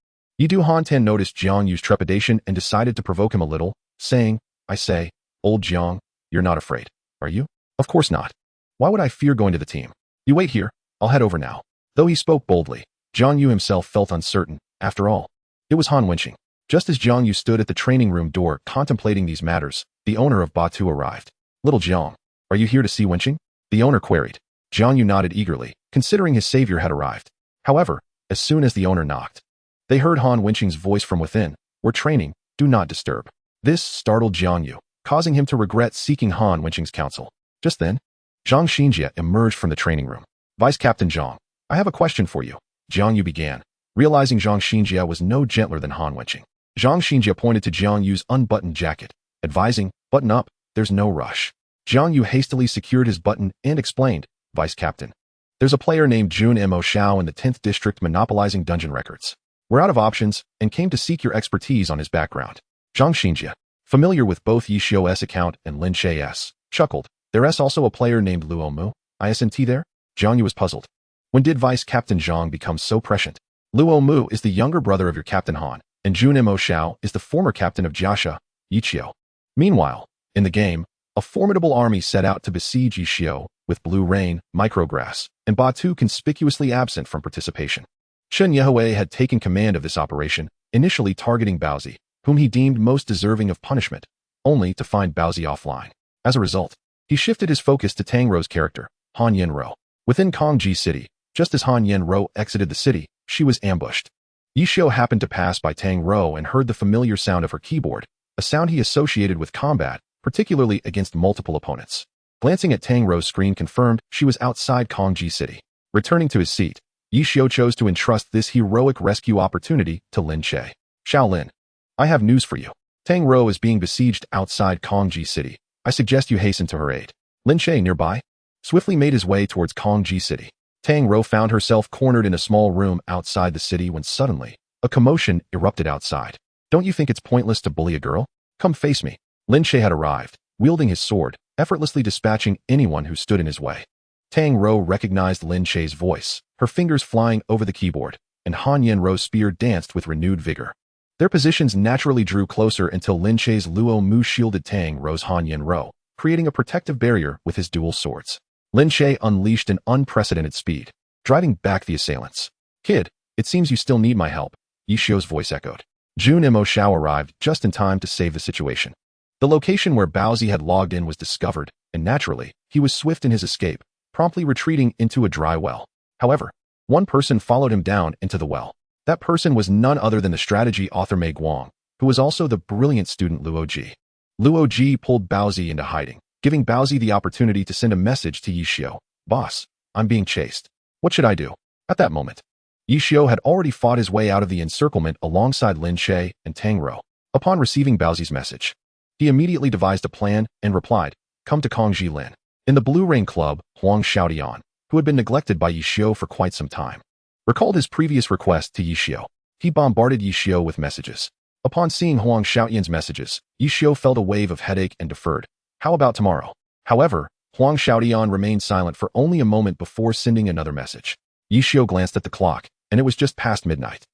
Yidu Han Tan noticed Jiang Yu's trepidation and decided to provoke him a little, saying, I say, old Jiang, you're not afraid, are you? Of course not. Why would I fear going to the team? You wait here, I'll head over now. Though he spoke boldly, Jiang Yu himself felt uncertain. After all, it was Han Wenqing. Just as Jiang Yu stood at the training room door contemplating these matters, the owner of Batu arrived. Little Jiang, are you here to see Wenqing? The owner queried. Jiang Yu nodded eagerly, considering his savior had arrived. However, as soon as the owner knocked, they heard Han Wenqing's voice from within. We're training, do not disturb. This startled Jiang Yu, causing him to regret seeking Han Wenqing's counsel. Just then, Zhang Xinjie emerged from the training room. Vice Captain Zhang, I have a question for you. Jiang Yu began, realizing Zhang Xinjie was no gentler than Han Wenqing. Zhang Xinjie pointed to Jiang Yu's unbuttoned jacket, advising, button up, there's no rush. Jiang Yu hastily secured his button and explained, Vice Captain, there's a player named Jun Mo Xiao in the 10th District monopolizing dungeon records. We're out of options and came to seek your expertise on his background. Zhang Xinjie, familiar with both Ye Xiu's account and Lin Che's, chuckled. There's also a player named Luo Mu, isn't there? Jiang Yu was puzzled. When did Vice Captain Zhang become so prescient? Luo Mu is the younger brother of your Captain Han, and Jun Mo Xiao is the former captain of Jiaxia, Ye Xiu. Meanwhile, in the game, a formidable army set out to besiege Ye Xiu, with Blue Rain, Micrograss, and Batu conspicuously absent from participation. Chen Guo had taken command of this operation, initially targeting Baozi, whom he deemed most deserving of punishment, only to find Baozi offline. As a result, he shifted his focus to Tang Rou's character, Han Yanro. Within Kongji City, just as Han Yanro exited the city, she was ambushed. Ye Xiu happened to pass by Tang Rou and heard the familiar sound of her keyboard, a sound he associated with combat, particularly against multiple opponents. Glancing at Tang Rou's screen confirmed she was outside Kongji City. Returning to his seat, Ye Xiu chose to entrust this heroic rescue opportunity to Lin Che. Shaolin, I have news for you. Tang Rou is being besieged outside Kongji City. I suggest you hasten to her aid. Lin Che, nearby, swiftly made his way towards Kongji City. Tang Rou found herself cornered in a small room outside the city when suddenly, a commotion erupted outside. Don't you think it's pointless to bully a girl? Come face me. Lin Che had arrived, wielding his sword, effortlessly dispatching anyone who stood in his way. Tang Rou recognized Lin Che's voice, her fingers flying over the keyboard, and Han Yanro's spear danced with renewed vigor. Their positions naturally drew closer until Lin Che's Luo Mu shielded Tang Rou's Han Yanro, creating a protective barrier with his dual swords. Lin Che unleashed an unprecedented speed, driving back the assailants. Kid, it seems you still need my help, Ye Xiu's voice echoed. Jun Mo Xiao arrived just in time to save the situation. The location where Baozi had logged in was discovered, and naturally, he was swift in his escape, promptly retreating into a dry well. However, one person followed him down into the well. That person was none other than the strategy author Mei Guang, who was also the brilliant student Luo Ji. Luo Ji pulled Baozi into hiding, giving Baozi the opportunity to send a message to Ye Xiu. Boss, I'm being chased. What should I do? At that moment, Ye Xiu had already fought his way out of the encirclement alongside Lin Che and Tang Rou. Upon receiving Baozi's message, he immediately devised a plan and replied, come to Kongji Lin. In the Blue Rain Club, Huang Xiaodian, who had been neglected by Ye Xiu for quite some time, recalled his previous request to Ye Xiu. He bombarded Ye Xiu with messages. Upon seeing Huang Xiaodian's messages, Ye Xiu felt a wave of headache and deferred. How about tomorrow? However, Huang Xiaodian remained silent for only a moment before sending another message. Ye Xiu glanced at the clock, and it was just past midnight.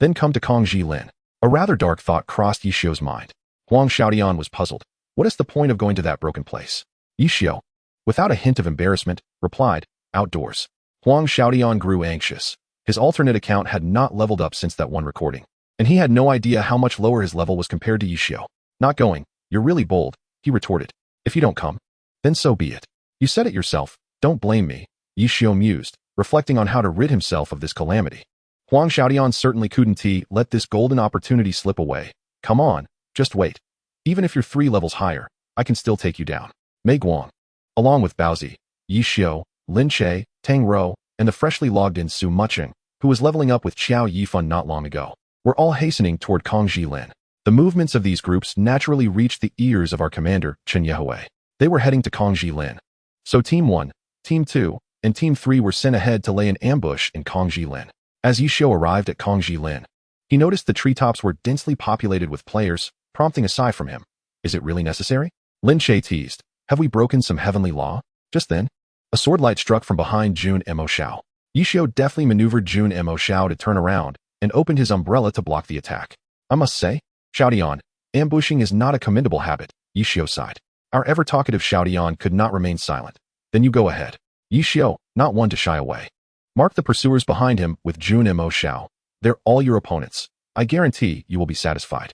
Then come to Kongji Lin. A rather dark thought crossed Ye Xiu's mind. Huang Xiaodian was puzzled. What is the point of going to that broken place? Ye Xiu, without a hint of embarrassment, replied, outdoors. Huang Xiaodian grew anxious. His alternate account had not leveled up since that one recording, and he had no idea how much lower his level was compared to Ye Xiu. Not going, you're really bold, he retorted. If you don't come, then so be it. You said it yourself, don't blame me, Ye Xiu mused, reflecting on how to rid himself of this calamity. Huang Xiaodian certainly couldn't let this golden opportunity slip away. Come on, just wait. Even if you're 3 levels higher, I can still take you down. Mei Guang, along with Baozi, Ye Xiu, Lin Che, Tang Rou, and the freshly logged in Su Mucheng, who was leveling up with Qiao Yifan not long ago, were all hastening toward Kongji Lin. The movements of these groups naturally reached the ears of our commander, Chen Yehui. They were heading to Kongji Lin. So Team 1, Team 2, and Team 3 were sent ahead to lay an ambush in Kongji Lin. As Ye Xiu arrived at Kongji Lin, he noticed the treetops were densely populated with players, prompting a sigh from him. Is it really necessary? Lin Che teased. Have we broken some heavenly law? Just then, a sword light struck from behind Jun Mo Xiao. Ye Xiu deftly maneuvered Jun Mo Xiao to turn around and opened his umbrella to block the attack. I must say, Xiaodian, ambushing is not a commendable habit, Ye Xiu sighed. Our ever-talkative Xiaodian could not remain silent. Then you go ahead. Ye Xiu, not one to shy away. Mark the pursuers behind him with Jun Mo Xiao. They're all your opponents. I guarantee you will be satisfied.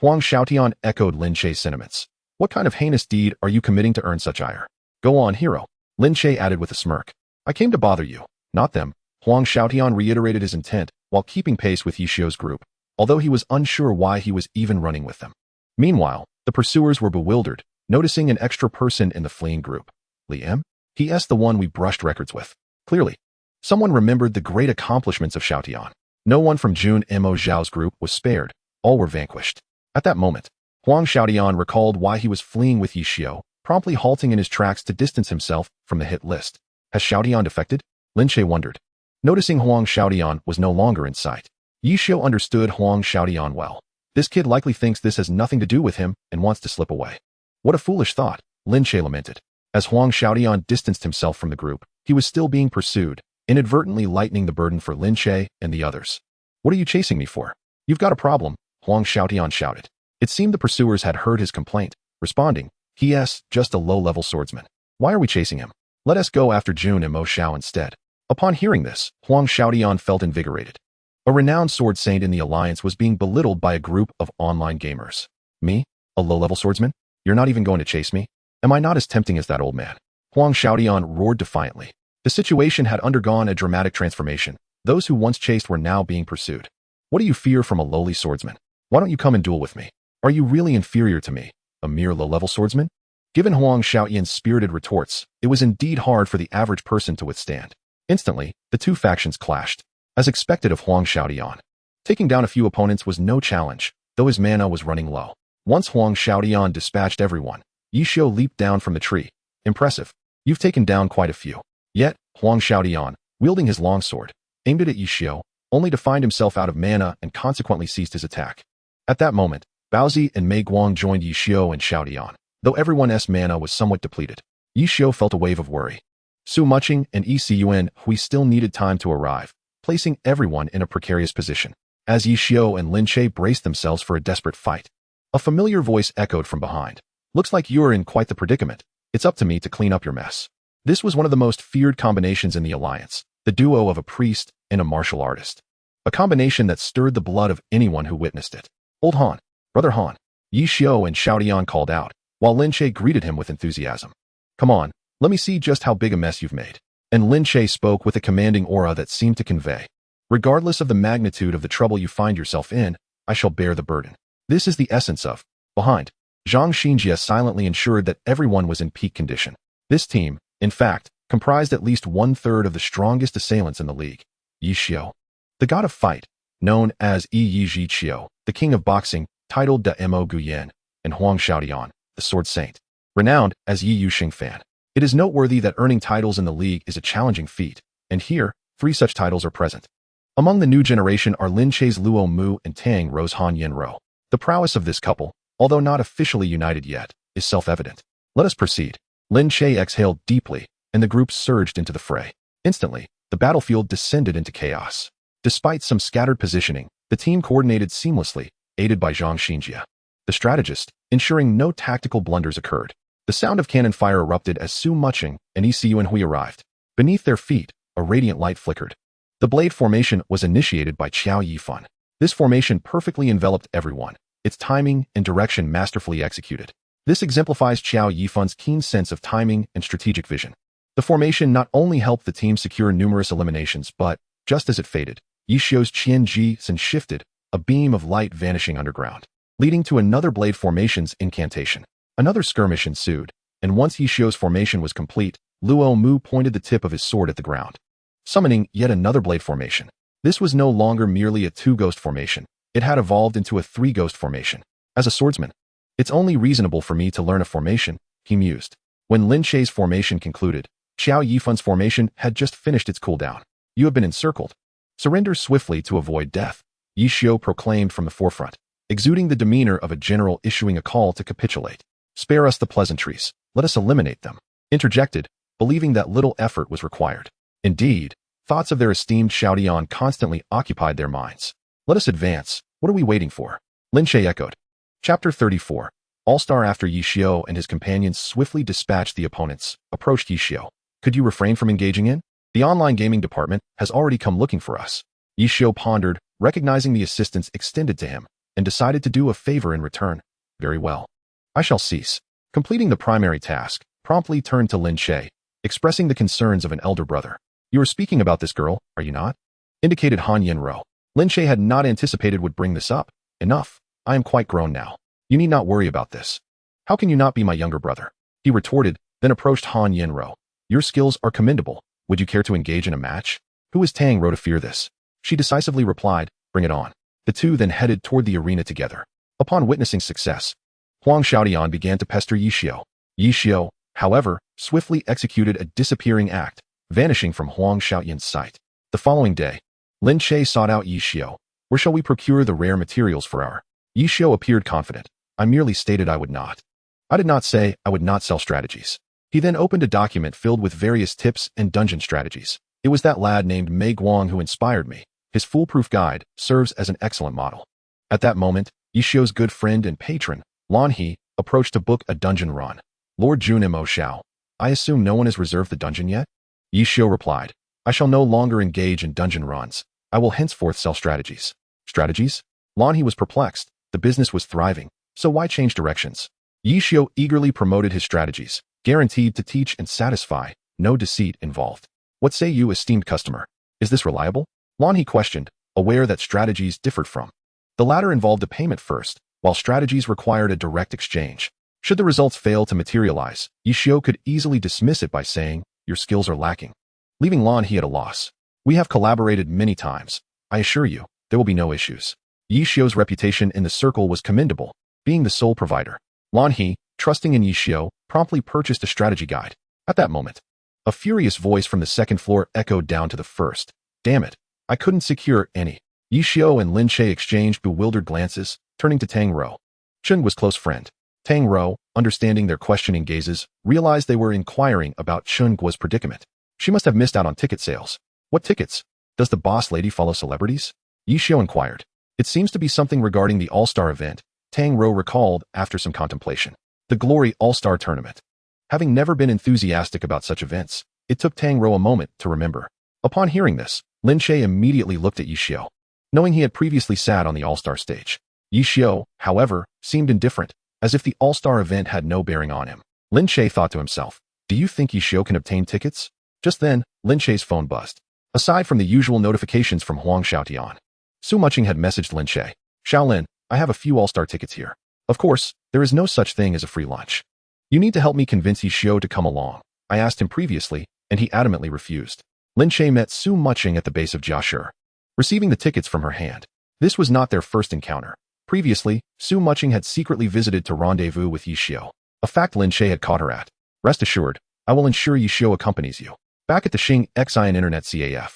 Huang Xiaotian echoed Lin Che's sentiments. What kind of heinous deed are you committing to earn such ire? Go on, hero. Lin Che added with a smirk. I came to bother you, not them. Huang Xiaotian reiterated his intent while keeping pace with Ye Xiu's group, although he was unsure why he was even running with them. Meanwhile, the pursuers were bewildered, noticing an extra person in the fleeing group. Liam? He's the one we brushed records with. Clearly, someone remembered the great accomplishments of Xiaotian. No one from Jun Mo Xiao's group was spared. All were vanquished. At that moment, Huang Xiaotian recalled why he was fleeing with Ye Xiu, promptly halting in his tracks to distance himself from the hit list. Has Xiaotian defected? Lin Che wondered. Noticing Huang Xiaotian was no longer in sight, Ye Xiu understood Huang Xiaotian well. This kid likely thinks this has nothing to do with him and wants to slip away. What a foolish thought, Lin Che lamented. As Huang Xiaotian distanced himself from the group, he was still being pursued, inadvertently lightening the burden for Lin Che and the others. What are you chasing me for? You've got a problem, Huang Xiaotian shouted. It seemed the pursuers had heard his complaint, responding, He's just a low-level swordsman. Why are we chasing him? Let us go after Jun and Mo Xiao instead. Upon hearing this, Huang Xiaotian felt invigorated. A renowned sword saint in the alliance was being belittled by a group of online gamers. Me? A low-level swordsman? You're not even going to chase me? Am I not as tempting as that old man? Huang Xiaotian roared defiantly. The situation had undergone a dramatic transformation. Those who once chased were now being pursued. What do you fear from a lowly swordsman? Why don't you come and duel with me? Are you really inferior to me, a mere low-level swordsman? Given Huang Xiaotian's spirited retorts, it was indeed hard for the average person to withstand. Instantly, the two factions clashed, as expected of Huang Xiaotian. Taking down a few opponents was no challenge, though his mana was running low. Once Huang Xiaotian dispatched everyone, Ye Xiu leaped down from the tree. Impressive. You've taken down quite a few. Yet, Huang Xiaotian, wielding his longsword, aimed it at Ye Xiu, only to find himself out of mana and consequently ceased his attack. At that moment, Baozi and Mei Guang joined Ye Xiu and Xiaotian. Though everyone's mana was somewhat depleted, Ye Xiu felt a wave of worry. Su Mucheng and Ye Xiu still needed time to arrive, placing everyone in a precarious position. As Ye Xiu and Lin Che braced themselves for a desperate fight, a familiar voice echoed from behind. Looks like you're in quite the predicament. It's up to me to clean up your mess. This was one of the most feared combinations in the alliance, the duo of a priest and a martial artist. A combination that stirred the blood of anyone who witnessed it. Old Han, Brother Han, Ye Xiu and Xiaotian called out, while Lin Che greeted him with enthusiasm. Come on, let me see just how big a mess you've made. And Lin Che spoke with a commanding aura that seemed to convey, regardless of the magnitude of the trouble you find yourself in, I shall bear the burden. This is the essence of. Behind, Zhang Xinjie silently ensured that everyone was in peak condition. This team, in fact, comprised at least 1/3 of the strongest assailants in the league. Ye Xiu, the god of fight, known as Ye Xiu, the king of boxing, titled Da Mo Guyan, and Huang Xiaotian, the sword saint, renowned as Ye Xiu fan. It is noteworthy that earning titles in the league is a challenging feat, and here, 3 such titles are present. Among the new generation are Lin Che's Luo Mu and Tang Rou's Han Yanro. The prowess of this couple, although not officially united yet, is self-evident. Let us proceed. Lin Che exhaled deeply, and the group surged into the fray. Instantly, the battlefield descended into chaos. Despite some scattered positioning, the team coordinated seamlessly, aided by Zhang Xinjie, the strategist, ensuring no tactical blunders occurred. The sound of cannon fire erupted as Su Mucheng and Ye Xiu arrived. Beneath their feet, a radiant light flickered. The blade formation was initiated by Qiao Yifan. This formation perfectly enveloped everyone, its timing and direction masterfully executed. This exemplifies Qiao Yifan's keen sense of timing and strategic vision. The formation not only helped the team secure numerous eliminations but, just as it fated, Ye Xiu's Xingxin shifted, a beam of light vanishing underground, leading to another blade formation's incantation. Another skirmish ensued, and once Ye Xiu's formation was complete, Luo Mu pointed the tip of his sword at the ground, summoning yet another blade formation. This was no longer merely a two-ghost formation. It had evolved into a three-ghost formation. As a swordsman, it's only reasonable for me to learn a formation, he mused. When Lin Che's formation concluded, Xiao Yifun's formation had just finished its cooldown. You have been encircled. Surrender swiftly to avoid death, Ye Xiu proclaimed from the forefront, exuding the demeanor of a general issuing a call to capitulate. Spare us the pleasantries. Let us eliminate them. Interjected, believing that little effort was required. Indeed, thoughts of their esteemed Xiaodian constantly occupied their minds. Let us advance. What are we waiting for? Lin Che echoed. Chapter 34. All-Star. After Ye Xiu and his companions swiftly dispatched the opponents, approached Ye Xiu. Could you refrain from engaging in? The online gaming department has already come looking for us. Ye Xiu pondered, recognizing the assistance extended to him, and decided to do a favor in return. Very well. I shall cease. Completing the primary task, promptly turned to Lin Che, expressing the concerns of an elder brother. You are speaking about this girl, are you not? Indicated Han Yinro. Lin Che had not anticipated would bring this up. Enough. I am quite grown now. You need not worry about this. How can you not be my younger brother? He retorted, then approached Han Yinro. Your skills are commendable. Would you care to engage in a match? Who is Tang Ro to fear this? She decisively replied, bring it on. The two then headed toward the arena together. Upon witnessing success, Huang Xiaodian began to pester Ye Xiu. Ye Xiu, however, swiftly executed a disappearing act, vanishing from Huang Xiaodian's sight. The following day, Lin Che sought out Ye Xiu. Where shall we procure the rare materials for our? Ye Xiu appeared confident. I merely stated I would not. I did not say I would not sell strategies. He then opened a document filled with various tips and dungeon strategies. It was that lad named Mei Guang who inspired me. His foolproof guide serves as an excellent model. At that moment, Ye Xiu's good friend and patron, Lan He, approached to book a dungeon run. Lord Junimo Xiao, I assume no one has reserved the dungeon yet? Ye Xiu replied, I shall no longer engage in dungeon runs. I will henceforth sell strategies. Strategies? Lan He was perplexed. The business was thriving, so why change directions? Ye Xiu eagerly promoted his strategies, guaranteed to teach and satisfy, no deceit involved. What say you, esteemed customer? Is this reliable? Lan He questioned, aware that strategies differed from. The latter involved a payment first, while strategies required a direct exchange. Should the results fail to materialize, Ye Xiu could easily dismiss it by saying, your skills are lacking, leaving Lan He at a loss. We have collaborated many times. I assure you, there will be no issues. Ye Xiu's reputation in the circle was commendable, being the sole provider. Lan He, trusting in Ye Xiu, promptly purchased a strategy guide. At that moment, a furious voice from the second floor echoed down to the first. Damn it, I couldn't secure any. Ye Xiu and Lin Che exchanged bewildered glances, turning to Tang Ro. Chen was close friend. Tang Ro, understanding their questioning gazes, realized they were inquiring about Chen Guo's predicament. She must have missed out on ticket sales. What tickets? Does the boss lady follow celebrities? Ye Xiu inquired. It seems to be something regarding the All-Star event, Tang Ro recalled after some contemplation. The Glory All-Star Tournament. Having never been enthusiastic about such events, it took Tang Ro a moment to remember. Upon hearing this, Lin Che immediately looked at Ye Xiu, knowing he had previously sat on the All-Star stage. Ye Xiu, however, seemed indifferent, as if the All-Star event had no bearing on him. Lin Che thought to himself, do you think Ye Xiu can obtain tickets? Just then, Lin Che's phone buzzed. Aside from the usual notifications from Huang Xiaotian, Su Muching had messaged Lin Che. Xiaolin, I have a few All-Star tickets here. Of course, there is no such thing as a free lunch. You need to help me convince Ye Xiu to come along. I asked him previously, and he adamantly refused. Lin Che met Su Muching at the base of Jiashi, receiving the tickets from her hand. This was not their first encounter. Previously, Su Muching had secretly visited to rendezvous with Ye Xiu, a fact Lin Che had caught her at. Rest assured, I will ensure Ye Xiu accompanies you. Back at the Xingxin Internet Cafe,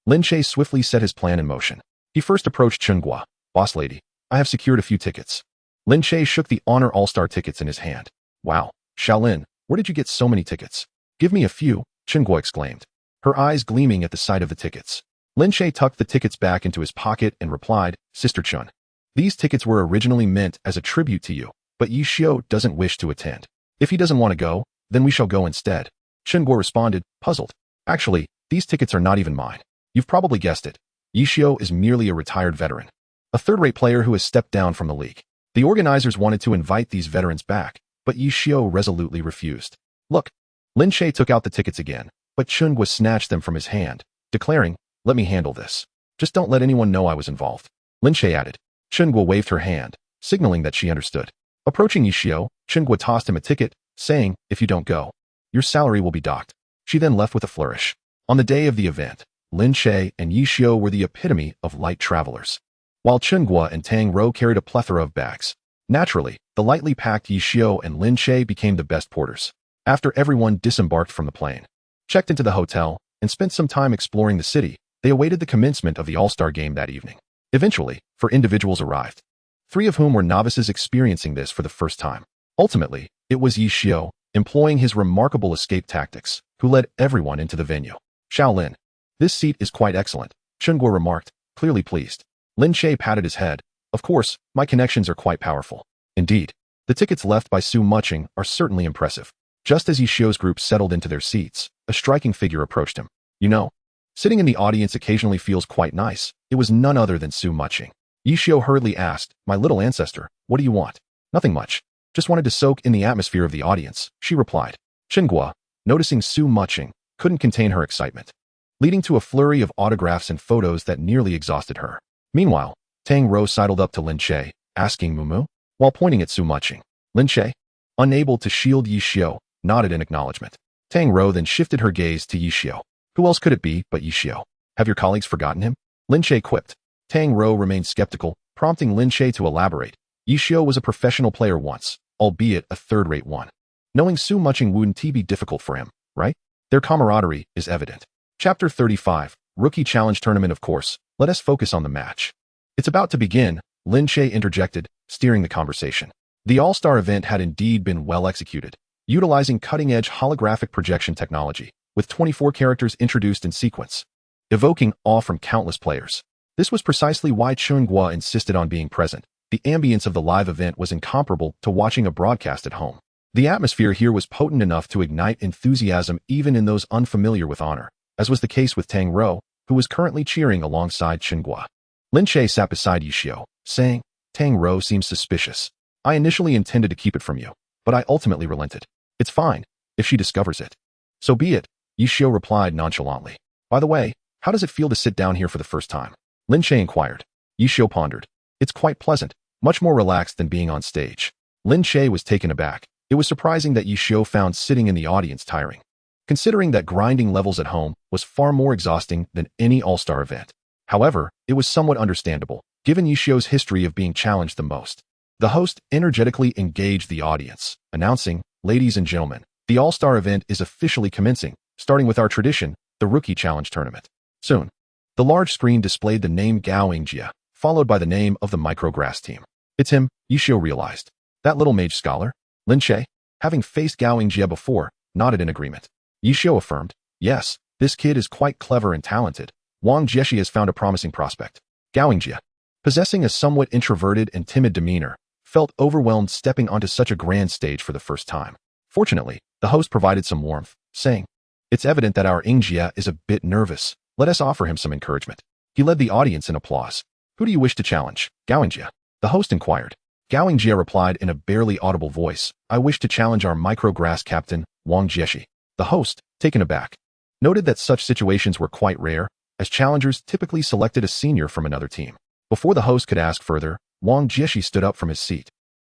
Lin Che swiftly set his plan in motion. He first approached Chen Guo. Boss lady, I have secured a few tickets. Lin Che shook the Honor All-Star tickets in his hand. Wow, Xiaolin, where did you get so many tickets? Give me a few, Chen Guo exclaimed, her eyes gleaming at the sight of the tickets. Lin Che tucked the tickets back into his pocket and replied, Sister Chen, these tickets were originally meant as a tribute to you, but Ye Xiu doesn't wish to attend. If he doesn't want to go, then we shall go instead. Chen Guo responded, puzzled. Actually, these tickets are not even mine. You've probably guessed it. Ye Xiu is merely a retired veteran, a third-rate player who has stepped down from the league. The organizers wanted to invite these veterans back, but Ye Xiu resolutely refused. Look, Lin Che took out the tickets again, but Chen Guo snatched them from his hand, declaring, let me handle this. Just don't let anyone know I was involved. Lin Che added. Chen Guo waved her hand, signaling that she understood. Approaching Ye Xiu, Chen Guo tossed him a ticket, saying, if you don't go, your salary will be docked. She then left with a flourish. On the day of the event, Lin Che and Ye Xiu were the epitome of light travelers, while Chen Guo and Tang Rou carried a plethora of bags. Naturally, the lightly packed Ye Xiu and Lin Che became the best porters. After everyone disembarked from the plane, checked into the hotel, and spent some time exploring the city, they awaited the commencement of the All-Star game that evening. Eventually, 4 individuals arrived, 3 of whom were novices experiencing this for the first time. Ultimately, it was Ye Xiu, employing his remarkable escape tactics, who led everyone into the venue. Shaolin. This seat is quite excellent, Chen Guo remarked, clearly pleased. Lin Che patted his head. Of course, my connections are quite powerful. Indeed, the tickets left by Su Muching are certainly impressive. Just as Ye Xiu's group settled into their seats, a striking figure approached him. You know, sitting in the audience occasionally feels quite nice. It was none other than Su Muching. Ye Xiu hurriedly asked, my little ancestor, what do you want? Nothing much. Just wanted to soak in the atmosphere of the audience, she replied. Chen Guo, noticing Su Muching, couldn't contain her excitement, leading to a flurry of autographs and photos that nearly exhausted her. Meanwhile, Tang Rou sidled up to Lin Che, asking Mumu, while pointing at Su Muching. Lin Che, unable to shield Ye Xiu, nodded in acknowledgement. Tang Rou then shifted her gaze to Ye Xiu. Who else could it be but Ye Xiu? Have your colleagues forgotten him? Lin Che quipped. Tang Rou remained skeptical, prompting Lin Che to elaborate. Ye Xiu was a professional player once, albeit a third-rate one. Knowing Su Muching wouldn't be difficult for him, right? Their camaraderie is evident. Chapter 35, Rookie Challenge Tournament. Of course, let us focus on the match. It's about to begin, Lin Che interjected, steering the conversation. The All-Star event had indeed been well executed, utilizing cutting-edge holographic projection technology, with 24 characters introduced in sequence, evoking awe from countless players. This was precisely why Chen Guo insisted on being present. The ambience of the live event was incomparable to watching a broadcast at home. The atmosphere here was potent enough to ignite enthusiasm even in those unfamiliar with honor, as was the case with Tang Rou, who was currently cheering alongside Chen Guo. Lin Che sat beside Ye Xiu, saying, Tang Rou seems suspicious. I initially intended to keep it from you, but I ultimately relented. It's fine, if she discovers it. So be it, Ye Xiu replied nonchalantly. By the way, how does it feel to sit down here for the first time? Lin Che inquired. Ye Xiu pondered. It's quite pleasant, much more relaxed than being on stage. Lin Che was taken aback. It was surprising that Ye Xiu found sitting in the audience tiring, considering that grinding levels at home was far more exhausting than any all-star event. However, it was somewhat understandable, given Ye Xiu's history of being challenged the most. The host energetically engaged the audience, announcing, ladies and gentlemen, the all-star event is officially commencing, starting with our tradition, the Rookie Challenge Tournament. Soon, the large screen displayed the name Gao Yingjie, followed by the name of the micrograss team. It's him, Ye Xiu realized. That little mage scholar? Lin Che, having faced Gao Yingjie before, nodded in agreement. Ye Xiu affirmed, yes, this kid is quite clever and talented. Wang Jieshi has found a promising prospect. Gao Yingjie, possessing a somewhat introverted and timid demeanor, felt overwhelmed stepping onto such a grand stage for the first time. Fortunately, the host provided some warmth, saying, it's evident that our Yingjie is a bit nervous. Let us offer him some encouragement. He led the audience in applause. Who do you wish to challenge? Gao Yingjie, the host inquired. Gao Yingjie replied in a barely audible voice, I wish to challenge our micrograss captain, Wang Jieshi. The host, taken aback, noted that such situations were quite rare, as challengers typically selected a senior from another team. Before the host could ask further, Wang Jieshi stood up from his seat,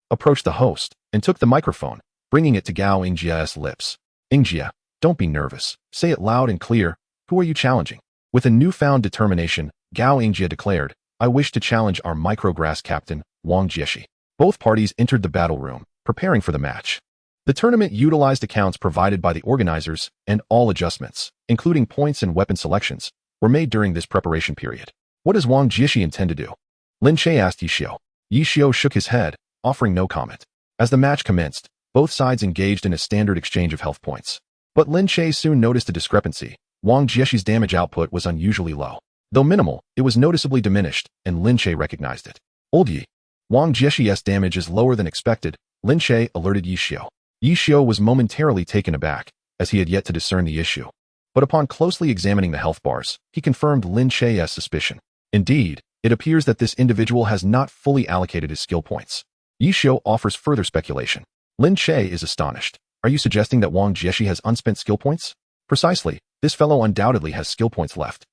approached the host, and took the microphone, bringing it to Gao Yingjie's lips. Yingjie, don't be nervous. Say it loud and clear. Who are you challenging? With a newfound determination, Gao Yingjie declared, I wish to challenge our micrograss captain, Wang Jieshi. Both parties entered the battle room, preparing for the match. The tournament utilized accounts provided by the organizers, and all adjustments, including points and weapon selections, were made during this preparation period. What does Wang Jieshi intend to do? Lin Che asked Ye Xiu. Ye Xiu shook his head, offering no comment. As the match commenced, both sides engaged in a standard exchange of health points. But Lin Che soon noticed a discrepancy. Wang Jieshi's damage output was unusually low. Though minimal, it was noticeably diminished, and Lin Che recognized it. Old Yi. Wang Jieshi's damage is lower than expected, Lin Che alerted Ye Xiu. Ye Xiu was momentarily taken aback, as he had yet to discern the issue. But upon closely examining the health bars, he confirmed Lin Che's suspicion. Indeed, it appears that this individual has not fully allocated his skill points. Ye Xiu offers further speculation. Lin Che is astonished. Are you suggesting that Wang Jieshi has unspent skill points? Precisely, this fellow undoubtedly has skill points left.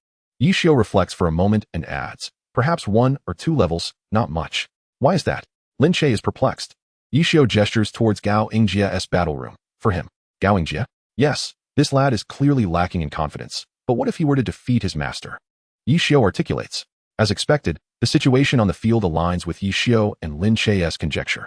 Ye Xiu reflects for a moment and adds, perhaps 1 or 2 levels, not much. Why is that? Lin Che is perplexed. Ye Xiu gestures towards Gao Yingjia's battle room. For him. Gao Yingjia? Yes, this lad is clearly lacking in confidence. But what if he were to defeat his master? Ye Xiu articulates. As expected, the situation on the field aligns with Ye Xiu and Lin Che's conjecture.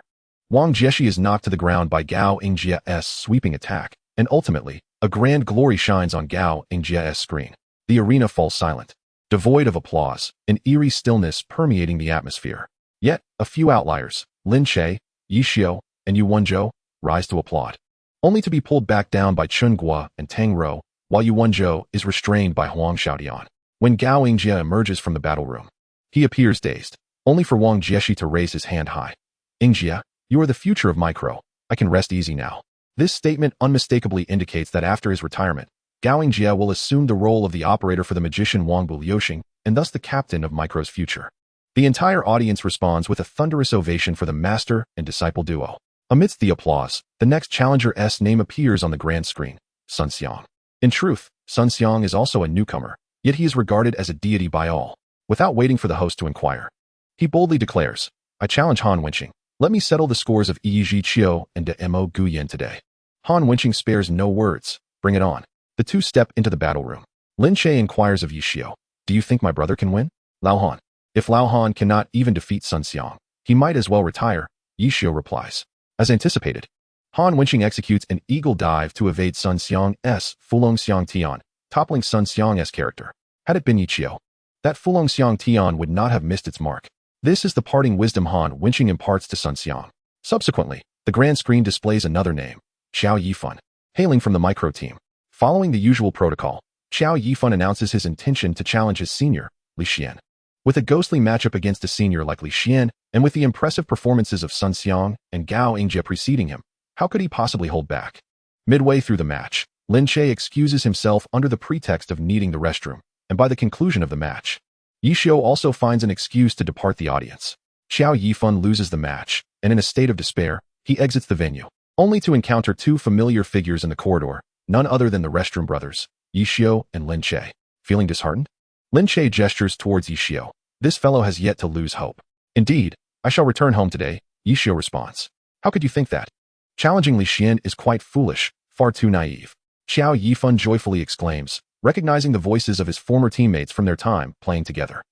Wang Jieshi is knocked to the ground by Gao Yingjia's sweeping attack, and ultimately, a grand glory shines on Gao Yingjia's screen. The arena falls silent, devoid of applause, an eerie stillness permeating the atmosphere. Yet, a few outliers, Lin Che, Ye Xiu, and Yu Wenzhou, rise to applaud, only to be pulled back down by Chen Guo and Tang Rou, while Yu Wenzhou is restrained by Huang Xiaodian. When Gao Yingjia emerges from the battle room, he appears dazed, only for Wang Jieshi to raise his hand high. Yingjia, you are the future of micro. I can rest easy now. This statement unmistakably indicates that after his retirement, Gao Yingjia will assume the role of the operator for the magician Wang Buliuxing, and thus the captain of Micro's future. The entire audience responds with a thunderous ovation for the master and disciple duo. Amidst the applause, the next challenger's name appears on the grand screen, Sun Xiang. In truth, Sun Xiang is also a newcomer, yet he is regarded as a deity by all. Without waiting for the host to inquire, he boldly declares, I challenge Han Wenqing. Let me settle the scores of Ye Xiu and De Mo Guyan today. Han Wenqing spares no words. Bring it on. The two step into the battle room. Lin Che inquires of Ye Xiu. Do you think my brother can win? Lao Han. If Lao Han cannot even defeat Sun Xiang, he might as well retire, Ye Xiu replies. As anticipated, Han Wenqing executes an eagle dive to evade Sun Xiang's Fulong Xiang Tian, toppling Sun Xiang's character. Had it been Ye Xiu, that Fulong Xiang Tian would not have missed its mark. This is the parting wisdom Han Wenqing imparts to Sun Xiang. Subsequently, the grand screen displays another name, Xiao Yifan, hailing from the micro team. Following the usual protocol, Xiao Yifan announces his intention to challenge his senior, Li Xian. With a ghostly matchup against a senior like Li Xian, and with the impressive performances of Sun Xiang and Gao Yingjia preceding him, how could he possibly hold back? Midway through the match, Lin Che excuses himself under the pretext of needing the restroom, and by the conclusion of the match, Ye Xiu also finds an excuse to depart the audience. Xiao Yifan loses the match, and in a state of despair, he exits the venue, only to encounter two familiar figures in the corridor, none other than the restroom brothers, Ye Xiu and Lin Che. Feeling disheartened? Lin Che gestures towards Ye Xiu. This fellow has yet to lose hope. Indeed, I shall return home today, Ye Xiu responds. How could you think that? Challenging Li Xian is quite foolish, far too naive. Xiao Yifan joyfully exclaims, recognizing the voices of his former teammates from their time playing together.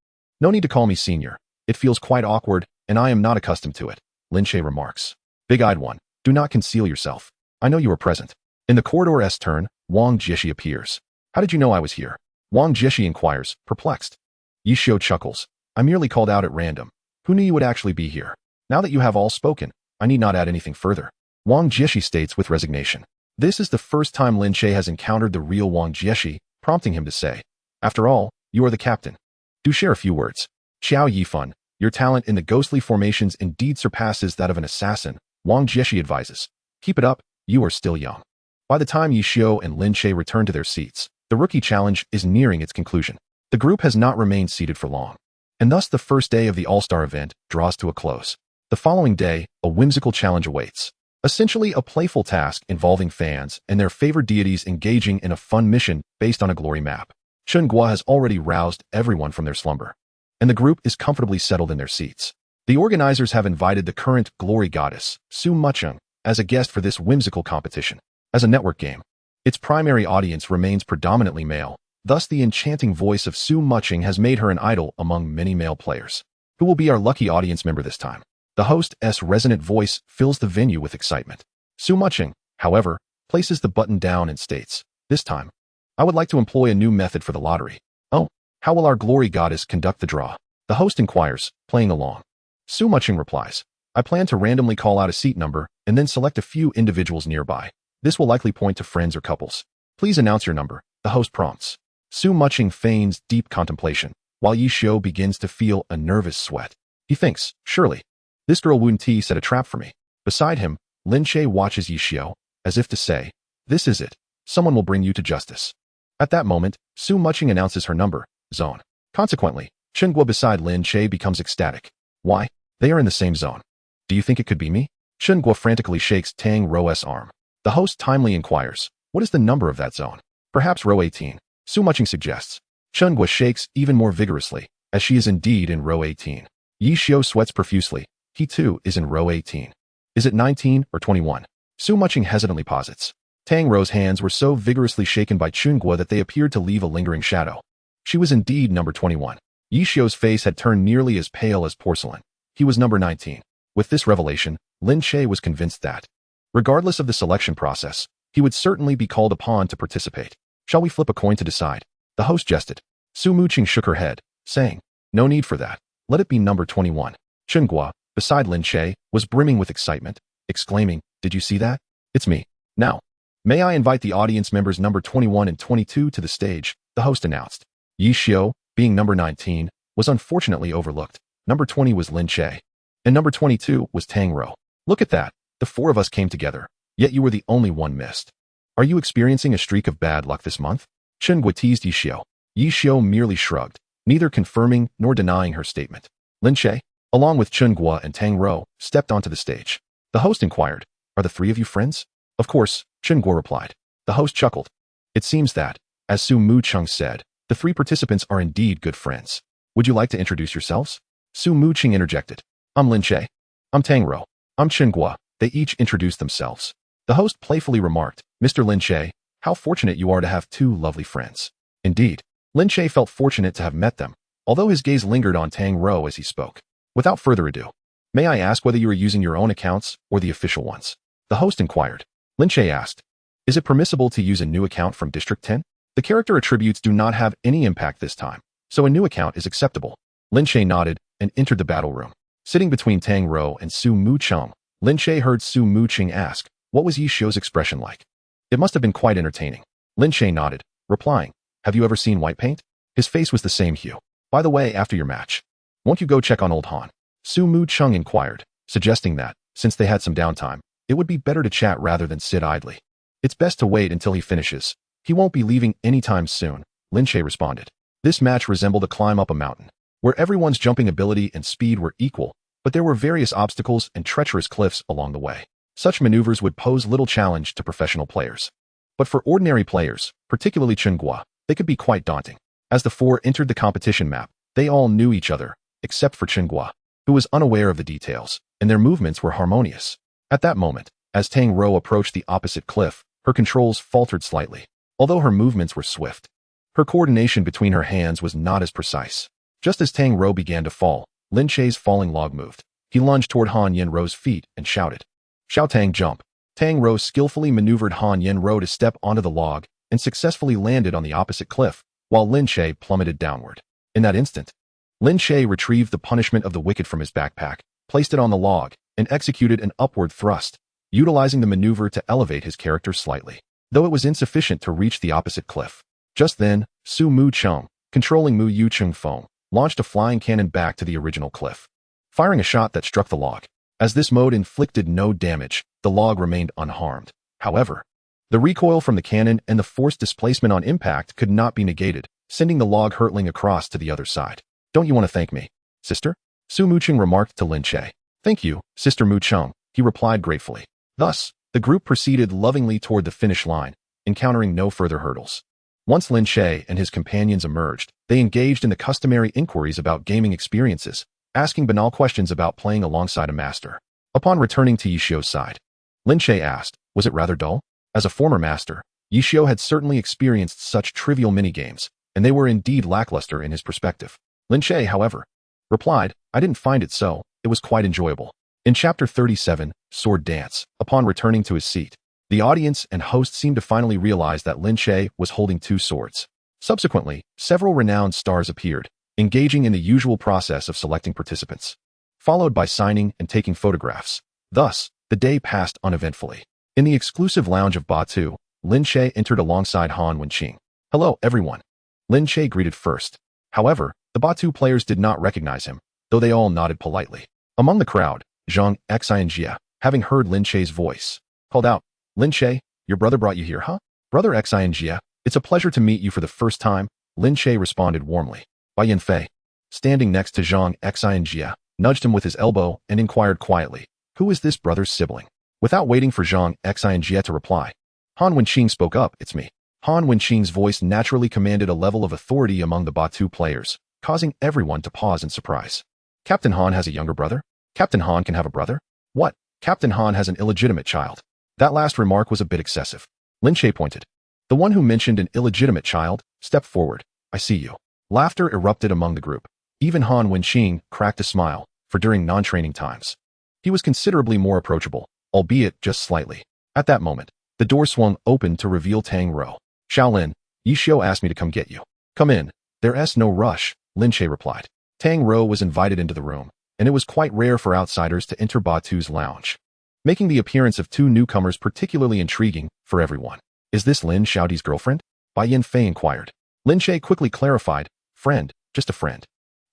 No need to call me senior. It feels quite awkward, and I am not accustomed to it, Lin Che remarks. Big-eyed one, do not conceal yourself. I know you are present. In the corridor's turn, Wang Jieshi appears. How did you know I was here? Wang Jieshi inquires, perplexed. Ye Xiu chuckles. I merely called out at random. Who knew you would actually be here? Now that you have all spoken, I need not add anything further. Wang Jieshi states with resignation. This is the first time Lin Che has encountered the real Wang Jieshi, prompting him to say, after all, you are the captain. Do share a few words. Xiao Yifan, your talent in the ghostly formations indeed surpasses that of an assassin, Wang Jieshi advises. Keep it up, you are still young. By the time Ye Xiu and Lin Che return to their seats, the rookie challenge is nearing its conclusion. The group has not remained seated for long, and thus the first day of the All-Star event draws to a close. The following day, a whimsical challenge awaits. Essentially a playful task involving fans and their favorite deities engaging in a fun mission based on a glory map. Chen Guo has already roused everyone from their slumber, and the group is comfortably settled in their seats. The organizers have invited the current glory goddess, Su Mucheng, as a guest for this whimsical competition. As a network game, its primary audience remains predominantly male, thus the enchanting voice of Su Mucheng has made her an idol among many male players. Who will be our lucky audience member this time? The host's resonant voice fills the venue with excitement. Su Mucheng, however, places the button down and states, this time, I would like to employ a new method for the lottery. Oh, how will our glory goddess conduct the draw? The host inquires, playing along. Su Mucheng replies, I plan to randomly call out a seat number and then select a few individuals nearby. This will likely point to friends or couples. Please announce your number, the host prompts. Su Mucheng feigns deep contemplation, while Ye Xiu begins to feel a nervous sweat. He thinks, surely, this girl Wen Ti set a trap for me. Beside him, Lin Che watches Ye Xiu, as if to say, this is it. Someone will bring you to justice. At that moment, Su Mucheng announces her number, zone. Consequently, Chen Guo beside Lin Che becomes ecstatic. Why? They are in the same zone. Do you think it could be me? Chen Guo frantically shakes Tang Rou's arm. The host timely inquires, what is the number of that zone? Perhaps row 18. Su Mucheng suggests. Chen Guo shakes even more vigorously, as she is indeed in row 18. Ye Xiu sweats profusely. He too is in row 18. Is it 19 or 21? Su Muching hesitantly posits. Tang Rou's hands were so vigorously shaken by Chen Guo that they appeared to leave a lingering shadow. She was indeed number 21. Ye Xiu's face had turned nearly as pale as porcelain. He was number 19. With this revelation, Lin Che was convinced that, regardless of the selection process, he would certainly be called upon to participate. Shall we flip a coin to decide? The host jested. Su Muching shook her head, saying, no need for that. Let it be number 21. Chen Guo, beside Lin Che, was brimming with excitement, exclaiming, did you see that? It's me. Now, may I invite the audience members number 21 and 22 to the stage, the host announced. Ye Xiu, being number 19, was unfortunately overlooked. Number 20 was Lin Che. And number 22 was Tang Rou. Look at that. The four of us came together, yet you were the only one missed. Are you experiencing a streak of bad luck this month? Chen Guo teased Ye Xiu. Ye Xiu merely shrugged, neither confirming nor denying her statement. Lin Che, along with Chen Guo and Tang Rou, stepped onto the stage. The host inquired, are the three of you friends? Of course, Chen Guo replied. The host chuckled. It seems that, as Su Muching said, the three participants are indeed good friends. Would you like to introduce yourselves? Su Muching interjected. I'm Lin Che. I'm Tang Rou. I'm Chen Guo. They each introduced themselves. The host playfully remarked, Mr. Lin Che, how fortunate you are to have two lovely friends. Indeed, Lin Che felt fortunate to have met them, although his gaze lingered on Tang Rou as he spoke. Without further ado, may I ask whether you are using your own accounts or the official ones? The host inquired. Lin Che asked, is it permissible to use a new account from District 10? The character attributes do not have any impact this time, so a new account is acceptable. Lin Che nodded and entered the battle room. Sitting between Tang Rou and Su Muching, Lin Che heard Su Muching ask, what was Ye Xiu's expression like? It must have been quite entertaining. Lin Che nodded, replying, have you ever seen white paint? His face was the same hue. By the way, after your match, won't you go check on old Han? Su Muching inquired, suggesting that, since they had some downtime, it would be better to chat rather than sit idly. It's best to wait until he finishes. He won't be leaving anytime soon, Lin Che responded. This match resembled a climb up a mountain, where everyone's jumping ability and speed were equal, but there were various obstacles and treacherous cliffs along the way. Such maneuvers would pose little challenge to professional players. But for ordinary players, particularly Chen Guo, they could be quite daunting. As the four entered the competition map, they all knew each other, except for Chen Guo, who was unaware of the details, and their movements were harmonious. At that moment, as Tang Rou approached the opposite cliff, her controls faltered slightly. Although her movements were swift, her coordination between her hands was not as precise. Just as Tang Rou began to fall, Lin Che's falling log moved. He lunged toward Han Yen-Rou's feet and shouted, Xiao Tang jump. Tang Rou skillfully maneuvered Han Yen-Rou to step onto the log and successfully landed on the opposite cliff, while Lin Che plummeted downward. In that instant, Lin Che retrieved the punishment of the wicked from his backpack, placed it on the log, and executed an upward thrust, utilizing the maneuver to elevate his character slightly, though it was insufficient to reach the opposite cliff. Just then, Su Muching, controlling Mu Yucheng Feng, launched a flying cannon back to the original cliff, firing a shot that struck the log. As this mode inflicted no damage, the log remained unharmed. However, the recoil from the cannon and the forced displacement on impact could not be negated, sending the log hurtling across to the other side. Don't you want to thank me, sister? Su Muching remarked to Lin Che. Thank you, Sister Muching, he replied gratefully. Thus, the group proceeded lovingly toward the finish line, encountering no further hurdles. Once Lin Che and his companions emerged, they engaged in the customary inquiries about gaming experiences, asking banal questions about playing alongside a master. Upon returning to Ye Xiu's side, Lin Che asked, was it rather dull? As a former master, Ye Xiu had certainly experienced such trivial minigames, and they were indeed lackluster in his perspective. Lin Che, however, replied, I didn't find it so, it was quite enjoyable. In Chapter 37, Sword Dance, upon returning to his seat, the audience and host seemed to finally realize that Lin Che was holding two swords. Subsequently, several renowned stars appeared, engaging in the usual process of selecting participants, followed by signing and taking photographs. Thus, the day passed uneventfully. In the exclusive lounge of Batu, Lin Che entered alongside Han Wenqing. Hello, everyone. Lin Che greeted first. However, the Batu players did not recognize him, though they all nodded politely. Among the crowd, Zhang Xingxin, having heard Lin Che's voice, called out, Lin Che, your brother brought you here, huh? Brother Xingxin, it's a pleasure to meet you for the first time, Lin Che responded warmly. Bai Yanfei, standing next to Zhang Xingxin, nudged him with his elbow and inquired quietly, who is this brother's sibling? Without waiting for Zhang Xingxin to reply, Han Wenqing spoke up, it's me. Han Wenqing's voice naturally commanded a level of authority among the Batu players, causing everyone to pause in surprise. Captain Han has a younger brother? Captain Han can have a brother? What? Captain Han has an illegitimate child. That last remark was a bit excessive. Lin Che pointed. The one who mentioned an illegitimate child stepped forward. I see you. Laughter erupted among the group. Even Han Wenqing cracked a smile, for during non-training times, he was considerably more approachable, albeit just slightly. At that moment, the door swung open to reveal Tang Rou. Shaolin, Ye Xiu asked me to come get you. Come in. There's no rush, Lin Che replied. Tang Rou was invited into the room, and it was quite rare for outsiders to enter Batu's lounge, making the appearance of two newcomers particularly intriguing for everyone. Is this Lin Xiaoti's girlfriend? Bai Yanfei inquired. Lin Che quickly clarified, friend, just a friend.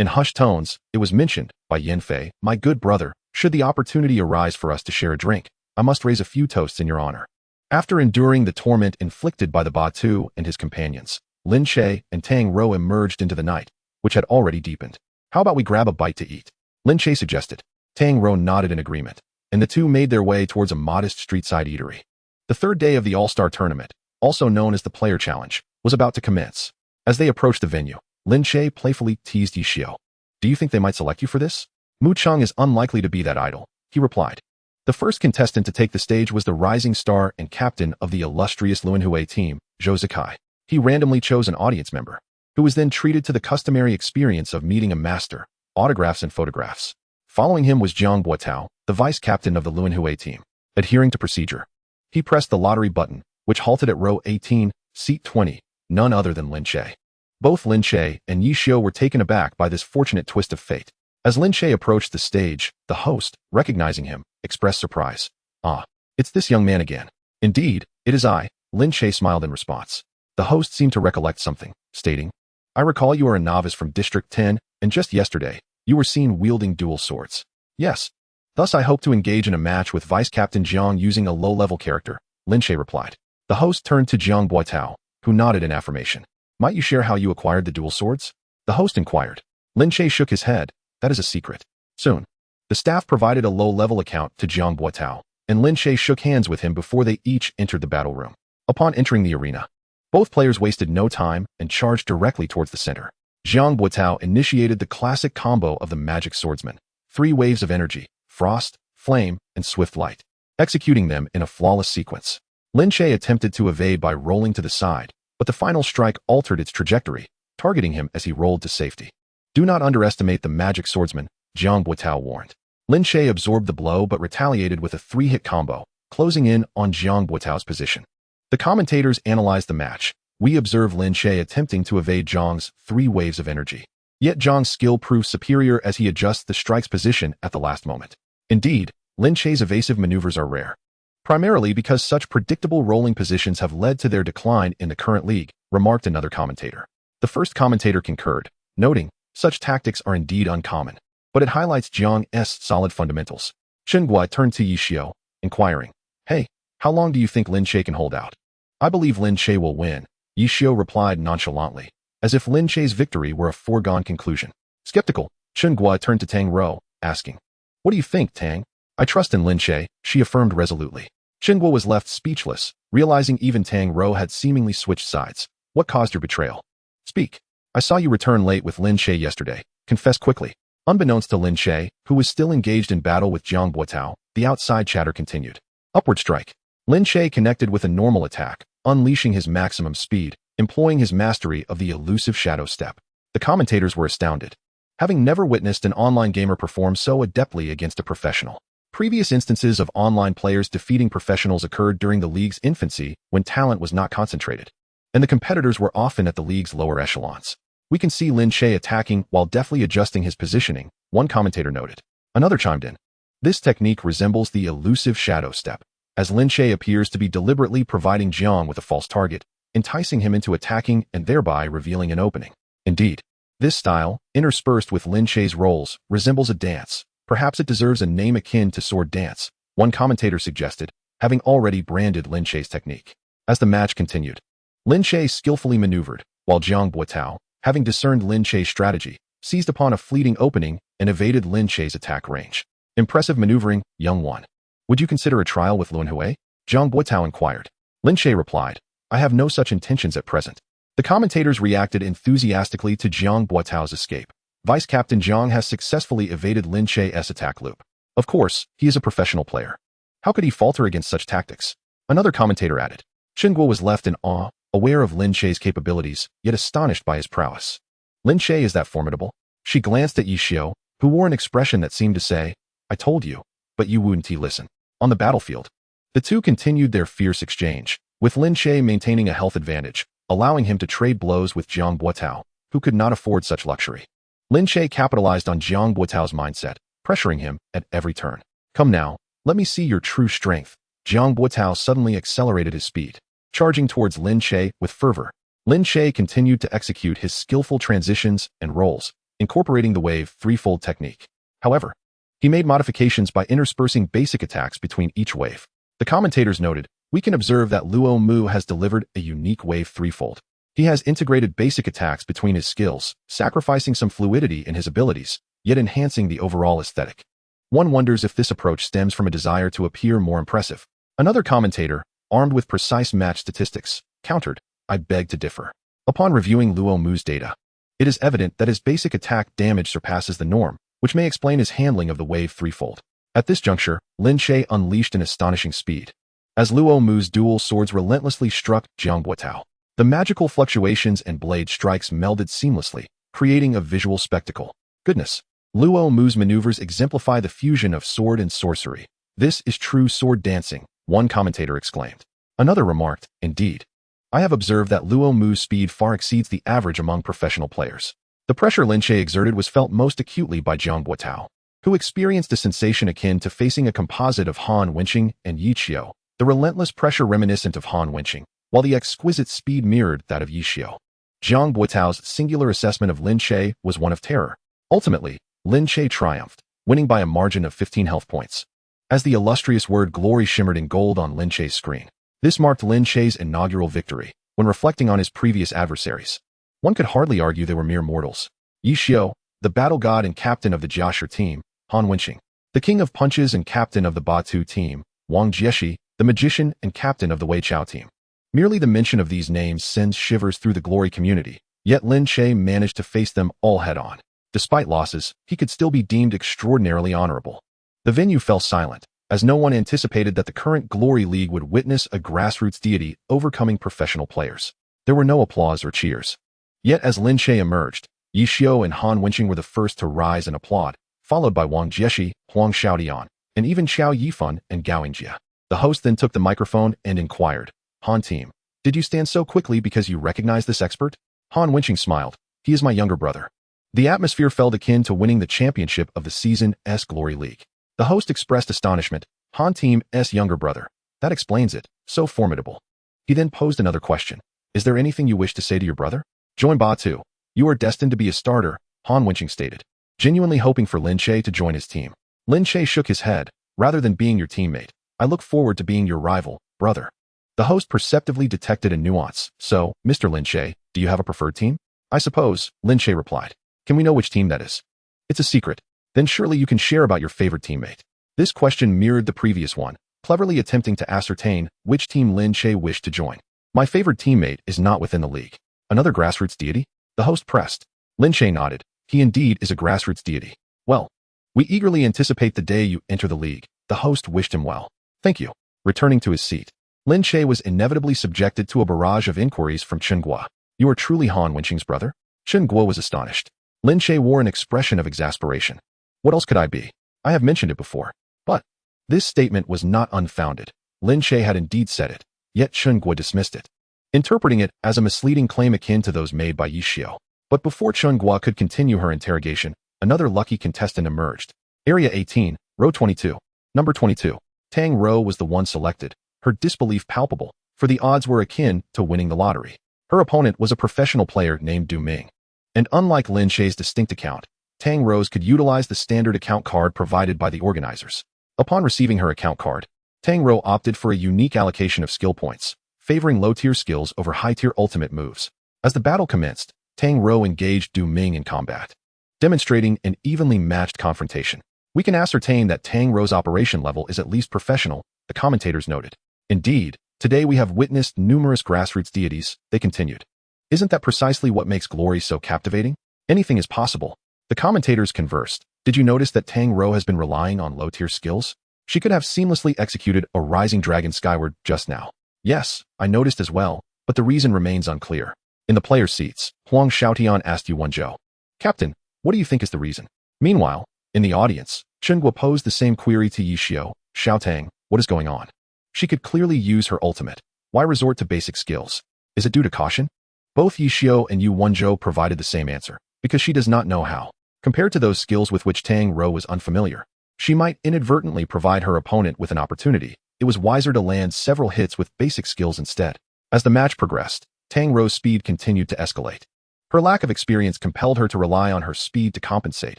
In hushed tones, it was mentioned by Yanfei, my good brother, should the opportunity arise for us to share a drink, I must raise a few toasts in your honor. After enduring the torment inflicted by the Batu and his companions, Lin Che and Tang Rou emerged into the night, which had already deepened. How about we grab a bite to eat? Lin Che suggested. Tang Rou nodded in agreement, and the two made their way towards a modest street-side eatery. The third day of the All-Star Tournament, also known as the Player Challenge, was about to commence. As they approached the venue, Lin Che playfully teased Ye Xiu. Do you think they might select you for this? Mu Cheng is unlikely to be that idle, he replied. The first contestant to take the stage was the rising star and captain of the illustrious Luanhui team, Zhou Zikai. He randomly chose an audience member, who was then treated to the customary experience of meeting a master, autographs and photographs. Following him was Jiang Buotao, the vice captain of the Luanhui team. Adhering to procedure, he pressed the lottery button, which halted at row 18, seat 20, none other than Lin Che. Both Lin Che and Ye Xiu were taken aback by this fortunate twist of fate. As Lin Che approached the stage, the host, recognizing him, expressed surprise. Ah, it's this young man again. Indeed, it is I, Lin Che smiled in response. The host seemed to recollect something, stating, I recall you are a novice from District 10, and just yesterday, you were seen wielding dual swords. Yes. Thus I hope to engage in a match with Vice Captain Jiang using a low-level character, Lin Che replied. The host turned to Jiang Buotao, who nodded in affirmation. Might you share how you acquired the dual swords? The host inquired. Lin Che shook his head. That is a secret. Soon. The staff provided a low-level account to Jiang Buotao, and Lin Che shook hands with him before they each entered the battle room. Upon entering the arena, both players wasted no time and charged directly towards the center. Jiang Buotao initiated the classic combo of the magic swordsman, 3 waves of energy, frost, flame, and swift light, executing them in a flawless sequence. Lin Che attempted to evade by rolling to the side, but the final strike altered its trajectory, targeting him as he rolled to safety. Do not underestimate the magic swordsman, Jiang Buotao warned. Lin Che absorbed the blow but retaliated with a 3-hit combo, closing in on Jiang Buotao's position. The commentators analyzed the match. We observe Lin Che attempting to evade Jiang's 3 waves of energy. Yet Jiang's skill proved superior as he adjusts the strike's position at the last moment. Indeed, Lin Che's evasive maneuvers are rare, primarily because such predictable rolling positions have led to their decline in the current league, remarked another commentator. The first commentator concurred, noting, such tactics are indeed uncommon, but it highlights Jiang's solid fundamentals. Chen Guo turned to Ye Xiu, inquiring, Hey, how long do you think Lin Che can hold out? I believe Lin Che will win, Ye Xiu replied nonchalantly, as if Lin Che's victory were a foregone conclusion. Skeptical, Chen Guo turned to Tang Rou, asking, What do you think, Tang? I trust in Lin Che, she affirmed resolutely. Chen Guo was left speechless, realizing even Tang Rou had seemingly switched sides. What caused your betrayal? Speak. I saw you return late with Lin Che yesterday. Confess quickly. Unbeknownst to Lin Che, who was still engaged in battle with Jiang Buotao, the outside chatter continued. Upward strike. Lin Che connected with a normal attack, unleashing his maximum speed, employing his mastery of the elusive shadow step. The commentators were astounded, having never witnessed an online gamer perform so adeptly against a professional. Previous instances of online players defeating professionals occurred during the league's infancy when talent was not concentrated, and the competitors were often at the league's lower echelons. We can see Lin Che attacking while deftly adjusting his positioning, one commentator noted. Another chimed in. This technique resembles the elusive shadow step, as Lin Che appears to be deliberately providing Jiang with a false target, enticing him into attacking and thereby revealing an opening. Indeed, this style, interspersed with Lin Che's rolls, resembles a dance. Perhaps it deserves a name akin to sword dance, one commentator suggested, having already branded Lin Che's technique. As the match continued, Lin Che skillfully maneuvered, while Jiang Buotao, having discerned Lin Che's strategy, seized upon a fleeting opening and evaded Lin Che's attack range. Impressive maneuvering, young one. Would you consider a trial with Luanhui? Jiang Buotao inquired. Lin Che replied, I have no such intentions at present. The commentators reacted enthusiastically to Jiang Boitao's escape. Vice Captain Jiang has successfully evaded Lin Che's attack loop. Of course, he is a professional player. How could he falter against such tactics? Another commentator added. Chen Guo was left in awe, aware of Lin Che's capabilities, yet astonished by his prowess. Lin Che is that formidable? She glanced at Ye Xiu, who wore an expression that seemed to say, I told you, but you wouldn't listen. On the battlefield, the two continued their fierce exchange, with Lin Che maintaining a health advantage, allowing him to trade blows with Jiang Boitao, who could not afford such luxury. Lin Che capitalized on Jiang Boitao's mindset, pressuring him at every turn. Come now, let me see your true strength. Jiang Boitao suddenly accelerated his speed, charging towards Lin Che with fervor. Lin Che continued to execute his skillful transitions and rolls, incorporating the wave threefold technique. However, he made modifications by interspersing basic attacks between each wave. The commentators noted, we can observe that Luo Mu has delivered a unique wave threefold. He has integrated basic attacks between his skills, sacrificing some fluidity in his abilities, yet enhancing the overall aesthetic. One wonders if this approach stems from a desire to appear more impressive. Another commentator, armed with precise match statistics, countered, I beg to differ. Upon reviewing Luo Mu's data, it is evident that his basic attack damage surpasses the norm, which may explain his handling of the wave threefold. At this juncture, Lin Che unleashed an astonishing speed. As Luo Mu's dual swords relentlessly struck Jiang Boitao, the magical fluctuations and blade strikes melded seamlessly, creating a visual spectacle. Goodness! Luo Mu's maneuvers exemplify the fusion of sword and sorcery. This is true sword dancing, one commentator exclaimed. Another remarked, indeed. I have observed that Luo Mu's speed far exceeds the average among professional players. The pressure Lin Che exerted was felt most acutely by Jiang Boitao, who experienced a sensation akin to facing a composite of Han Wenqing and Ye Xiu, the relentless pressure reminiscent of Han Wenqing, while the exquisite speed mirrored that of Ye Xiu. Jiang Boitao's singular assessment of Lin Che was one of terror. Ultimately, Lin Che triumphed, winning by a margin of 15 health points. As the illustrious word glory shimmered in gold on Lin Che's screen, this marked Lin Che's inaugural victory. When reflecting on his previous adversaries, one could hardly argue they were mere mortals. Ye Xiu, the battle god and captain of the Jiashi team, Han Wenqing, the king of punches and captain of the Batu team, Wang Jieshi, the magician and captain of the Wei Chao team. Merely the mention of these names sends shivers through the glory community, yet Lin Che managed to face them all head-on. Despite losses, he could still be deemed extraordinarily honorable. The venue fell silent, as no one anticipated that the current Glory League would witness a grassroots deity overcoming professional players. There were no applause or cheers. Yet as Lin Che emerged, Ye Xiu and Han Wenqing were the first to rise and applaud, followed by Wang Jieshi, Huang Xiaodian, and even Xiao Yifan and Gao Yingjie. The host then took the microphone and inquired, Han team, did you stand so quickly because you recognize this expert? Han Wenqing smiled. He is my younger brother. The atmosphere felt akin to winning the championship of the season's Glory League. The host expressed astonishment. Han team's younger brother. That explains it. So formidable. He then posed another question. Is there anything you wish to say to your brother? Join Batu. You are destined to be a starter, Han Wenqing stated, genuinely hoping for Lin Che to join his team. Lin Che shook his head. Rather than being your teammate, I look forward to being your rival, brother. The host perceptively detected a nuance. So, Mr. Lin Che, do you have a preferred team? I suppose, Lin Che replied. Can we know which team that is? It's a secret. Then surely you can share about your favorite teammate. This question mirrored the previous one, cleverly attempting to ascertain which team Lin Che wished to join. My favorite teammate is not within the league. Another grassroots deity? The host pressed. Lin Che nodded. He indeed is a grassroots deity. Well, we eagerly anticipate the day you enter the league. The host wished him well. Thank you. Returning to his seat, Lin Che was inevitably subjected to a barrage of inquiries from Chen Guo. You are truly Han Wenqing's brother? Chen Guo was astonished. Lin Che wore an expression of exasperation. What else could I be? I have mentioned it before. But this statement was not unfounded. Lin Che had indeed said it, yet Chen Guo dismissed it, interpreting it as a misleading claim akin to those made by Ye Xiu. But before Chen Guo could continue her interrogation, another lucky contestant emerged. Area 18, row 22. Number 22. Tang Rou was the one selected, her disbelief palpable, for the odds were akin to winning the lottery. Her opponent was a professional player named Du Ming. And unlike Lin Che's distinct account, Tang Rou's could utilize the standard account card provided by the organizers. Upon receiving her account card, Tang Rou opted for a unique allocation of skill points, favoring low-tier skills over high-tier ultimate moves. As the battle commenced, Tang Rou engaged Du Ming in combat, demonstrating an evenly matched confrontation. We can ascertain that Tang Rou's operation level is at least professional, the commentators noted. Indeed, Today we have witnessed numerous grassroots deities, they continued. Isn't that precisely what makes glory so captivating? Anything is possible. The commentators conversed. Did you notice that Tang Rou has been relying on low-tier skills? She could have seamlessly executed a rising dragon skyward just now. Yes, I noticed as well, but the reason remains unclear. In the players' seats, Huang Xiaotian asked Yu Wenzhou, Captain, what do you think is the reason? Meanwhile, in the audience, Chen Guo posed the same query to Ye Xiu, Xiaotang, what is going on? She could clearly use her ultimate. Why resort to basic skills? Is it due to caution? Both Ye Xiu and Yu Wenzhou provided the same answer, because she does not know how. Compared to those skills with which Tang Rou was unfamiliar, she might inadvertently provide her opponent with an opportunity. It was wiser to land several hits with basic skills instead. As the match progressed, Tang Rou's speed continued to escalate. Her lack of experience compelled her to rely on her speed to compensate,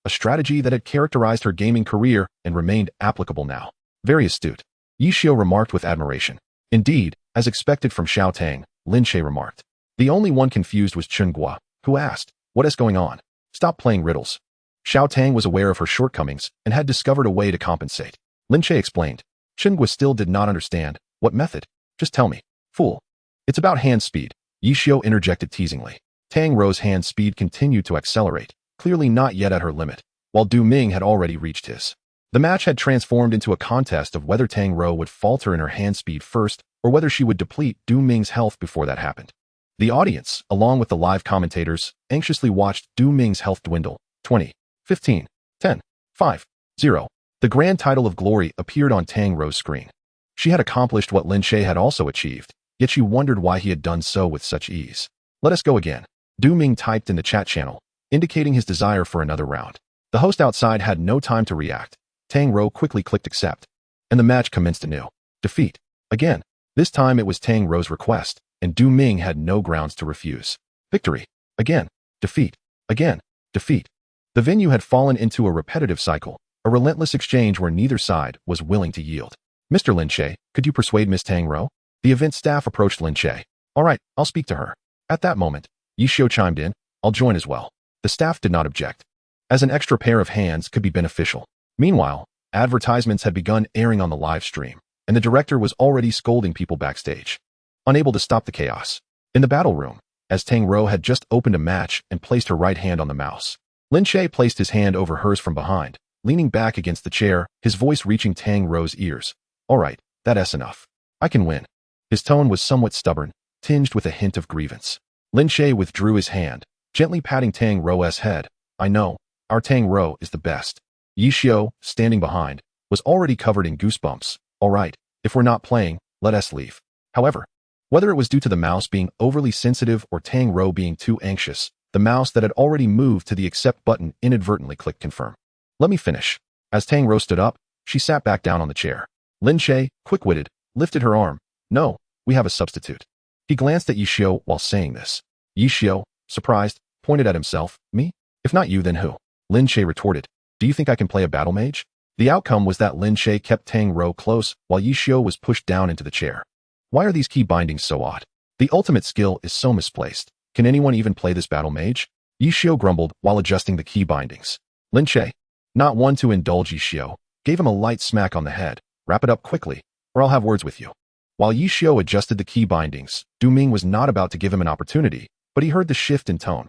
a strategy that had characterized her gaming career and remained applicable now. Very astute. Ye Xiu remarked with admiration. Indeed, as expected from Xiaotang, Lin Che remarked. The only one confused was Chen Guo, who asked, what is going on? Stop playing riddles. Xiaotang was aware of her shortcomings and had discovered a way to compensate. Lin Che explained. Chen Guo still did not understand. What method? Just tell me. Fool. It's about hand speed. Ye Xiu interjected teasingly. Tang Rou's hand speed continued to accelerate, clearly not yet at her limit, while Du Ming had already reached his. The match had transformed into a contest of whether Tang Rou would falter in her hand speed first or whether she would deplete Du Ming's health before that happened. The audience, along with the live commentators, anxiously watched Du Ming's health dwindle. 20, 15, 10, 5, 0. The grand title of glory appeared on Tang Rou's screen. She had accomplished what Lin Che had also achieved, yet she wondered why he had done so with such ease. Let us go again. Du Ming typed in the chat channel, indicating his desire for another round. The host outside had no time to react. Tang Rou quickly clicked accept, and the match commenced anew. Defeat. Again. This time it was Tang Rou's request, and Du Ming had no grounds to refuse. Victory. Again. Defeat. Again. Defeat. The venue had fallen into a repetitive cycle, a relentless exchange where neither side was willing to yield. Mr. Lin Che, could you persuade Miss Tang Rou? The event staff approached Lin Che. All right, I'll speak to her. At that moment, Ye Xiu chimed in. I'll join as well. The staff did not object, as an extra pair of hands could be beneficial. Meanwhile, advertisements had begun airing on the live stream, and the director was already scolding people backstage. Unable to stop the chaos. In the battle room, as Tang Rou had just opened a match and placed her right hand on the mouse, Lin Che placed his hand over hers from behind, leaning back against the chair, his voice reaching Tang Rou's ears. All right, that's enough. I can win. His tone was somewhat stubborn, tinged with a hint of grievance. Lin Che withdrew his hand, gently patting Tang Rou's head. I know, our Tang Rou is the best. Ye Xiu, standing behind, was already covered in goosebumps. All right, if we're not playing, let us leave. However, whether it was due to the mouse being overly sensitive or Tang Rou being too anxious, the mouse that had already moved to the accept button inadvertently clicked confirm. Let me finish. As Tang Rou stood up, she sat back down on the chair. Lin Che, quick-witted, lifted her arm. No, we have a substitute. He glanced at Ye Xiu while saying this. Ye Xiu, surprised, pointed at himself. Me? If not you, then who? Lin Che retorted. Do you think I can play a battle mage? The outcome was that Lin Che kept Tang Rou close while Ye Xiu was pushed down into the chair. Why are these key bindings so odd? The ultimate skill is so misplaced. Can anyone even play this battle mage? Ye Xiu grumbled while adjusting the key bindings. Lin Che, not one to indulge Ye Xiu, gave him a light smack on the head. Wrap it up quickly, or I'll have words with you. While Ye Xiu adjusted the key bindings, Du Ming was not about to give him an opportunity, but he heard the shift in tone.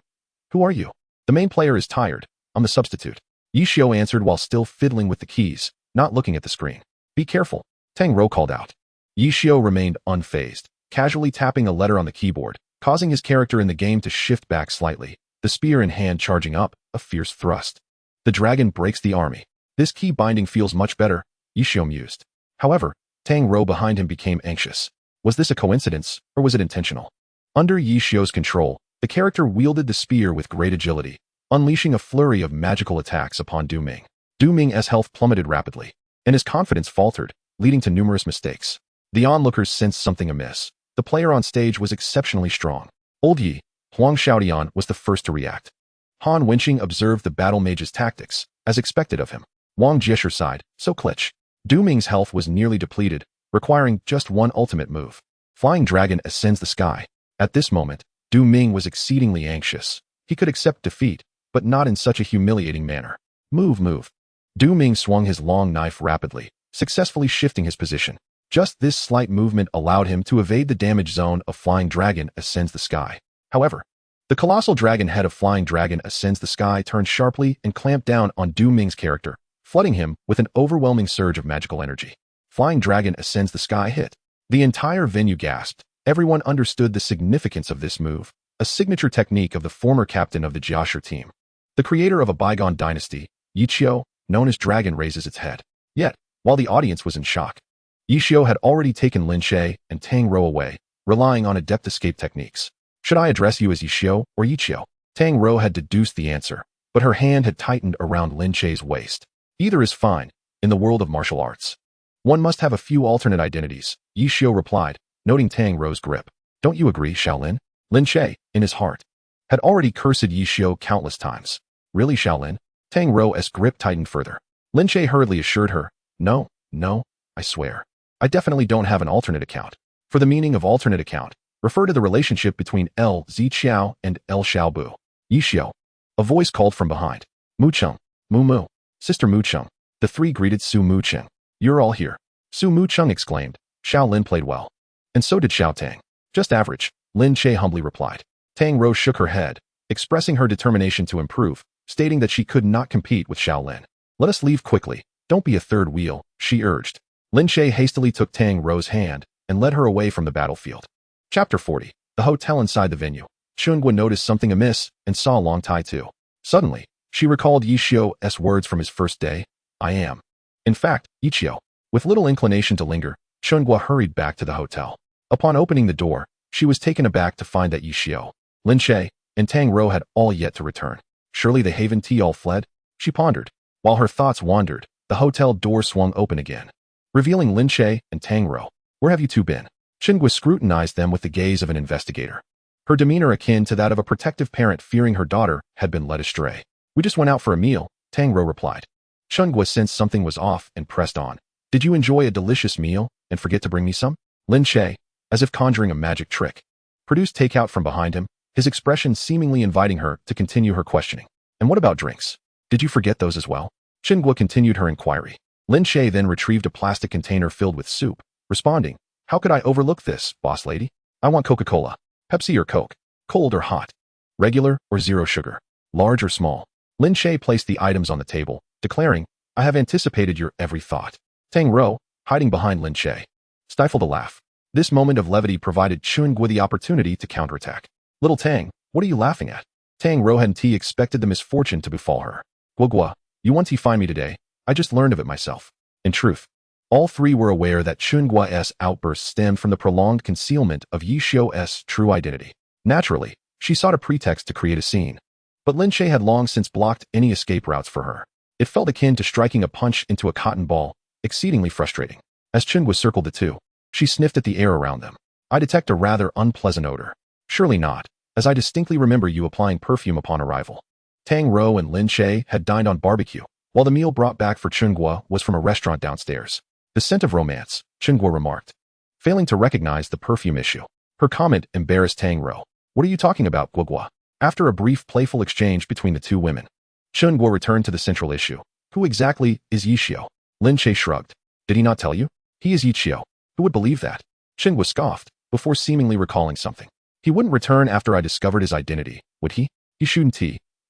Who are you? The main player is tired. I'm the substitute. Ye Xiu answered while still fiddling with the keys, not looking at the screen. Be careful, Tang Rou called out. Ye Xiu remained unfazed, casually tapping a letter on the keyboard, causing his character in the game to shift back slightly, the spear in hand charging up, a fierce thrust. The dragon breaks the army. This key binding feels much better, Ye Xiu mused. However, Tang Rou behind him became anxious. Was this a coincidence, or was it intentional? Under Ye Xiu's control, the character wielded the spear with great agility, unleashing a flurry of magical attacks upon Du Ming. Du Ming's health plummeted rapidly, and his confidence faltered, leading to numerous mistakes. The onlookers sensed something amiss. The player on stage was exceptionally strong. Old Yi, Huang Xiaotian, was the first to react. Han Wenqing observed the battle mage's tactics, as expected of him. Wang Jieshi sighed, so clutch. Du Ming's health was nearly depleted, requiring just one ultimate move. Flying Dragon ascends the sky. At this moment, Du Ming was exceedingly anxious. He could accept defeat, but not in such a humiliating manner. Move. Du Ming swung his long knife rapidly, successfully shifting his position. Just this slight movement allowed him to evade the damage zone of Flying Dragon Ascends the Sky. However, the colossal dragon head of Flying Dragon Ascends the Sky turned sharply and clamped down on Du Ming's character, flooding him with an overwhelming surge of magical energy. Flying Dragon Ascends the Sky hit. The entire venue gasped. Everyone understood the significance of this move, a signature technique of the former captain of the Jiashi team. The creator of a bygone dynasty, Ye Xiu, known as Dragon, raises its head. Yet, while the audience was in shock, Ye Xiu had already taken Lin Che and Tang Rou away, relying on adept escape techniques. Should I address you as Ye Xiu or Ye Xiu? Tang Rou had deduced the answer, but her hand had tightened around Lin Che's waist. Either is fine, in the world of martial arts. One must have a few alternate identities, Ye Xiu replied, noting Tang Rou's grip. Don't you agree, Shaolin? Lin Che, in his heart, had already cursed Ye Xiu countless times. Really, Shaolin? Tang Rou's grip tightened further. Lin Che hurriedly assured her, No, I swear. I definitely don't have an alternate account. For the meaning of alternate account, refer to the relationship between L Ziqiao and L Xiaobu. Ye Xiu. A voice called from behind. Mu Cheng. Mu. Sister Mu Cheng. The three greeted Su Mu Cheng. You're all here. Su Mu Cheng exclaimed. Shaolin played well. And so did Xiao Tang. Just average, Lin Che humbly replied. Tang Rou shook her head, expressing her determination to improve, stating that she could not compete with Shaolin. Let us leave quickly. Don't be a third wheel, she urged. Lin Che hastily took Tang Rou's hand and led her away from the battlefield. Chapter 40. The hotel inside the venue. Chen Guo noticed something amiss and saw Long Tai too. Suddenly, she recalled Ye Xiu's words from his first day. I am. In fact, Ye Xiu. With little inclination to linger, Chen Guo hurried back to the hotel. Upon opening the door, she was taken aback to find that Ye Xiu, Lin Che, and Tang Rou had all yet to return. Surely the Haven Tea all fled? She pondered. While her thoughts wandered, the hotel door swung open again, revealing Lin Che and Tang Rou. Where have you two been? Chen Guo scrutinized them with the gaze of an investigator. Her demeanor akin to that of a protective parent fearing her daughter had been led astray. We just went out for a meal, Tang Rou replied. Chen Guo sensed something was off and pressed on. Did you enjoy a delicious meal and forget to bring me some? Lin Che, as if conjuring a magic trick, produced takeout from behind him, his expression seemingly inviting her to continue her questioning. And what about drinks? Did you forget those as well? Chen Guo continued her inquiry. Lin Che then retrieved a plastic container filled with soup, responding, How could I overlook this, boss lady? I want Coca-Cola. Pepsi or Coke? Cold or hot? Regular or zero sugar? Large or small? Lin Che placed the items on the table, declaring, I have anticipated your every thought. Tang Rou, hiding behind Lin Che, stifled a laugh. This moment of levity provided Chen Guo the opportunity to counterattack. Little Tang, what are you laughing at? Tang Rou hadn't expected the misfortune to befall her. Guo, you want to find me today? I just learned of it myself. In truth, all three were aware that Chen Guo's outburst stemmed from the prolonged concealment of Ye Xiu's true identity. Naturally, she sought a pretext to create a scene. But Lin Che had long since blocked any escape routes for her. It felt akin to striking a punch into a cotton ball, exceedingly frustrating. As Chen Guo circled the two, she sniffed at the air around them. I detect a rather unpleasant odor. Surely not, as I distinctly remember you applying perfume upon arrival. Tang Rou and Lin Che had dined on barbecue, while the meal brought back for Chen Guo was from a restaurant downstairs. The scent of romance, Chen Guo remarked, failing to recognize the perfume issue. Her comment embarrassed Tang Rou. What are you talking about, Guo? After a brief playful exchange between the two women, Chen Guo returned to the central issue. Who exactly is Ye Xiu? Lin Che shrugged. Did he not tell you? He is Ye Xiu. Who would believe that? Chen Guo scoffed, before seemingly recalling something. He wouldn't return after I discovered his identity, would he? He shouldn't,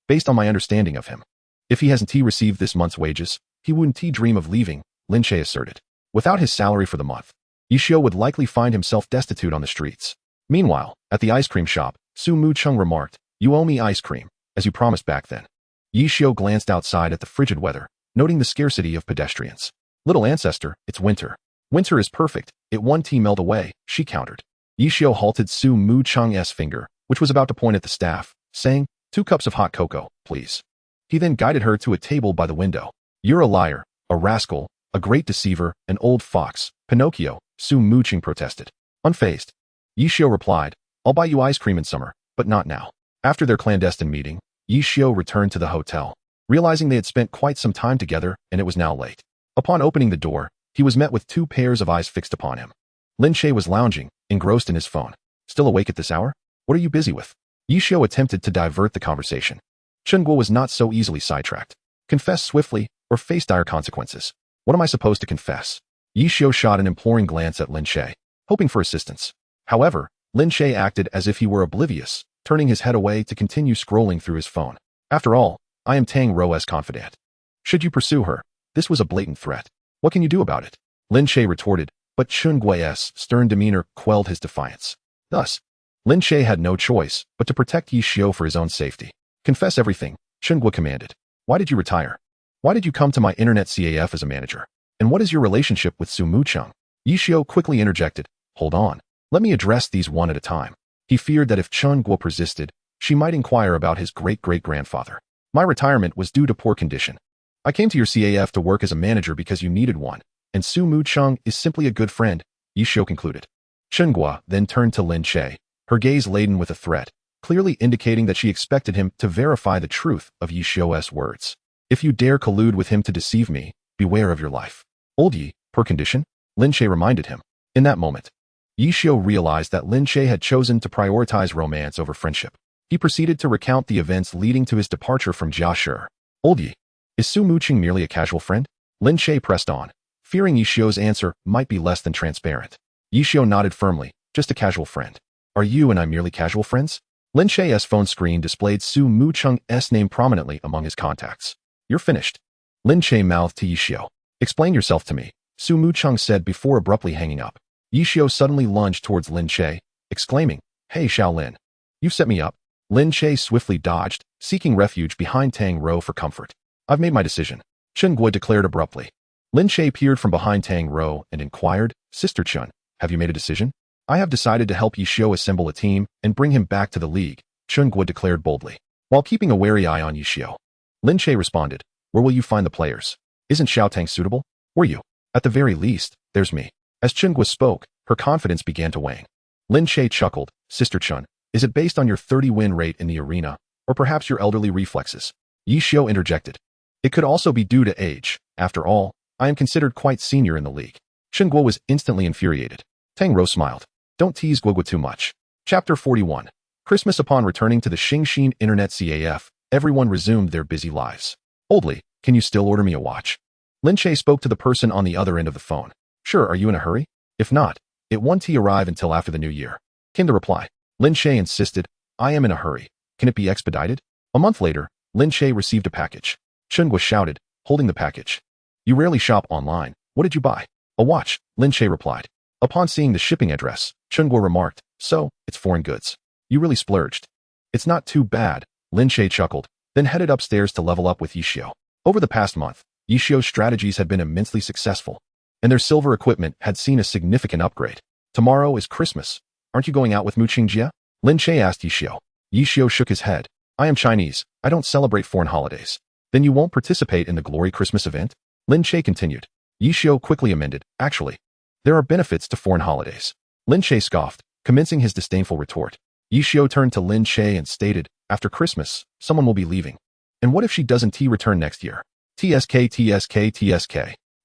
based on my understanding of him. If he hasn't received this month's wages, he wouldn't dream of leaving, Lin Che asserted. Without his salary for the month, Ye Xiu would likely find himself destitute on the streets. Meanwhile, at the ice cream shop, Su Mu Cheng remarked, You owe me ice cream, as you promised back then. Ye Xiu glanced outside at the frigid weather, noting the scarcity of pedestrians. Little ancestor, it's winter. Winter is perfect, it won't melt away, she countered. Ye Xiu halted Su Mu Cheng's finger, which was about to point at the staff, saying, 2 cups of hot cocoa, please. He then guided her to a table by the window. You're a liar, a rascal, a great deceiver, an old fox, Pinocchio, Su Mu Cheng protested. Unfazed, Ye Xiu replied, I'll buy you ice cream in summer, but not now. After their clandestine meeting, Ye Xiu returned to the hotel, realizing they had spent quite some time together and it was now late. Upon opening the door, he was met with 2 pairs of eyes fixed upon him. Lin Che was lounging, engrossed in his phone. Still awake at this hour? What are you busy with? Ye Xiu attempted to divert the conversation. Chen Guo was not so easily sidetracked. Confess swiftly, or face dire consequences. What am I supposed to confess? Ye Xiu shot an imploring glance at Lin Che, hoping for assistance. However, Lin Che acted as if he were oblivious, turning his head away to continue scrolling through his phone. After all, I am Tang Ro's confidant. Should you pursue her? This was a blatant threat. What can you do about it? Lin Che retorted, but Chen Guo's stern demeanor quelled his defiance. Thus, Lin Che had no choice but to protect Ye Xiu for his own safety. Confess everything, Chen Guo commanded. Why did you retire? Why did you come to my internet CAF as a manager? And what is your relationship with Su Mucheng? Ye Xiu quickly interjected, hold on. Let me address these one at a time. He feared that if Chen Guo persisted, she might inquire about his great-great-grandfather. My retirement was due to poor condition. I came to your CAF to work as a manager because you needed one, and Su Mucheng is simply a good friend, Ye Xiu concluded. Chen Guo then turned to Lin Che, her gaze laden with a threat, clearly indicating that she expected him to verify the truth of Ye Xiu's words. If you dare collude with him to deceive me, beware of your life. Old Ye, per condition? Lin Che reminded him. In that moment, Ye Xiu realized that Lin Che had chosen to prioritize romance over friendship. He proceeded to recount the events leading to his departure from Jiashi. Old Ye, is Su Mucheng merely a casual friend? Lin Che pressed on, fearing Ye Xiu's answer might be less than transparent. Ye Xiu nodded firmly, just a casual friend. Are you and I merely casual friends? Lin Che's phone screen displayed Su Mucheng's name prominently among his contacts. You're finished. Lin Che mouthed to Ye Xiu. Explain yourself to me, Su Mucheng said before abruptly hanging up. Ye Xiu suddenly lunged towards Lin Che, exclaiming, Hey Shaolin. You've set me up. Lin Che swiftly dodged, seeking refuge behind Tang Ro for comfort. I've made my decision, Chen Guo declared abruptly. Lin Che peered from behind Tang Ro and inquired, Sister Chen, have you made a decision? I have decided to help Ye Xiu assemble a team and bring him back to the league, Chen Guo declared boldly. While keeping a wary eye on Ye Xiu, Lin Che responded, Where will you find the players? Isn't Xiao Tang suitable? Were you? At the very least, there's me. As Chen Guo spoke, her confidence began to wane. Lin Che chuckled, Sister Chen, is it based on your 30-win rate in the arena, or perhaps your elderly reflexes? Ye Xiu interjected. It could also be due to age. After all, I am considered quite senior in the league. Chen Guo was instantly infuriated. Tang Ro smiled. Don't tease Guo too much. Chapter 41. Christmas. Upon returning to the Xingxin Internet CAF, everyone resumed their busy lives. Oldly, can you still order me a watch? Lin Che spoke to the person on the other end of the phone. Sure, are you in a hurry? If not, it won't arrive until after the new year, came the reply. Lin Che insisted, I am in a hurry. Can it be expedited? A month later, Lin Che received a package. Chen Guo shouted, holding the package. You rarely shop online. What did you buy? A watch, Lin Che replied. Upon seeing the shipping address, Chen Guo remarked, so, it's foreign goods. You really splurged. It's not too bad, Lin Che chuckled, then headed upstairs to level up with Ye Xiu. Over the past month, Ye Xiu's strategies had been immensely successful, and their silver equipment had seen a significant upgrade. Tomorrow is Christmas. Aren't you going out with Muqing Jia? Lin Che asked Ye Xiu. Ye Xiu shook his head. I am Chinese. I don't celebrate foreign holidays. Then you won't participate in the Glory Christmas event? Lin Che continued. Ye Xiu quickly amended, actually, there are benefits to foreign holidays. Lin Che scoffed, commencing his disdainful retort. Ye Xiu turned to Lin Che and stated, after Christmas, someone will be leaving. And what if she doesn't return next year? TSK.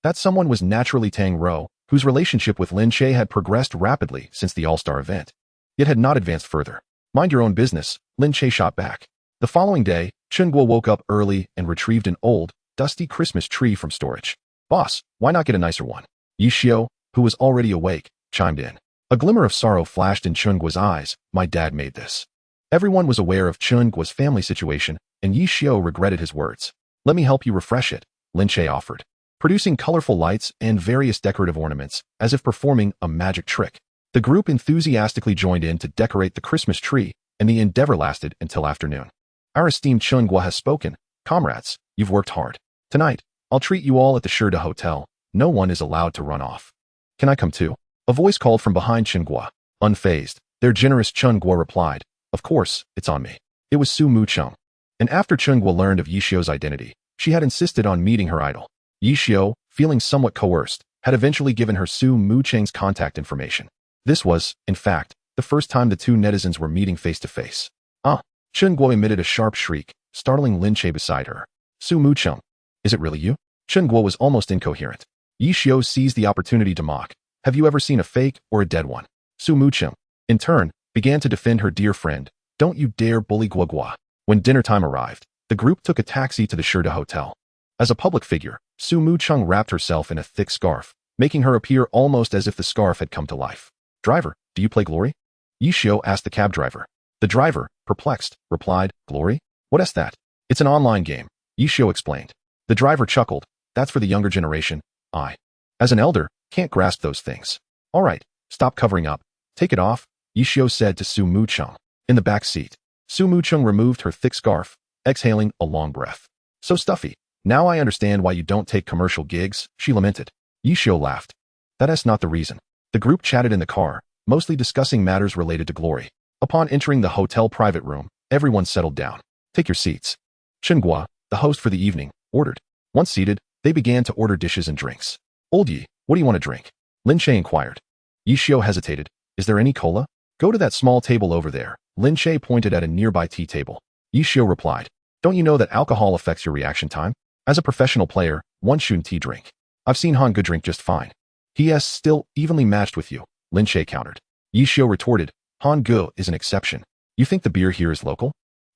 That someone was naturally Tang Ro, whose relationship with Lin Che had progressed rapidly since the All-Star event, yet had not advanced further. Mind your own business, Lin Che shot back. The following day, Chen Guo woke up early and retrieved an old, dusty Christmas tree from storage. Boss, why not get a nicer one? Ye Xiu, who was already awake, chimed in. A glimmer of sorrow flashed in Chen Guo's eyes. My dad made this. Everyone was aware of Chen Guo's family situation, and Ye Xiu regretted his words. Let me help you refresh it, Lin Che offered, producing colorful lights and various decorative ornaments, as if performing a magic trick. The group enthusiastically joined in to decorate the Christmas tree, and the endeavor lasted until afternoon. Our esteemed Chen Guo has spoken. Comrades, you've worked hard. Tonight, I'll treat you all at the Shida Hotel. No one is allowed to run off. Can I come too? A voice called from behind Chen Guo. Unfazed, their generous Chen Guo replied, Of course, it's on me. It was Su Mucheng. And after Chen Guo learned of Ye Xiu's identity, she had insisted on meeting her idol. Ye Xiu, feeling somewhat coerced, had eventually given her Su Mucheng's contact information. This was, in fact, the first time the two netizens were meeting face to face. Chen Guo emitted a sharp shriek, startling Lin Che beside her. Su Mucheng. Is it really you? Chen Guo was almost incoherent. Ye Xiu seized the opportunity to mock. Have you ever seen a fake or a dead one? Su Mucheng, in turn, began to defend her dear friend. Don't you dare bully Guo Guo. When dinner time arrived, the group took a taxi to the Shida Hotel. As a public figure, Su Mucheng wrapped herself in a thick scarf, making her appear almost as if the scarf had come to life. Driver, do you play Glory? Ye Xiu asked the cab driver. The driver, perplexed, replied, Glory? What is that? It's an online game, Ye Xiu explained. The driver chuckled. That's for the younger generation. I, as an elder, can't grasp those things. All right, stop covering up. Take it off, Ye Xiu said to Su Mucheng. In the back seat, Su Mucheng removed her thick scarf, exhaling a long breath. So stuffy. Now I understand why you don't take commercial gigs, she lamented. Ye Xiu laughed. That is not the reason. The group chatted in the car, mostly discussing matters related to Glory. Upon entering the hotel private room, everyone settled down. Take your seats. Chen Guo, the host for the evening, ordered. Once seated, they began to order dishes and drinks. Old Yi, what do you want to drink? Lin Che inquired. Ye Xiu hesitated. Is there any cola? Go to that small table over there. Lin Che pointed at a nearby tea table. Ye Xiu replied. Don't you know that alcohol affects your reaction time? As a professional player, one shouldn't tea drink. I've seen Han Ge drink just fine. He is still evenly matched with you, Lin Che countered. Ye Xiu retorted. Han Ge is an exception. You think the beer here is local?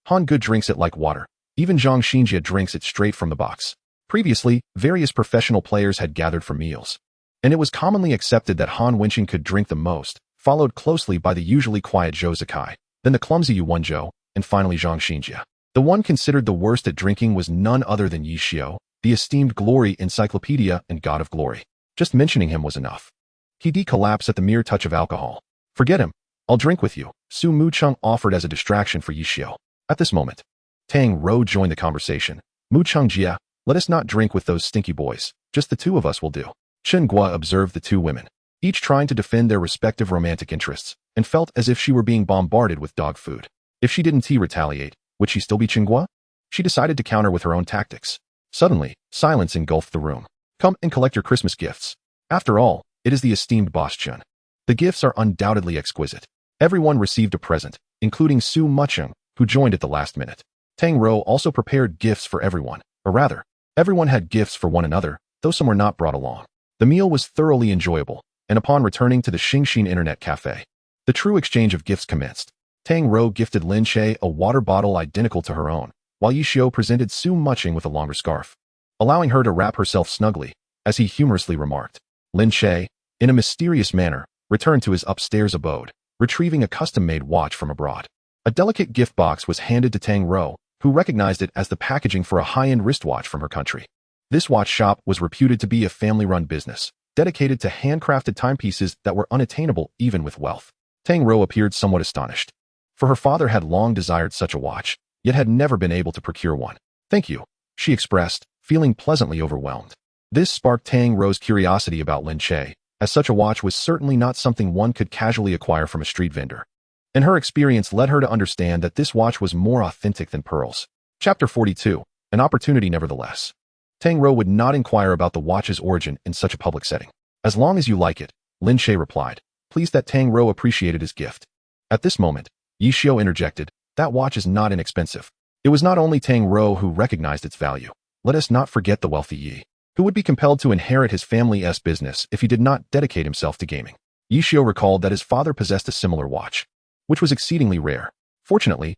Han Ge drinks it like water. Even Zhang Xinjie drinks it straight from the box. Previously, various professional players had gathered for meals, and it was commonly accepted that Han Wenqing could drink the most, followed closely by the usually quiet Zhou Zikai, then the clumsy Yu Wenzhou, and finally Zhang Xinjie. The one considered the worst at drinking was none other than Ye Xiu, the esteemed Glory encyclopedia and god of glory. Just mentioning him was enough. He'd collapse at the mere touch of alcohol. Forget him. I'll drink with you, Su Mucheng offered as a distraction for Ye Xiu. At this moment, Tang Rou joined the conversation. Mucheng Jia, let us not drink with those stinky boys. Just the two of us will do. Chen Guo observed the two women, each trying to defend their respective romantic interests, and felt as if she were being bombarded with dog food. If she didn't retaliate, would she still be Chen Guo? She decided to counter with her own tactics. Suddenly, silence engulfed the room. Come and collect your Christmas gifts. After all, it is the esteemed boss Chen. The gifts are undoubtedly exquisite. Everyone received a present, including Su Mucheng, who joined at the last minute. Tang Rou also prepared gifts for everyone, or rather, everyone had gifts for one another, though some were not brought along. The meal was thoroughly enjoyable, and upon returning to the Xingxin Internet Cafe, the true exchange of gifts commenced. Tang Rou gifted Lin Che a water bottle identical to her own, while Ye Xiu presented Su Mucheng with a longer scarf, allowing her to wrap herself snugly, as he humorously remarked. Lin Che, in a mysterious manner, returned to his upstairs abode, retrieving a custom-made watch from abroad. A delicate gift box was handed to Tang Rou, who recognized it as the packaging for a high-end wristwatch from her country. This watch shop was reputed to be a family-run business, dedicated to handcrafted timepieces that were unattainable even with wealth. Tang Rou appeared somewhat astonished, for her father had long desired such a watch, yet had never been able to procure one. Thank you, she expressed, feeling pleasantly overwhelmed. This sparked Tang Rou's curiosity about Lin Che, as such a watch was certainly not something one could casually acquire from a street vendor. And her experience led her to understand that this watch was more authentic than pearls. Chapter 42, an opportunity nevertheless. Tang Rou would not inquire about the watch's origin in such a public setting. As long as you like it, Lin Che replied, pleased that Tang Rou appreciated his gift. At this moment, Ye Xiu interjected, that watch is not inexpensive. It was not only Tang Rou who recognized its value. Let us not forget the wealthy Yi, who would be compelled to inherit his family's business if he did not dedicate himself to gaming. Ye Xiu recalled that his father possessed a similar watch, which was exceedingly rare. Fortunately,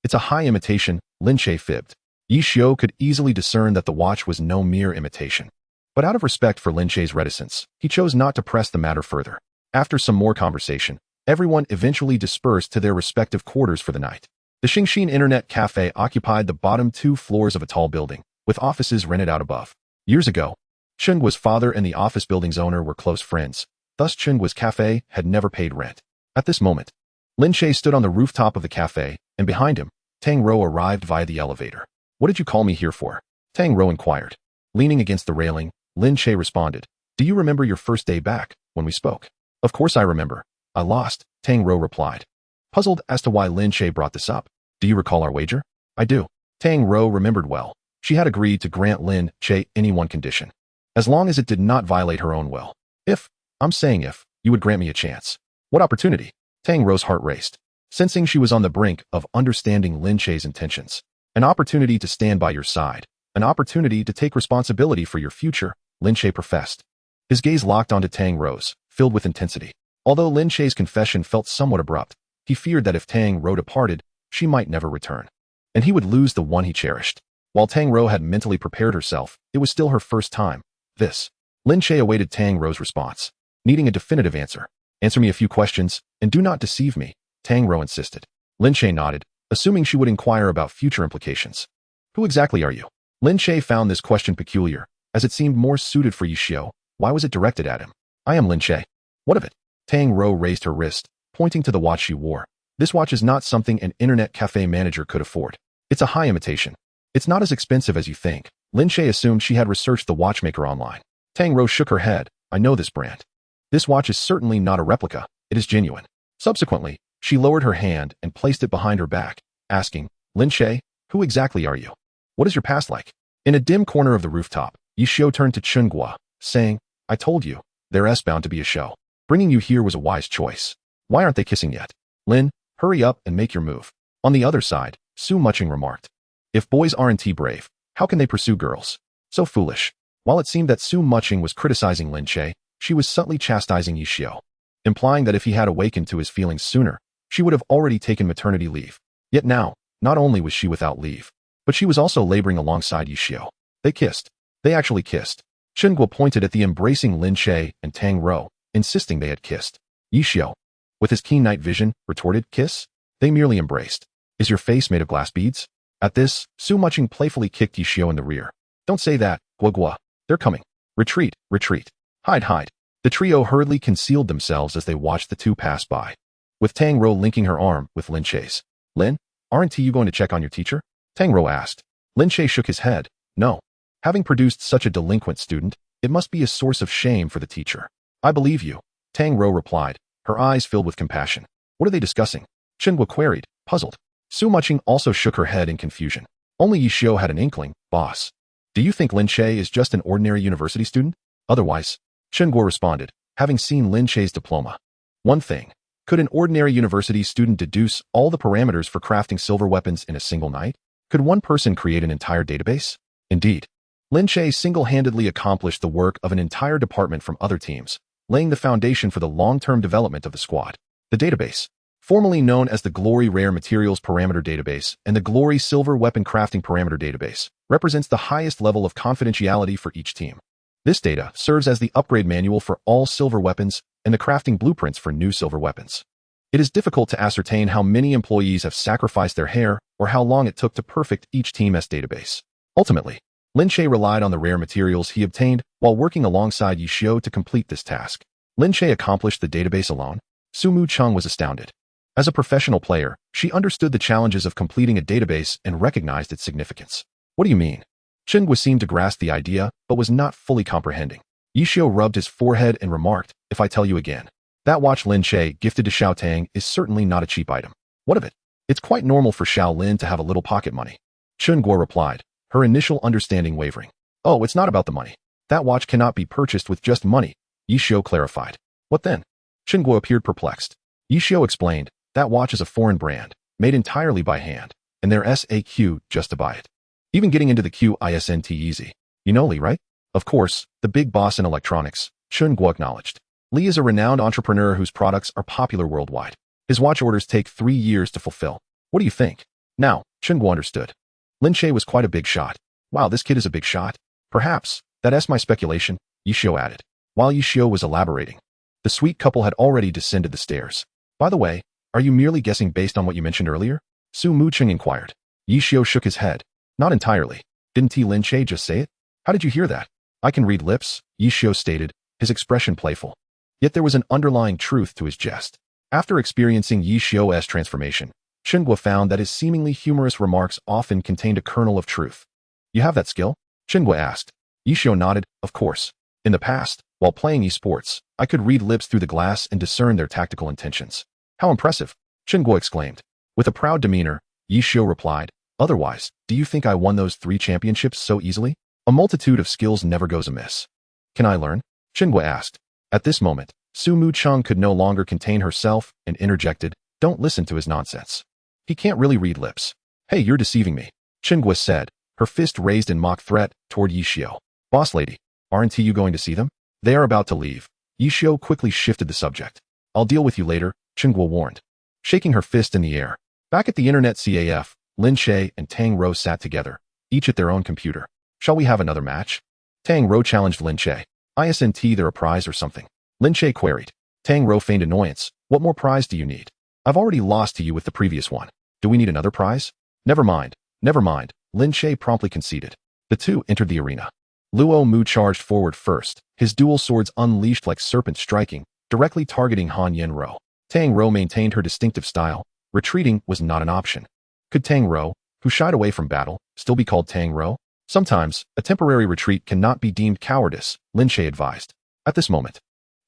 it's a high imitation, Lin Che fibbed. Ye Xiu could easily discern that the watch was no mere imitation. But out of respect for Lin Che's reticence, he chose not to press the matter further. After some more conversation, everyone eventually dispersed to their respective quarters for the night. The Xingxin Internet Cafe occupied the bottom 2 floors of a tall building, with offices rented out above. Years ago, Chen Guo's father and the office building's owner were close friends, thus Chen Guo's cafe had never paid rent. At this moment, Lin Che stood on the rooftop of the cafe, and behind him, Tang Rou arrived via the elevator. What did you call me here for? Tang Rou inquired. Leaning against the railing, Lin Che responded. Do you remember your first day back, when we spoke? Of course I remember. I lost, Tang Rou replied, puzzled as to why Lin Che brought this up. Do you recall our wager? I do. Tang Rou remembered well. She had agreed to grant Lin Che any one condition, as long as it did not violate her own will. If you would grant me a chance. What opportunity? Tang Rou's heart raced, sensing she was on the brink of understanding Lin Che's intentions. An opportunity to stand by your side. An opportunity to take responsibility for your future, Lin Che professed. His gaze locked onto Tang Rou's, filled with intensity. Although Lin Che's confession felt somewhat abrupt, he feared that if Tang Rou departed, she might never return, and he would lose the one he cherished. While Tang Rou had mentally prepared herself, it was still her first time. This Lin Che awaited Tang Rou's response, needing a definitive answer. Answer me a few questions, and do not deceive me, Tang Rou insisted. Lin Che nodded, assuming she would inquire about future implications. Who exactly are you? Lin Che found this question peculiar, as it seemed more suited for Ye Xiu. Why was it directed at him? I am Lin Che. What of it? Tang Rou raised her wrist, pointing to the watch she wore. This watch is not something an internet cafe manager could afford. It's a high imitation. It's not as expensive as you think. Lin Che assumed she had researched the watchmaker online. Tang Rou shook her head. I know this brand. This watch is certainly not a replica. It is genuine. Subsequently, she lowered her hand and placed it behind her back, asking, Lin Che, who exactly are you? What is your past like? In a dim corner of the rooftop, Ye Xiu turned to Chen Guo, saying, I told you, there's bound to be a show. Bringing you here was a wise choice. Why aren't they kissing yet? Lin, hurry up and make your move. On the other side, Su Muching remarked. If boys aren't brave, how can they pursue girls? So foolish. While it seemed that Su Muching was criticizing Lin Che, she was subtly chastising Ye Xiu, implying that if he had awakened to his feelings sooner, she would have already taken maternity leave. Yet now, not only was she without leave, but she was also laboring alongside Ye Xiu. They kissed. They actually kissed. Chen Guo pointed at the embracing Lin Che and Tang Rou, insisting they had kissed. Ye Xiu, with his keen night vision, retorted, kiss? They merely embraced. Is your face made of glass beads? At this, Su Muching playfully kicked Ye Xiu in the rear. Don't say that, Guo Guo. They're coming. Retreat, retreat. Hide, hide. The trio hurriedly concealed themselves as they watched the two pass by, with Tang Rou linking her arm with Lin Che's. Lin, aren't you going to check on your teacher? Tang Rou asked. Lin Che shook his head. No. Having produced such a delinquent student, it must be a source of shame for the teacher. I believe you, Tang Rou replied, her eyes filled with compassion. What are they discussing? Chen Guo queried, puzzled. Su Muching also shook her head in confusion. Only Ye Xiu had an inkling, boss. Do you think Lin Che is just an ordinary university student? Otherwise, Chen Guo responded, having seen Lin Che's diploma. One thing. Could an ordinary university student deduce all the parameters for crafting silver weapons in a single night? Could one person create an entire database? Indeed. Lin Che single-handedly accomplished the work of an entire department from other teams, laying the foundation for the long-term development of the squad. The database, formerly known as the Glory Rare Materials Parameter Database and the Glory Silver Weapon Crafting Parameter Database, represents the highest level of confidentiality for each team. This data serves as the upgrade manual for all silver weapons and the crafting blueprints for new silver weapons. It is difficult to ascertain how many employees have sacrificed their hair or how long it took to perfect each team's database. Ultimately, Lin Che relied on the rare materials he obtained while working alongside Ye Xiu to complete this task. Lin Che accomplished the database alone? Su Mucheng was astounded. As a professional player, she understood the challenges of completing a database and recognized its significance. What do you mean? Chen Guo seemed to grasp the idea, but was not fully comprehending. Ye Xiu rubbed his forehead and remarked, if I tell you again. That watch Lin Che gifted to Xiao Tang is certainly not a cheap item. What of it? It's quite normal for Xiao Lin to have a little pocket money. Chen Guo replied, her initial understanding wavering. Oh, it's not about the money. That watch cannot be purchased with just money, Ye Xiu clarified. What then? Chen Guo appeared perplexed. Ye Xiu explained, that watch is a foreign brand, made entirely by hand, and there's a queue just to buy it. Even getting into the queue isn't easy. You know Li, right? Of course, the big boss in electronics, Chen Guo acknowledged. Li is a renowned entrepreneur whose products are popular worldwide. His watch orders take 3 years to fulfill. What do you think? Now, Chen Guo understood. Lin Che was quite a big shot. Wow, this kid is a big shot. Perhaps, that's my speculation, Ye Xiu added. While Ye Xiu was elaborating, the sweet couple had already descended the stairs. By the way, are you merely guessing based on what you mentioned earlier? Su Mucheng inquired. Ye Xiu shook his head. Not entirely. Didn't Lin Che just say it? How did you hear that? I can read lips, Ye Xiu stated, his expression playful. Yet there was an underlying truth to his jest. After experiencing Ye Xiu's transformation, Chen Guo found that his seemingly humorous remarks often contained a kernel of truth. You have that skill? Chen Guo asked. Ye Xiu nodded, of course. In the past, while playing esports, I could read lips through the glass and discern their tactical intentions. How impressive, Chen Guo exclaimed. With a proud demeanor, Ye Xiu replied, otherwise, do you think I won those 3 championships so easily? A multitude of skills never goes amiss. Can I learn? Chen Guo asked. At this moment, Su Mucheng could no longer contain herself and interjected, don't listen to his nonsense. He can't really read lips. Hey, you're deceiving me, Chen Guo said, her fist raised in mock threat toward Ye Xiu. Boss lady, aren't you going to see them? They are about to leave. Ye Xiu quickly shifted the subject. I'll deal with you later, Chen Guo warned, shaking her fist in the air. Back at the Internet CAF, Lin Che and Tang Rou sat together, each at their own computer. Shall we have another match? Tang Rou challenged Lin Che. Isn't there a prize or something? Lin Che queried. Tang Rou feigned annoyance. What more prize do you need? I've already lost to you with the previous one. Do we need another prize? Never mind. Never mind. Lin Che promptly conceded. The two entered the arena. Luo Mu charged forward first, his dual swords unleashed like serpents striking, directly targeting Han Yenro. Tang Rou maintained her distinctive style. Retreating was not an option. Could Tang Rou, who shied away from battle, still be called Tang Rou? Sometimes, a temporary retreat cannot be deemed cowardice, Lin Che advised. At this moment,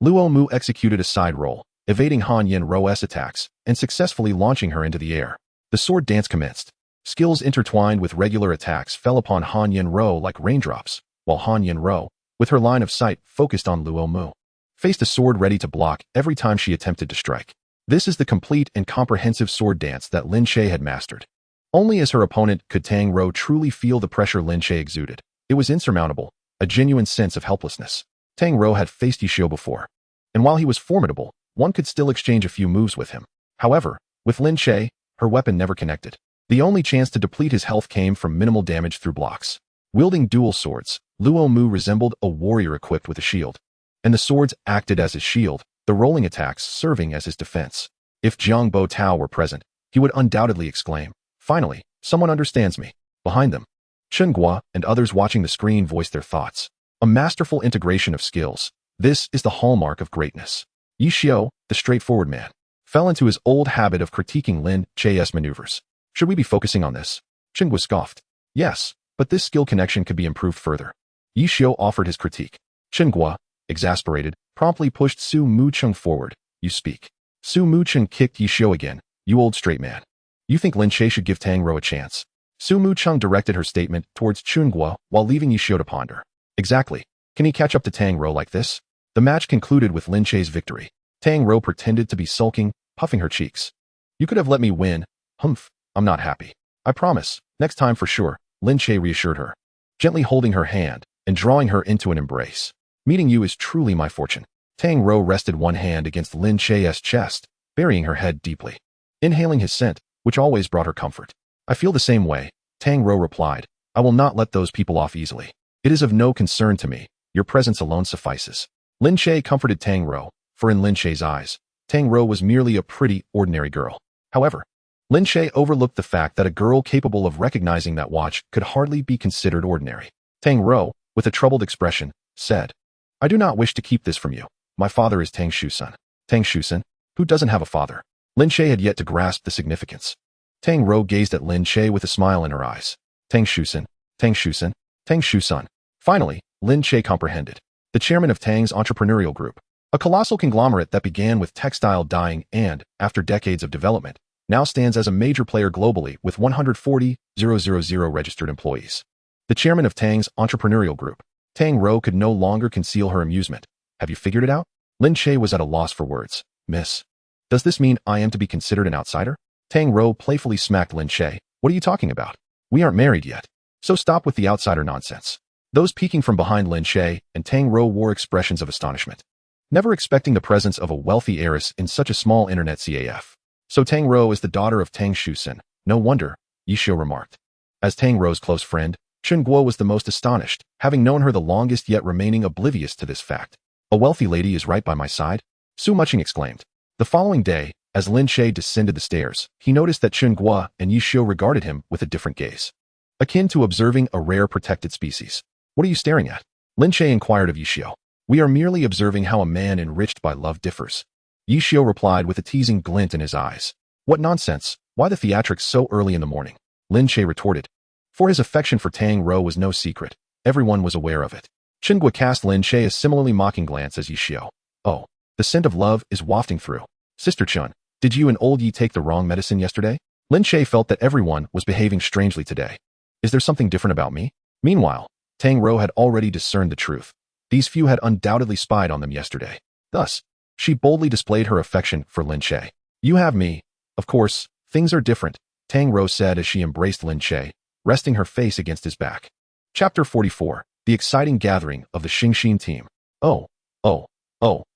Luo Mu executed a side roll, evading Han Yenro's attacks, and successfully launching her into the air. The sword dance commenced. Skills intertwined with regular attacks fell upon Han Yenro like raindrops, while Han Yenro, with her line of sight focused on Luo Mu, faced a sword ready to block every time she attempted to strike. This is the complete and comprehensive sword dance that Lin Che had mastered. Only as her opponent could Tang Rou truly feel the pressure Lin Che exuded. It was insurmountable, a genuine sense of helplessness. Tang Rou had faced Ye Xiu before, and while he was formidable, one could still exchange a few moves with him. However, with Lin Che, her weapon never connected. The only chance to deplete his health came from minimal damage through blocks. Wielding dual swords, Luo Mu resembled a warrior equipped with a shield, and the swords acted as his shield, the rolling attacks serving as his defense. If Jiang Bo Tao were present, he would undoubtedly exclaim, "Finally, someone understands me." Behind them, Chen Guo and others watching the screen voiced their thoughts. A masterful integration of skills. This is the hallmark of greatness. Ye Xiu, the straightforward man, fell into his old habit of critiquing Lin Che's maneuvers. Should we be focusing on this? Chen Guo scoffed. Yes, but this skill connection could be improved further. Ye Xiu offered his critique. Chen Guo, exasperated, promptly pushed Su Mucheng forward. You speak. Su Mucheng kicked Ye Xiu again. You old straight man. You think Lin Che should give Tang Rou a chance? Su Mucheng directed her statement towards Chen Guo while leaving Ye Xiu to ponder. Exactly. Can he catch up to Tang Rou like this? The match concluded with Lin Che's victory. Tang Rou pretended to be sulking, puffing her cheeks. You could have let me win. Humph, I'm not happy. I promise, next time for sure, Lin Che reassured her, gently holding her hand and drawing her into an embrace. Meeting you is truly my fortune. Tang Rou rested one hand against Lin Che's chest, burying her head deeply, inhaling his scent, which always brought her comfort. I feel the same way, Tang Rou replied. I will not let those people off easily. It is of no concern to me. Your presence alone suffices. Lin Che comforted Tang Rou, for in Lin Che's eyes, Tang Rou was merely a pretty, ordinary girl. However, Lin Che overlooked the fact that a girl capable of recognizing that watch could hardly be considered ordinary. Tang Rou, with a troubled expression, said, I do not wish to keep this from you. My father is Tang Shusun. Tang Shusun? Who doesn't have a father? Lin Che had yet to grasp the significance. Tang Rou gazed at Lin Che with a smile in her eyes. Tang Shusun, Tang Shusun, Tang Shusun. Finally, Lin Che comprehended. The chairman of Tang's entrepreneurial group, a colossal conglomerate that began with textile dyeing and, after decades of development, now stands as a major player globally with 140,000 registered employees. The chairman of Tang's entrepreneurial group, Tang Rou could no longer conceal her amusement. Have you figured it out? Lin Che was at a loss for words. Miss, does this mean I am to be considered an outsider? Tang Rou playfully smacked Lin Che. What are you talking about? We aren't married yet. So stop with the outsider nonsense. Those peeking from behind Lin Che and Tang Rou wore expressions of astonishment, never expecting the presence of a wealthy heiress in such a small internet CAF. So Tang Rou is the daughter of Tang Shusun. No wonder, Ye Xiu remarked. As Tang Rou's close friend, Chen Guo was the most astonished, having known her the longest yet remaining oblivious to this fact. A wealthy lady is right by my side? Su Mucheng exclaimed. The following day, as Lin Che descended the stairs, he noticed that Chen Guo and Ye Xiu regarded him with a different gaze, akin to observing a rare protected species. What are you staring at? Lin Che inquired of Ye Xiu. We are merely observing how a man enriched by love differs. Ye Xiu replied with a teasing glint in his eyes. What nonsense, why the theatrics so early in the morning? Lin Che retorted. For his affection for Tang Rou was no secret, everyone was aware of it. Chen Guo cast Lin Che a similarly mocking glance as Ye Xiu. Oh, the scent of love is wafting through. Sister Chun, did you and old Yi take the wrong medicine yesterday? Lin Che felt that everyone was behaving strangely today. Is there something different about me? Meanwhile, Tang Rou had already discerned the truth. These few had undoubtedly spied on them yesterday. Thus, she boldly displayed her affection for Lin Che. You have me. Of course, things are different, Tang Rou said as she embraced Lin Che, resting her face against his back. Chapter 44, The Exciting Gathering of the Xingxin Team. Oh,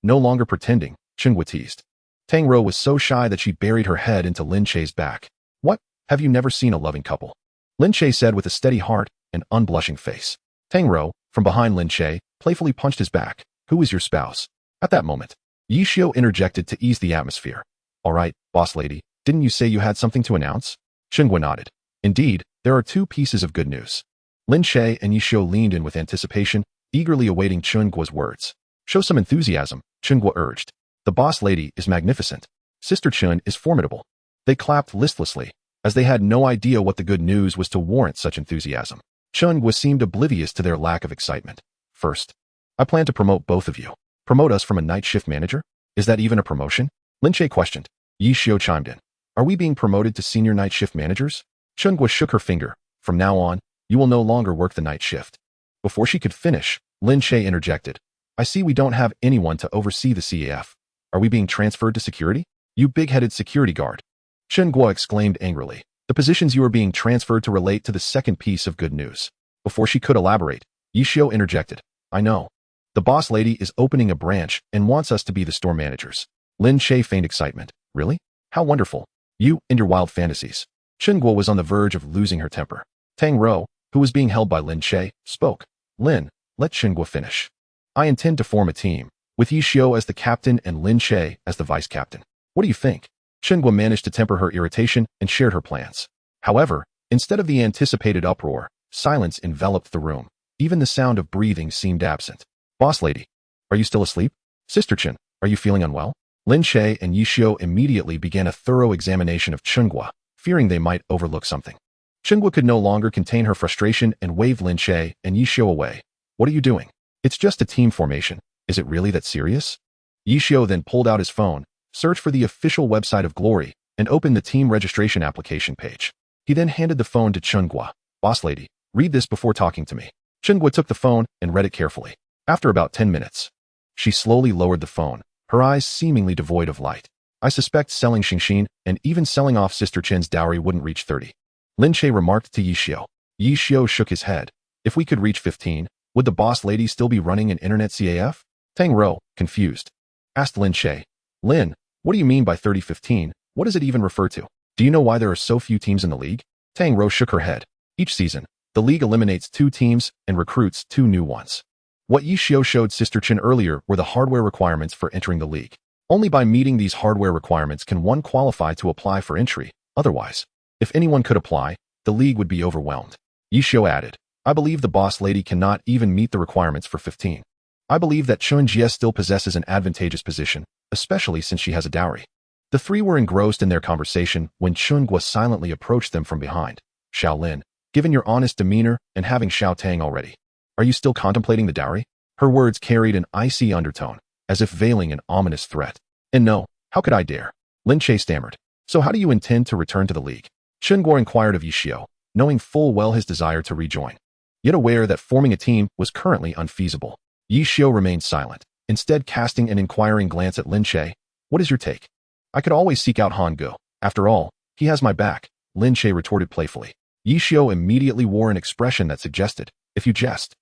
no longer pretending, Chen Guo teased. Tang Rou was so shy that she buried her head into Lin Che's back. What, have you never seen a loving couple? Lin Che said with a steady heart and unblushing face. Tang Rou, from behind Lin Che, playfully punched his back. Who is your spouse? At that moment, Ye Xiu interjected to ease the atmosphere. All right, boss lady, didn't you say you had something to announce? Chen Guo nodded. Indeed, there are two pieces of good news. Lin Che and Ye Xiu leaned in with anticipation, eagerly awaiting Chen Guo's words. Show some enthusiasm, Chen Guo urged. The boss lady is magnificent. Sister Chen is formidable. They clapped listlessly, as they had no idea what the good news was to warrant such enthusiasm. Chen Guo seemed oblivious to their lack of excitement. First, I plan to promote both of you. Promote us from a night shift manager? Is that even a promotion? Lin Che questioned. Ye Xiu chimed in. Are we being promoted to senior night shift managers? Chen Guo shook her finger. From now on, you will no longer work the night shift. Before she could finish, Lin Che interjected. I see we don't have anyone to oversee the CAF. Are we being transferred to security? You big-headed security guard. Chen Guo exclaimed angrily. The positions you are being transferred to relate to the second piece of good news. Before she could elaborate, Ye Xiu interjected. I know. The boss lady is opening a branch and wants us to be the store managers. Lin Che feigned excitement. Really? How wonderful. You and your wild fantasies. Chen Guo was on the verge of losing her temper. Tang Rou, who was being held by Lin Che, spoke. Lin, let Chen Guo finish. I intend to form a team, with Ye Xiu as the captain and Lin Che as the vice captain. What do you think? Chen Guo managed to temper her irritation and shared her plans. However, instead of the anticipated uproar, silence enveloped the room. Even the sound of breathing seemed absent. Boss lady, are you still asleep? Sister Chen, are you feeling unwell? Lin Che and Ye Xiu immediately began a thorough examination of Chen Guo, fearing they might overlook something. Chen Guo could no longer contain her frustration and waved Lin Che and Ye Xiu away. What are you doing? It's just a team formation. Is it really that serious? Ye Xiu then pulled out his phone, searched for the official website of Glory, and opened the team registration application page. He then handed the phone to Chen Guo. Boss lady, read this before talking to me. Chen Guo took the phone and read it carefully. After about 10 minutes, she slowly lowered the phone, her eyes seemingly devoid of light. I suspect selling Xingxin and even selling off Sister Chen's dowry wouldn't reach 30. Lin Che remarked to Ye Xiu. Ye Xiu shook his head. If we could reach 15, would the boss lady still be running an internet CAF? Tang Rou, confused, asked Lin Che. Lin, what do you mean by 30-15? What does it even refer to? Do you know why there are so few teams in the league? Tang Rou shook her head. Each season, the league eliminates 2 teams and recruits 2 new ones. What Ye Xiu showed Sister Chen earlier were the hardware requirements for entering the league. Only by meeting these hardware requirements can one qualify to apply for entry. Otherwise, if anyone could apply, the league would be overwhelmed. Ye Xiu added, I believe the boss lady cannot even meet the requirements for 15. I believe that Chen Jie still possesses an advantageous position, especially since she has a dowry. The three were engrossed in their conversation when Chen Guo silently approached them from behind. Xiao Lin, given your honest demeanor and having Xiao Tang already, are you still contemplating the dowry? Her words carried an icy undertone, as if veiling an ominous threat. And no, how could I dare? Lin Che stammered. So how do you intend to return to the league? Chen Guo inquired of Ye Xiu, knowing full well his desire to rejoin. Yet aware that forming a team was currently unfeasible, Ye Xiu remained silent, instead casting an inquiring glance at Lin Che. What is your take? I could always seek out Han Ge. After all, he has my back, Lin Che retorted playfully. Ye Xiu immediately wore an expression that suggested, if you jest,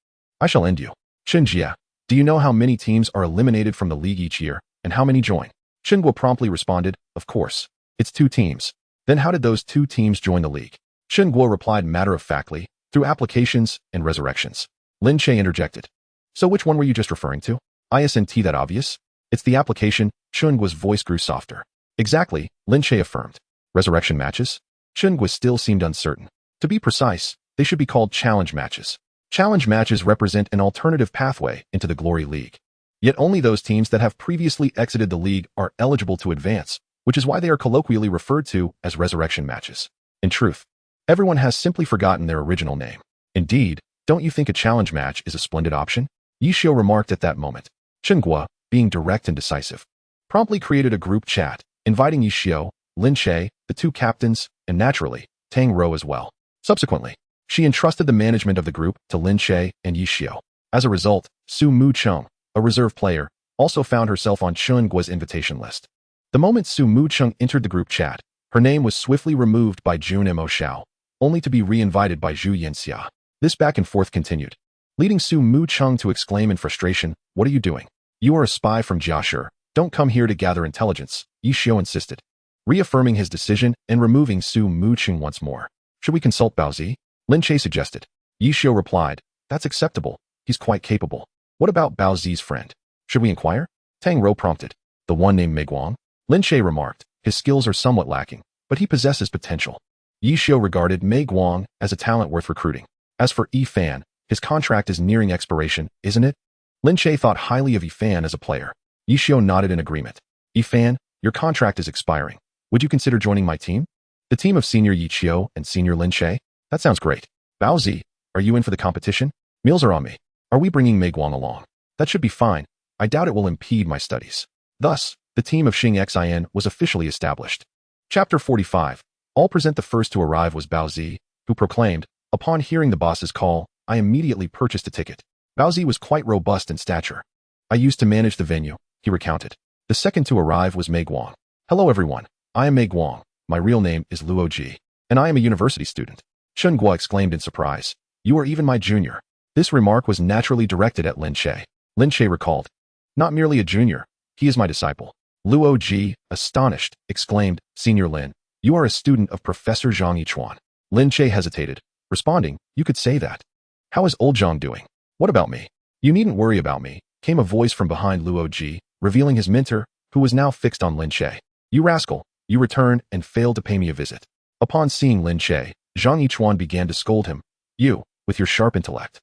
I shall end you. Chen Jie, do you know how many teams are eliminated from the league each year, and how many join? Chen Guo promptly responded, of course. It's 2 teams. Then how did those 2 teams join the league? Chen Guo replied matter-of-factly, through applications and resurrections. Lin Che interjected. So which one were you just referring to? Isn't that obvious? It's the application. Chen Guo's voice grew softer. Exactly, Lin Che affirmed. Resurrection matches? Chen Guo still seemed uncertain. To be precise, they should be called challenge matches. Challenge matches represent an alternative pathway into the Glory League. Yet only those teams that have previously exited the league are eligible to advance, which is why they are colloquially referred to as resurrection matches. In truth, everyone has simply forgotten their original name. Indeed, don't you think a challenge match is a splendid option? Ye Xiu remarked at that moment. Chen Guo, being direct and decisive, promptly created a group chat, inviting Ye Xiu, Lin Che, the 2 captains, and naturally, Tang Rou as well. Subsequently, she entrusted the management of the group to Lin Che and Ye Xiu. As a result, Su Mu Cheng, a reserve player, also found herself on Chen Guo's invitation list. The moment Su Mu Cheng entered the group chat, her name was swiftly removed by Jun Mo Xiao, only to be re-invited by Zhu Yanxia. This back and forth continued, leading Su Mu Cheng to exclaim in frustration, what are you doing? You are a spy from Jiashi. Don't come here to gather intelligence, Ye Xiu insisted, reaffirming his decision and removing Su Mu Cheng once more. Should we consult Bao Zi? Lin Che suggested. Ye Xiu replied, that's acceptable, he's quite capable. What about Bao Zi's friend? Should we inquire? Tang Rou prompted. The one named Mei Guang? Lin Che remarked. His skills are somewhat lacking, but he possesses potential. Ye Xiu regarded Mei Guang as a talent worth recruiting. As for Yi Fan, his contract is nearing expiration, isn't it? Lin Che thought highly of Yi Fan as a player. Ye Xiu nodded in agreement. Yi Fan, your contract is expiring. Would you consider joining my team? The team of Senior Ye Xiu and Senior Lin Che? That sounds great. Bao Zi, are you in for the competition? Meals are on me. Are we bringing Mei Guang along? That should be fine. I doubt it will impede my studies. Thus, the team of Xingxin was officially established. Chapter 45. All present. The first to arrive was Bao Zi, who proclaimed, upon hearing the boss's call, I immediately purchased a ticket. Bao Zi was quite robust in stature. I used to manage the venue, he recounted. The second to arrive was Mei Guang. Hello everyone, I am Mei Guang. My real name is Luo Ji, and I am a university student. Chen Guo exclaimed in surprise. You are even my junior. This remark was naturally directed at Lin Che. Lin Che recalled. Not merely a junior, he is my disciple. Luo Ji, astonished, exclaimed, Senior Lin, you are a student of Professor Zhang Yichuan. Lin Che hesitated, responding, you could say that. How is old Zhang doing? What about me? You needn't worry about me, came a voice from behind Luo Ji, revealing his mentor, who was now fixed on Lin Che. You rascal, you returned and failed to pay me a visit. Upon seeing Lin Che, Zhang Yichuan began to scold him. You, with your sharp intellect,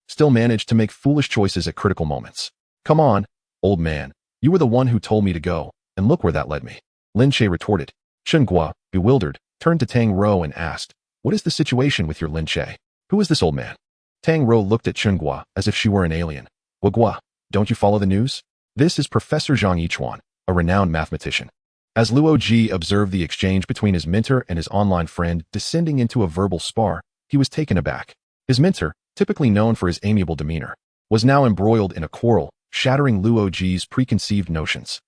still managed to make foolish choices at critical moments. Come on, old man, you were the one who told me to go, and look where that led me. Lin Che retorted. Chen Guo, bewildered, turned to Tang Rou and asked, what is the situation with your Lin Che? Who is this old man? Tang Rou looked at Chen Guo as if she were an alien. Guo, don't you follow the news? This is Professor Zhang Yichuan, a renowned mathematician. As Luo Ji observed the exchange between his mentor and his online friend descending into a verbal spar, he was taken aback. His mentor, typically known for his amiable demeanor, was now embroiled in a quarrel, shattering Luo Ji's preconceived notions.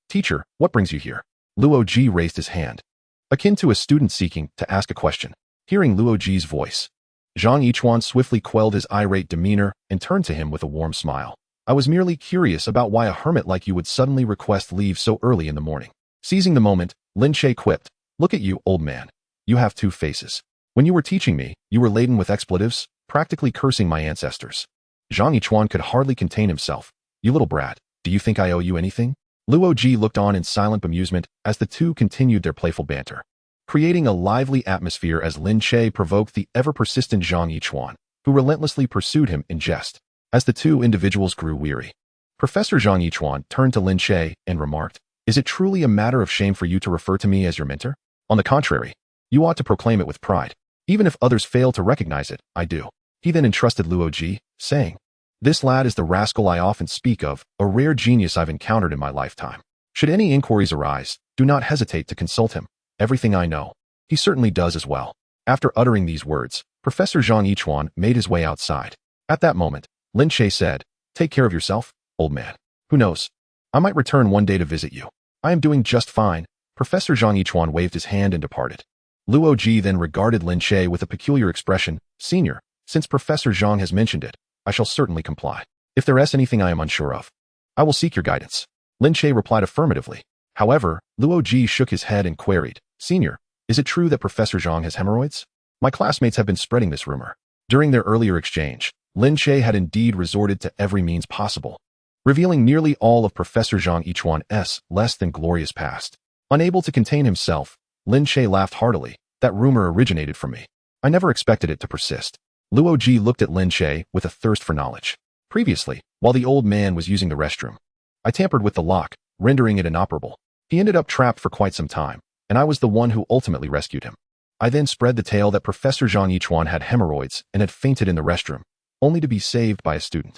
Teacher, what brings you here? Luo Ji raised his hand, akin to a student seeking to ask a question. Hearing Luo Ji's voice, Zhang Yichuan swiftly quelled his irate demeanor and turned to him with a warm smile. I was merely curious about why a hermit like you would suddenly request leave so early in the morning. Seizing the moment, Lin Che quipped, look at you, old man. You have two faces. When you were teaching me, you were laden with expletives, practically cursing my ancestors. Zhang Yichuan could hardly contain himself. You little brat, do you think I owe you anything? Luo Ji looked on in silent amusement as the two continued their playful banter, creating a lively atmosphere as Lin Che provoked the ever-persistent Zhang Yichuan, who relentlessly pursued him in jest. As the two individuals grew weary, Professor Zhang Yichuan turned to Lin Che and remarked, is it truly a matter of shame for you to refer to me as your mentor? On the contrary, you ought to proclaim it with pride. Even if others fail to recognize it, I do. He then entrusted Luo Ji, saying, this lad is the rascal I often speak of, a rare genius I've encountered in my lifetime. Should any inquiries arise, do not hesitate to consult him. Everything I know, he certainly does as well. After uttering these words, Professor Zhang Yichuan made his way outside. At that moment, Lin Che said, take care of yourself, old man. Who knows? I might return one day to visit you. I am doing just fine. Professor Zhang Yichuan waved his hand and departed. Luo Ji then regarded Lin Che with a peculiar expression. Senior, since Professor Zhang has mentioned it, I shall certainly comply. If there is anything I am unsure of, I will seek your guidance. Lin Che replied affirmatively. However, Luo Ji shook his head and queried, Senior, is it true that Professor Zhang has hemorrhoids? My classmates have been spreading this rumor. During their earlier exchange, Lin Che had indeed resorted to every means possible, revealing nearly all of Professor Zhang Yichuan's less than glorious past. Unable to contain himself, Lin Che laughed heartily. That rumor originated from me. I never expected it to persist. Luo Ji looked at Lin Che with a thirst for knowledge. Previously, while the old man was using the restroom, I tampered with the lock, rendering it inoperable. He ended up trapped for quite some time, and I was the one who ultimately rescued him. I then spread the tale that Professor Zhang Yichuan had hemorrhoids and had fainted in the restroom, only to be saved by a student.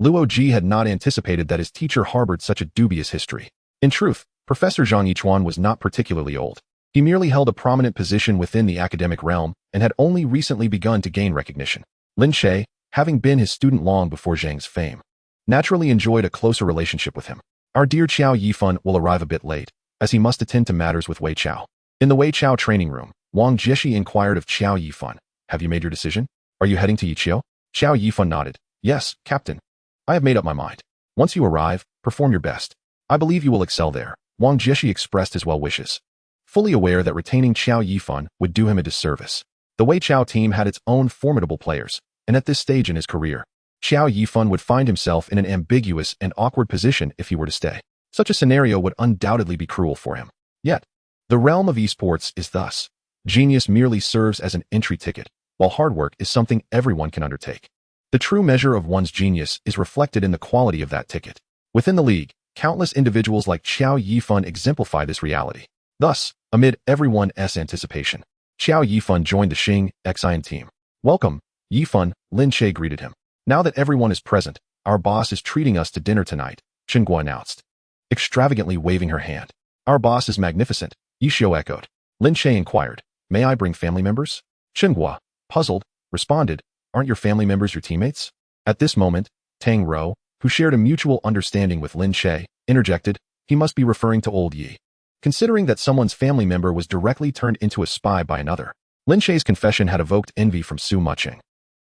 Luo Ji had not anticipated that his teacher harbored such a dubious history. In truth, Professor Zhang Yichuan was not particularly old. He merely held a prominent position within the academic realm and had only recently begun to gain recognition. Lin Che, having been his student long before Zhang's fame, naturally enjoyed a closer relationship with him. Our dear Qiao Yifan will arrive a bit late, as he must attend to matters with Wei Chao. In the Wei Chao training room, Wang Jieshi inquired of Qiao Yifan, have you made your decision? Are you heading to Ye Xiu? Qiao Yifan nodded. Yes, Captain. I have made up my mind. Once you arrive, perform your best. I believe you will excel there. Wang Jieshi expressed his well wishes, fully aware that retaining Qiao Yifan would do him a disservice. The Wei Chao team had its own formidable players, and at this stage in his career, Xiao Yifan would find himself in an ambiguous and awkward position if he were to stay. Such a scenario would undoubtedly be cruel for him. Yet, the realm of esports is thus. Genius merely serves as an entry ticket, while hard work is something everyone can undertake. The true measure of one's genius is reflected in the quality of that ticket. Within the league, countless individuals like Xiao Yifan exemplify this reality. Thus, amid everyone's anticipation, Xiao Yifan joined the Xingxin team. "Welcome, Yifan," Lin Che greeted him. "Now that everyone is present, our boss is treating us to dinner tonight," Chen Guo announced, extravagantly waving her hand. "Our boss is magnificent," Ye Xiu echoed. Lin Che inquired, "May I bring family members?" Chen Guo, puzzled, responded, "Aren't your family members your teammates?" At this moment, Tang Rou, who shared a mutual understanding with Lin Che, interjected, "He must be referring to old Yi." Considering that someone's family member was directly turned into a spy by another, Lin Che's confession had evoked envy from Su Muching,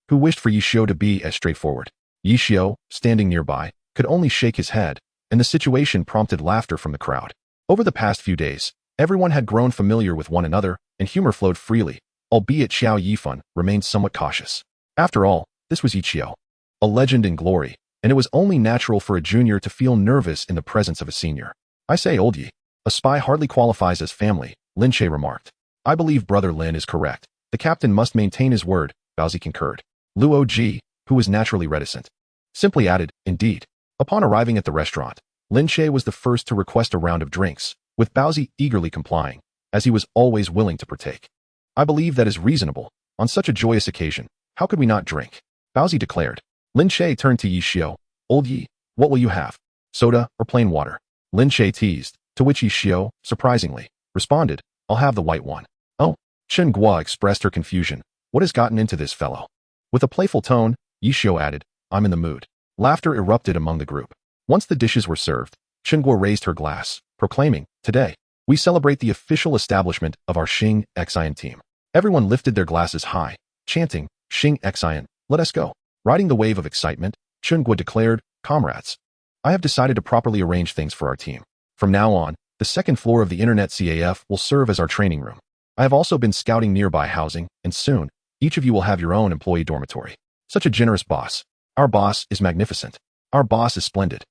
who wished for Ye Xiu to be as straightforward. Ye Xiu, standing nearby, could only shake his head, and the situation prompted laughter from the crowd. Over the past few days, everyone had grown familiar with one another, and humor flowed freely, albeit Xiao Yifan remained somewhat cautious. After all, this was Ye Xiu, a legend in glory, and it was only natural for a junior to feel nervous in the presence of a senior. "I say, old Yi, a spy hardly qualifies as family," Lin Che remarked. "I believe Brother Lin is correct. The captain must maintain his word," Baozi concurred. Luo Ji, who was naturally reticent, simply added, "Indeed." Upon arriving at the restaurant, Lin Che was the first to request a round of drinks, with Baozi eagerly complying, as he was always willing to partake. "I believe that is reasonable. On such a joyous occasion, how could we not drink?" Baozi declared. Lin Che turned to Ye Xiu. "Old Yi, what will you have? Soda or plain water?" Lin Che teased, to which Ye Xiu, surprisingly, responded, "I'll have the white one." "Oh," Chen Guo expressed her confusion. "What has gotten into this fellow?" With a playful tone, Ye Xiu added, "I'm in the mood." Laughter erupted among the group. Once the dishes were served, Chen Guo raised her glass, proclaiming, "Today, we celebrate the official establishment of our Xingxin team." Everyone lifted their glasses high, chanting, "Xingxin, let us go." Riding the wave of excitement, Chen Guo declared, "Comrades, I have decided to properly arrange things for our team. From now on, the second floor of the Internet CAF will serve as our training room. I have also been scouting nearby housing, and soon, each of you will have your own employee dormitory. Such a generous boss. Our boss is magnificent. Our boss is splendid."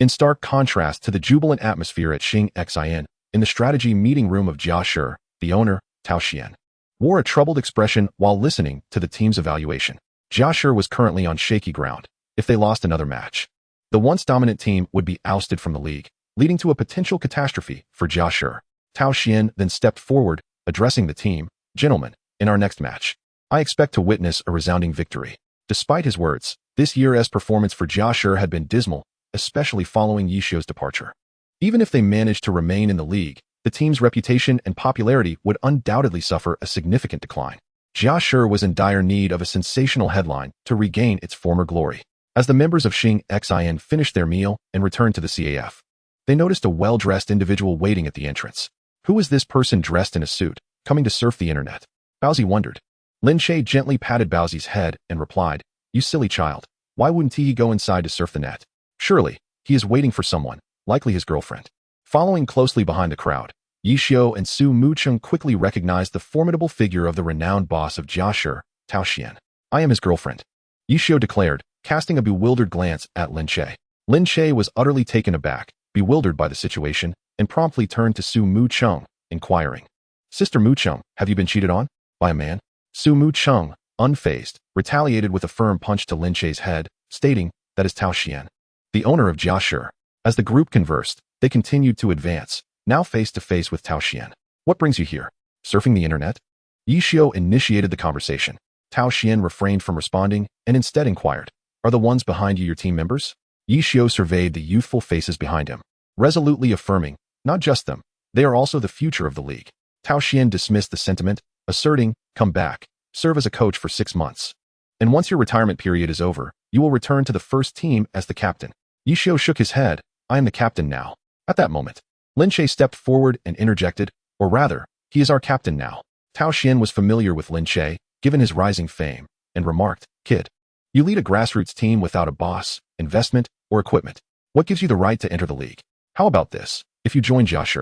In stark contrast to the jubilant atmosphere at Xingxin, in the strategy meeting room of Jia Shi, the owner, Tao Xian, wore a troubled expression while listening to the team's evaluation. Jia Shi was currently on shaky ground. If they lost another match, the once dominant team would be ousted from the league, leading to a potential catastrophe for Jia Shi. Tao Xian then stepped forward, addressing the team, "Gentlemen, in our next match, I expect to witness a resounding victory." Despite his words, this year's performance for Jia Shi had been dismal, especially following Ye Xiu's departure. Even if they managed to remain in the league, the team's reputation and popularity would undoubtedly suffer a significant decline. Jia Shi was in dire need of a sensational headline to regain its former glory. As the members of Xingxin finished their meal and returned to the CAF, they noticed a well-dressed individual waiting at the entrance. Who was this person dressed in a suit, coming to surf the internet? Baozi wondered. Lin Che gently patted Baozi's head and replied, "You silly child, why wouldn't he go inside to surf the net? Surely, he is waiting for someone, likely his girlfriend." Following closely behind the crowd, Ye Xiu and Su Mucheng quickly recognized the formidable figure of the renowned boss of Jia Shi, Tao Xian. "I am his girlfriend," Ye Xiu declared, casting a bewildered glance at Lin Che. Lin Che was utterly taken aback, bewildered by the situation, and promptly turned to Su Mucheng, inquiring, "Sister Mucheng, have you been cheated on? By a man?" Su Mucheng, unfazed, retaliated with a firm punch to Lin Che's head, stating, "That is Tao Xian, the owner of Jia Shi." As the group conversed, they continued to advance, now face to face with Tao Xian. "What brings you here? Surfing the internet?" Ye Xiu initiated the conversation. Tao Xian refrained from responding and instead inquired, "Are the ones behind you your team members?" Ye Xiu surveyed the youthful faces behind him, resolutely affirming, "Not just them, they are also the future of the league." Tao Xian dismissed the sentiment, asserting, "Come back, serve as a coach for 6 months. And once your retirement period is over, you will return to the first team as the captain." Ye Xiu shook his head, "I am the captain now." At that moment, Lin Che stepped forward and interjected, "Or rather, he is our captain now." Tao Xian was familiar with Lin Che, given his rising fame, and remarked, "Kid, you lead a grassroots team without a boss, investment, or equipment. What gives you the right to enter the league? How about this? If you join Jia Shi,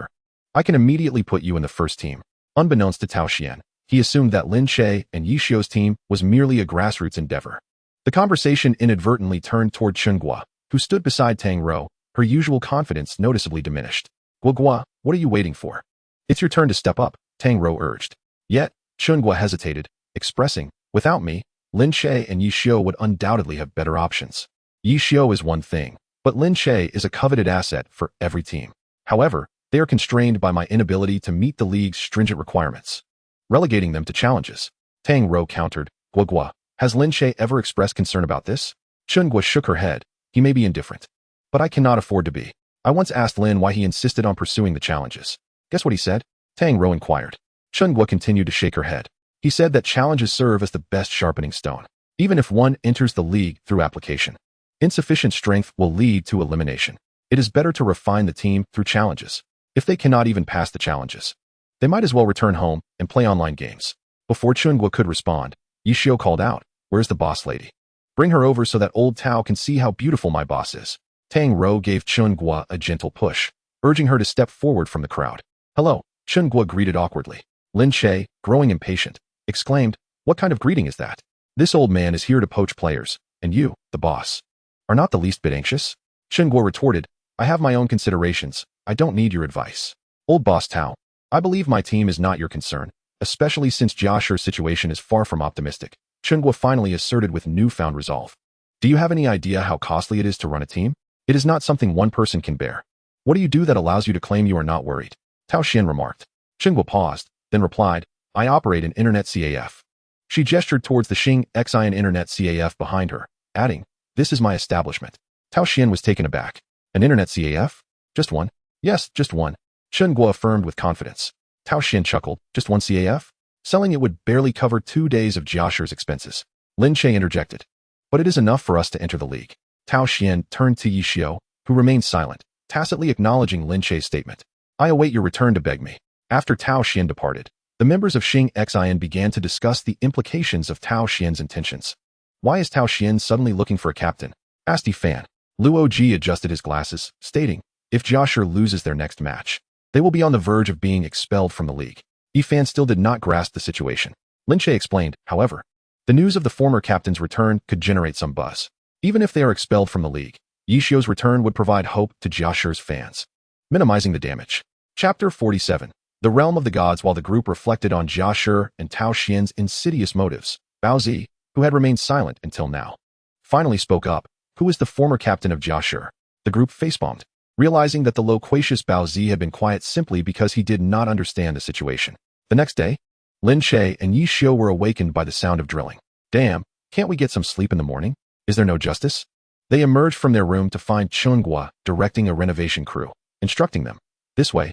I can immediately put you in the first team." Unbeknownst to Tao Xian, he assumed that Lin Che and Ye Xiu's team was merely a grassroots endeavor. The conversation inadvertently turned toward Chen Guo, who stood beside Tang Rou, her usual confidence noticeably diminished. Guo, what are you waiting for? It's your turn to step up, Tang Rou urged. Yet, Chen Guo hesitated, expressing, without me, Lin Che and Ye Xiu would undoubtedly have better options. Ye Xiu is one thing, but Lin Che is a coveted asset for every team. However, they are constrained by my inability to meet the league's stringent requirements, relegating them to challenges. Tang Rou countered, Guo, has Lin Che ever expressed concern about this? Chen Guo shook her head. He may be indifferent, but I cannot afford to be. I once asked Lin why he insisted on pursuing the challenges. Guess what he said? Tang Rou inquired. Chen Guo continued to shake her head. He said that challenges serve as the best sharpening stone, even if one enters the league through application. Insufficient strength will lead to elimination. It is better to refine the team through challenges. If they cannot even pass the challenges, they might as well return home and play online games. Before Chen Guo could respond, Ye Xiu called out, where's the boss lady? Bring her over so that old Tao can see how beautiful my boss is. Tang Rou gave Chen Guo a gentle push, urging her to step forward from the crowd. Hello, Chen Guo greeted awkwardly. Lin Che, growing impatient, exclaimed, what kind of greeting is that? This old man is here to poach players, and you, the boss, are not the least bit anxious? Chen Guo retorted, I have my own considerations. I don't need your advice. Old boss Tao, I believe my team is not your concern, especially since Jiashi's situation is far from optimistic. Chen Guo finally asserted with newfound resolve. Do you have any idea how costly it is to run a team? It is not something one person can bear. What do you do that allows you to claim you are not worried? Tao Xian remarked. Chen Guo paused, then replied, I operate an internet CAF. She gestured towards the Xingxin Internet CAF behind her, adding, this is my establishment. Tao Xian was taken aback. An internet CAF? Just one? Yes, just one. Chen Guo affirmed with confidence. Tao Xian chuckled, just one CAF? Selling it would barely cover 2 days of Jiashi's expenses. Lin Che interjected. But it is enough for us to enter the league. Tao Xian turned to Ye Xiu, who remained silent, tacitly acknowledging Lin Che's statement. I await your return to beg me. After Tao Xian departed, the members of Xingxin began to discuss the implications of Tao Xian's intentions. Why is Tao Xian suddenly looking for a captain? Asked Fan. Luo Ji adjusted his glasses, stating, if Jiashi loses their next match, they will be on the verge of being expelled from the league. Fan still did not grasp the situation. Lin Che explained, however, the news of the former captain's return could generate some buzz. Even if they are expelled from the league, Ye Xiu's return would provide hope to Jiashi's fans, minimizing the damage. Chapter 47. The Realm of the Gods. While the group reflected on Jiashi and Tao Xian's insidious motives, Bao Zi, who had remained silent until now, finally spoke up. Who is the former captain of Jiashi? The group facepalmed, realizing that the loquacious Bao Zi had been quiet simply because he did not understand the situation. The next day, Lin Che and Ye Xiu were awakened by the sound of drilling. Damn, can't we get some sleep in the morning? Is there no justice? They emerged from their room to find Chen Guo directing a renovation crew, instructing them, this way,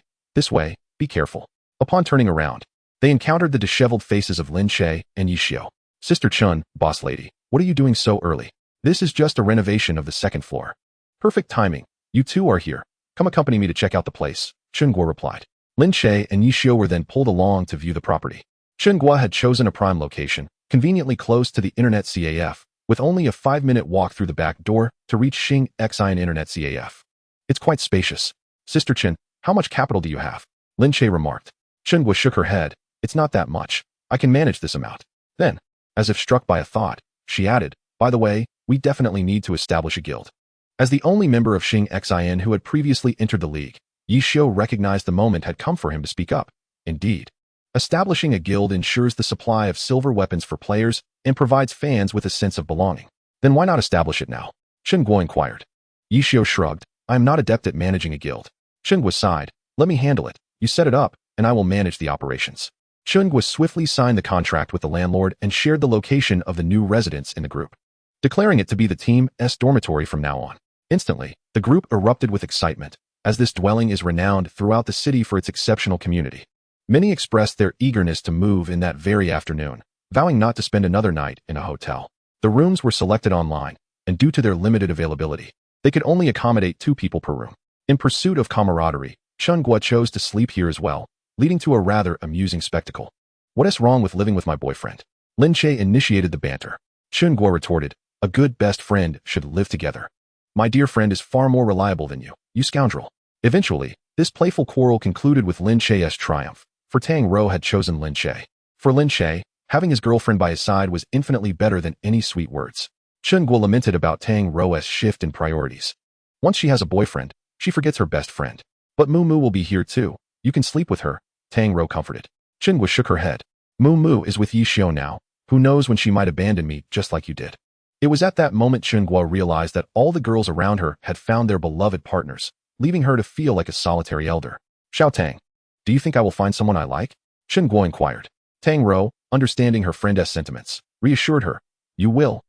be careful. Upon turning around, they encountered the disheveled faces of Lin Che and Ye Xiu. Sister Chen, boss lady, what are you doing so early? This is just a renovation of the second floor. Perfect timing. You two are here. Come accompany me to check out the place, Chen Guo replied. Lin Che and Ye Xiu were then pulled along to view the property. Chen Guo had chosen a prime location, conveniently close to the Internet CAF, with only a 5-minute walk through the back door to reach Xingxin Internet CAF. It's quite spacious. Sister Chen, how much capital do you have? Lin Che remarked. Chen Guo shook her head. It's not that much. I can manage this amount. Then, as if struck by a thought, she added, by the way, we definitely need to establish a guild. As the only member of Xingxin who had previously entered the league, Ye Xiu recognized the moment had come for him to speak up. Indeed, establishing a guild ensures the supply of silver weapons for players and provides fans with a sense of belonging. Then why not establish it now? Chen Guo inquired. Ye Xiu shrugged. I am not adept at managing a guild. Chen Guo sighed. Let me handle it. You set it up, and I will manage the operations. Chen Guo swiftly signed the contract with the landlord and shared the location of the new residence in the group, declaring it to be the team's dormitory from now on. Instantly, the group erupted with excitement, as this dwelling is renowned throughout the city for its exceptional community. Many expressed their eagerness to move in that very afternoon, vowing not to spend another night in a hotel. The rooms were selected online, and due to their limited availability, they could only accommodate 2 people per room. In pursuit of camaraderie, Chen Guo chose to sleep here as well, leading to a rather amusing spectacle. What is wrong with living with my boyfriend? Lin Che initiated the banter. Chen Guo retorted, a good best friend should live together. My dear friend is far more reliable than you scoundrel. Eventually, this playful quarrel concluded with Lin Che's triumph, for Tang Rou had chosen Lin Che. For Lin Che, having his girlfriend by his side was infinitely better than any sweet words. Chen Guo lamented about Tang Ro's shift in priorities. Once she has a boyfriend, she forgets her best friend. But Mu Mu will be here too. You can sleep with her, Tang Ro comforted. Chen Guo shook her head. Mu Mu is with Ye Xiu now. Who knows when she might abandon me just like you did. It was at that moment Chen Guo realized that all the girls around her had found their beloved partners, leaving her to feel like a solitary elder. Xiao Tang, do you think I will find someone I like? Chen Guo inquired. Tang Ro, understanding her friend's sentiments, reassured her. You will.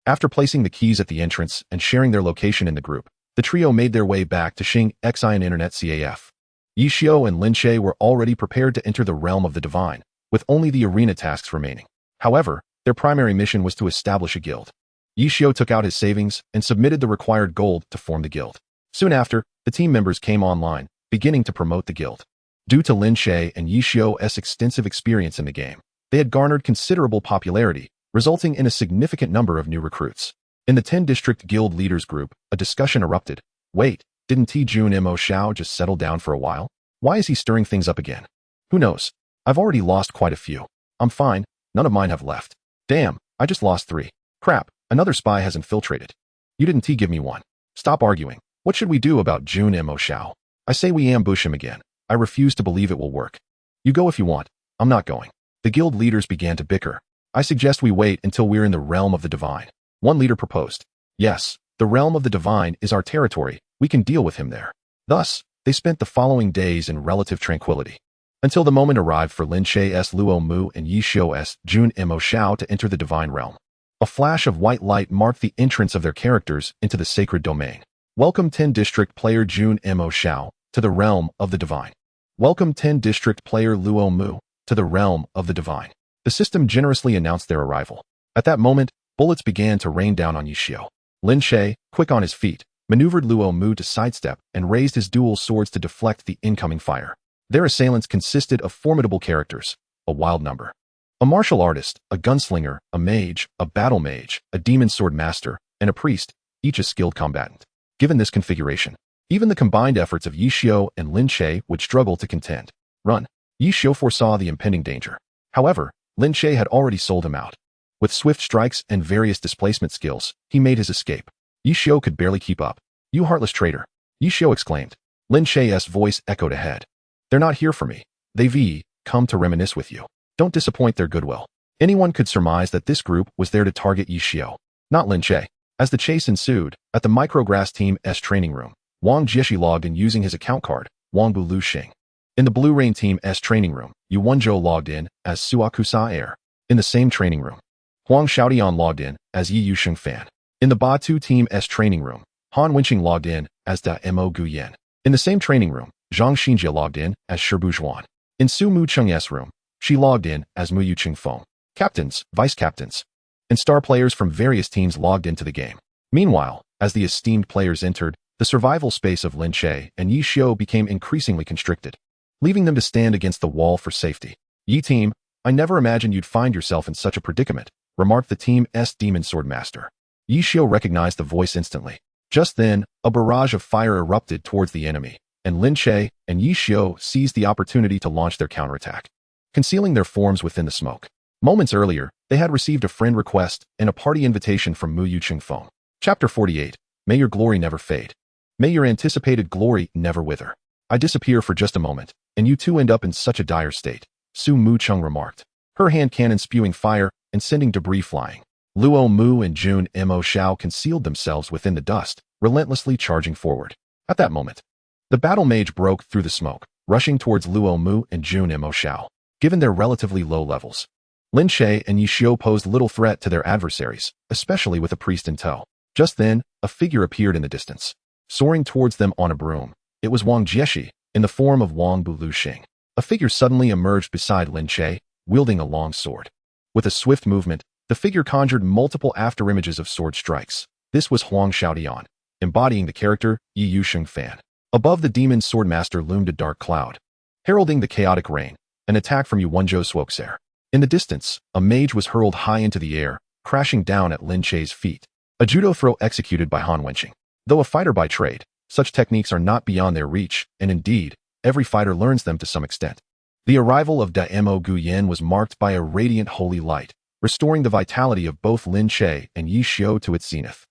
After placing the keys at the entrance and sharing their location in the group, the trio made their way back to Xingxin Internet Cafe. Ye Xiu and Lin Che were already prepared to enter the realm of the divine, with only the arena tasks remaining. However, their primary mission was to establish a guild. Ye Xiu took out his savings and submitted the required gold to form the guild. Soon after, the team members came online, beginning to promote the guild. Due to Lin Che and Ye Xiu's extensive experience in the game, they had garnered considerable popularity, resulting in a significant number of new recruits. In the 10-district guild leaders group, a discussion erupted. Wait, didn't Tijun Mo Xiao just settle down for a while? Why is he stirring things up again? Who knows? I've already lost quite a few. I'm fine, none of mine have left. Damn, I just lost 3. Crap, another spy has infiltrated. You didn't give me one. Stop arguing. What should we do about Jun Mo Xiao? I say we ambush him again. I refuse to believe it will work. You go if you want. I'm not going. The guild leaders began to bicker. I suggest we wait until we're in the realm of the divine. One leader proposed. Yes, the realm of the divine is our territory. We can deal with him there. Thus, they spent the following days in relative tranquility, until the moment arrived for Lin Che's Luo Mu and Ye Xiu's Jun Mo Xiao to enter the divine realm. A flash of white light marked the entrance of their characters into the sacred domain. Welcome 10-district player Jun Mo Xiao to the realm of the divine. Welcome 10-district player Luo Mu to the realm of the divine. The system generously announced their arrival. At that moment, bullets began to rain down on Ye Xiu. Lin Che, quick on his feet, maneuvered Luo Mu to sidestep and raised his dual swords to deflect the incoming fire. Their assailants consisted of formidable characters, a wild number. A martial artist, a gunslinger, a mage, a battle mage, a demon sword master, and a priest, each a skilled combatant. Given this configuration, even the combined efforts of Ye Xiu and Lin Che would struggle to contend. Run. Ye Xiu foresaw the impending danger. However, Lin Che had already sold him out. With swift strikes and various displacement skills, he made his escape. Ye Xiu could barely keep up. You heartless traitor! Ye Xiu exclaimed. Lin Che's voice echoed ahead. They're not here for me. They've come to reminisce with you. Don't disappoint their goodwill. Anyone could surmise that this group was there to target Ye Xiu, not Lin Che. As the chase ensued, at the Micrograss Team's training room, Wang Jieshi logged in using his account card, Wang Bu Lu Xing. In the Blue Rain Team's training room, Yu Wenzhou logged in as Suakusa Air. In the same training room, Huang Xiaodian logged in as Yi Yusheng Fan. In the Ba2 Team's training room, Han Wenqing logged in as Da Mo Guyan. In the same training room, Zhang Xinjia logged in as Shibu Zhuan. In Su Mu Cheng's room, she logged in as Mu Yuqing Feng. Captains, vice-captains, and star players from various teams logged into the game. Meanwhile, as the esteemed players entered, the survival space of Lin Che and Ye Xiu became increasingly constricted, leaving them to stand against the wall for safety. Ye team, I never imagined you'd find yourself in such a predicament, remarked the team's demon sword master. Ye Xiu recognized the voice instantly. Just then, a barrage of fire erupted towards the enemy, and Lin Che and Ye Xiu seized the opportunity to launch their counterattack, concealing their forms within the smoke. Moments earlier, they had received a friend request and a party invitation from Mu Yuqing Feng. Chapter 48. May your glory never fade. May your anticipated glory never wither. I disappear for just a moment, and you two end up in such a dire state, Su Mu Cheng remarked, her hand cannon spewing fire and sending debris flying. Luo Mu and Jun Mo Xiao concealed themselves within the dust, relentlessly charging forward. At that moment, the battle mage broke through the smoke, rushing towards Luo Mu and Jun Mo Xiao. Given their relatively low levels, Lin Che and Ye Xiu posed little threat to their adversaries, especially with a priest in tow. Just then, a figure appeared in the distance, soaring towards them on a broom. It was Wang Jieshi, in the form of Wang Bu Lu Xing. A figure suddenly emerged beside Lin Che, wielding a long sword. With a swift movement, the figure conjured multiple afterimages of sword strikes. This was Huang Xiaodian, embodying the character Yi Yusheng Fan. Above the demon swordmaster loomed a dark cloud, heralding the chaotic rain, an attack from Yu Wenzhou Swoxer. In the distance, a mage was hurled high into the air, crashing down at Lin Che's feet. A judo throw executed by Han Wenqing. Though a fighter by trade, such techniques are not beyond their reach, and indeed, every fighter learns them to some extent. The arrival of Daemo Guyen was marked by a radiant holy light, restoring the vitality of both Lin Che and Ye Xiu to its zenith.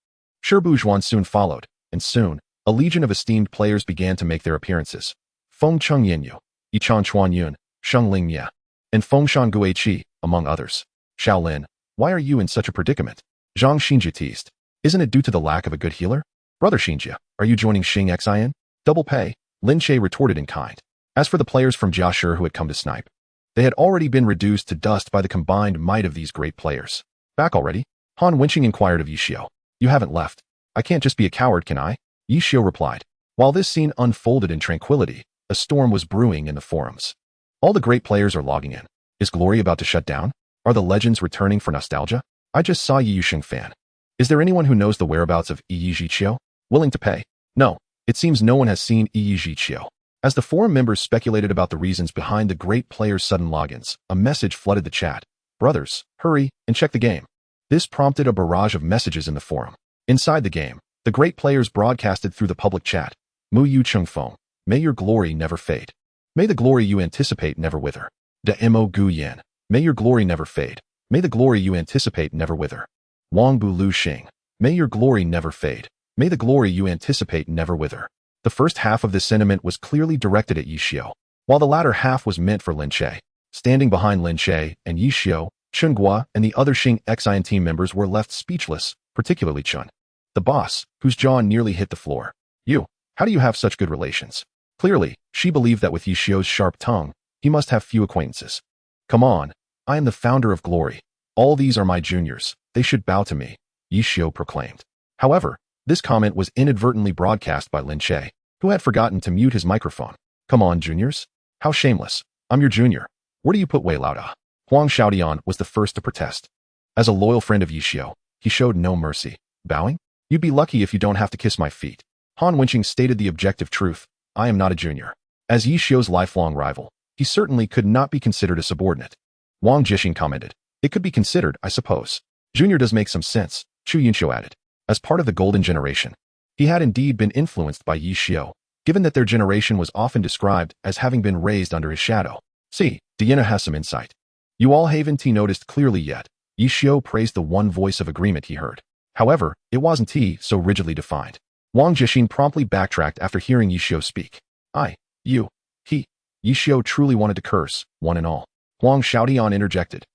Shibujuan soon followed, and soon, a legion of esteemed players began to make their appearances. Fengcheng Yinyu, Yichan Chuanyun, Sheng Lingye, and Fengshan Guiqi, among others. Shaolin, why are you in such a predicament? Zhang Xinjie teased. Isn't it due to the lack of a good healer? Brother Xinjie, are you joining Xingxin? Double pay, Lin Che retorted in kind. As for the players from Jiashi who had come to snipe, they had already been reduced to dust by the combined might of these great players. Back already? Han Wenqing inquired of Ye Xiu. You haven't left. I can't just be a coward, can I? Ye Xiu replied. While this scene unfolded in tranquility, a storm was brewing in the forums. All the great players are logging in. Is Glory about to shut down? Are the legends returning for nostalgia? I just saw Ye Yusheng fan. Is there anyone who knows the whereabouts of Ye Xiu? Willing to pay? No. It seems no one has seen Ye Xiu. As the forum members speculated about the reasons behind the great players' sudden logins, a message flooded the chat. Brothers, hurry and check the game. This prompted a barrage of messages in the forum. Inside the game, the great players broadcasted through the public chat. Mu Yu Chung Feng, may your glory never fade. May the glory you anticipate never wither. De Mo Gu Yan, may your glory never fade. May the glory you anticipate never wither. Wang Bu Lu Xing, may your glory never fade. May the glory you anticipate never wither. The first half of this sentiment was clearly directed at Ye Xiu, while the latter half was meant for Lin Che. Standing behind Lin Che and Ye Xiu, Chen Guo and the other Xingxin team members were left speechless, particularly Chen, the boss, whose jaw nearly hit the floor. You, how do you have such good relations? Clearly, she believed that with Ye Xiu's sharp tongue, he must have few acquaintances. Come on, I am the founder of Glory. All these are my juniors, they should bow to me, Ye Xiu proclaimed. However, this comment was inadvertently broadcast by Lin Che, who had forgotten to mute his microphone. Come on, juniors. How shameless. I'm your junior. Where do you put Wei Laoda? Huang Xiaodian was the first to protest. As a loyal friend of Ye Xiu, he showed no mercy. Bowing? You'd be lucky if you don't have to kiss my feet. Han Wenqing stated the objective truth. I am not a junior. As Ye Xiu's lifelong rival, he certainly could not be considered a subordinate. Wang Jixing commented. It could be considered, I suppose. Junior does make some sense, Chu Yunqiu added. As part of the golden generation, he had indeed been influenced by Ye Xiu, given that their generation was often described as having been raised under his shadow. See, Diana has some insight. You all haven't noticed clearly yet. Ye Xiu praised the one voice of agreement he heard. However, it wasn't he so rigidly defined. Wang Jixing promptly backtracked after hearing Ye Xiu speak. I, you, he. Ye Xiu truly wanted to curse, one and all. Huang Xiaodian interjected.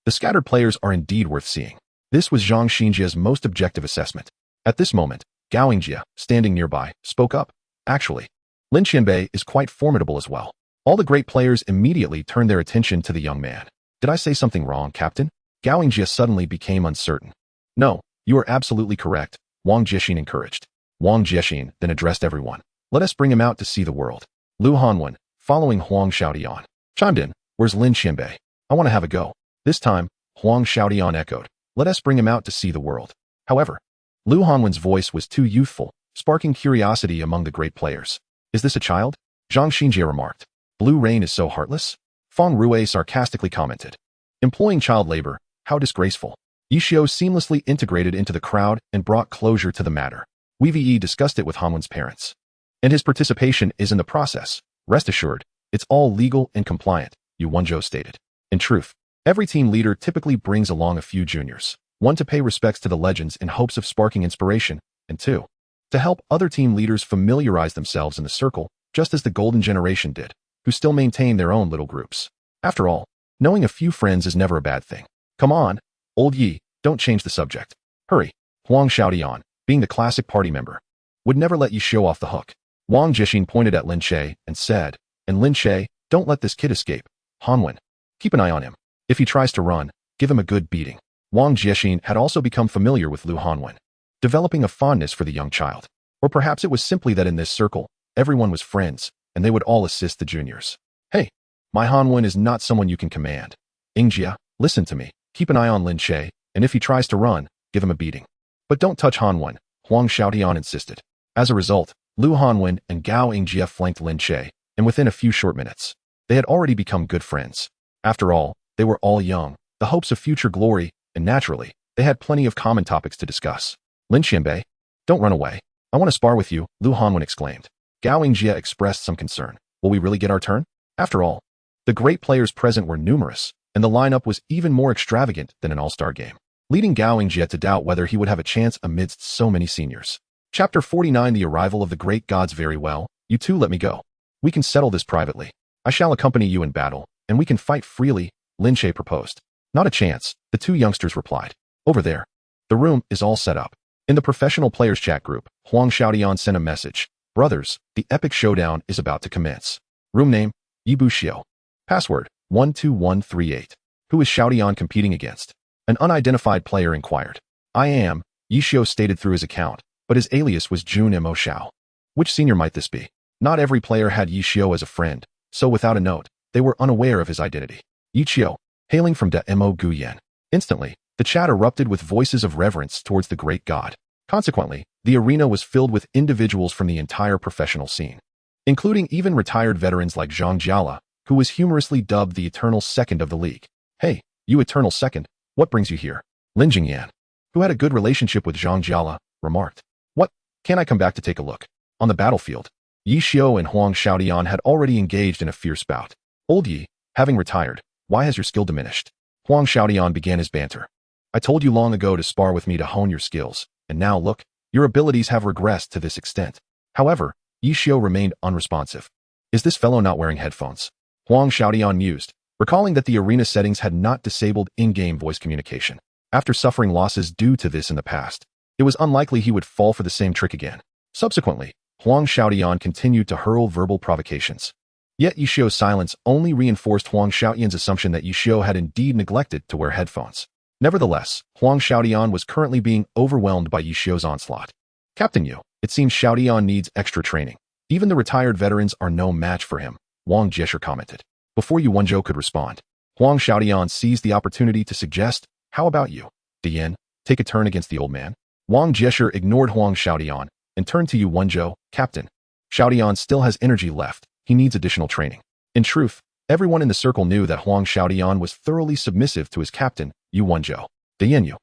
The scattered players are indeed worth seeing. This was Zhang Xinjie's most objective assessment. At this moment, Gao Yingjie, standing nearby, spoke up. Actually, Lin Qianbei is quite formidable as well. All the great players immediately turned their attention to the young man. Did I say something wrong, Captain? Gao Yingjie suddenly became uncertain. No, you are absolutely correct, Wang Jixing encouraged. Wang Jixing then addressed everyone. Let us bring him out to see the world. Lu Hanwen, following Huang Xiaodian, chimed in. Where's Lin Qianbei? I want to have a go. This time, Huang Xiaodian echoed. Let us bring him out to see the world. However, Lu Hanwen's voice was too youthful, sparking curiosity among the great players. Is this a child? Zhang Xinjie remarked. Blue Rain is so heartless? Fang Rue sarcastically commented. Employing child labor, how disgraceful. Ye Xiu seamlessly integrated into the crowd and brought closure to the matter. Wei Ve discussed it with Hanwen's parents. And his participation is in the process. Rest assured, it's all legal and compliant, Yu Wenzhou stated. In truth, every team leader typically brings along a few juniors. One, to pay respects to the legends in hopes of sparking inspiration, and two, to help other team leaders familiarize themselves in the circle, just as the golden generation did, who still maintain their own little groups. After all, knowing a few friends is never a bad thing. Come on, old Yi, don't change the subject. Hurry. Huang Xiaodian, being the classic party member, would never let you show off the hook. Wang Jixing pointed at Lin Che and said, and Lin Che, don't let this kid escape. Hanwen, keep an eye on him. If he tries to run, give him a good beating. Wang Jixing had also become familiar with Lu Hanwen, developing a fondness for the young child. Or perhaps it was simply that in this circle, everyone was friends, and they would all assist the juniors. Hey, my Hanwen is not someone you can command. Yingjie, listen to me. Keep an eye on Lin Che, and if he tries to run, give him a beating. But don't touch Hanwen, Huang Xiaodian insisted. As a result, Lu Hanwen and Gao Yingjie flanked Lin Che, and within a few short minutes, they had already become good friends. After all, they were all young, the hopes of future glory, and naturally, they had plenty of common topics to discuss. Lin Qianbei, don't run away. I want to spar with you, Lu Hanwen exclaimed. Gao Yingjie expressed some concern. Will we really get our turn? After all, the great players present were numerous, and the lineup was even more extravagant than an all-star game, leading Gao Yingjie to doubt whether he would have a chance amidst so many seniors. Chapter 49 The Arrival of the Great Gods. Very well, you two let me go. We can settle this privately. I shall accompany you in battle, and we can fight freely, Lin Che proposed. Not a chance, the two youngsters replied. Over there. The room is all set up. In the professional players chat group, Huang Xiaodian sent a message. Brothers, the epic showdown is about to commence. Room name, Ye Xiu. Password, 12138. Who is Xiaodian competing against? An unidentified player inquired. I am, Ye Xiu stated through his account, but his alias was Jun Mo Xiao. Which senior might this be? Not every player had Ye Xiu as a friend, so without a note, they were unaware of his identity. Ye Xiu, hailing from De Mo Guyan. Instantly, the chat erupted with voices of reverence towards the great god. Consequently, the arena was filled with individuals from the entire professional scene, including even retired veterans like Zhang Jiala, who was humorously dubbed the Eternal Second of the league. Hey, you Eternal Second, what brings you here? Lin Jingyan, who had a good relationship with Zhang Jiala, remarked. What? Can I come back to take a look? On the battlefield, Ye Xiu and Huang Xiaodian had already engaged in a fierce bout. Old Yi, having retired, why has your skill diminished? Huang Xiaodian began his banter. I told you long ago to spar with me to hone your skills, and now look, your abilities have regressed to this extent. However, Ye Xiu remained unresponsive. Is this fellow not wearing headphones? Huang Xiaodian mused, recalling that the arena settings had not disabled in-game voice communication. After suffering losses due to this in the past, it was unlikely he would fall for the same trick again. Subsequently, Huang Xiaodian continued to hurl verbal provocations. Yet Ye Xiu's silence only reinforced Huang Xiaodian's assumption that Ye Xiu had indeed neglected to wear headphones. Nevertheless, Huang Xiaodian was currently being overwhelmed by Ye Xiu's onslaught. Captain Yu, it seems Xiaodian needs extra training. Even the retired veterans are no match for him, Wang Jieshi commented. Before Yu Wenzhou could respond, Huang Xiaodian seized the opportunity to suggest, how about you, Dian, take a turn against the old man? Wang Jieshi ignored Huang Xiaodian and turned to Yu Wenzhou, Captain. Xiaodian still has energy left, he needs additional training. In truth, everyone in the circle knew that Huang Xiaodian was thoroughly submissive to his captain, Yu Wenzhou. Dian Yu.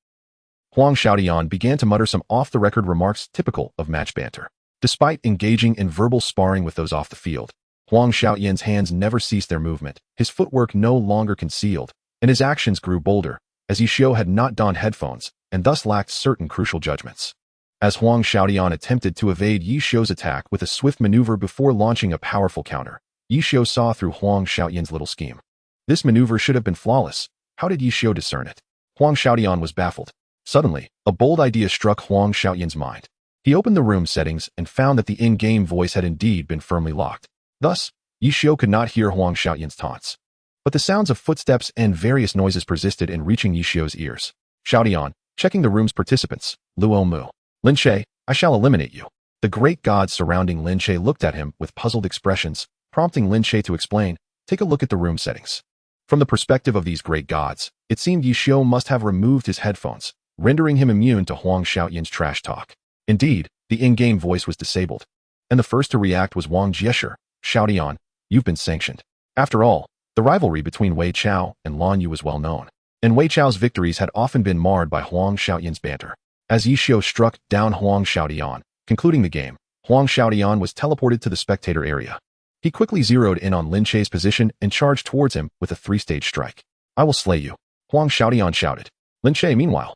Huang Xiaodian began to mutter some off-the-record remarks typical of match banter. Despite engaging in verbal sparring with those off the field, Huang Xiaodian's hands never ceased their movement, his footwork no longer concealed, and his actions grew bolder, as Ye Xiu had not donned headphones, and thus lacked certain crucial judgments. As Huang Xiaodian attempted to evade Ye Xiu's attack with a swift maneuver before launching a powerful counter, Ye Xiu saw through Huang Xiaodian's little scheme. This maneuver should have been flawless. How did Ye Xiu discern it? Huang Xiaodian was baffled. Suddenly, a bold idea struck Huang Xiaodian's mind. He opened the room settings and found that the in-game voice had indeed been firmly locked. Thus, Ye Xiu could not hear Huang Xiaodian's taunts. But the sounds of footsteps and various noises persisted in reaching Ye Xiu's ears. Xiaodian, checking the room's participants, Luo Mu. Lin Che, I shall eliminate you. The great gods surrounding Lin Che looked at him with puzzled expressions, prompting Lin Che to explain, take a look at the room settings. From the perspective of these great gods, it seemed Ye Xiu must have removed his headphones, rendering him immune to Huang Xiaodian's trash talk. Indeed, the in-game voice was disabled. And the first to react was Wang Jieshi. Xiaodian, you've been sanctioned. After all, the rivalry between Wei Chao and Lan Yu was well known, and Wei Chao's victories had often been marred by Huang Xiaodian's banter. As Ye Xiu struck down Huang Xiaodian, concluding the game, Huang Xiaodian was teleported to the spectator area. He quickly zeroed in on Lin Che's position and charged towards him with a three-stage strike. I will slay you, Huang Xiaodian shouted. Lin Che, meanwhile,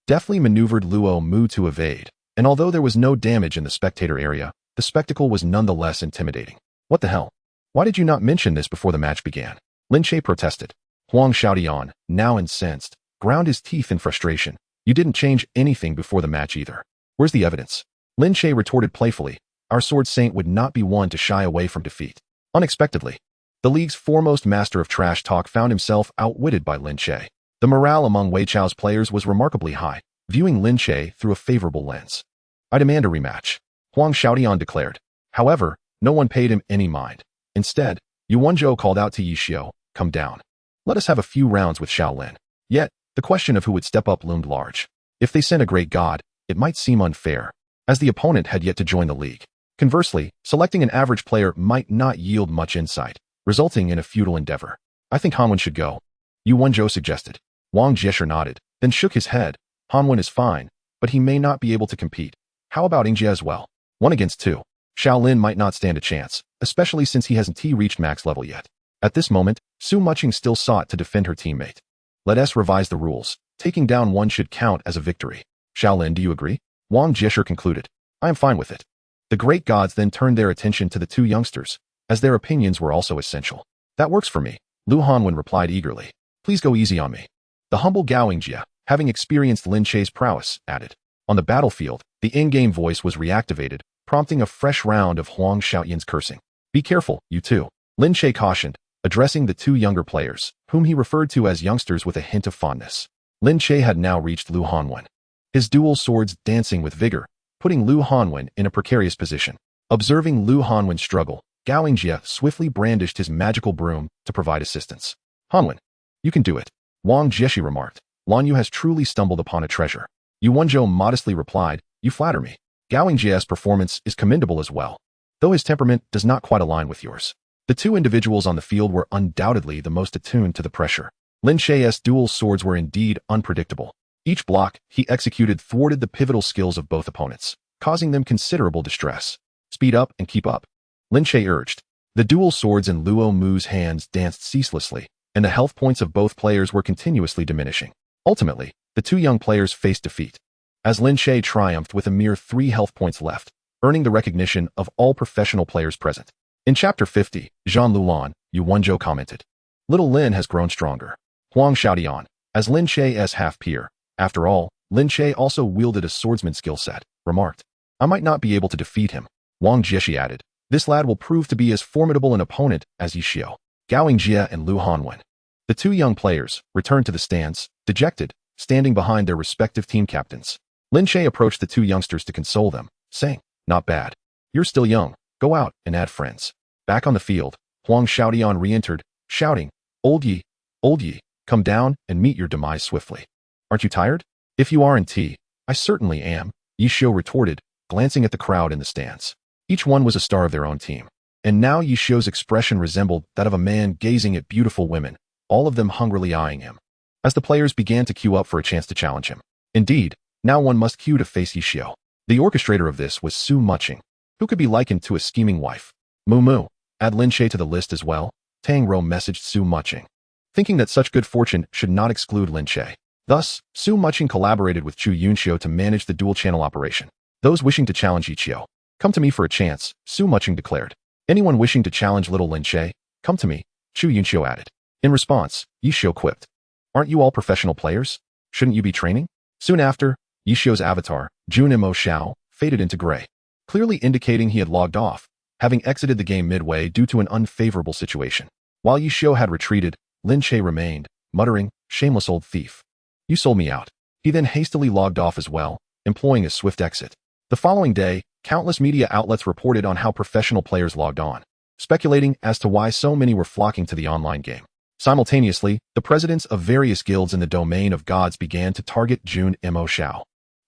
deftly maneuvered Luo Mu to evade, and although there was no damage in the spectator area, the spectacle was nonetheless intimidating. What the hell? Why did you not mention this before the match began? Lin Che protested. Huang Xiaodian, now incensed, ground his teeth in frustration. You didn't change anything before the match either. Where's the evidence? Lin Che retorted playfully. Our sword saint would not be one to shy away from defeat. Unexpectedly, the league's foremost master of trash talk found himself outwitted by Lin Che. The morale among Wei Chao's players was remarkably high, viewing Lin Che through a favorable lens. I demand a rematch, Huang Xiaodian declared. However, no one paid him any mind. Instead, Yu Wenzhou called out to Ye Xiu, come down. Let us have a few rounds with Shaolin. Yet, the question of who would step up loomed large. If they sent a great god, it might seem unfair, as the opponent had yet to join the league. Conversely, selecting an average player might not yield much insight, resulting in a futile endeavor. I think Hanwen should go, Yu Wenzhou suggested. Wang Jieshi nodded, then shook his head. Hanwen is fine, but he may not be able to compete. How about Yingjie as well? 1 against 2. Shaolin might not stand a chance, especially since he hasn't reached max level yet. At this moment, Su Muching still sought to defend her teammate. Let us revise the rules. Taking down one should count as a victory. Shaolin, do you agree? Wang Jieshi concluded. I am fine with it. The great gods then turned their attention to the two youngsters, as their opinions were also essential. That works for me, Lu Hanwen replied eagerly. Please go easy on me. The humble Gao Yingjie, having experienced Lin Che's prowess, added. On the battlefield, the in-game voice was reactivated, prompting a fresh round of Huang Xiaoyan's cursing. Be careful, you two, Lin Che cautioned, addressing the two younger players, whom he referred to as youngsters with a hint of fondness. Lin Che had now reached Lu Hanwen, his dual swords dancing with vigor, putting Lu Hanwen in a precarious position. Observing Lu Hanwen's struggle, Gao Yingjie swiftly brandished his magical broom to provide assistance. Hanwen, you can do it, Wang Jieshi remarked. Lan Yu has truly stumbled upon a treasure. Yu Wenzhou modestly replied, you flatter me. Gao Yingjie's performance is commendable as well, though his temperament does not quite align with yours. The two individuals on the field were undoubtedly the most attuned to the pressure. Lin Che's dual swords were indeed unpredictable. Each block he executed thwarted the pivotal skills of both opponents, causing them considerable distress. Speed up and keep up, Lin Che urged. The dual swords in Luo Mu's hands danced ceaselessly, and the health points of both players were continuously diminishing. Ultimately, the two young players faced defeat, as Lin Che triumphed with a mere 3 health points left, earning the recognition of all professional players present. In Chapter 50, Zhan Lulan, Yu Wenzhou commented. Little Lin has grown stronger. Huang Xiaodian, as Lin Che's half-peer. After all, Lin Che also wielded a swordsman skill set, remarked. I might not be able to defeat him, Wang Jieshi added. This lad will prove to be as formidable an opponent as Ye Xiu, Gao Yingjie and Lu Hanwen. The two young players returned to the stands, dejected, standing behind their respective team captains. Lin Che approached the two youngsters to console them, saying, not bad. You're still young. Go out and add friends. Back on the field, Huang Xiaodian re-entered, shouting, Old Yi, come down and meet your demise swiftly. Aren't you tired? If you aren't, I certainly am, Ye Xiu retorted, glancing at the crowd in the stands. Each one was a star of their own team. And now Ye Xiu's expression resembled that of a man gazing at beautiful women, all of them hungrily eyeing him, as the players began to queue up for a chance to challenge him. Indeed, now one must queue to face Ye Xiu. The orchestrator of this was Su Muching, who could be likened to a scheming wife. Mu, add Lin Che to the list as well, Tang Rou messaged Su Muching, thinking that such good fortune should not exclude Lin Che. Thus, Su Muching collaborated with Chu Yunxiu to manage the dual-channel operation. Those wishing to challenge Ye Xiu, come to me for a chance, Su Muching declared. Anyone wishing to challenge little Lin Che, come to me, Chu Yunxiu added. In response, Ye Xiu quipped. Aren't you all professional players? Shouldn't you be training? Soon after, Ye Xiu's avatar, Junimo Xiao, faded into gray, clearly indicating he had logged off, having exited the game midway due to an unfavorable situation. While Ye Xiu had retreated, Lin Che remained, muttering, shameless old thief. You sold me out. He then hastily logged off as well, employing a swift exit. The following day, countless media outlets reported on how professional players logged on, speculating as to why so many were flocking to the online game. Simultaneously, the presidents of various guilds in the domain of gods began to target Jun Mo Xiao.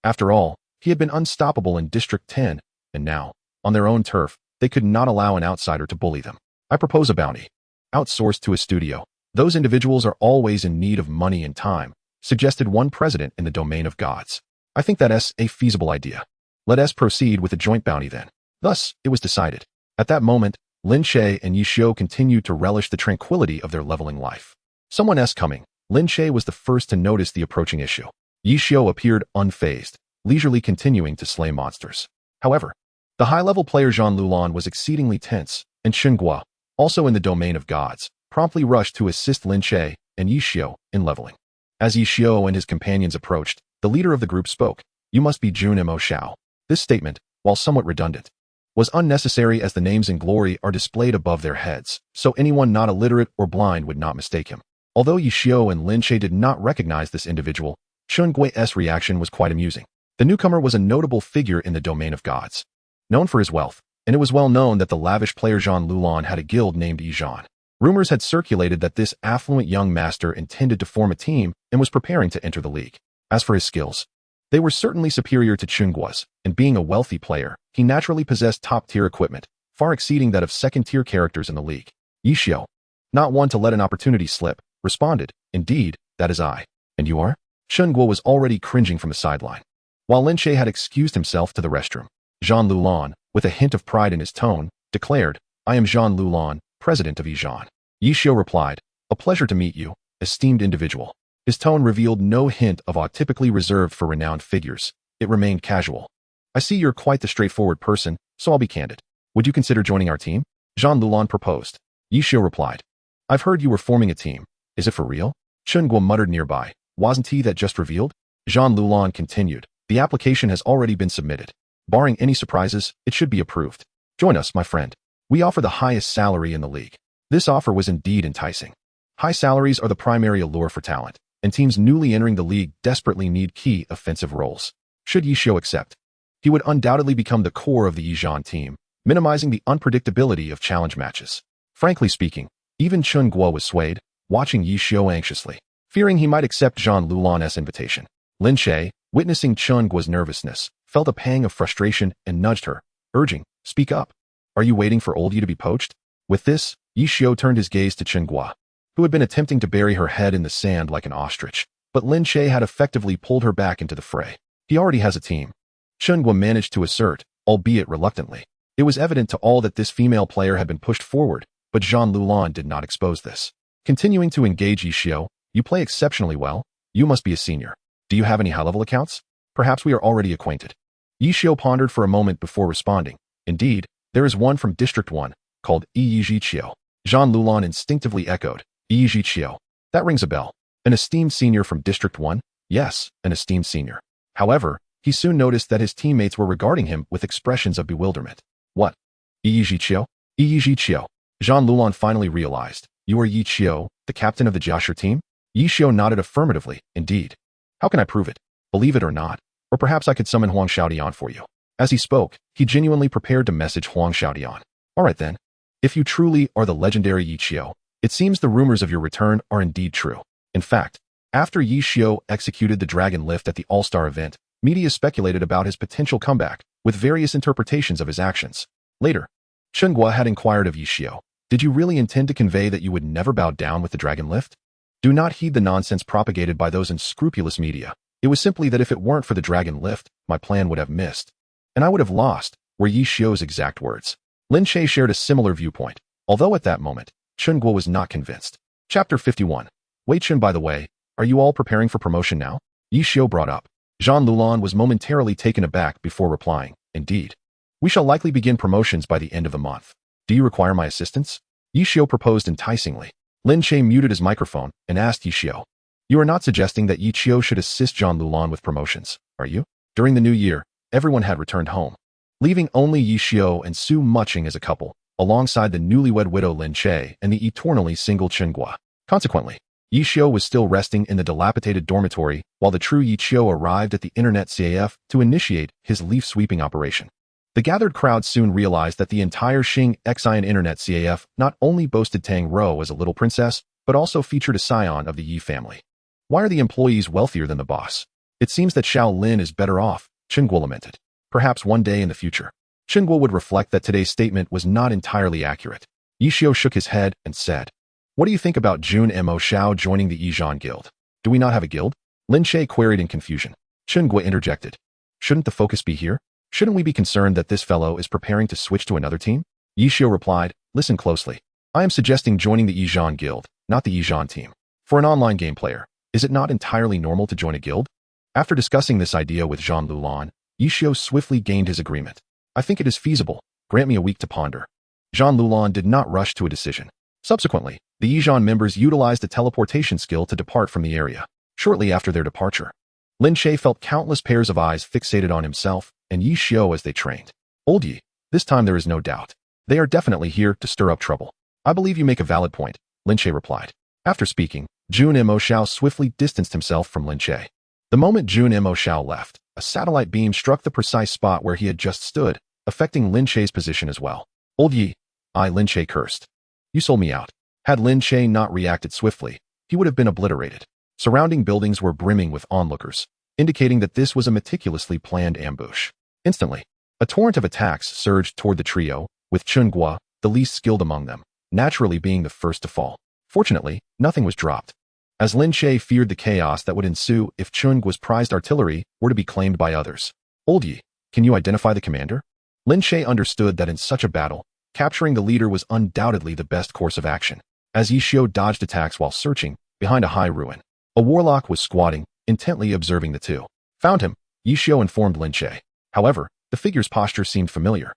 After all, he had been unstoppable in District 10, and now, on their own turf, they could not allow an outsider to bully them. I propose a bounty. Outsourced to a studio. Those individuals are always in need of money and time, suggested one president in the domain of gods. I think that's a feasible idea. Let us proceed with a joint bounty then. Thus, it was decided. At that moment, Lin Che and Ye Xiu continued to relish the tranquility of their leveling life. Someone else coming. Lin Che was the first to notice the approaching issue. Ye Xiu appeared unfazed, leisurely continuing to slay monsters. However, the high-level player Zhan Lulan was exceedingly tense, and Chen Guo, also in the domain of gods, promptly rushed to assist Lin Che and Ye Xiu in leveling. As Ye Xiu and his companions approached, the leader of the group spoke. You must be Jun Mo Xiao. This statement, while somewhat redundant, was unnecessary as the names in glory are displayed above their heads, so anyone not illiterate or blind would not mistake him. Although Ye Xiu and Lin Che did not recognize this individual, Chen Guo's reaction was quite amusing. The newcomer was a notable figure in the domain of gods, known for his wealth, and it was well known that the lavish player Zhan Lulan had a guild named Yizhan. Rumors had circulated that this affluent young master intended to form a team and was preparing to enter the league. As for his skills, they were certainly superior to Chen Guo's, and being a wealthy player, he naturally possessed top-tier equipment, far exceeding that of second-tier characters in the league. Ye Xiu, not one to let an opportunity slip, responded, Indeed, that is I. And you are? Chen Guo was already cringing from the sideline. While Lin Che had excused himself to the restroom, Zhan Lulan, with a hint of pride in his tone, declared, I am Zhan Lulan, president of Yizhan. Ye Xiu replied, "A pleasure to meet you, esteemed individual." His tone revealed no hint of awe typically reserved for renowned figures. It remained casual. "I see you're quite the straightforward person, so I'll be candid. Would you consider joining our team?" Zhang Lulan proposed. Ye Xiu replied, "I've heard you were forming a team. Is it for real?" Chen Guo muttered nearby. "Wasn't he that just revealed?" Zhang Lulan continued, "The application has already been submitted. Barring any surprises, it should be approved. Join us, my friend. We offer the highest salary in the league." This offer was indeed enticing. High salaries are the primary allure for talent, and teams newly entering the league desperately need key offensive roles. Should Ye Xiu accept, he would undoubtedly become the core of the Yizhan team, minimizing the unpredictability of challenge matches. Frankly speaking, even Chen Guo was swayed, watching Ye Xiu anxiously, fearing he might accept Zhang Lulan's invitation. Lin Che, witnessing Chen Guo's nervousness, felt a pang of frustration and nudged her, urging, "Speak up. Are you waiting for old Ye to be poached?" With this, Ye Xiu turned his gaze to Chen Guo, who had been attempting to bury her head in the sand like an ostrich, but Lin Che had effectively pulled her back into the fray. He already has a team. Chen Guo managed to assert, albeit reluctantly. It was evident to all that this female player had been pushed forward, but Zhang Lulan did not expose this. Continuing to engage Ye Xiu, "You play exceptionally well. You must be a senior. Do you have any high-level accounts? Perhaps we are already acquainted." Ye Xiu pondered for a moment before responding. "Indeed, there is one from District 1, called Ye Xiu." Zhang Lulan instinctively echoed, "Ye Xiu. That rings a bell. An esteemed senior from District 1? Yes, an esteemed senior." However, he soon noticed that his teammates were regarding him with expressions of bewilderment. "What? Ye Xiu? Ye Xiu?" Zhang Lulan finally realized. "You are Ye Xiu, the captain of the Jiashi team?" Ye Xiu nodded affirmatively. "Indeed. How can I prove it? Believe it or not? Or perhaps I could summon Huang Xiaodian for you." As he spoke, he genuinely prepared to message Huang Xiaodian. "All right then. If you truly are the legendary Ye Xiu, it seems the rumors of your return are indeed true." In fact, after Ye Xiu executed the Dragon Lift at the All-Star event, media speculated about his potential comeback, with various interpretations of his actions. Later, Chen Guo had inquired of Ye Xiu, "Did you really intend to convey that you would never bow down with the Dragon Lift?" Do not heed the nonsense propagated by those unscrupulous media. It was simply that if it weren't for the Dragon Lift, my plan would have missed. And I would have lost, were Ye Xiu's exact words. Lin Che shared a similar viewpoint, although at that moment, Chen Guo was not convinced. Chapter 51. Wei Chen, by the way, are you all preparing for promotion now? Ye Xiu brought up. Zhang Lulan was momentarily taken aback before replying, "Indeed. We shall likely begin promotions by the end of the month. Do you require my assistance?" Ye Xiu proposed enticingly. Lin Che muted his microphone and asked Ye Xiu, "You are not suggesting that Ye Xiu should assist Zhang Lulan with promotions, are you?" During the new year, everyone had returned home, leaving only Ye Xiu and Su Muching as a couple, alongside the newlywed widow Lin Che and the eternally single Chen Guo. Consequently, Ye Xiu was still resting in the dilapidated dormitory while the true Ye Xiu arrived at the Internet CAF to initiate his leaf-sweeping operation. The gathered crowd soon realized that the entire Xingxin Internet CAF not only boasted Tang Rou as a little princess, but also featured a scion of the Yi family. "Why are the employees wealthier than the boss? It seems that Xiao Lin is better off," Chen Guo lamented. "Perhaps one day in the future." Chen Guo would reflect that today's statement was not entirely accurate. Ye Xiu shook his head and said, "What do you think about Jun Mo Xiao joining the Yizhan Guild? Do we not have a guild?" Lin Che queried in confusion. Chen Guo interjected. "Shouldn't the focus be here? Shouldn't we be concerned that this fellow is preparing to switch to another team?" Ye Xiu replied, "Listen closely. I am suggesting joining the Yizhan Guild, not the Yizhan team. For an online game player, is it not entirely normal to join a guild?" After discussing this idea with Zhang Lulan, Ye Xiu swiftly gained his agreement. "I think it is feasible. Grant me a week to ponder." Zhang Lulan did not rush to a decision. Subsequently, the Yizhan members utilized the teleportation skill to depart from the area. Shortly after their departure, Lin Che felt countless pairs of eyes fixated on himself and Ye Xiu as they trained. "Old Yi, this time there is no doubt. They are definitely here to stir up trouble." "I believe you make a valid point," Lin Che replied. After speaking, Jun Mo Xiao swiftly distanced himself from Lin Che. The moment Jun Mo Xiao left, a satellite beam struck the precise spot where he had just stood, affecting Lin Che's position as well. "Old Yi," Lin Che cursed. "You sold me out." Had Lin Che not reacted swiftly, he would have been obliterated. Surrounding buildings were brimming with onlookers, indicating that this was a meticulously planned ambush. Instantly, a torrent of attacks surged toward the trio, with Chen Guo, the least skilled among them, naturally being the first to fall. Fortunately, nothing was dropped, as Lin Che feared the chaos that would ensue if Chen Guo's prized artillery were to be claimed by others. "Old Yi, can you identify the commander?" Lin Che understood that in such a battle, capturing the leader was undoubtedly the best course of action. As Ye Xiu dodged attacks while searching behind a high ruin, a warlock was squatting, intently observing the two. Found him, Ye Xiu informed Lin Che. However, the figure's posture seemed familiar,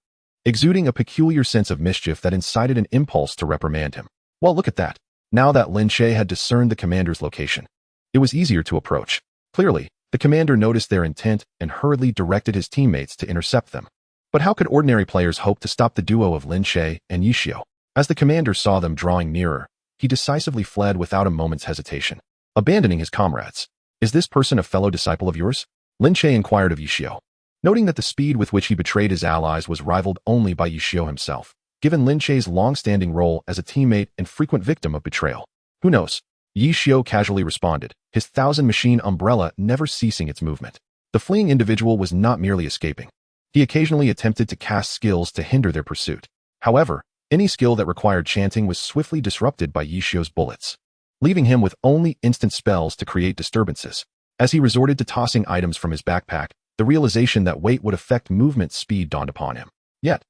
exuding a peculiar sense of mischief that incited an impulse to reprimand him. Well, look at that. Now that Lin Che had discerned the commander's location, it was easier to approach. Clearly, the commander noticed their intent and hurriedly directed his teammates to intercept them. But how could ordinary players hope to stop the duo of Lin Che and Ye Xiu? As the commander saw them drawing nearer, he decisively fled without a moment's hesitation, abandoning his comrades. Is this person a fellow disciple of yours? Lin Che inquired of Ye Xiu, noting that the speed with which he betrayed his allies was rivaled only by Ye Xiu himself, given Lin Che's long-standing role as a teammate and frequent victim of betrayal. Who knows? Ye Xiu casually responded, his 1,000-machine umbrella never ceasing its movement. The fleeing individual was not merely escaping. He occasionally attempted to cast skills to hinder their pursuit. However, any skill that required chanting was swiftly disrupted by Ye Xiu's bullets, leaving him with only instant spells to create disturbances. As he resorted to tossing items from his backpack, the realization that weight would affect movement speed dawned upon him. Yet,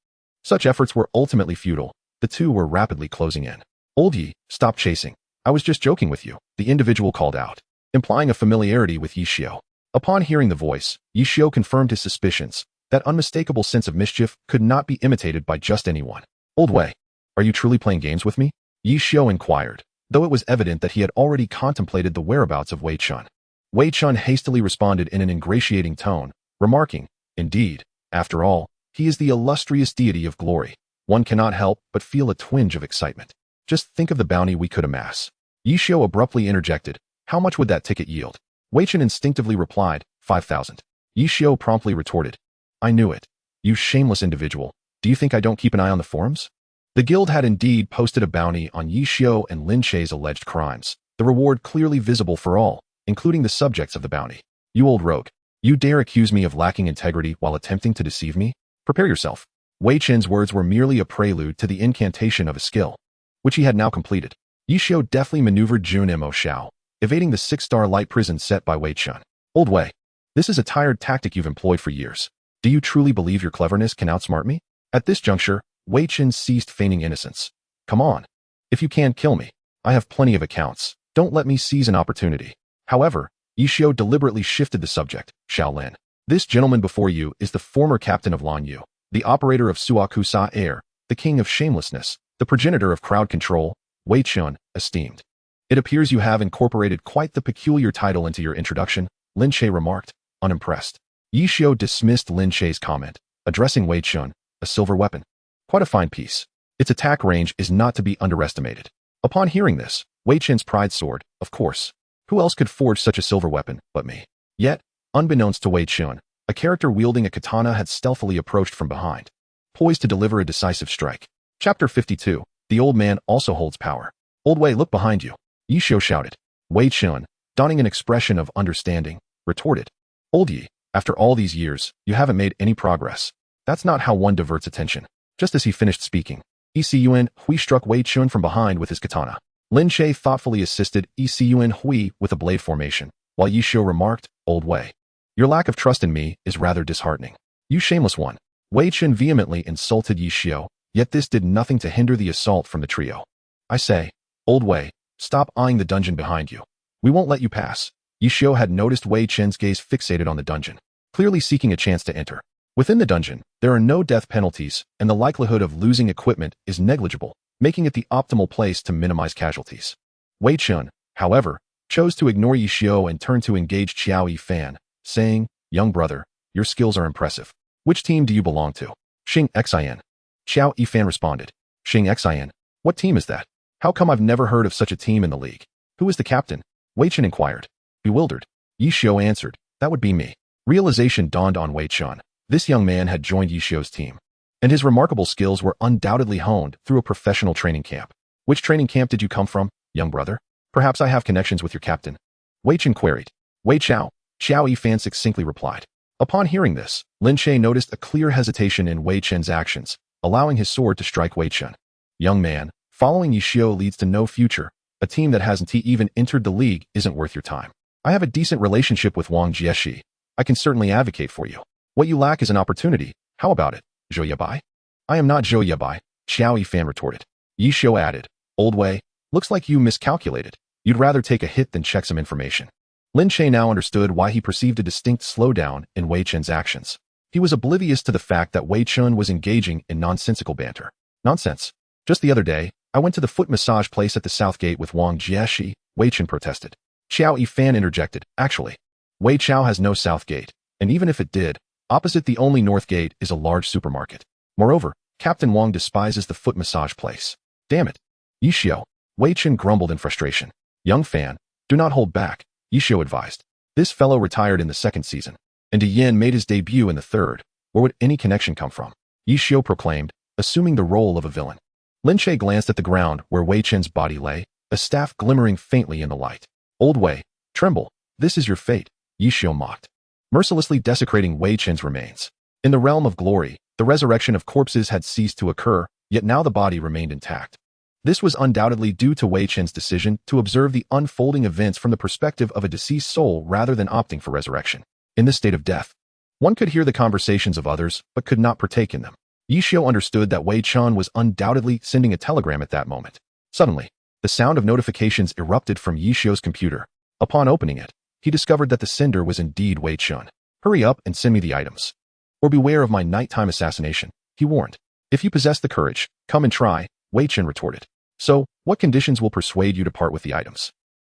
such efforts were ultimately futile. The two were rapidly closing in. Old Ye, stop chasing. I was just joking with you, the individual called out, implying a familiarity with Ye Xiu. Upon hearing the voice, Ye Xiu confirmed his suspicions. That unmistakable sense of mischief could not be imitated by just anyone. Old Wei, are you truly playing games with me? Ye Xiu inquired, though it was evident that he had already contemplated the whereabouts of Wei Chun. Wei Chun hastily responded in an ingratiating tone, remarking, indeed, after all, he is the illustrious deity of glory. One cannot help but feel a twinge of excitement. Just think of the bounty we could amass. Ye Xiu abruptly interjected, how much would that ticket yield? Wei Chun instinctively replied, 5,000. Ye Xiu promptly retorted, I knew it. You shameless individual. Do you think I don't keep an eye on the forums? The guild had indeed posted a bounty on Ye Xiu and Lin Che's alleged crimes, the reward clearly visible for all, including the subjects of the bounty. You old rogue. You dare accuse me of lacking integrity while attempting to deceive me? Prepare yourself. Wei Chen's words were merely a prelude to the incantation of a skill, which he had now completed. Ye Xiu deftly maneuvered Jun Mo Shao, evading the 6-star light prison set by Wei Chun. Old Wei, this is a tired tactic you've employed for years. Do you truly believe your cleverness can outsmart me? At this juncture, Wei Chen ceased feigning innocence. Come on. If you can, kill me. I have plenty of accounts. Don't let me seize an opportunity. However, Ye Xiu deliberately shifted the subject. Shaolin. This gentleman before you is the former captain of Lan Yu, the operator of Suakusa Air, the king of shamelessness, the progenitor of crowd control, Wei Chun, esteemed. It appears you have incorporated quite the peculiar title into your introduction, Lin Che remarked, unimpressed. Ye Xiu dismissed Lin Che's comment, addressing Wei Chun, a silver weapon. Quite a fine piece. Its attack range is not to be underestimated. Upon hearing this, Wei Chen's pride soared, of course. Who else could forge such a silver weapon but me? Yet, unbeknownst to Wei Chun, a character wielding a katana had stealthily approached from behind, poised to deliver a decisive strike. Chapter 52, the old man also holds power. Old Wei, look behind you. Ye Xiu shouted. Wei Chun, donning an expression of understanding, retorted. Old Ye, after all these years, you haven't made any progress. That's not how one diverts attention. Just as he finished speaking, Exiled Hui struck Wei Chun from behind with his katana. Lin Che thoughtfully assisted Exiled Hui with a blade formation, while Ye Xiu remarked, Old Wei, your lack of trust in me is rather disheartening. You shameless one. Wei Chun vehemently insulted Ye Xiu, yet this did nothing to hinder the assault from the trio. I say, Old Wei, stop eyeing the dungeon behind you. We won't let you pass. Ye Xiu had noticed Wei Chen's gaze fixated on the dungeon, clearly seeking a chance to enter. Within the dungeon, there are no death penalties, and the likelihood of losing equipment is negligible, making it the optimal place to minimize casualties. Wei Chun, however, chose to ignore Ye Xiu and turn to engage Qiao Yifan, saying, Young brother, your skills are impressive. Which team do you belong to? Xingxin. Qiao Yifan responded. Xingxin? What team is that? How come I've never heard of such a team in the league? Who is the captain? Wei Chun inquired. Bewildered, Ye Xiu answered, that would be me. Realization dawned on Wei Chun. This young man had joined Ye Xiu's team, and his remarkable skills were undoubtedly honed through a professional training camp. Which training camp did you come from, young brother? Perhaps I have connections with your captain. Wei Chun queried. Wei Qiao Yifan succinctly replied. Upon hearing this, Lin Che noticed a clear hesitation in Wei Chen's actions, allowing his sword to strike Wei Chun. Young man, following Ye Xiu leads to no future. A team that hasn't even entered the league isn't worth your time. I have a decent relationship with Wang Jieshi. I can certainly advocate for you. What you lack is an opportunity. How about it, Zhou Yabai? I am not Zhou Yabai, Qiao Yifan retorted. Ye Xiu added, Old Wei, Looks like you miscalculated. You'd rather take a hit than check some information. Lin Che now understood why he perceived a distinct slowdown in Wei Chen's actions. He was oblivious to the fact that Wei Chen was engaging in nonsensical banter. Nonsense. Just the other day, I went to the foot massage place at the South Gate with Wang Jieshi, Wei Chen protested. Xiao Yifan interjected, actually, Wei Chao has no South Gate, and even if it did, opposite the only North Gate is a large supermarket. Moreover, Captain Wang despises the foot massage place. Damn it. Ye Xiu, Wei Chen grumbled in frustration. Young fan, do not hold back, Ye Xiu advised. This fellow retired in the second season, and De Yin made his debut in the third. Where would any connection come from? Ye Xiu proclaimed, assuming the role of a villain. Lin Che glanced at the ground where Wei Chen's body lay, a staff glimmering faintly in the light. Old Wei, tremble, this is your fate, Ye Xiu mocked, mercilessly desecrating Wei Chen's remains. In the realm of glory, the resurrection of corpses had ceased to occur, yet now the body remained intact. This was undoubtedly due to Wei Chen's decision to observe the unfolding events from the perspective of a deceased soul rather than opting for resurrection. In this state of death, one could hear the conversations of others but could not partake in them. Ye Xiu understood that Wei Chen was undoubtedly sending a telegram at that moment. Suddenly, the sound of notifications erupted from Ye Xiu's computer. Upon opening it, he discovered that the sender was indeed Wei Chen. Hurry up and send me the items. Or beware of my nighttime assassination, he warned. If you possess the courage, come and try, Wei Chen retorted. So, what conditions will persuade you to part with the items?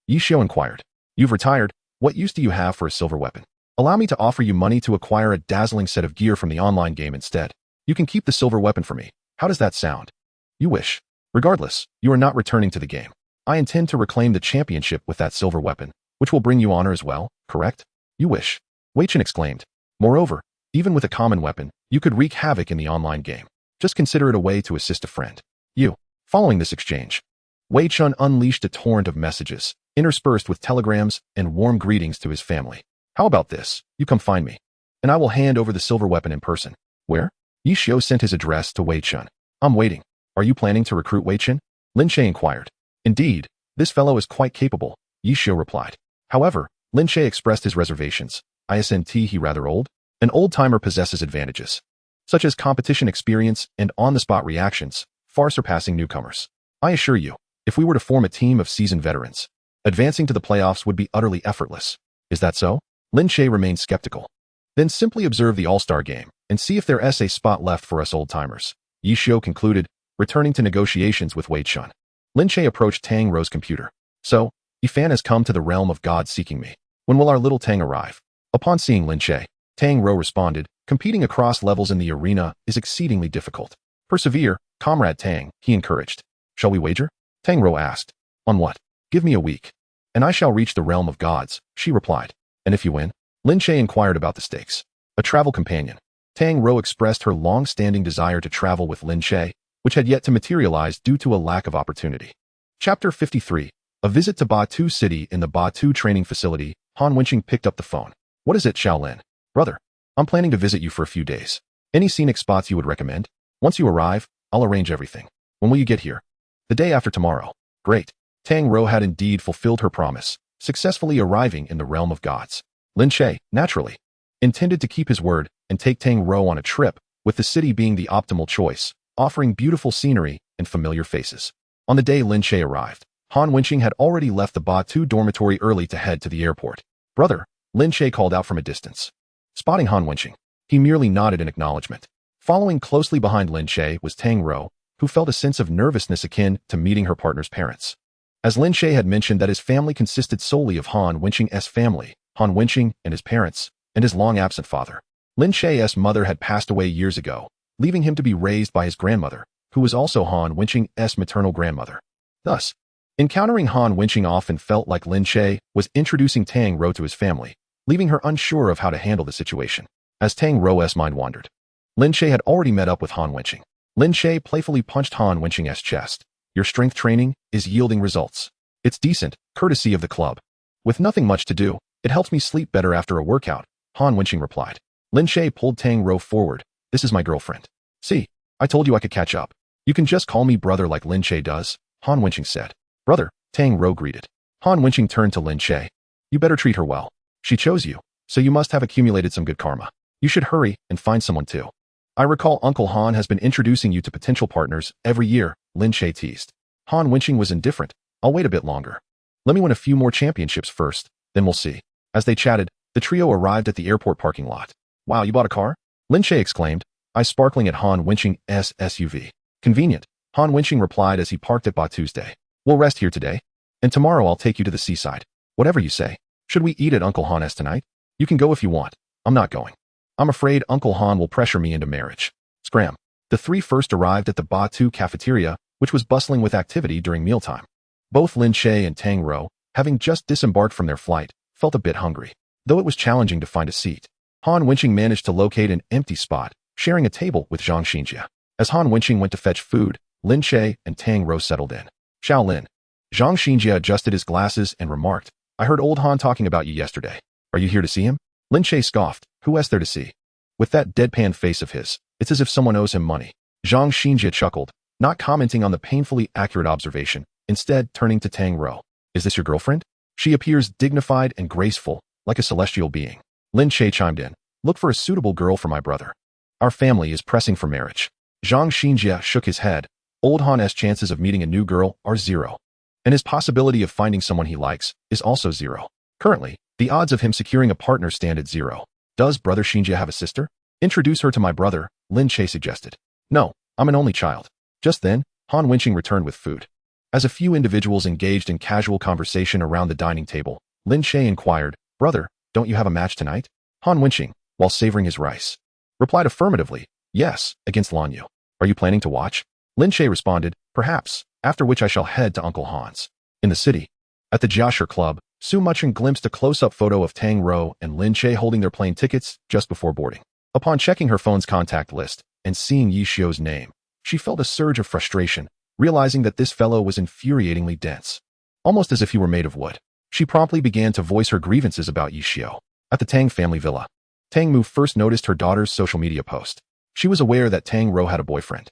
Ye Xiu inquired. You've retired, what use do you have for a silver weapon? Allow me to offer you money to acquire a dazzling set of gear from the online game instead. You can keep the silver weapon for me. How does that sound? You wish. Regardless, you are not returning to the game. I intend to reclaim the championship with that silver weapon, which will bring you honor as well, correct? You wish. Wei Chen exclaimed. Moreover, even with a common weapon, you could wreak havoc in the online game. Just consider it a way to assist a friend. You. Following this exchange, Wei Chen unleashed a torrent of messages, interspersed with telegrams and warm greetings to his family. How about this? You come find me, and I will hand over the silver weapon in person. Where? Ye Xiu sent his address to Wei Chen. I'm waiting. Are you planning to recruit Wei Chen? Lin Che inquired. Indeed, this fellow is quite capable, Ye Xiu replied. However, Lin Che expressed his reservations. Isn't he rather old? An old-timer possesses advantages, such as competition experience and on-the-spot reactions, far surpassing newcomers. I assure you, if we were to form a team of seasoned veterans, advancing to the playoffs would be utterly effortless. Is that so? Lin Che remained skeptical. Then simply observe the All-Star game and see if there is a spot left for us old-timers, Ye Xiu concluded, returning to negotiations with Wei Chen. Lin Che approached Tang Rou's computer. So, Yifan has come to the realm of God seeking me. When will our little Tang arrive? Upon seeing Lin Che, Tang Rou responded, competing across levels in the arena is exceedingly difficult. Persevere, Comrade Tang, he encouraged. Shall we wager? Tang Rou asked. On what? Give me a week, and I shall reach the realm of gods, she replied. And if you win? Lin Che inquired about the stakes. A travel companion. Tang Rou expressed her long-standing desire to travel with Lin Che, which had yet to materialize due to a lack of opportunity. Chapter 53. A visit to Batu City. In the Batu training facility, Han Wenqing picked up the phone. What is it, Shaolin? Brother, I'm planning to visit you for a few days. Any scenic spots you would recommend? Once you arrive, I'll arrange everything. When will you get here? The day after tomorrow. Great. Tang Rou had indeed fulfilled her promise, successfully arriving in the realm of gods. Lin Che, naturally, intended to keep his word and take Tang Rou on a trip, with the city being the optimal choice, offering beautiful scenery and familiar faces. On the day Lin Che arrived, Han Wenqing had already left the Batu dormitory early to head to the airport. Brother, Lin Che called out from a distance. Spotting Han Wenqing, he merely nodded in acknowledgement. Following closely behind Lin Che was Tang Rou, who felt a sense of nervousness akin to meeting her partner's parents. As Lin Che had mentioned that his family consisted solely of Han Wenqing's family, Han Wenqing and his parents, and his long-absent father. Lin Che's mother had passed away years ago, leaving him to be raised by his grandmother, who was also Han Wenqing's maternal grandmother. Thus, encountering Han Wenqing often felt like Lin Che was introducing Tang Rou to his family, leaving her unsure of how to handle the situation. As Tang Rou's mind wandered, Lin Che had already met up with Han Wenqing. Lin Che playfully punched Han Wenqing's chest. Your strength training is yielding results. It's decent, courtesy of the club. With nothing much to do, it helps me sleep better after a workout, Han Wenqing replied. Lin Che pulled Tang Rou forward. This is my girlfriend. See, I told you I could catch up. You can just call me brother like Lin Che does, Han Wenqing said. Brother, Tang Rou greeted. Han Wenqing turned to Lin Che. You better treat her well. She chose you, so you must have accumulated some good karma. You should hurry and find someone too. I recall Uncle Han has been introducing you to potential partners every year, Lin Che teased. Han Wenqing was indifferent, I'll wait a bit longer. Let me win a few more championships first, then we'll see. As they chatted, the trio arrived at the airport parking lot. Wow, you bought a car? Lin Che exclaimed, eyes sparkling at Han Wenqing's SUV. Convenient, Han Wenqing replied as he parked at Ba Tuesday. We'll rest here today, and tomorrow I'll take you to the seaside. Whatever you say. Should we eat at Uncle Han's tonight? You can go if you want. I'm not going. I'm afraid Uncle Han will pressure me into marriage. Scram. The three first arrived at the Ba Tu cafeteria, which was bustling with activity during mealtime. Both Lin Che and Tang Rou, having just disembarked from their flight, felt a bit hungry. Though it was challenging to find a seat, Han Wenqing managed to locate an empty spot, sharing a table with Zhang Xinjia. As Han Wenqing went to fetch food, Lin Che and Tang Rou settled in. Xiao Lin. Zhang Xinjia adjusted his glasses and remarked, I heard old Han talking about you yesterday. Are you here to see him? Lin Che scoffed. Who else there to see? With that deadpan face of his, it's as if someone owes him money. Zhang Xinjia chuckled, not commenting on the painfully accurate observation, instead turning to Tang Rou. Is this your girlfriend? She appears dignified and graceful, like a celestial being. Lin Che chimed in. Look for a suitable girl for my brother. Our family is pressing for marriage. Zhang Xinjia shook his head. Old Han's chances of meeting a new girl are 0. And his possibility of finding someone he likes is also 0. Currently, the odds of him securing a partner stand at 0. Does brother Xinjia have a sister? Introduce her to my brother, Lin Che suggested. No, I'm an only child. Just then, Han Wenqing returned with food. As a few individuals engaged in casual conversation around the dining table, Lin Che inquired, Brother, don't you have a match tonight? Han Wenqing, while savoring his rice, replied affirmatively, Yes, against Lan Yu. Are you planning to watch? Lin Che responded, Perhaps, after which I shall head to Uncle Han's. In the city, at the Jiashi Club, Su Mucheng glimpsed a close-up photo of Tang Rou and Lin Che holding their plane tickets just before boarding. Upon checking her phone's contact list and seeing Ye Xiu's name, she felt a surge of frustration, realizing that this fellow was infuriatingly dense. Almost as if he were made of wood. She promptly began to voice her grievances about Ye Xiu. At the Tang family villa, Tang Mu first noticed her daughter's social media post. She was aware that Tang Rou had a boyfriend,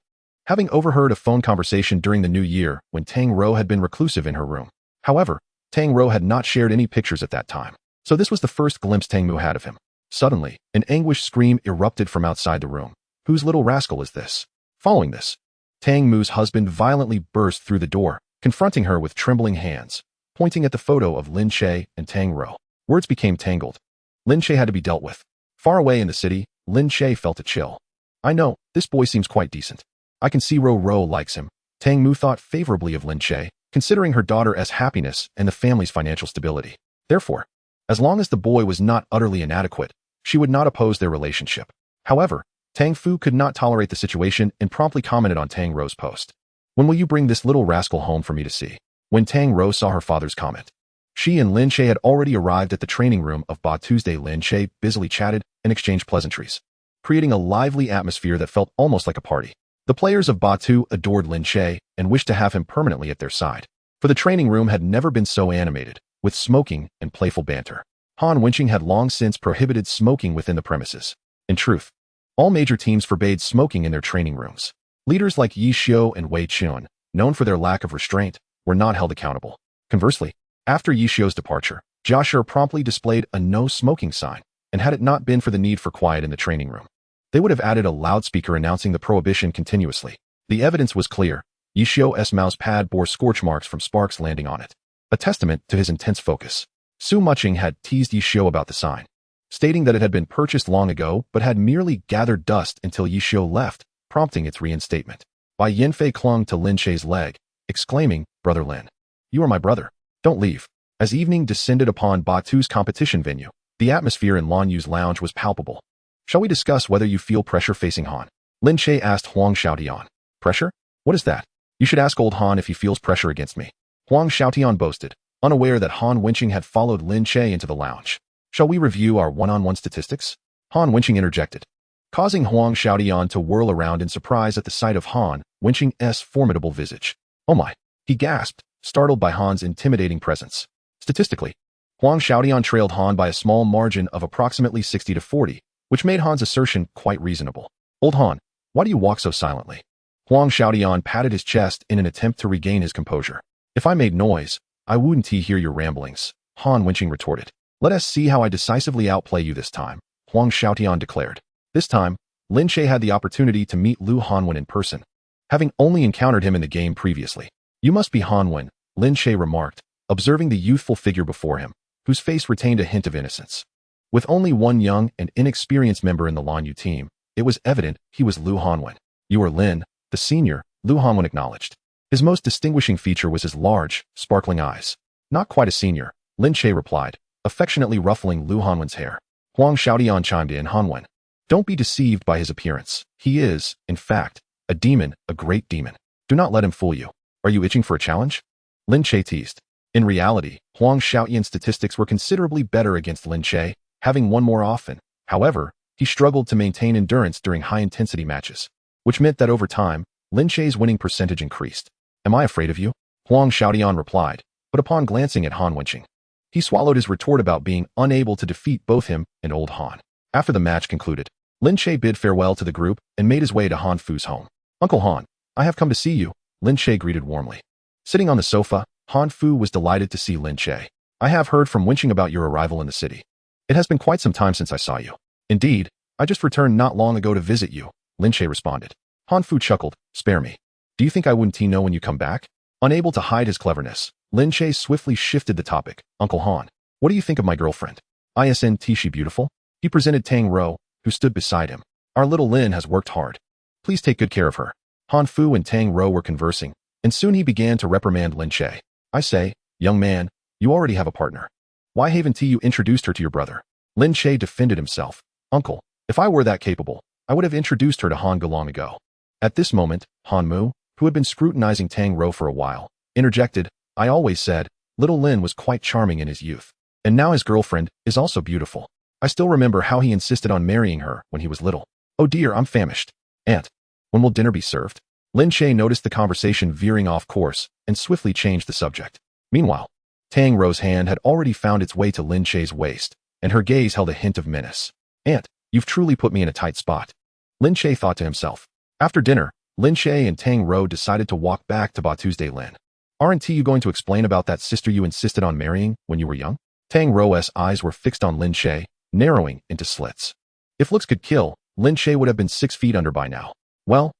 having overheard a phone conversation during the new year when Tang Rou had been reclusive in her room. However, Tang Rou had not shared any pictures at that time, so this was the first glimpse Tang Mu had of him. Suddenly, an anguished scream erupted from outside the room. Whose little rascal is this? Following this, Tang Mu's husband violently burst through the door, confronting her with trembling hands, pointing at the photo of Lin Che and Tang Rou. Words became tangled. Lin Che had to be dealt with. Far away in the city, Lin Che felt a chill. I know, this boy seems quite decent. I can see Rou likes him. Tang Mu thought favorably of Lin Che, considering her daughter as happiness and the family's financial stability. Therefore, as long as the boy was not utterly inadequate, she would not oppose their relationship. However, Tang Fu could not tolerate the situation and promptly commented on Tang Rou's post. When will you bring this little rascal home for me to see? When Tang Rou saw her father's comment, she and Lin Che had already arrived at the training room of Ba Tuesday. Lin Che busily chatted and exchanged pleasantries, creating a lively atmosphere that felt almost like a party. The players of Ba Tu adored Lin Che and wished to have him permanently at their side, for the training room had never been so animated, with smoking and playful banter. Han Wenqing had long since prohibited smoking within the premises. In truth, all major teams forbade smoking in their training rooms. Leaders like Ye Xiu and Wei Chun, known for their lack of restraint, were not held accountable. Conversely, after Ye Xiu's departure, Jiashi promptly displayed a no-smoking sign, and had it not been for the need for quiet in the training room, they would have added a loudspeaker announcing the prohibition continuously. The evidence was clear. Ye Xiu's mouse pad bore scorch marks from sparks landing on it, a testament to his intense focus. Su Mucheng had teased Ye Xiu about the sign, stating that it had been purchased long ago but had merely gathered dust until Ye Xiu left, prompting its reinstatement. Bai Yanfei clung to Lin Che's leg, exclaiming, Brother Lin, you are my brother. Don't leave. As evening descended upon Batu's competition venue, the atmosphere in Lan Yu's lounge was palpable. Shall we discuss whether you feel pressure facing Han? Lin Che asked Huang Xiaotian. Pressure? What is that? You should ask old Han if he feels pressure against me. Huang Xiaotian boasted, unaware that Han Wenqing had followed Lin Che into the lounge. Shall we review our one-on-one statistics? Han Wenqing interjected, causing Huang Xiaotian to whirl around in surprise at the sight of Han Wenqing's formidable visage. Oh my, he gasped, startled by Han's intimidating presence. Statistically, Huang Xiaotian trailed Han by a small margin of approximately 60 to 40, which made Han's assertion quite reasonable. Old Han, why do you walk so silently? Huang Xiaotian patted his chest in an attempt to regain his composure. If I made noise, I wouldn't hear your ramblings, Han Wenqing retorted. Let us see how I decisively outplay you this time, Huang Xiaotian declared. This time, Lin Che had the opportunity to meet Lu Hanwen in person, having only encountered him in the game previously. You must be Hanwen, Lin Che remarked, observing the youthful figure before him, whose face retained a hint of innocence. With only one young and inexperienced member in the Lan Yu team, it was evident he was Lu Hanwen. You are Lin, the senior, Lu Hanwen acknowledged. His most distinguishing feature was his large, sparkling eyes. Not quite a senior, Lin Che replied, affectionately ruffling Lu Hanwen's hair. Huang Xiaodian chimed in. Hanwen, don't be deceived by his appearance. He is, in fact, a demon, a great demon. Do not let him fool you. Are you itching for a challenge? Lin Che teased. In reality, Huang Xiaoyan's statistics were considerably better against Lin Che, having won more often. However, he struggled to maintain endurance during high-intensity matches, which meant that over time, Lin Che's winning percentage increased. Am I afraid of you? Huang Xiaodian replied, but upon glancing at Han Wenqing, he swallowed his retort about being unable to defeat both him and old Han. After the match concluded, Lin Che bid farewell to the group and made his way to Han Fu's home. Uncle Han, I have come to see you, Lin Che greeted warmly. Sitting on the sofa, Han Fu was delighted to see Lin Che. I have heard from Wenqing about your arrival in the city. It has been quite some time since I saw you. Indeed, I just returned not long ago to visit you, Lin Che responded. Han Fu chuckled, spare me. Do you think I wouldn't know when you come back? Unable to hide his cleverness, Lin Che swiftly shifted the topic. Uncle Han, what do you think of my girlfriend? Isn't she beautiful? He presented Tang Rou, who stood beside him. Our little Lin has worked hard. Please take good care of her. Han Fu and Tang Rou were conversing, and soon he began to reprimand Lin Che. I say, young man, you already have a partner. Why haven't you introduced her to your brother? Lin Che defended himself. Uncle, if I were that capable, I would have introduced her to Han Ge long ago. At this moment, Han Mu, who had been scrutinizing Tang Rou for a while, interjected, I always said, little Lin was quite charming in his youth. And now his girlfriend is also beautiful. I still remember how he insisted on marrying her when he was little. Oh dear, I'm famished. Aunt, when will dinner be served? Lin Che noticed the conversation veering off course and swiftly changed the subject. Meanwhile, Tang Rou's hand had already found its way to Lin Che's waist, and her gaze held a hint of menace. Aunt, you've truly put me in a tight spot. Lin Che thought to himself. After dinner, Lin Che and Tang Rou decided to walk back to Tuesday Lin. Aren't you going to explain about that sister you insisted on marrying when you were young? Tang Rou's eyes were fixed on Lin Che, narrowing into slits. If looks could kill, Lin Che would have been 6 feet under by now. Well,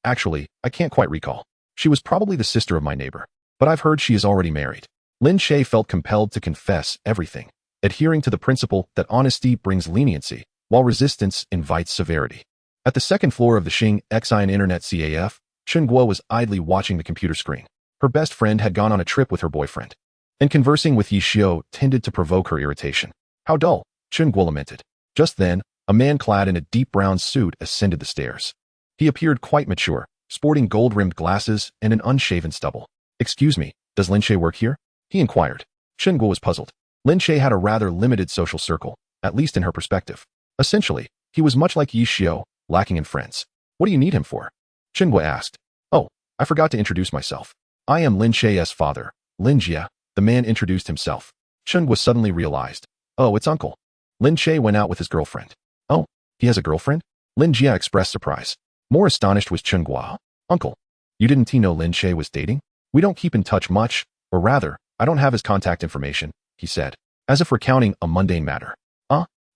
actually, I can't quite recall. She was probably the sister of my neighbor, but I've heard she is already married. Lin Che felt compelled to confess everything, adhering to the principle that honesty brings leniency, while resistance invites severity. At the second floor of the Xingxin Internet Cafe, Chen Guo was idly watching the computer screen. Her best friend had gone on a trip with her boyfriend, and conversing with Ye Xiu tended to provoke her irritation. How dull, Chen Guo lamented. Just then, a man clad in a deep brown suit ascended the stairs. He appeared quite mature, sporting gold-rimmed glasses and an unshaven stubble. Excuse me, does Lin Che work here? He inquired. Chen Guo was puzzled. Lin Che had a rather limited social circle, at least in her perspective. Essentially, he was much like Ye Xiu, lacking in friends. What do you need him for? Chen Guo asked. Oh, I forgot to introduce myself. I am Lin Che's father, Lin Jie, the man introduced himself. Chen Guo suddenly realized. Oh, it's uncle. Lin Che went out with his girlfriend. Oh, he has a girlfriend? Lin Jie expressed surprise. More astonished was Chen Guo. Uncle, you didn't know Lin Che was dating? We don't keep in touch much, or rather, I don't have his contact information, he said, as if recounting a mundane matter.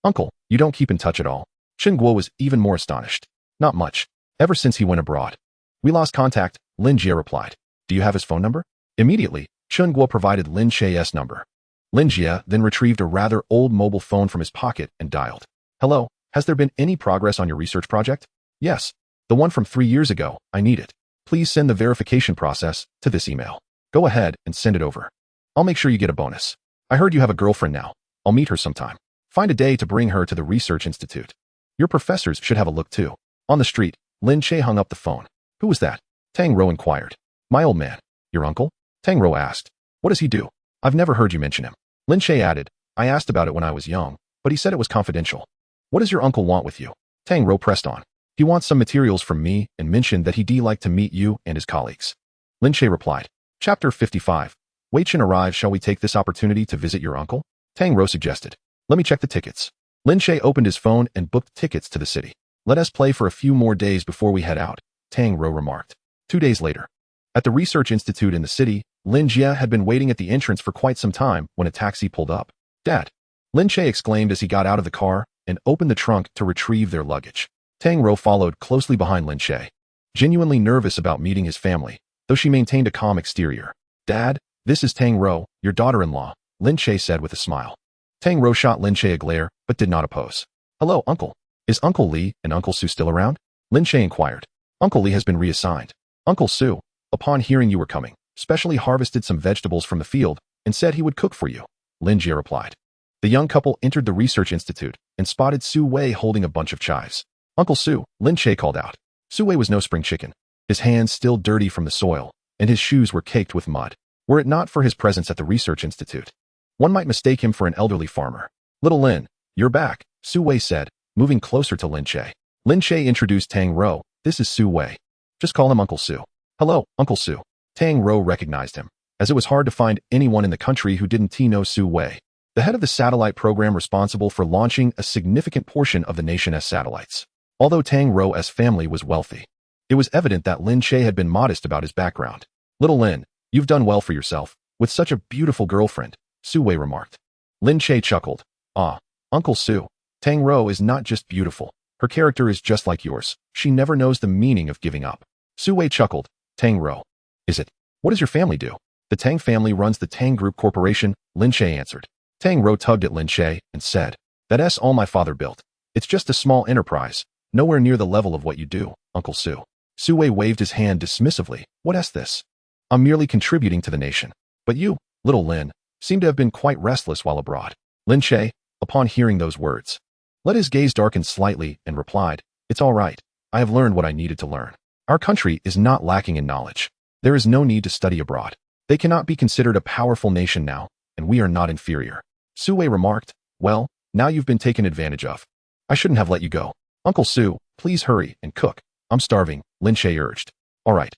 Uncle, you don't keep in touch at all? Chen Guo was even more astonished. Not much. Ever since he went abroad. We lost contact, Lin Jie replied. Do you have his phone number? Immediately, Chen Guo provided Lin Che's number. Lin Jie then retrieved a rather old mobile phone from his pocket and dialed. Hello, has there been any progress on your research project? Yes. The one from 3 years ago, I need it. Please send the verification process to this email. Go ahead and send it over. I'll make sure you get a bonus. I heard you have a girlfriend now. I'll meet her sometime. Find a day to bring her to the research institute. Your professors should have a look too. On the street, Lin Che hung up the phone. Who was that? Tang Rou inquired. My old man. Your uncle? Tang Rou asked. What does he do? I've never heard you mention him. Lin Che added. I asked about it when I was young, but he said it was confidential. What does your uncle want with you? Tang Rou pressed on. He wants some materials from me and mentioned that he'd like to meet you and his colleagues. Lin Che replied. Chapter 55. Wei Chen arrived. Shall we take this opportunity to visit your uncle? Tang Rou suggested. Let me check the tickets. Lin Che opened his phone and booked tickets to the city. Let us play for a few more days before we head out, Tang Rou remarked. 2 days later. At the research institute in the city, Lin Jie had been waiting at the entrance for quite some time when a taxi pulled up. Dad! Lin Che exclaimed as he got out of the car and opened the trunk to retrieve their luggage. Tang Rou followed closely behind Lin Che, genuinely nervous about meeting his family, though she maintained a calm exterior. Dad, This is Tang Rou, your daughter-in-law, Lin Che said with a smile. Tang Rou shot Lin Che a glare, but did not oppose. Hello, uncle. Is Uncle Li and Uncle Su still around? Lin Che inquired. Uncle Li has been reassigned. Uncle Su, upon hearing you were coming, specially harvested some vegetables from the field and said he would cook for you, Lin Che replied. The young couple entered the research institute and spotted Su Wei holding a bunch of chives. Uncle Su, Lin Che called out. Su Wei was no spring chicken. His hands still dirty from the soil, and his shoes were caked with mud. Were it not for his presence at the research institute, one might mistake him for an elderly farmer. Little Lin, you're back, Su Wei said, moving closer to Lin Che. Lin Che introduced Tang Rou. This is Su Wei. Just call him Uncle Su. Hello, Uncle Su. Tang Rou recognized him, as it was hard to find anyone in the country who didn't know Su Wei, the head of the satellite program responsible for launching a significant portion of the nation's satellites. Although Tang Rou's family was wealthy, it was evident that Lin Che had been modest about his background. Little Lin, you've done well for yourself, with such a beautiful girlfriend, Su Wei remarked. Lin Che chuckled. Ah, Uncle Su, Tang Rou is not just beautiful. Her character is just like yours. She never knows the meaning of giving up. Su Wei chuckled. Tang Rou. Is it? What does your family do? The Tang family runs the Tang Group Corporation, Lin Che answered. Tang Rou tugged at Lin Che and said, That's all my father built. It's just a small enterprise, nowhere near the level of what you do, Uncle Su. Su Wei waved his hand dismissively. What's this? I'm merely contributing to the nation. But you, little Lin, seem to have been quite restless while abroad. Lin Che, upon hearing those words, let his gaze darken slightly and replied, It's all right. I have learned what I needed to learn. Our country is not lacking in knowledge. There is no need to study abroad. They cannot be considered a powerful nation now, and we are not inferior. Su Wei remarked, Well, now you've been taken advantage of. I shouldn't have let you go. Uncle Su, please hurry and cook. I'm starving, Lin Che urged. All right.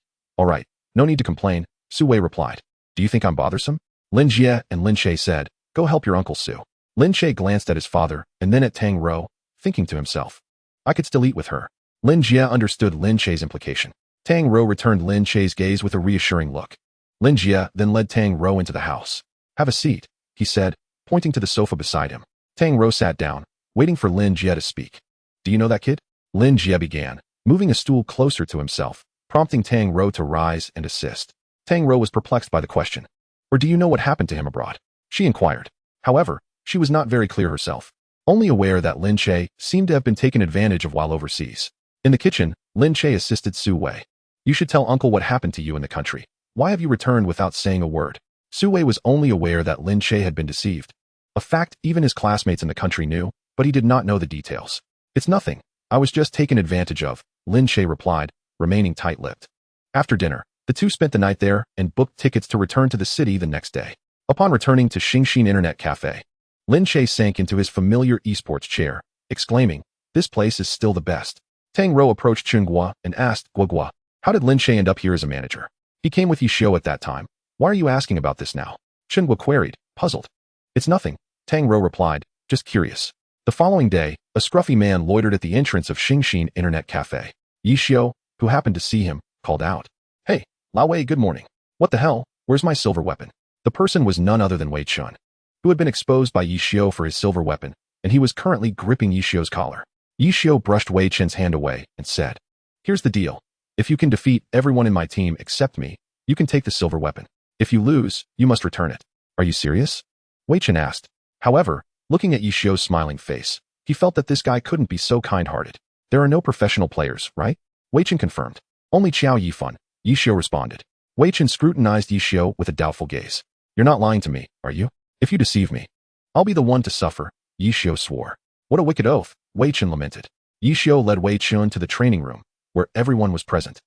No need to complain, Su Wei replied. Do you think I'm bothersome? Lin Jie and Lin Che said, Go help your Uncle Su. Lin Che glanced at his father and then at Tang Rou, thinking to himself, I could still eat with her. Lin Jie understood Lin Che's implication. Tang Rou returned Lin Che's gaze with a reassuring look. Lin Jie then led Tang Rou into the house. Have a seat, he said, pointing to the sofa beside him. Tang Rou sat down, waiting for Lin Jie to speak. Do you know that kid? Lin Jie began, moving a stool closer to himself, prompting Tang Rou to rise and assist. Tang Rou was perplexed by the question. Or do you know what happened to him abroad? She inquired. However, she was not very clear herself, only aware that Lin Che seemed to have been taken advantage of while overseas. In the kitchen, Lin Che assisted Su Wei. You should tell Uncle what happened to you in the country. Why have you returned without saying a word? Su Wei was only aware that Lin Che had been deceived. A fact even his classmates in the country knew, but he did not know the details. It's nothing. I was just taken advantage of, Lin Che replied, remaining tight-lipped. After dinner, the two spent the night there and booked tickets to return to the city the next day. Upon returning to Xingxin Internet Cafe, Lin Che sank into his familiar esports chair, exclaiming, This place is still the best. Tang Rou approached Chen Guo and asked, Guo, how did Lin Che end up here as a manager? He came with Ye Xiu at that time. Why are you asking about this now? Chen Guo queried, puzzled. It's nothing, Tang Rou replied, just curious. The following day, a scruffy man loitered at the entrance of Xingxin Internet Cafe. Ye Xiu, who happened to see him, called out, Hey, Lao Wei, good morning. What the hell? Where's my silver weapon? The person was none other than Wei Chun, who had been exposed by Ye Xiu for his silver weapon, and he was currently gripping Ye Xiu's collar. Ye Xiu brushed Wei Chun's hand away and said, Here's the deal. If you can defeat everyone in my team except me, you can take the silver weapon. If you lose, you must return it. Are you serious? Wei Chun asked. However, looking at Ye Xiu's smiling face, he felt that this guy couldn't be so kind-hearted. There are no professional players, right? Wei Chun confirmed. Only Qiao Yifan, Ye Xiu responded. Wei Chun scrutinized Ye Xiu with a doubtful gaze. You're not lying to me, are you? If you deceive me, I'll be the one to suffer, Ye Xiu swore. What a wicked oath, Wei Chun lamented. Ye Xiu led Wei Chun to the training room, where everyone was present.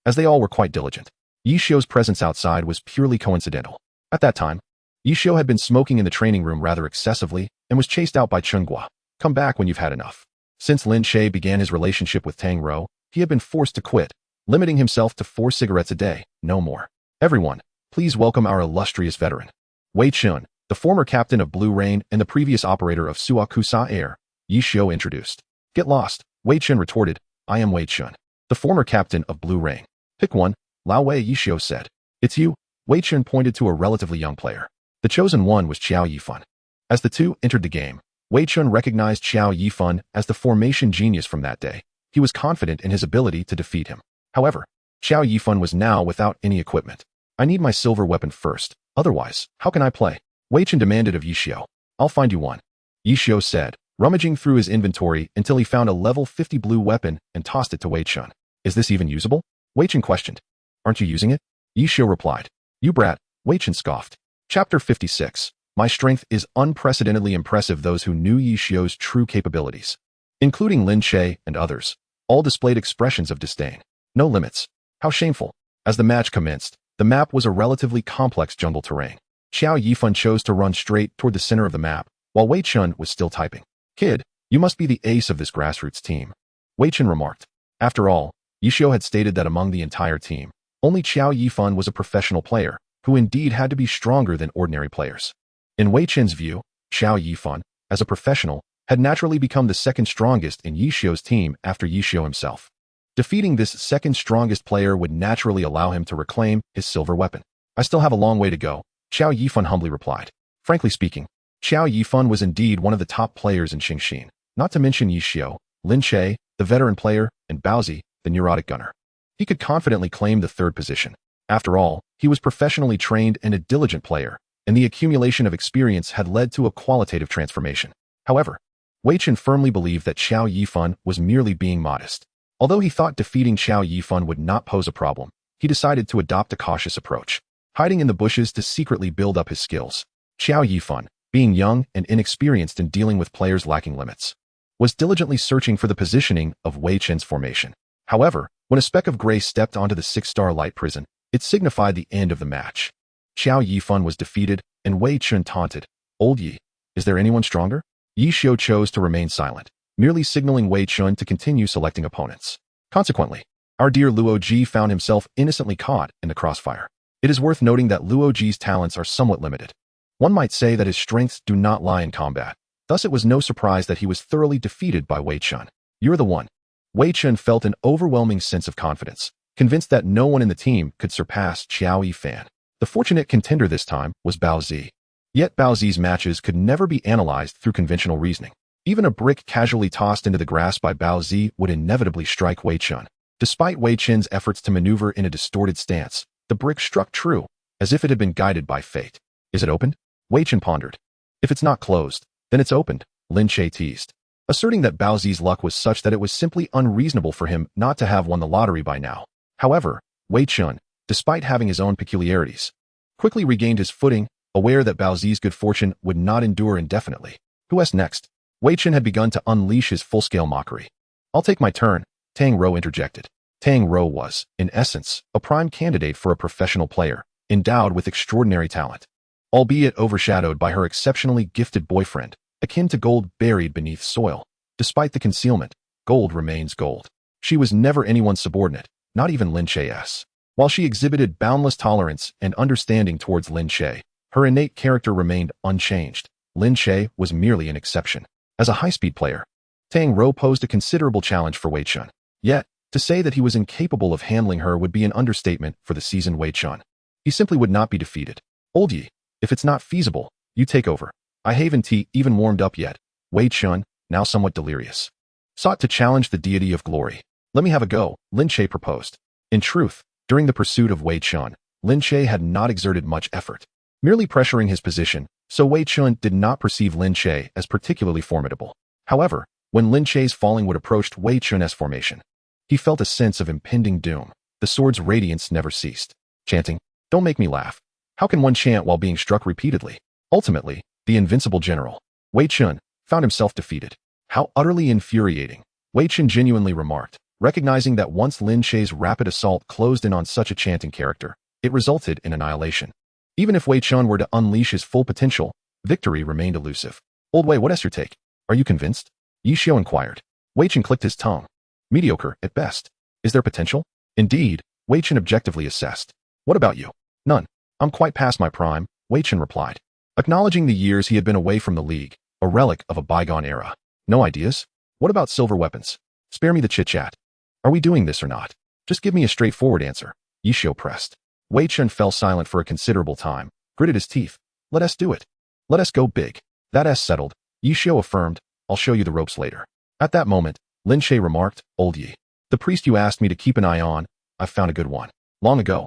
As they all were quite diligent, Ye Xiu's presence outside was purely coincidental. At that time, Ye Xiu had been smoking in the training room rather excessively and was chased out by Chen Guo. Come back when you've had enough. Since Lin Che began his relationship with Tang Rou, he had been forced to quit, limiting himself to 4 cigarettes a day, no more. Everyone, please welcome our illustrious veteran. Wei Chun, the former captain of Blue Rain and the previous operator of Suakusa Air, Ye Xiu introduced. Get lost, Wei Chun retorted. I am Wei Chun, the former captain of Blue Rain. Pick one, Lao Wei, Ye Xiu said. It's you, Wei Chun pointed to a relatively young player. The chosen one was Qiao Yifan. As the two entered the game, Wei Chun recognized Qiao Yifan as the formation genius from that day. He was confident in his ability to defeat him. However, Qiao Yifan was now without any equipment. I need my silver weapon first. Otherwise, how can I play? Wei Chen demanded of Ye Xiu. I'll find you one. Ye Xiu said, rummaging through his inventory until he found a level 50 blue weapon and tossed it to Wei Chen. Is this even usable? Wei Chen questioned. Aren't you using it? Ye Xiu replied. You brat, Wei Chen scoffed. Chapter 56. My strength is unprecedentedly impressive. Those who knew Ye Xiu's true capabilities, including Lin Che and others, all displayed expressions of disdain. No limits. How shameful. As the match commenced, the map was a relatively complex jungle terrain. Xiao Yifan chose to run straight toward the center of the map, while Wei Chen was still typing. Kid, you must be the ace of this grassroots team, Wei Chen remarked. After all, Ye Xiu had stated that among the entire team, only Xiao Yifan was a professional player, who indeed had to be stronger than ordinary players. In Wei Chen's view, Xiao Yifan, as a professional, had naturally become the second strongest in Ye Xiu's team after Ye Xiu himself. Defeating this second strongest player would naturally allow him to reclaim his silver weapon. I still have a long way to go, Xiao Yifan humbly replied. Frankly speaking, Xiao Yifan was indeed one of the top players in Xingxin, not to mention Ye Xiu, Lin Che, the veteran player, and Baozi, the neurotic gunner. He could confidently claim the third position. After all, he was professionally trained and a diligent player, and the accumulation of experience had led to a qualitative transformation. However, Wei Chen firmly believed that Xiao Yifan was merely being modest. Although he thought defeating Xiao Yifan would not pose a problem, he decided to adopt a cautious approach, hiding in the bushes to secretly build up his skills. Xiao Yifan, being young and inexperienced in dealing with players lacking limits, was diligently searching for the positioning of Wei Chen's formation. However, when a speck of gray stepped onto the 6-star light prison, it signified the end of the match. Xiao Yifan was defeated, and Wei Chen taunted, Old Yi, is there anyone stronger? Ye Xiu chose to remain silent, merely signaling Wei Chen to continue selecting opponents. Consequently, our dear Luo Ji found himself innocently caught in the crossfire. It is worth noting that Luo Ji's talents are somewhat limited. One might say that his strengths do not lie in combat. Thus it was no surprise that he was thoroughly defeated by Wei Chen. You're the one. Wei Chen felt an overwhelming sense of confidence, convinced that no one in the team could surpass Xiao Yifan. The fortunate contender this time was Baozi. Yet Baozi's matches could never be analyzed through conventional reasoning. Even a brick casually tossed into the grass by Baozi would inevitably strike Wei Chen. Despite Wei Chen's efforts to maneuver in a distorted stance, the brick struck true, as if it had been guided by fate. Is it opened? Wei Chen pondered. If it's not closed, then it's opened, Lin Che teased, asserting that Baozi's luck was such that it was simply unreasonable for him not to have won the lottery by now. However, Wei Chen, despite having his own peculiarities, quickly regained his footing, aware that Baozi's good fortune would not endure indefinitely. Who's next? Wei Chen had begun to unleash his full-scale mockery. I'll take my turn, Tang Rou interjected. Tang Rou was, in essence, a prime candidate for a professional player, endowed with extraordinary talent, albeit overshadowed by her exceptionally gifted boyfriend, akin to gold buried beneath soil. Despite the concealment, gold remains gold. She was never anyone's subordinate, not even Lin Che's. While she exhibited boundless tolerance and understanding towards Lin Che, her innate character remained unchanged. Lin Che was merely an exception. As a high-speed player, Tang Rou posed a considerable challenge for Wei Chen. Yet, to say that he was incapable of handling her would be an understatement for the seasoned Wei Chen. He simply would not be defeated. Old Yi, if it's not feasible, you take over. I haven't even warmed up yet. Wei Chen, now somewhat delirious, sought to challenge the deity of glory. Let me have a go, Lin Che proposed. In truth, during the pursuit of Wei Chen, Lin Che had not exerted much effort, merely pressuring his position, so Wei Chen did not perceive Lin Che as particularly formidable. However, when Lin Che's falling wood approached Wei Chen's formation, he felt a sense of impending doom. The sword's radiance never ceased, chanting, "Don't make me laugh. How can one chant while being struck repeatedly?" Ultimately, the invincible general, Wei Chen, found himself defeated. How utterly infuriating, Wei Chen genuinely remarked, recognizing that once Lin Che's rapid assault closed in on such a chanting character, it resulted in annihilation. Even if Wei Chen were to unleash his full potential, victory remained elusive. Old Wei, what's your take? Are you convinced? Ye Xiu inquired. Wei Chen clicked his tongue. Mediocre, at best. Is there potential? Indeed, Wei Chen objectively assessed. What about you? None. I'm quite past my prime, Wei Chen replied, acknowledging the years he had been away from the league, a relic of a bygone era. No ideas? What about silver weapons? Spare me the chit-chat. Are we doing this or not? Just give me a straightforward answer, Ye Xiu pressed. Wei Chen fell silent for a considerable time, gritted his teeth. Let us do it. Let us go big. That's settled, Ye Xiu affirmed. I'll show you the ropes later. At that moment, Lin Che remarked, Old Yi, the priest you asked me to keep an eye on, I've found a good one. Long ago.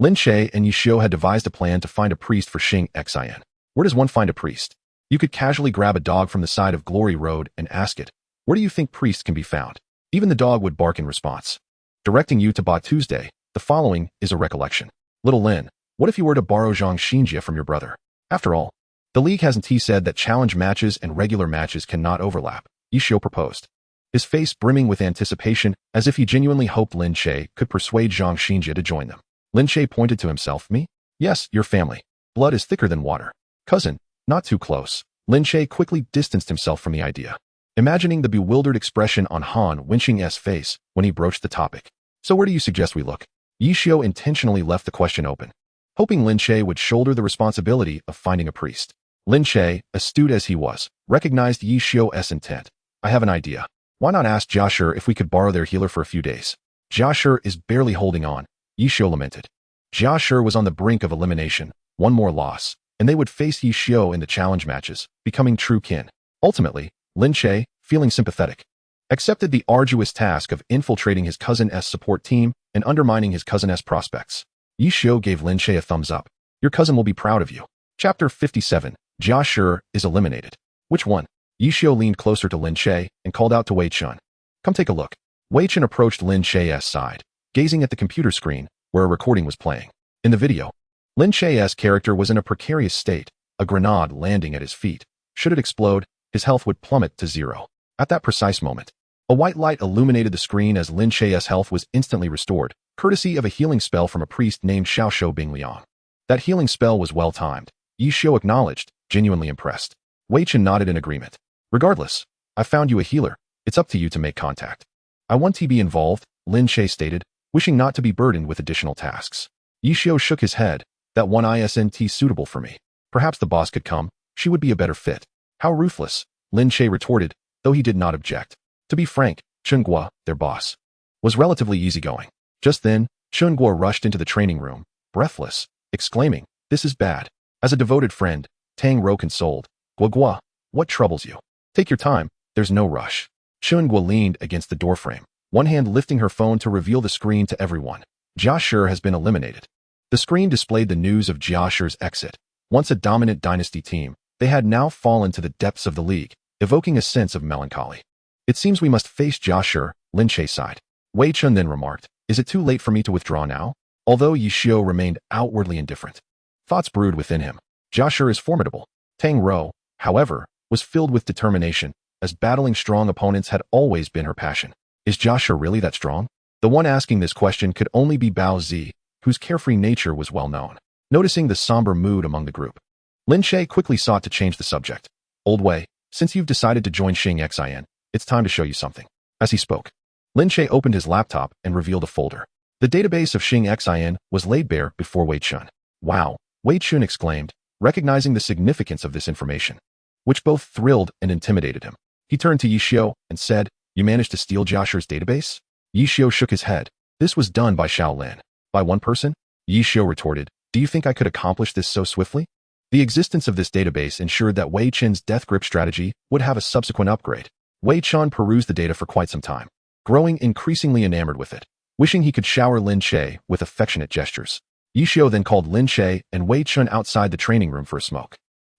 Lin Che and Ye Xiu had devised a plan to find a priest for Xingxin. Where does one find a priest? You could casually grab a dog from the side of Glory Road and ask it, where do you think priests can be found? Even the dog would bark in response. Directing you to Ba Tuesday, the following is a recollection. Little Lin, what if you were to borrow Zhang Xinjie from your brother? After all, the league hasn't said that challenge matches and regular matches cannot overlap, Ye Xiu proposed. His face brimming with anticipation, as if he genuinely hoped Lin Che could persuade Zhang Xinjie to join them. Lin Che pointed to himself. Me? Yes, your family. Blood is thicker than water. Cousin, not too close. Lin Che quickly distanced himself from the idea, imagining the bewildered expression on Han Wenqing's face when he broached the topic. So where do you suggest we look? Ye Xiu intentionally left the question open, hoping Lin Che would shoulder the responsibility of finding a priest. Lin Che, astute as he was, recognized Ye Xiu's intent. I have an idea. Why not ask Ye Xiu if we could borrow their healer for a few days? Ye Xiu is barely holding on, Ye Xiu lamented. Ye Xiu was on the brink of elimination, one more loss, and they would face Ye Xiu in the challenge matches, becoming true kin. Ultimately, Lin Che, feeling sympathetic, accepted the arduous task of infiltrating his cousin's support team and undermining his cousin's prospects. Ye Xiu gave Lin Che a thumbs up. Your cousin will be proud of you. Chapter 57. Ye Xiu is eliminated. Which one? Ye Xiu leaned closer to Lin Che and called out to Wei Chen. Come take a look. Wei Chen approached Lin Che's side, gazing at the computer screen where a recording was playing. In the video, Lin Che's character was in a precarious state, a grenade landing at his feet. Should it explode, his health would plummet to 0. At that precise moment, a white light illuminated the screen as Lin Che's health was instantly restored, courtesy of a healing spell from a priest named Xiao Bing Liang. That healing spell was well timed, Ye Xiu acknowledged, genuinely impressed. Wei Chen nodded in agreement. Regardless, I found you a healer. It's up to you to make contact. I want to be involved, Lin Che stated, wishing not to be burdened with additional tasks. Ye Xiu shook his head. That one isn't suitable for me. Perhaps the boss could come. She would be a better fit. How ruthless, Lin Che retorted, though he did not object. To be frank, Chen Guo, their boss, was relatively easygoing. Just then, Chen Guo rushed into the training room, breathless, exclaiming, this is bad. As a devoted friend, Tang Rou consoled. Guo, what troubles you? Take your time, there's no rush. Chen Guo leaned against the doorframe, one hand lifting her phone to reveal the screen to everyone. Ye Xiu has been eliminated. The screen displayed the news of Ye Xiu's exit. Once a dominant dynasty team, they had now fallen to the depths of the league, evoking a sense of melancholy. It seems we must face Ye Xiu, Lin Che sighed. Wei Chen then remarked, is it too late for me to withdraw now? Although Ye Xiu remained outwardly indifferent, thoughts brewed within him. Ye Xiu is formidable. Tang Rou, however, was filled with determination, as battling strong opponents had always been her passion. Is Ye Xiu really that strong? The one asking this question could only be Bao Zi, whose carefree nature was well known. Noticing the somber mood among the group, Lin Che quickly sought to change the subject. Old Wei, since you've decided to join Xingxin, it's time to show you something. As he spoke, Lin Che opened his laptop and revealed a folder. The database of Xingxin was laid bare before Wei Chen. Wow, Wei Chen exclaimed, recognizing the significance of this information, which both thrilled and intimidated him. He turned to Ye Xiu and said, you managed to steal Ye Xiu's database? Ye Xiu shook his head. This was done by Shaolin. By one person? Ye Xiu retorted, do you think I could accomplish this so swiftly? The existence of this database ensured that Wei Chen's death grip strategy would have a subsequent upgrade. Wei Chen perused the data for quite some time, growing increasingly enamored with it, wishing he could shower Lin Che with affectionate gestures. Ye Xiu then called Lin Che and Wei Chen outside the training room for a smoke.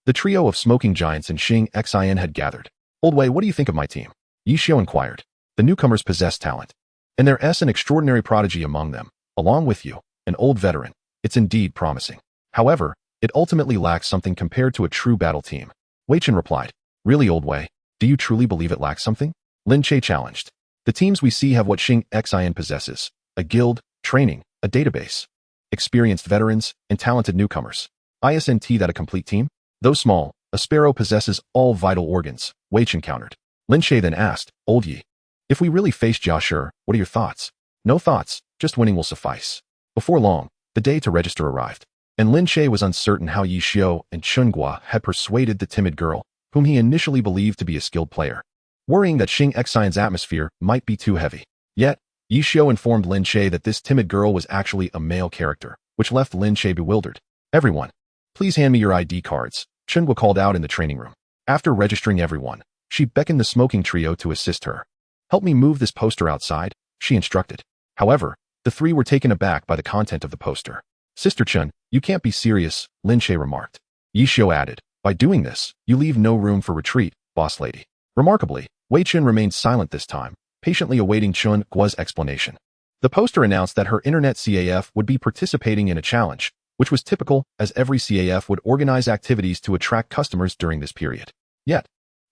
The trio of smoking giants in Xingxin had gathered. Old Wei, what do you think of my team? Ye Xiu inquired. The newcomers possess talent, and there's an extraordinary prodigy among them, along with you, an old veteran. It's indeed promising. However, it ultimately lacks something compared to a true battle team. Wei Chen replied. Really, Old Wei? Do you truly believe it lacks something? Lin Che challenged. The teams we see have what Xingxin possesses: a guild, training, a database, experienced veterans, and talented newcomers. Isn't that a complete team? Though small, a sparrow possesses all vital organs, Wei Chen countered. Lin Che then asked, Old Yi, if we really faced Ye Xiu, what are your thoughts? No thoughts, just winning will suffice. Before long, the day to register arrived, and Lin Che was uncertain how Ye Xiu and Chen Guo had persuaded the timid girl, whom he initially believed to be a skilled player, worrying that Xingxin's atmosphere might be too heavy. Yet, Ye Xiu informed Lin Che that this timid girl was actually a male character, which left Lin Che bewildered. Everyone, please hand me your ID cards, Chen Guo called out in the training room. After registering everyone, she beckoned the smoking trio to assist her. Help me move this poster outside, she instructed. However, the three were taken aback by the content of the poster. Sister Chen, you can't be serious, Lin Che remarked. Ye Xiu added, by doing this, you leave no room for retreat, boss lady. Remarkably, Wei Chen remained silent this time, patiently awaiting Chen Guo's explanation. The poster announced that her internet CAF would be participating in a challenge, which was typical as every CAF would organize activities to attract customers during this period. Yet,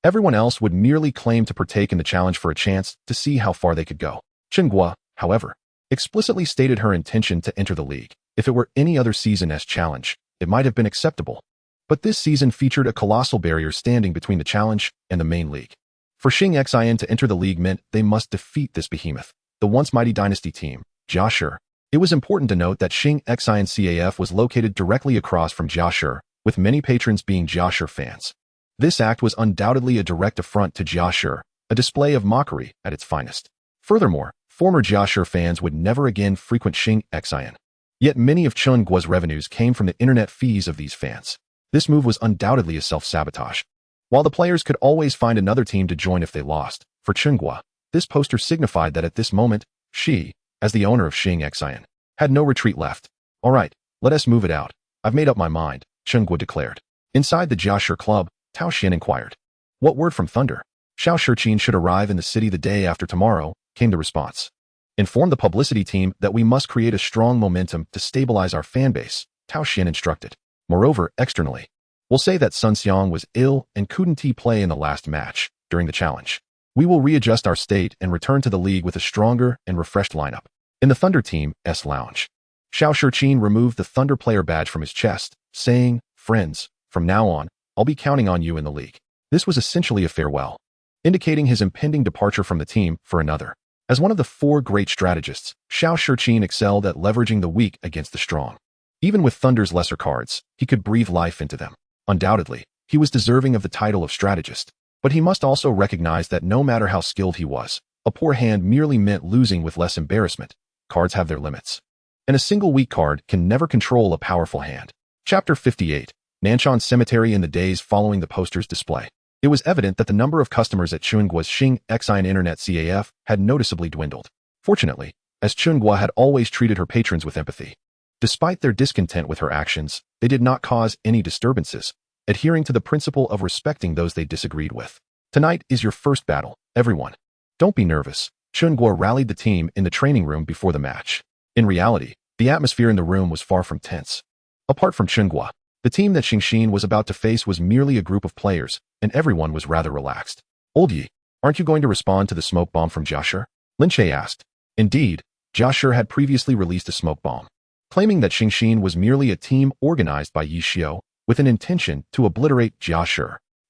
everyone else would merely claim to partake in the challenge for a chance to see how far they could go. Chen Guo, however, explicitly stated her intention to enter the league. If it were any other season as challenge, it might have been acceptable. But this season featured a colossal barrier standing between the challenge and the main league. For Xingxin to enter the league meant they must defeat this behemoth, the once mighty dynasty team, Jia Shi. It was important to note that Xingxin CAF was located directly across from Jia Shi, with many patrons being Jia Shi fans. This act was undoubtedly a direct affront to Jia Shi, a display of mockery at its finest. Furthermore, former Jia Shi fans would never again frequent Xingxin. Yet many of Chen Guo's revenues came from the internet fees of these fans. This move was undoubtedly a self-sabotage. While the players could always find another team to join if they lost, for Chen Guo, this poster signified that at this moment, she, as the owner of Xingxin, had no retreat left. All right, let us move it out. I've made up my mind, Chen Guo declared. Inside the Jia Shi club, Tao Xian inquired. What word from Thunder? Xiao Shiqin should arrive in the city the day after tomorrow, came the response. Inform the publicity team that we must create a strong momentum to stabilize our fanbase, Tao Xian instructed. Moreover, externally, we'll say that Sun Xiang was ill and couldn't play in the last match during the challenge. We will readjust our state and return to the league with a stronger and refreshed lineup. In the Thunder team, S Lounge, Xiao Shiqin removed the Thunder player badge from his chest, saying, friends, from now on, I'll be counting on you in the league. This was essentially a farewell, indicating his impending departure from the team for another. As one of the 4 great strategists, Xiao Shiqin excelled at leveraging the weak against the strong. Even with Thunder's lesser cards, he could breathe life into them. Undoubtedly, he was deserving of the title of strategist, but he must also recognize that no matter how skilled he was, a poor hand merely meant losing with less embarrassment. Cards have their limits, and a single weak card can never control a powerful hand. Chapter 58, Nanshan Cemetery. In the days following the poster's display, it was evident that the number of customers at Chen Guo's Xingxin Internet CAF had noticeably dwindled. Fortunately, as Chen Guo had always treated her patrons with empathy. Despite their discontent with her actions, they did not cause any disturbances, adhering to the principle of respecting those they disagreed with. Tonight is your first battle, everyone. Don't be nervous, Chen Guo rallied the team in the training room before the match. In reality, the atmosphere in the room was far from tense. Apart from Chen Guo, the team that Xingxin was about to face was merely a group of players, and everyone was rather relaxed. Old Yi, aren't you going to respond to the smoke bomb from Jia Shi? Lin Che asked. Indeed, Jia Shi had previously released a smoke bomb, claiming that Xingxin was merely a team organized by Ye Xiu with an intention to obliterate Jia Shi.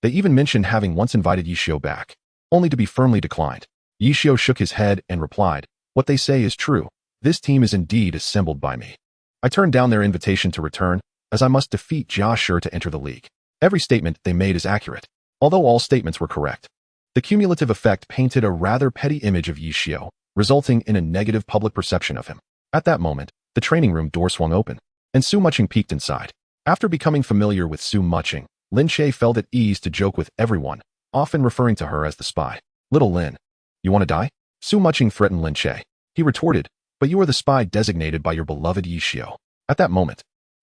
They even mentioned having once invited Ye Xiu back, only to be firmly declined. Ye Xiu shook his head and replied, what they say is true. This team is indeed assembled by me. I turned down their invitation to return, as I must defeat Jia Shi to enter the league. Every statement they made is accurate, although all statements were correct. The cumulative effect painted a rather petty image of Ye Xiu, resulting in a negative public perception of him. At that moment, the training room door swung open, and Su Muching peeked inside. After becoming familiar with Su Muching, Lin Che felt at ease to joke with everyone, often referring to her as the spy. Little Lin, you want to die? Su Muching threatened Lin Che. He retorted, but you are the spy designated by your beloved Ye Xiu. At that moment,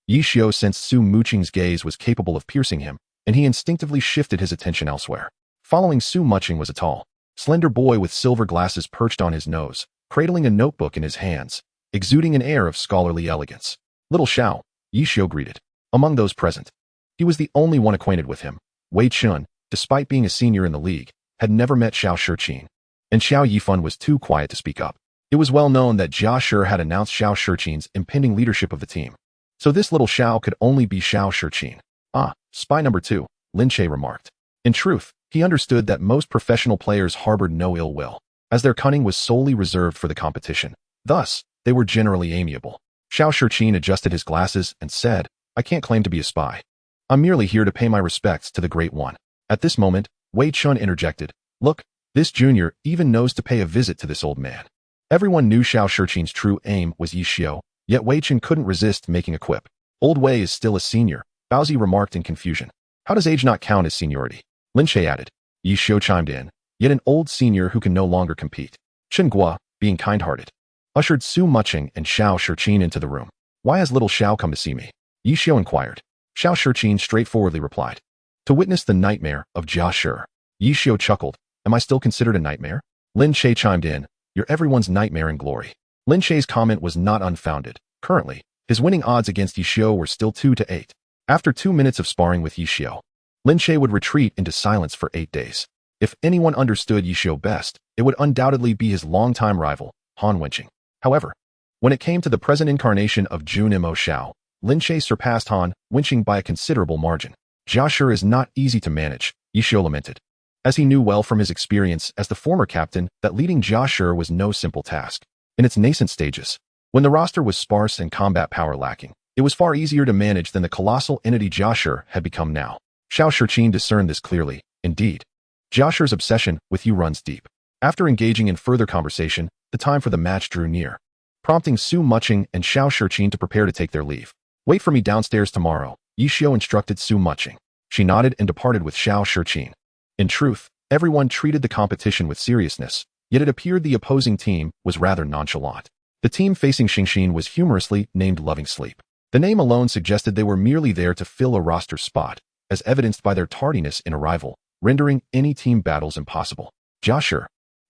Ye Xiu sensed Su Muching's gaze was capable of piercing him, and he instinctively shifted his attention elsewhere. Following Su Muching was a tall, slender boy with silver glasses perched on his nose, cradling a notebook in his hands, exuding an air of scholarly elegance. Little Xiao, Ye Xiu greeted. Among those present, he was the only one acquainted with him. Wei Chun, despite being a senior in the league, had never met Xiao Shiqin, and Xiao Yifan was too quiet to speak up. It was well known that Jia Shi had announced Xiao Shiqin's impending leadership of the team, so this little Xiao could only be Xiao Shiqin. Ah, spy number 2, Lin Che remarked. In truth, he understood that most professional players harbored no ill will, as their cunning was solely reserved for the competition. Thus, they were generally amiable. Xiao Shiqin adjusted his glasses and said, I can't claim to be a spy. I'm merely here to pay my respects to the Great One. At this moment, Wei Chun interjected, look, this junior even knows to pay a visit to this old man. Everyone knew Xiao Shiqin's true aim was Ye Xiu, yet Wei Chun couldn't resist making a quip. Old Wei is still a senior, Baozi remarked in confusion. How does age not count as seniority? Lin Che added. Ye Xiu chimed in, yet an old senior who can no longer compete. Chen Guo, being kind-hearted, ushered Su Muching and Xiao Shiqin into the room. Why has little Xiao come to see me? Ye Xiu inquired. Xiao Shiqin straightforwardly replied. To witness the nightmare of Jia Shi. Ye Xiu chuckled. Am I still considered a nightmare? Lin Che chimed in. You're everyone's nightmare in glory. Lin Che's comment was not unfounded. Currently, his winning odds against Ye Xiu were still 2-8. After 2 minutes of sparring with Ye Xiu, Lin Che would retreat into silence for 8 days. If anyone understood Ye Xiu best, it would undoubtedly be his longtime rival, Han Wenqing. However, when it came to the present incarnation of Jun Mo Xiao, Lin Che surpassed Han Wenqing by a considerable margin. Jia Shi is not easy to manage, Ye Xiu lamented, as he knew well from his experience as the former captain that leading Jia Shi was no simple task. In its nascent stages, when the roster was sparse and combat power lacking, it was far easier to manage than the colossal entity Jia Shi had become now. Xiao Shiqin discerned this clearly. Indeed, Jia Shi's obsession with you runs deep. After engaging in further conversation, the time for the match drew near, prompting Su Muqing and Xiao Shiqin to prepare to take their leave. Wait for me downstairs tomorrow, Ye Xiu instructed Su Muqing. She nodded and departed with Xiao Shiqin. In truth, everyone treated the competition with seriousness, yet it appeared the opposing team was rather nonchalant. The team facing Xingxin was humorously named Loving Sleep. The name alone suggested they were merely there to fill a roster spot, as evidenced by their tardiness in arrival, rendering any team battles impossible. Jia Shi,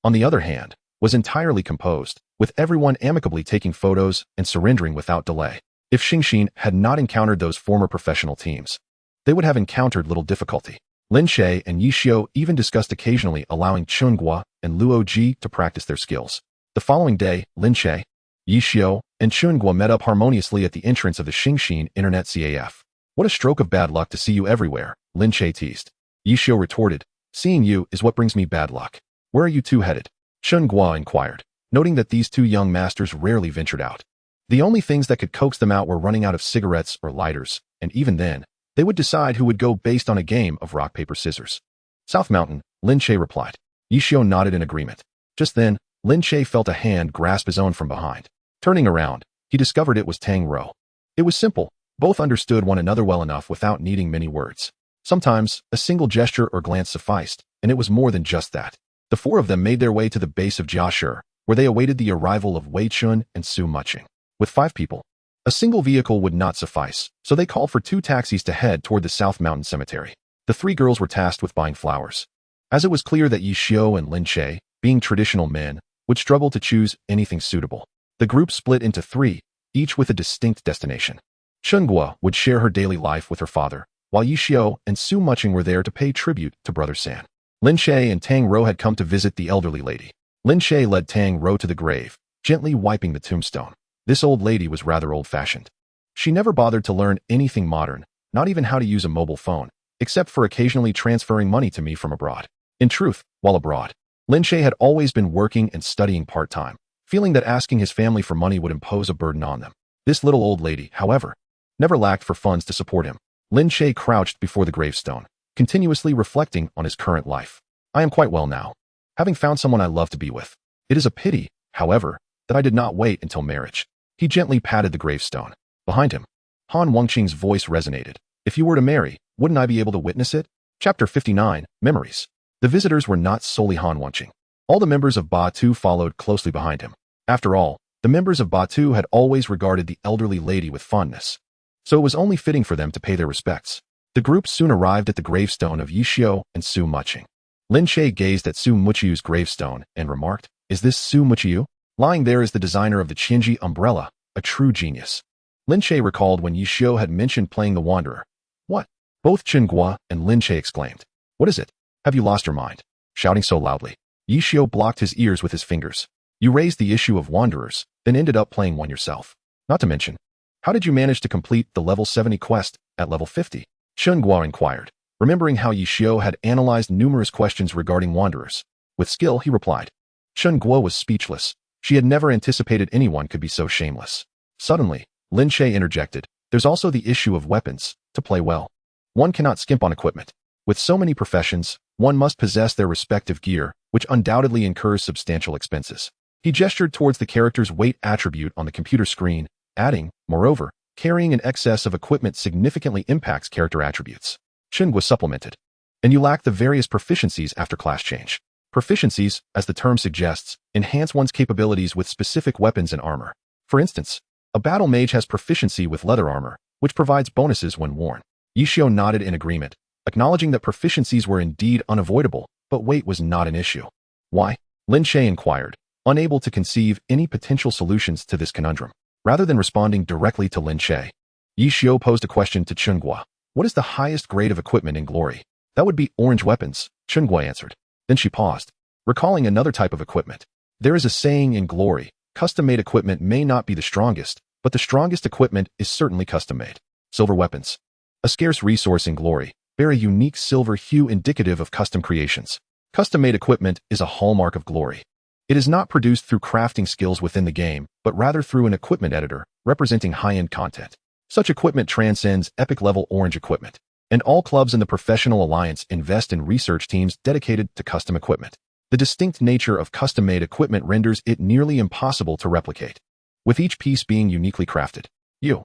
on the other hand, was entirely composed, with everyone amicably taking photos and surrendering without delay. If Xingxin had not encountered those former professional teams, they would have encountered little difficulty. Lin Che and Ye Xiu even discussed occasionally allowing Chen Guo and Luo Ji to practice their skills. The following day, Lin Che, Ye Xiu, and Chen Guo met up harmoniously at the entrance of the Xingxin Internet Cafe. What a stroke of bad luck to see you everywhere, Lin Che teased. Ye Xiu retorted, seeing you is what brings me bad luck. Where are you two headed? Chen Guo inquired, noting that these two young masters rarely ventured out. The only things that could coax them out were running out of cigarettes or lighters, and even then, they would decide who would go based on a game of rock, paper, scissors. South Mountain, Lin Che replied. Ye Xiu nodded in agreement. Just then, Lin Che felt a hand grasp his own from behind. Turning around, he discovered it was Tang Rou. It was simple. Both understood one another well enough without needing many words. Sometimes, a single gesture or glance sufficed, and it was more than just that. The four of them made their way to the base of Jia Shi, where they awaited the arrival of Wei Chun and Su Muqing. With 5 people, a single vehicle would not suffice, so they called for 2 taxis to head toward the South Mountain Cemetery. The 3 girls were tasked with buying flowers. As it was clear that Ye Xiu and Lin Che, being traditional men, would struggle to choose anything suitable, the group split into 3, each with a distinct destination. Chen Guo would share her daily life with her father, while Ye Xiu and Su Muqing were there to pay tribute to Brother San. Lin Che and Tang Rou had come to visit the elderly lady. Lin Che led Tang Rou to the grave, gently wiping the tombstone. This old lady was rather old-fashioned. She never bothered to learn anything modern, not even how to use a mobile phone, except for occasionally transferring money to me from abroad. In truth, while abroad, Lin Che had always been working and studying part-time, feeling that asking his family for money would impose a burden on them. This little old lady, however, never lacked for funds to support him. Lin Che crouched before the gravestone, continuously reflecting on his current life. I am quite well now, having found someone I love to be with. It is a pity, however, that I did not wait until marriage. He gently patted the gravestone. Behind him, Han Wenqing's voice resonated. If you were to marry, wouldn't I be able to witness it? Chapter 59, Memories. The visitors were not solely Han Wenqing. All the members of Ba Tu followed closely behind him. After all, the members of Ba Tu had always regarded the elderly lady with fondness, so it was only fitting for them to pay their respects. The group soon arrived at the gravestone of Ye Xiu and Su Muqing. Lin Che gazed at Su Muqiu's gravestone and remarked, "Is this Su Muqiu? Lying there is the designer of the Qinji umbrella, a true genius." Lin Che recalled when Ye Xiu had mentioned playing the Wanderer. What? Both Chen Guo and Lin Che exclaimed. What is it? Have you lost your mind? Shouting so loudly, Ye Xiu blocked his ears with his fingers. You raised the issue of Wanderers, then ended up playing one yourself. Not to mention, how did you manage to complete the level 70 quest at level 50? Chen Guo inquired, remembering how Ye Xiu had analyzed numerous questions regarding Wanderers. With skill, he replied. Chen Guo was speechless. She had never anticipated anyone could be so shameless. Suddenly, Lin Che interjected, there's also the issue of weapons. To play well, one cannot skimp on equipment. With so many professions, one must possess their respective gear, which undoubtedly incurs substantial expenses. He gestured towards the character's weight attribute on the computer screen, adding, moreover, carrying an excess of equipment significantly impacts character attributes. Chen was supplemented. And you lack the various proficiencies after class change. Proficiencies, as the term suggests, enhance one's capabilities with specific weapons and armor. For instance, A battle mage has proficiency with leather armor, which provides bonuses when worn. Ye Xiu nodded in agreement, acknowledging that proficiencies were indeed unavoidable, but weight was not an issue. Why? Lin Che inquired, unable to conceive any potential solutions to this conundrum. Rather than responding directly to Lin Che, Ye Xiu posed a question to Chen Guo. What is the highest grade of equipment in Glory? That would be orange weapons, Chen Guo answered. Then she paused, recalling another type of equipment. There is a saying in Glory, custom-made equipment may not be the strongest, but the strongest equipment is certainly custom-made. Silver weapons. A scarce resource in Glory, bear a unique silver hue indicative of custom creations. Custom-made equipment is a hallmark of Glory. It is not produced through crafting skills within the game, but rather through an equipment editor, representing high-end content. Such equipment transcends epic-level orange equipment, and all clubs in the Professional Alliance invest in research teams dedicated to custom equipment. The distinct nature of custom-made equipment renders it nearly impossible to replicate, with each piece being uniquely crafted. You,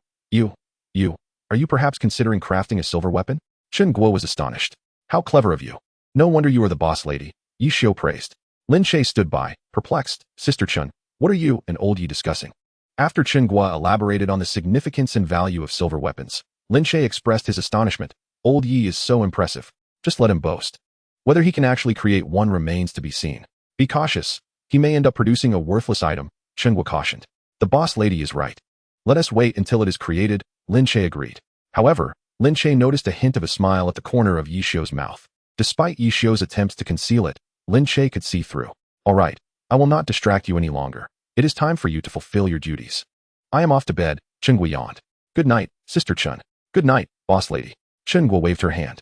are you perhaps considering crafting a silver weapon? Chen Guo was astonished. How clever of you. No wonder you are the boss lady, Ye Xiu praised. Lin Che stood by, perplexed. Sister Chen, what are you and old Yi discussing? After Chen Guo elaborated on the significance and value of silver weapons, Lin Che expressed his astonishment. Old Yi is so impressive. Just let him boast. Whether he can actually create one remains to be seen. Be cautious. He may end up producing a worthless item, Chen Guo cautioned. The boss lady is right. Let us wait until it is created, Lin Che agreed. However, Lin Che noticed a hint of a smile at the corner of Ye Xiu's mouth. Despite Ye Xiu's attempts to conceal it, Lin Che could see through. All right, I will not distract you any longer. It is time for you to fulfill your duties. I am off to bed, Chen Guo yawned. Good night, Sister Chen. Good night, boss lady. Chen Guo waved her hand,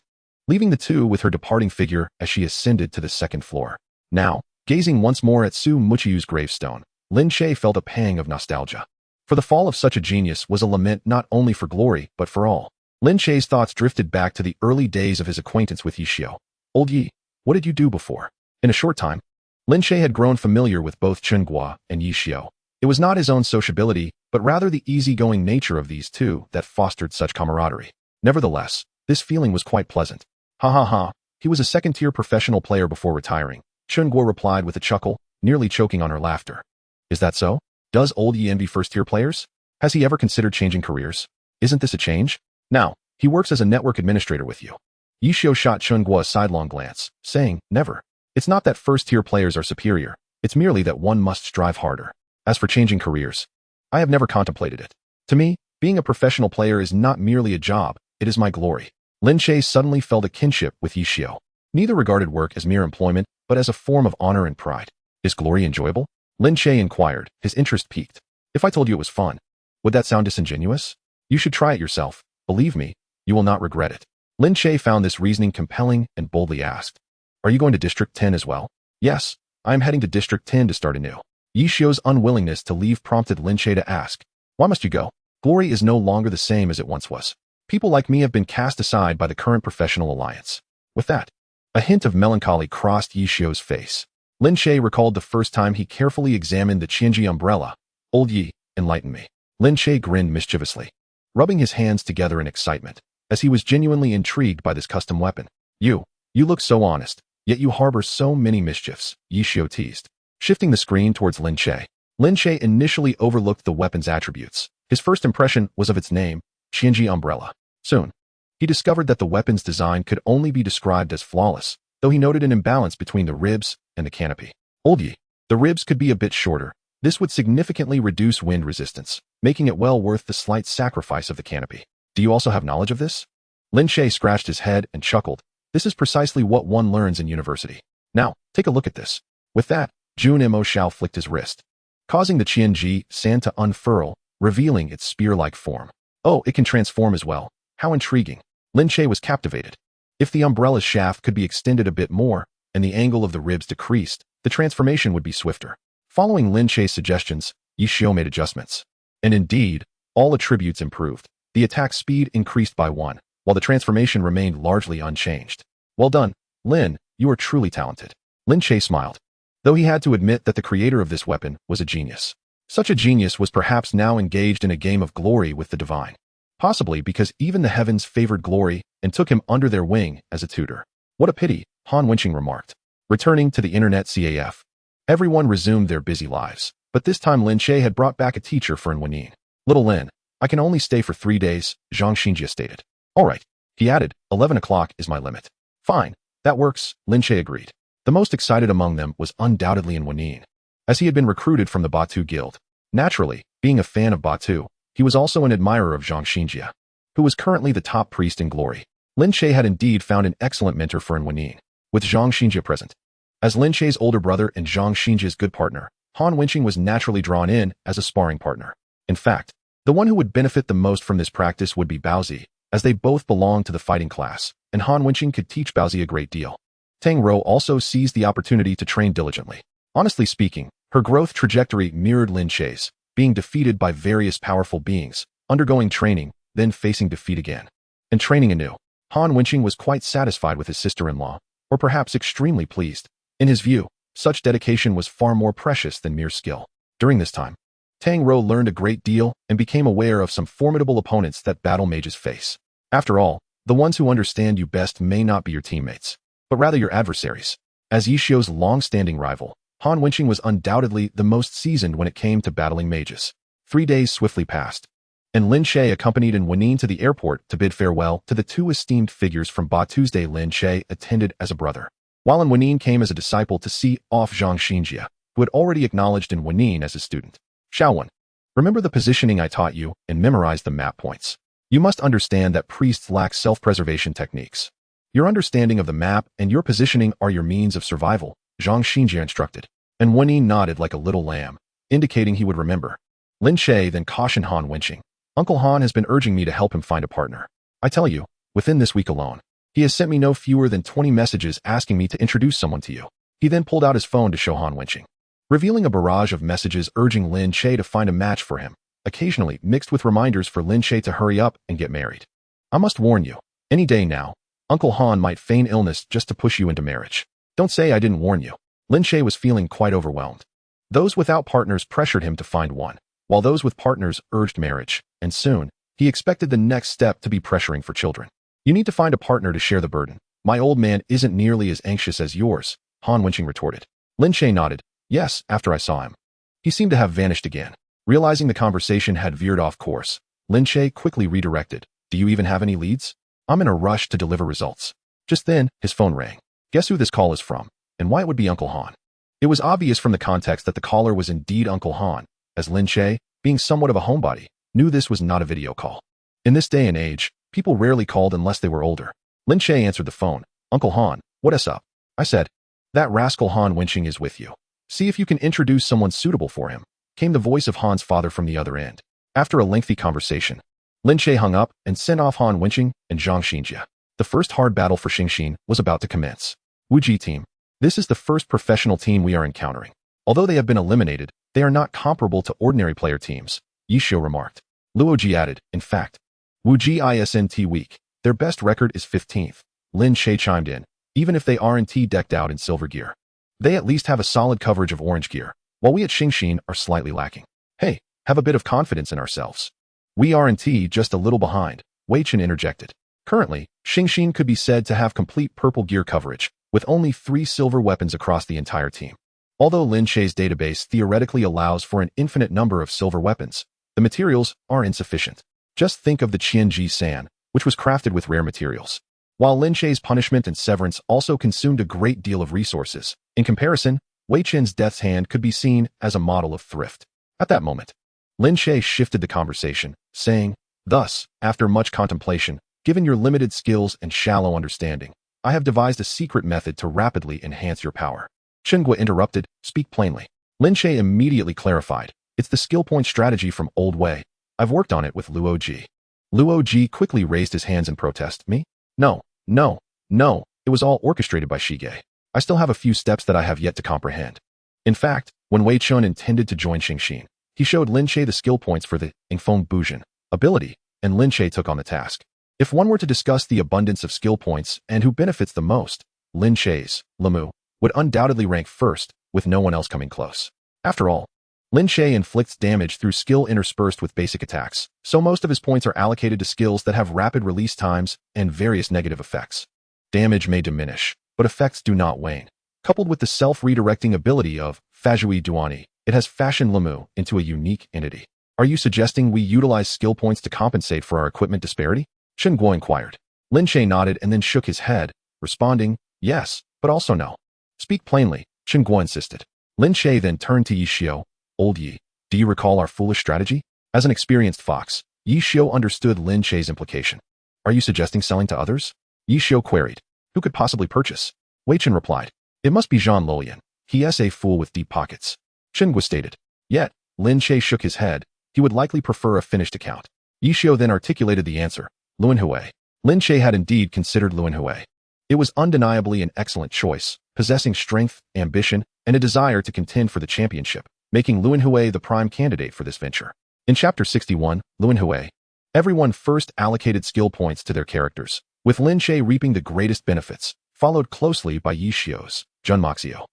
leaving the two with her departing figure as she ascended to the second floor. Now, gazing once more at Su Muqiu's gravestone, Lin Che felt a pang of nostalgia. For the fall of such a genius was a lament not only for Glory, but for all. Lin Che's thoughts drifted back to the early days of his acquaintance with Ye Xiu. Old Yi, what did you do before? In a short time, Lin Che had grown familiar with both Chen Guo and Ye Xiu. It was not his own sociability, but rather the easygoing nature of these two that fostered such camaraderie. Nevertheless, this feeling was quite pleasant. Ha ha ha, he was a second-tier professional player before retiring, Chen Guo replied with a chuckle, nearly choking on her laughter. Is that so? Does old Yi envy first-tier players? Has he ever considered changing careers? Isn't this a change? Now, he works as a network administrator with you. Ye Xiu shot Chen Guo a sidelong glance, saying, never. It's not that first-tier players are superior, it's merely that one must strive harder. As for changing careers, I have never contemplated it. To me, being a professional player is not merely a job, it is my glory. Lin Che suddenly felt a kinship with Ye Xiu. Neither regarded work as mere employment, but as a form of honor and pride. Is glory enjoyable? Lin Che inquired, his interest piqued. If I told you it was fun, would that sound disingenuous? You should try it yourself. Believe me, you will not regret it. Lin Che found this reasoning compelling and boldly asked, are you going to District 10 as well? Yes, I am heading to District 10 to start anew. Ye Xiu's unwillingness to leave prompted Lin Che to ask, why must you go? Glory is no longer the same as it once was. People like me have been cast aside by the current professional alliance. With that, a hint of melancholy crossed Ye Xiu's face. Lin Che recalled the first time he carefully examined the Qianji umbrella. Old Yi, enlighten me. Lin Che grinned mischievously, rubbing his hands together in excitement, as he was genuinely intrigued by this custom weapon. You look so honest, yet you harbor so many mischiefs, Ye Xiu teased. Shifting the screen towards Lin Che initially overlooked the weapon's attributes. His first impression was of its name, Qianji umbrella. Soon, he discovered that the weapon's design could only be described as flawless, though he noted an imbalance between the ribs and the canopy. Old Yi, the ribs could be a bit shorter. This would significantly reduce wind resistance, making it well worth the slight sacrifice of the canopy. Do you also have knowledge of this? Lin Che scratched his head and chuckled. This is precisely what one learns in university. Now, take a look at this. With that, Jun Mo Shao flicked his wrist, causing the Qianji sand to unfurl, revealing its spear-like form. Oh, it can transform as well. How intriguing. Lin Che was captivated. If the umbrella's shaft could be extended a bit more, and the angle of the ribs decreased, the transformation would be swifter. Following Lin Che's suggestions, Ye Xiu made adjustments. And indeed, all attributes improved. The attack speed increased by 1, while the transformation remained largely unchanged. Well done, Lin, you are truly talented. Lin Che smiled, though he had to admit that the creator of this weapon was a genius. Such a genius was perhaps now engaged in a game of glory with the divine. Possibly because even the heavens favored glory and took him under their wing as a tutor. What a pity, Han Wenqing remarked. Returning to the Internet CAF, everyone resumed their busy lives, but this time Lin Che had brought back a teacher for Wenyin. Little Lin, I can only stay for 3 days, Xingxin stated. All right, he added, 11 o'clock is my limit. Fine, that works, Lin Che agreed. The most excited among them was undoubtedly in Wenin, as he had been recruited from the Batu Guild. Naturally, being a fan of Batu, he was also an admirer of Zhang Xinjia, who was currently the top priest in glory. Lin Che had indeed found an excellent mentor for in Wenin, with Zhang Xinjia present. As Lin Che's older brother and Zhang Xinjia's good partner, Han Wenqing was naturally drawn in as a sparring partner. In fact, the one who would benefit the most from this practice would be Baozi, as they both belonged to the fighting class, and Han Wenqing could teach Baozi a great deal. Tang Rou also seized the opportunity to train diligently. Honestly speaking, her growth trajectory mirrored Lin Che's, being defeated by various powerful beings, undergoing training, then facing defeat again, and training anew. Han Wenqing was quite satisfied with his sister-in-law, or perhaps extremely pleased. In his view, such dedication was far more precious than mere skill. During this time, Tang Rou learned a great deal and became aware of some formidable opponents that battle mages face. After all, the ones who understand you best may not be your teammates, but rather your adversaries. As Ye Xiu's long-standing rival, Han Wenqing was undoubtedly the most seasoned when it came to battling mages. 3 days swiftly passed, and Lin Che accompanied in Wenin to the airport to bid farewell to the two esteemed figures from Batu's day. Lin Che attended as a brother, while in Wenin came as a disciple to see off Zhang Xinjia, who had already acknowledged in Wenin as his student. Shaowen, remember the positioning I taught you and memorize the map points. You must understand that priests lack self-preservation techniques. Your understanding of the map and your positioning are your means of survival, Zhang Xinjia instructed, and Wenin nodded like a little lamb, indicating he would remember. Lin Che then cautioned Han Wenqing. Uncle Han has been urging me to help him find a partner. I tell you, within this week alone, he has sent me no fewer than 20 messages asking me to introduce someone to you. He then pulled out his phone to show Han Wenqing, revealing a barrage of messages urging Lin Che to find a match for him, occasionally mixed with reminders for Lin Che to hurry up and get married. I must warn you, any day now, Uncle Han might feign illness just to push you into marriage. Don't say I didn't warn you. Lin Che was feeling quite overwhelmed. Those without partners pressured him to find one, while those with partners urged marriage, and soon, he expected the next step to be pressuring for children. You need to find a partner to share the burden. My old man isn't nearly as anxious as yours, Han Wenqing retorted. Lin Che nodded. Yes, after I saw him. He seemed to have vanished again. Realizing the conversation had veered off course, Lin Che quickly redirected. Do you even have any leads? I'm in a rush to deliver results. Just then, his phone rang. Guess who this call is from, and why it would be Uncle Han? It was obvious from the context that the caller was indeed Uncle Han, as Lin Che, being somewhat of a homebody, knew this was not a video call. In this day and age, people rarely called unless they were older. Lin Che answered the phone. Uncle Han, what's up? I said. That rascal Han Wenqing is with you. See if you can introduce someone suitable for him, came the voice of Han's father from the other end. After a lengthy conversation, Lin Che hung up and sent off Han Wenqing and Zhang Xinjia. The first hard battle for Xingxin was about to commence. Wuji team. This is the first professional team we are encountering. Although they have been eliminated, they are not comparable to ordinary player teams, Ye Xiu remarked. Luoji added, in fact, Wuji isn't weak. Their best record is 15th. Lin Che chimed in. Even if they aren't decked out in silver gear, they at least have a solid coverage of orange gear, while we at Xingxin are slightly lacking. Hey, have a bit of confidence in ourselves. We aren't just a little behind, Wei Chen interjected. Currently, Xingxin could be said to have complete purple gear coverage, with only 3 silver weapons across the entire team. Although Lin Che's database theoretically allows for an infinite number of silver weapons, the materials are insufficient. Just think of the Qianji San, which was crafted with rare materials. While Lin Che's punishment and severance also consumed a great deal of resources, in comparison, Wei Chen's death's hand could be seen as a model of thrift. At that moment, Lin Che shifted the conversation, saying, thus, after much contemplation, given your limited skills and shallow understanding, I have devised a secret method to rapidly enhance your power. Chen Guo interrupted, speak plainly. Lin Che immediately clarified, it's the skill point strategy from Old Wei. I've worked on it with Luoji. Luoji quickly raised his hands in protest. Me? No, it was all orchestrated by Shige. I still have a few steps that I have yet to comprehend. In fact, when Wei Chun intended to join Xingxin, he showed Lin Che the skill points for the Yingfeng Bujin ability, and Lin Che took on the task. If one were to discuss the abundance of skill points and who benefits the most, Lin Che's, Limu, would undoubtedly rank first, with no one else coming close. After all, Lin Che inflicts damage through skill interspersed with basic attacks, so most of his points are allocated to skills that have rapid release times and various negative effects. Damage may diminish, but effects do not wane. Coupled with the self-redirecting ability of Fazhui Duani, it has fashioned Limu into a unique entity. Are you suggesting we utilize skill points to compensate for our equipment disparity? Chen Guo inquired. Lin Che nodded and then shook his head, responding, yes, but also no. Speak plainly, Chen Guo insisted. Lin Che then turned to Ye Xiu. Old Yi, do you recall our foolish strategy? As an experienced fox, Ye Xiu understood Lin Che's implication. Are you suggesting selling to others? Ye Xiu queried. Who could possibly purchase? Wei Chen replied. It must be Zhang Luoyan. He is a fool with deep pockets. Chen Guo stated. Yet, Lin Che shook his head. He would likely prefer a finished account. Ye Xiu then articulated the answer. Luan Hui. Lin Che had indeed considered Luan Hui. It was undeniably an excellent choice, possessing strength, ambition, and a desire to contend for the championship, making Luan Hui the prime candidate for this venture. In Chapter 61, Luan Hui. Everyone first allocated skill points to their characters, with Lin Che reaping the greatest benefits, followed closely by Ye Xiu's, Jun Moxio.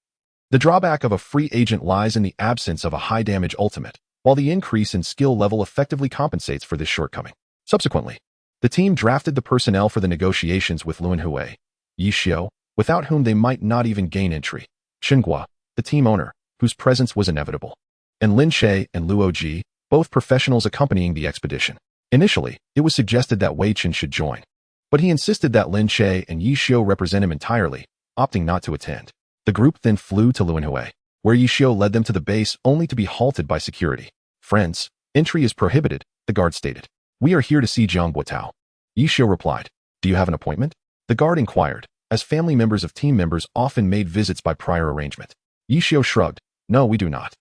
The drawback of a free agent lies in the absence of a high-damage ultimate, while the increase in skill level effectively compensates for this shortcoming. Subsequently, the team drafted the personnel for the negotiations with Luan Hui, Ye Xiu, without whom they might not even gain entry, Chen Guo, the team owner, whose presence was inevitable, and Lin Che and Luo Ji, both professionals accompanying the expedition. Initially, it was suggested that Wei Chen should join, but he insisted that Lin Che and Ye Xiu represent him entirely, opting not to attend. The group then flew to Luan Hui, where Ye Xiu led them to the base only to be halted by security. Friends, entry is prohibited, the guard stated. We are here to see Jiang Guotao. Ye Xiu replied. Do you have an appointment? The guard inquired, as family members of team members often made visits by prior arrangement. Ye Xiu shrugged. No, we do not.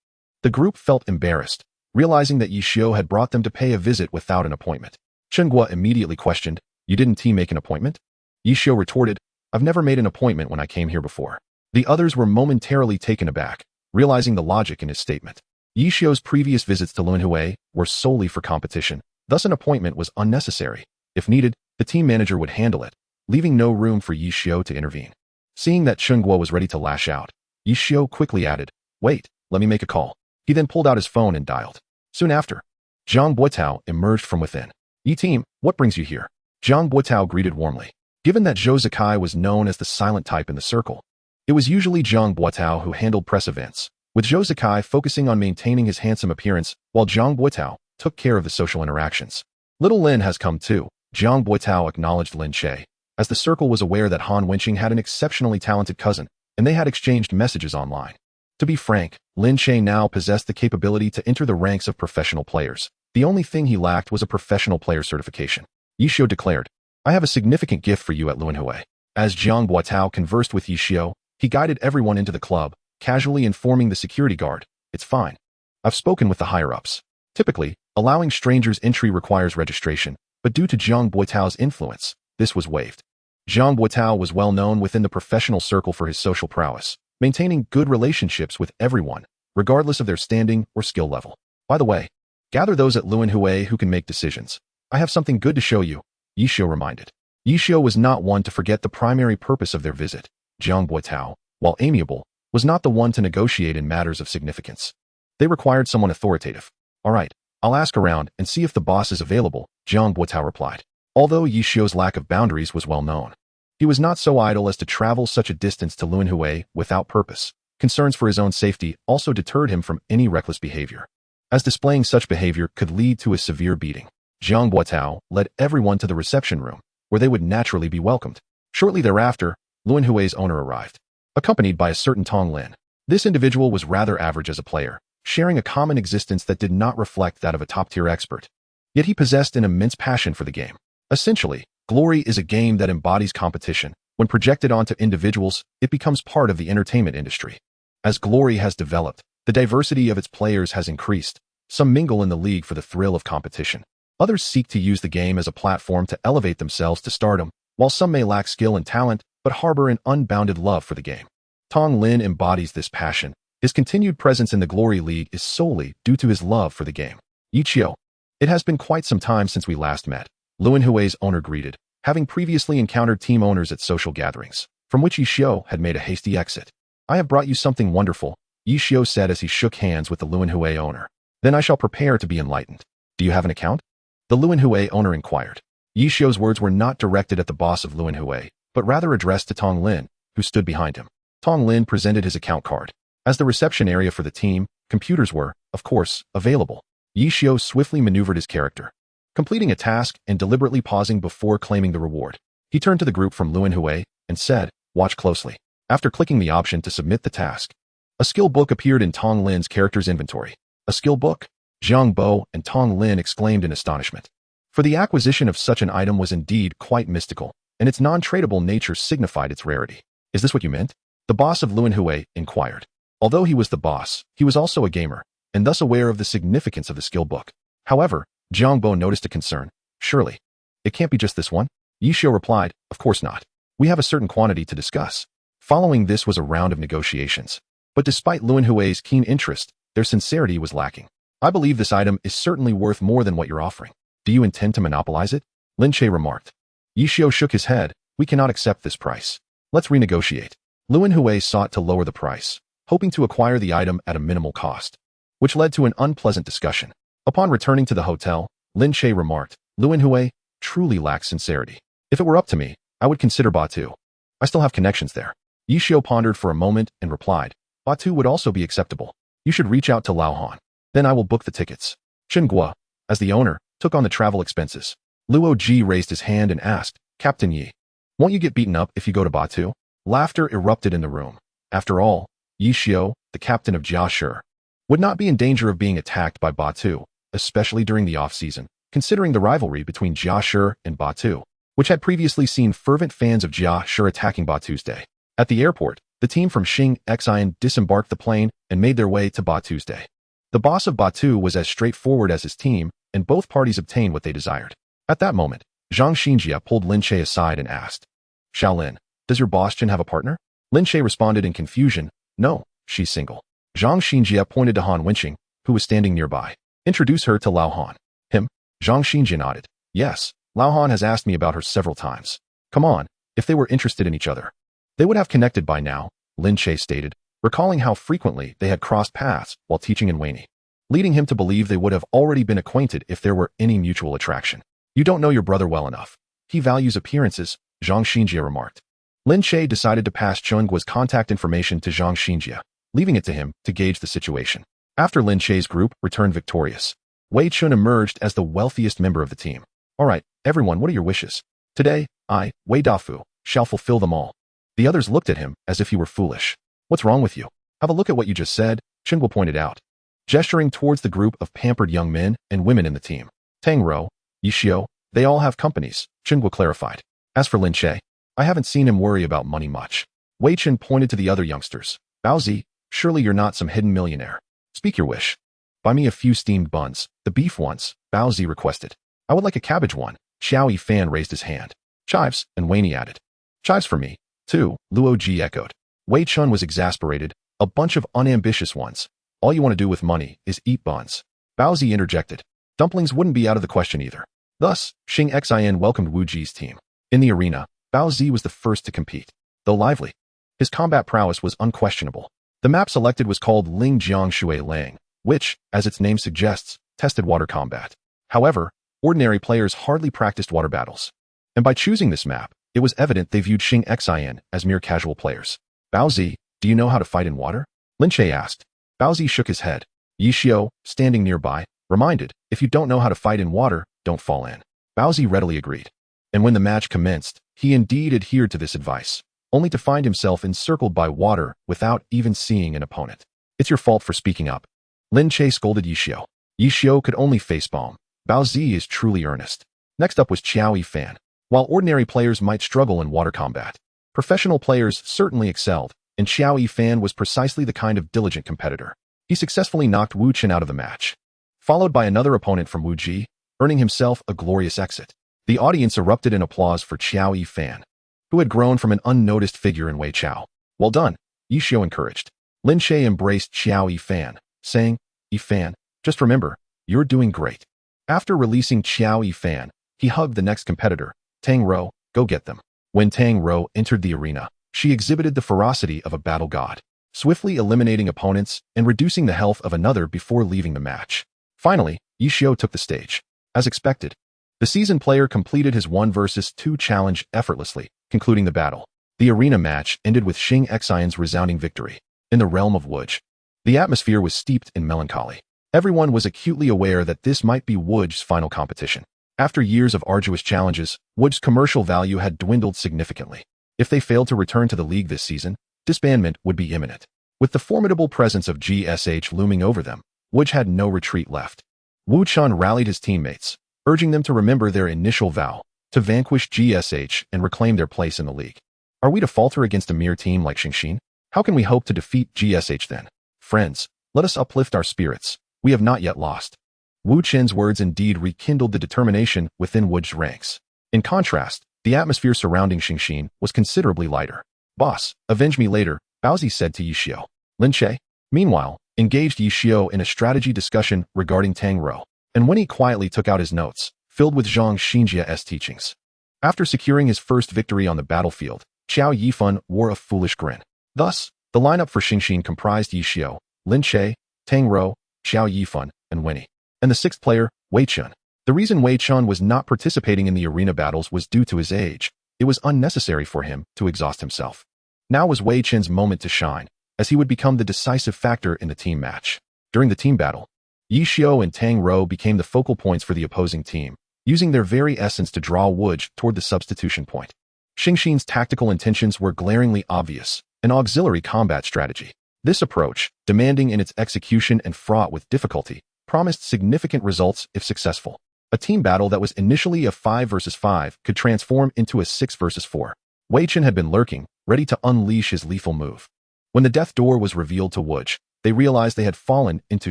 The group felt embarrassed, realizing that Ye Xiu had brought them to pay a visit without an appointment. Chen Guo immediately questioned, You didn't team make an appointment? Ye Xiu retorted, I've never made an appointment when I came here before. The others were momentarily taken aback, realizing the logic in his statement. Ye Xiu's previous visits to Luan Hui were solely for competition, thus an appointment was unnecessary. If needed, the team manager would handle it, leaving no room for Ye Xiu to intervene. Seeing that Chen Guo was ready to lash out, Ye Xiu quickly added, Wait, let me make a call. He then pulled out his phone and dialed. Soon after, Zhang Guotao emerged from within. Ye team, what brings you here? Zhang Guotao greeted warmly. Given that Zhou Zikai was known as the silent type in the circle, it was usually Zhang Guotao who handled press events, with Zhou Zikai focusing on maintaining his handsome appearance while Zhang Guotao took care of the social interactions. Little Lin has come too, Zhang Guotao acknowledged Lin Che, as the circle was aware that Han Wenqing had an exceptionally talented cousin, and they had exchanged messages online. To be frank, Lin Che now possessed the capability to enter the ranks of professional players. The only thing he lacked was a professional player certification. Ye Xiu declared, I have a significant gift for you at Luan Hui. As Zhang Guotao conversed with Ye Xiu, he guided everyone into the club, casually informing the security guard, It's fine. I've spoken with the higher-ups. Typically, allowing strangers entry requires registration, but due to Zhang Guotao's influence, this was waived. Zhang Guotao was well known within the professional circle for his social prowess, maintaining good relationships with everyone, regardless of their standing or skill level. By the way, gather those at Luan Hui who can make decisions. I have something good to show you, Ye Xiu reminded. Ye Xiu was not one to forget the primary purpose of their visit. Zhang Guotao, while amiable, was not the one to negotiate in matters of significance. They required someone authoritative. All right, I'll ask around and see if the boss is available, Zhang Guotao replied. Although Ye Xiu's lack of boundaries was well known, he was not so idle as to travel such a distance to Luan Hui without purpose. Concerns for his own safety also deterred him from any reckless behavior, as displaying such behavior could lead to a severe beating. Zhang Guotao led everyone to the reception room, where they would naturally be welcomed. Shortly thereafter, Luan Hui's owner arrived, accompanied by a certain Tong Lin. This individual was rather average as a player, sharing a common existence that did not reflect that of a top-tier expert. Yet he possessed an immense passion for the game. Essentially, Glory is a game that embodies competition. When projected onto individuals, it becomes part of the entertainment industry. As Glory has developed, the diversity of its players has increased. Some mingle in the league for the thrill of competition. Others seek to use the game as a platform to elevate themselves to stardom, while some may lack skill and talent, but harbor an unbounded love for the game. Tong Lin embodies this passion. His continued presence in the Glory League is solely due to his love for the game. Ye Xiu. It has been quite some time since we last met, Luan Hui's owner greeted, having previously encountered team owners at social gatherings, from which Ye Xiu had made a hasty exit. I have brought you something wonderful, Ye Xiu said as he shook hands with the Luan Hui owner. Then I shall prepare to be enlightened. Do you have an account? The Luan Hui owner inquired. Ye Xiu's words were not directed at the boss of Luan Hui, but rather addressed to Tong Lin, who stood behind him. Tong Lin presented his account card. As the reception area for the team, computers were, of course, available. Ye Xiu swiftly maneuvered his character, completing a task and deliberately pausing before claiming the reward. He turned to the group from Lin Che and said, "Watch closely." After clicking the option to submit the task, a skill book appeared in Tong Lin's character's inventory. A skill book? Zhang Bo and Tong Lin exclaimed in astonishment. For the acquisition of such an item was indeed quite mystical, and its non-tradable nature signified its rarity. "Is this what you meant?" The boss of Lin Che inquired. Although he was the boss, he was also a gamer, and thus aware of the significance of the skill book. However, Zhang Bo noticed a concern. "Surely, it can't be just this one?" Ye Xiu replied, "Of course not. We have a certain quantity to discuss." Following this was a round of negotiations. But despite Lin Che's keen interest, their sincerity was lacking. "I believe this item is certainly worth more than what you're offering. Do you intend to monopolize it?" Lin Che remarked. Ye Xiu shook his head. "We cannot accept this price. Let's renegotiate." Lin Che sought to lower the price, hoping to acquire the item at a minimal cost, which led to an unpleasant discussion. Upon returning to the hotel, Lin Che remarked, "Lin Che truly lacks sincerity. If it were up to me, I would consider Batu. I still have connections there." Ye Xiu pondered for a moment and replied, "Batu would also be acceptable. You should reach out to Lao Han. Then I will book the tickets." Chen Guo, as the owner, took on the travel expenses. Luo Ji raised his hand and asked, "Captain Yi, won't you get beaten up if you go to Batu?" Laughter erupted in the room. After all, Ye Xiu, the captain of Jia Shi, would not be in danger of being attacked by Batu, especially during the off-season, considering the rivalry between Jia Shi and Batu, which had previously seen fervent fans of Jia Shi attacking Batu's day. At the airport, the team from Xingxin disembarked the plane and made their way to Batu's day. The boss of Batu was as straightforward as his team, and both parties obtained what they desired. At that moment, Zhang Xinjia pulled Lin Che aside and asked, "Shaolin, does your boss Chen have a partner?" Lin Che responded in confusion, "No, she's single." Zhang Xinjia pointed to Han Wenqing, who was standing nearby. "Introduce her to Lao Han." "Him?" Zhang Xinjia nodded. "Yes, Lao Han has asked me about her several times." "Come on, if they were interested in each other, they would have connected by now," Lin Che stated, recalling how frequently they had crossed paths while teaching in Waney, leading him to believe they would have already been acquainted if there were any mutual attraction. "You don't know your brother well enough. He values appearances," Zhang Xinjia remarked. Lin Che decided to pass Chen Guo's contact information to Zhang Xinjia, leaving it to him to gauge the situation. After Lin Che's group returned victorious, Wei Chun emerged as the wealthiest member of the team. "All right, everyone, what are your wishes? Today, I, Wei Dafu, shall fulfill them all." The others looked at him as if he were foolish. "What's wrong with you? Have a look at what you just said," Chen Guo pointed out, gesturing towards the group of pampered young men and women in the team. "Tang Rou, Ye Xiu, they all have companies," Chen Guo clarified. "As for Lin Che, I haven't seen him worry about money much." Wei Chen pointed to the other youngsters. "Baozi, surely you're not some hidden millionaire. Speak your wish." "Buy me a few steamed buns, the beef ones," Baozi requested. "I would like a cabbage one." Xiao Yifan raised his hand. "Chives," and Waney added. "Chives for me, too," Luo Ji echoed. Wei Chun was exasperated. "A bunch of unambitious ones. All you want to do with money is eat buns." Baozi interjected. "Dumplings wouldn't be out of the question either." Thus, Xingxin welcomed Wu Ji's team. In the arena, Baozi was the first to compete. Though lively, his combat prowess was unquestionable. The map selected was called Lingjiang Shui Lang, which, as its name suggests, tested water combat. However, ordinary players hardly practiced water battles. And by choosing this map, it was evident they viewed Xingxin as mere casual players. "Baozi, do you know how to fight in water?" Lin Che asked. Baozi shook his head. Ye Xiu, standing nearby, reminded, "If you don't know how to fight in water, don't fall in." Baozi readily agreed. And when the match commenced, he indeed adhered to this advice, only to find himself encircled by water without even seeing an opponent. "It's your fault for speaking up." Lin Che scolded Ye Xiu. Ye Xiu could only facepalm. Baozi is truly earnest. Next up was Xiao Yifan. While ordinary players might struggle in water combat, professional players certainly excelled, and Xiao Yifan was precisely the kind of diligent competitor. He successfully knocked Wu Chen out of the match, followed by another opponent from Wu Ji, earning himself a glorious exit. The audience erupted in applause for Xiao Yifan, who had grown from an unnoticed figure in Wei Chao. "Well done," Ye Xiu encouraged. Lin Che embraced Xiao Yifan, saying, "Yifan, just remember, you're doing great." After releasing Xiao Yifan, he hugged the next competitor, Tang Rou. "Go get them." When Tang Rou entered the arena, she exhibited the ferocity of a battle god, swiftly eliminating opponents and reducing the health of another before leaving the match. Finally, Ye Xiu took the stage. As expected, the seasoned player completed his 1 versus 2 challenge effortlessly, concluding the battle. The arena match ended with Xingxin's resounding victory. In the realm of Wuj, the atmosphere was steeped in melancholy. Everyone was acutely aware that this might be Wuj's final competition. After years of arduous challenges, Wuj's commercial value had dwindled significantly. If they failed to return to the league this season, disbandment would be imminent. With the formidable presence of GSH looming over them, Wuj had no retreat left. Wu Chun rallied his teammates, urging them to remember their initial vow, to vanquish GSH and reclaim their place in the league. Are we to falter against a mere team like Xingxin? How can we hope to defeat GSH then? Friends, let us uplift our spirits. We have not yet lost. Wu Chen's words indeed rekindled the determination within Wuj's ranks. In contrast, the atmosphere surrounding Xingxin was considerably lighter. Boss, avenge me later, Baozi said to Ye Xiu. Lin Che, meanwhile, engaged Ye Xiu in a strategy discussion regarding Tang Rou, and when he quietly took out his notes, filled with Zhang Xinjia's teachings. After securing his first victory on the battlefield, Xiao Yifan wore a foolish grin. Thus, the lineup for Xingxin comprised Ye Xiu, Lin Che, Tang Rou, Xiao Yifan, and Winnie. And the sixth player, Wei Chun. The reason Wei Chun was not participating in the arena battles was due to his age. It was unnecessary for him to exhaust himself. Now was Wei Chun's moment to shine, as he would become the decisive factor in the team match. During the team battle, Ye Xiu and Tang Rou became the focal points for the opposing team, using their very essence to draw Wuj toward the substitution point. Xingxin's tactical intentions were glaringly obvious, an auxiliary combat strategy. This approach, demanding in its execution and fraught with difficulty, promised significant results if successful. A team battle that was initially a 5 versus 5 could transform into a 6 versus 4. Wei Chun had been lurking, ready to unleash his lethal move. When the death door was revealed to Wuj, they realized they had fallen into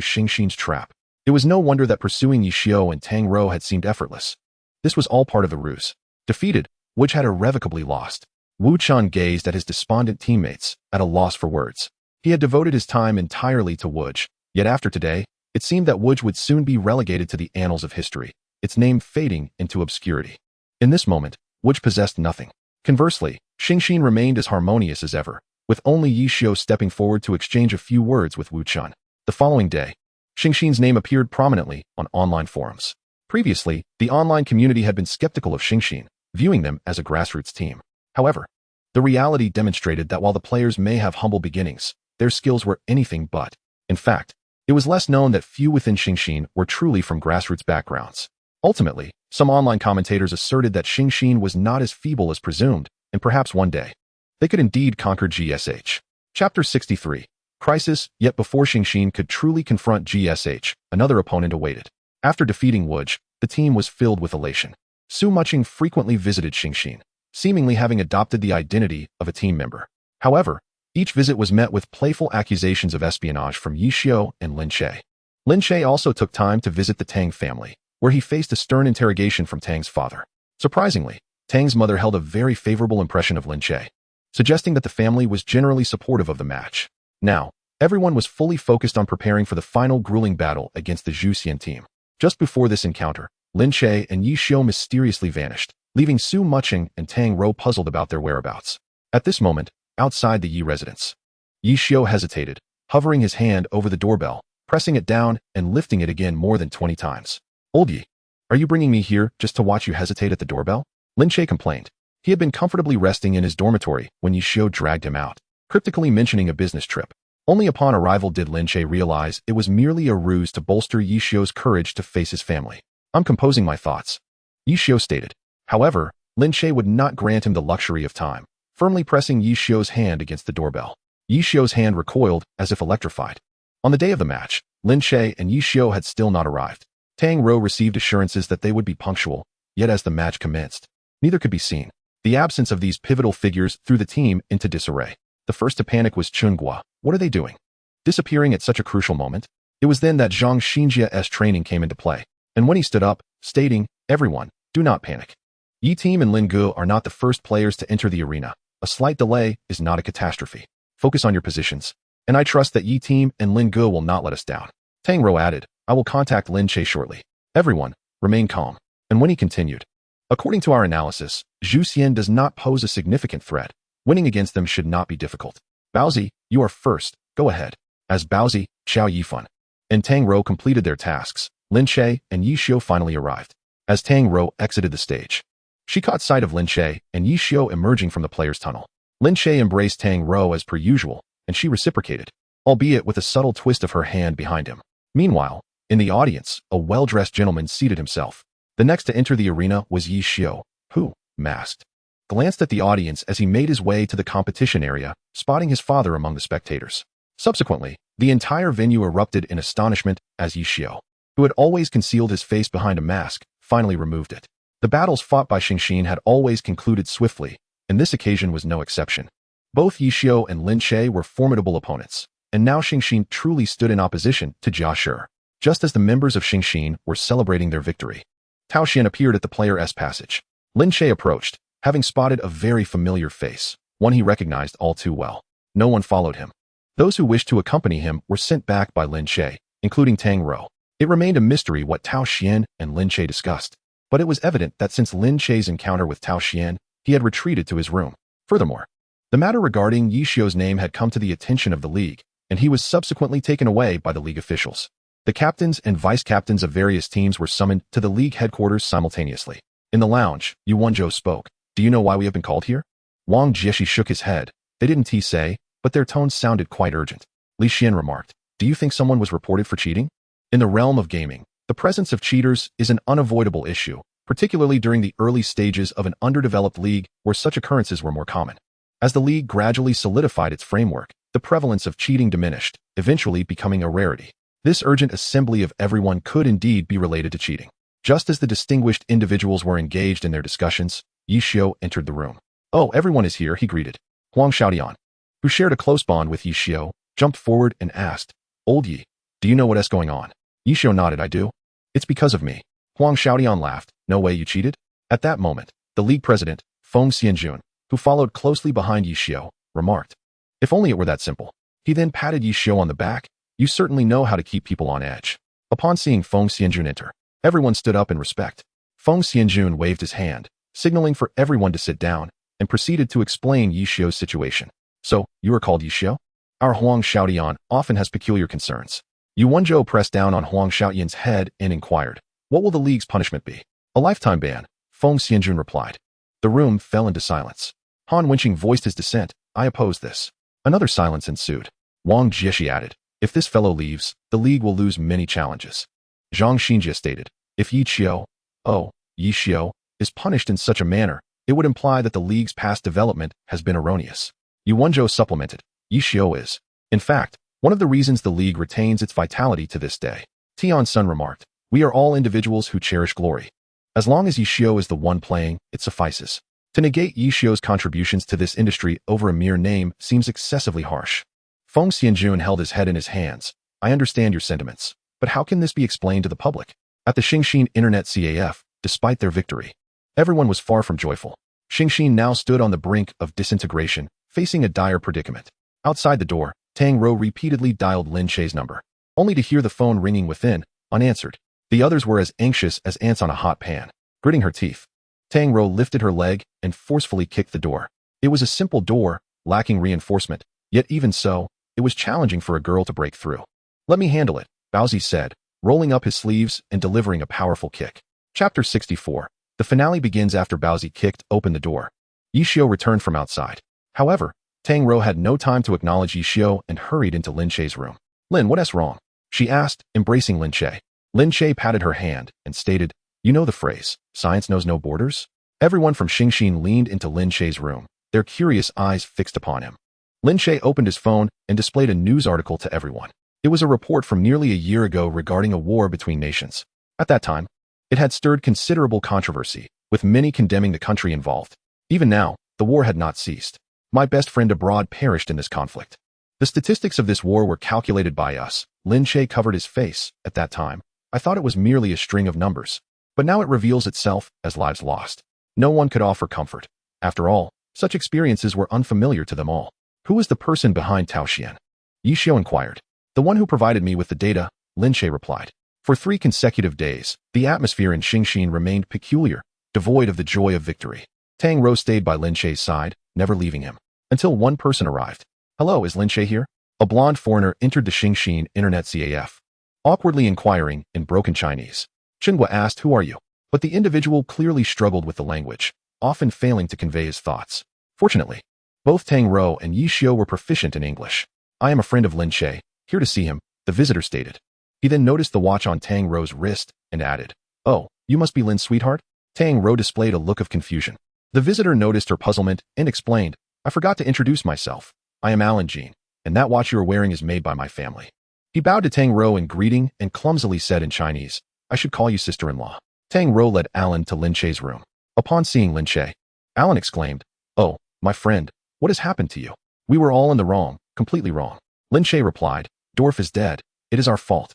Xingxin's trap. It was no wonder that pursuing Ye Xiu and Tang Rou had seemed effortless. This was all part of the ruse. Defeated, Wuj had irrevocably lost. Wu Chun gazed at his despondent teammates, at a loss for words. He had devoted his time entirely to Wuj, yet after today, it seemed that Wuj would soon be relegated to the annals of history, its name fading into obscurity. In this moment, Wuj possessed nothing. Conversely, Xingxin remained as harmonious as ever, with only Ye Xiu stepping forward to exchange a few words with Wu Chun. The following day, Xingxin's name appeared prominently on online forums. Previously, the online community had been skeptical of Xingxin, viewing them as a grassroots team. However, the reality demonstrated that while the players may have humble beginnings, their skills were anything but. In fact, it was less known that few within Xingxin were truly from grassroots backgrounds. Ultimately, some online commentators asserted that Xingxin was not as feeble as presumed, and perhaps one day, they could indeed conquer GSH. Chapter 63. Crisis. Yet before Xingxin could truly confront GSH, another opponent awaited. After defeating Wuj, the team was filled with elation. Su Muqing frequently visited Xingxin, seemingly having adopted the identity of a team member. However, each visit was met with playful accusations of espionage from Ye Xiu and Lin Che. Lin Che also took time to visit the Tang family, where he faced a stern interrogation from Tang's father. Surprisingly, Tang's mother held a very favorable impression of Lin Che, suggesting that the family was generally supportive of the match. Now, everyone was fully focused on preparing for the final grueling battle against the Zhuxian team. Just before this encounter, Lin Che and Ye Xiu mysteriously vanished, leaving Su Muqing and Tang Rou puzzled about their whereabouts. At this moment, outside the Yi residence, Ye Xiu hesitated, hovering his hand over the doorbell, pressing it down and lifting it again more than 20 times. Old Yi, are you bringing me here just to watch you hesitate at the doorbell? Lin Che complained. He had been comfortably resting in his dormitory when Ye Xiu dragged him out, cryptically mentioning a business trip. Only upon arrival did Lin Che realize it was merely a ruse to bolster Ye Xiu's courage to face his family. I'm composing my thoughts, Ye Xiu stated. However, Lin Che would not grant him the luxury of time, firmly pressing Ye Xiu's hand against the doorbell. Ye Xiu's hand recoiled as if electrified. On the day of the match, Lin Che and Ye Xiu had still not arrived. Tang Rou received assurances that they would be punctual, yet as the match commenced, neither could be seen. The absence of these pivotal figures threw the team into disarray. The first to panic was Chen Guo. What are they doing? Disappearing at such a crucial moment? It was then that Zhang Xinjia's training came into play, and when he stood up, stating, "Everyone, do not panic. Yi Team and Lin Ge are not the first players to enter the arena. A slight delay is not a catastrophe. Focus on your positions, and I trust that Yi Team and Lin Ge will not let us down." Tang Rou added, "I will contact Lin Che shortly. Everyone, remain calm." And when he continued, "According to our analysis, Zhuxian does not pose a significant threat. Winning against them should not be difficult. Baozi, you are first. Go ahead." As Baozi, Xiao Yifan, and Tang Rou completed their tasks, Lin Che and Ye Xiu finally arrived. As Tang Rou exited the stage, she caught sight of Lin Che and Ye Xiu emerging from the players' tunnel. Lin Che embraced Tang Rou as per usual, and she reciprocated, albeit with a subtle twist of her hand behind him. Meanwhile, In the audience, a well-dressed gentleman seated himself. The next to enter the arena was Ye Xiu, who, masked, glanced at the audience as he made his way to the competition area, spotting his father among the spectators. Subsequently, the entire venue erupted in astonishment as Ye Xiu, who had always concealed his face behind a mask, finally removed it. The battles fought by Xingxin had always concluded swiftly, and this occasion was no exception. Both Ye Xiu and Lin Che were formidable opponents, and now Xingxin truly stood in opposition to Ye Xiu. Just as the members of Xingxin were celebrating their victory, Tao Xian appeared at the player's passage. Lin Che approached, having spotted a very familiar face, one he recognized all too well. No one followed him. Those who wished to accompany him were sent back by Lin Che, including Tang Rou. It remained a mystery what Tao Xian and Lin Che discussed, but it was evident that since Lin Che's encounter with Tao Xian, he had retreated to his room. Furthermore, the matter regarding Ye Xiu's name had come to the attention of the league, and he was subsequently taken away by the league officials. The captains and vice-captains of various teams were summoned to the league headquarters simultaneously. In the lounge, Yu Wenzhou spoke. Do you know why we have been called here? Wang Jieshi shook his head. They didn't say, but their tones sounded quite urgent. Li Xian remarked, do you think someone was reported for cheating? In the realm of gaming, the presence of cheaters is an unavoidable issue, particularly during the early stages of an underdeveloped league where such occurrences were more common. As the league gradually solidified its framework, the prevalence of cheating diminished, eventually becoming a rarity. This urgent assembly of everyone could indeed be related to cheating. Just as the distinguished individuals were engaged in their discussions, Ye Xiu entered the room. Oh, everyone is here, he greeted. Huang Xiaodian, who shared a close bond with Ye Xiu, jumped forward and asked, Old Yi, do you know what is going on? Ye Xiu nodded, I do. It's because of me. Huang Xiaodian laughed. No way you cheated? At that moment, the league president, Feng Xianjun, who followed closely behind Ye Xiu, remarked, if only it were that simple. He then patted Ye Xiu on the back. You certainly know how to keep people on edge. Upon seeing Feng Xianjun enter, everyone stood up in respect. Feng Xianjun waved his hand, signaling for everyone to sit down, and proceeded to explain Ye Xiu's situation. So, you are called Ye Xiu? Our Huang Xiaodian often has peculiar concerns. Yu Wenzhou pressed down on Huang Xiaodian's head and inquired, what will the league's punishment be? A lifetime ban, Feng Xianjun replied. The room fell into silence. Han Wenqing voiced his dissent. I oppose this. Another silence ensued. Wang Jieshi added, if this fellow leaves, the league will lose many challenges. Zhang Xinjie stated, if Ye Xiu, is punished in such a manner, it would imply that the league's past development has been erroneous. Yu Wenzhou supplemented, Ye Xiu is, in fact, one of the reasons the league retains its vitality to this day. Tian Sun remarked, we are all individuals who cherish glory. As long as Ye Xiu is the one playing, it suffices. To negate Ye Xiu's contributions to this industry over a mere name seems excessively harsh. Feng Xianjun held his head in his hands. I understand your sentiments, but how can this be explained to the public? At the Xingxin Internet CAF, despite their victory, everyone was far from joyful. Xingxin now stood on the brink of disintegration, facing a dire predicament. Outside the door, Tang Rou repeatedly dialed Lin Che's number, only to hear the phone ringing within, unanswered. The others were as anxious as ants on a hot pan. Gritting her teeth, Tang Rou lifted her leg and forcefully kicked the door. It was a simple door, lacking reinforcement, yet even so, it was challenging for a girl to break through. Let me handle it, Baozi said, rolling up his sleeves and delivering a powerful kick. Chapter 64. The finale begins after Baozi kicked open the door. Ye Xiu returned from outside. However, Tang Rou had no time to acknowledge Ye Xiu and hurried into Lin Che's room. Lin, what's wrong? She asked, embracing Lin Che. Lin Che patted her hand and stated, you know the phrase, science knows no borders? Everyone from Xingxin leaned into Lin Che's room, their curious eyes fixed upon him. Lin Che opened his phone and displayed a news article to everyone. It was a report from nearly a year ago regarding a war between nations. At that time, it had stirred considerable controversy, with many condemning the country involved. Even now, the war had not ceased. My best friend abroad perished in this conflict. The statistics of this war were calculated by us. Lin Che covered his face. At that time, I thought it was merely a string of numbers, but now it reveals itself as lives lost. No one could offer comfort. After all, such experiences were unfamiliar to them all. Who was the person behind Tao Xian? Ye Xiu inquired. The one who provided me with the data, Lin Che replied. For 3 consecutive days, the atmosphere in Xingxin remained peculiar, devoid of the joy of victory. Tang Rou stayed by Lin Che's side, never leaving him, until one person arrived. Hello, is Lin Che here? A blonde foreigner entered the Xingxin Internet CAF, awkwardly inquiring in broken Chinese. Chen Guo asked, who are you? But the individual clearly struggled with the language, often failing to convey his thoughts. Fortunately, both Tang Rou and Ye Xiu were proficient in English. I am a friend of Lin Che, here to see him, the visitor stated. He then noticed the watch on Tang Rou's wrist and added, "Oh, you must be Lin's sweetheart?" Tang Rou displayed a look of confusion. The visitor noticed her puzzlement and explained, "I forgot to introduce myself. I am Alan Jean, and that watch you are wearing is made by my family." He bowed to Tang Rou in greeting and clumsily said in Chinese, "I should call you sister-in-law." Tang Rou led Alan to Lin Che's room. Upon seeing Lin Che, Alan exclaimed, "Oh, my friend, what has happened to you? We were all in the wrong, completely wrong." Lin Che replied, "Dorf is dead. It is our fault."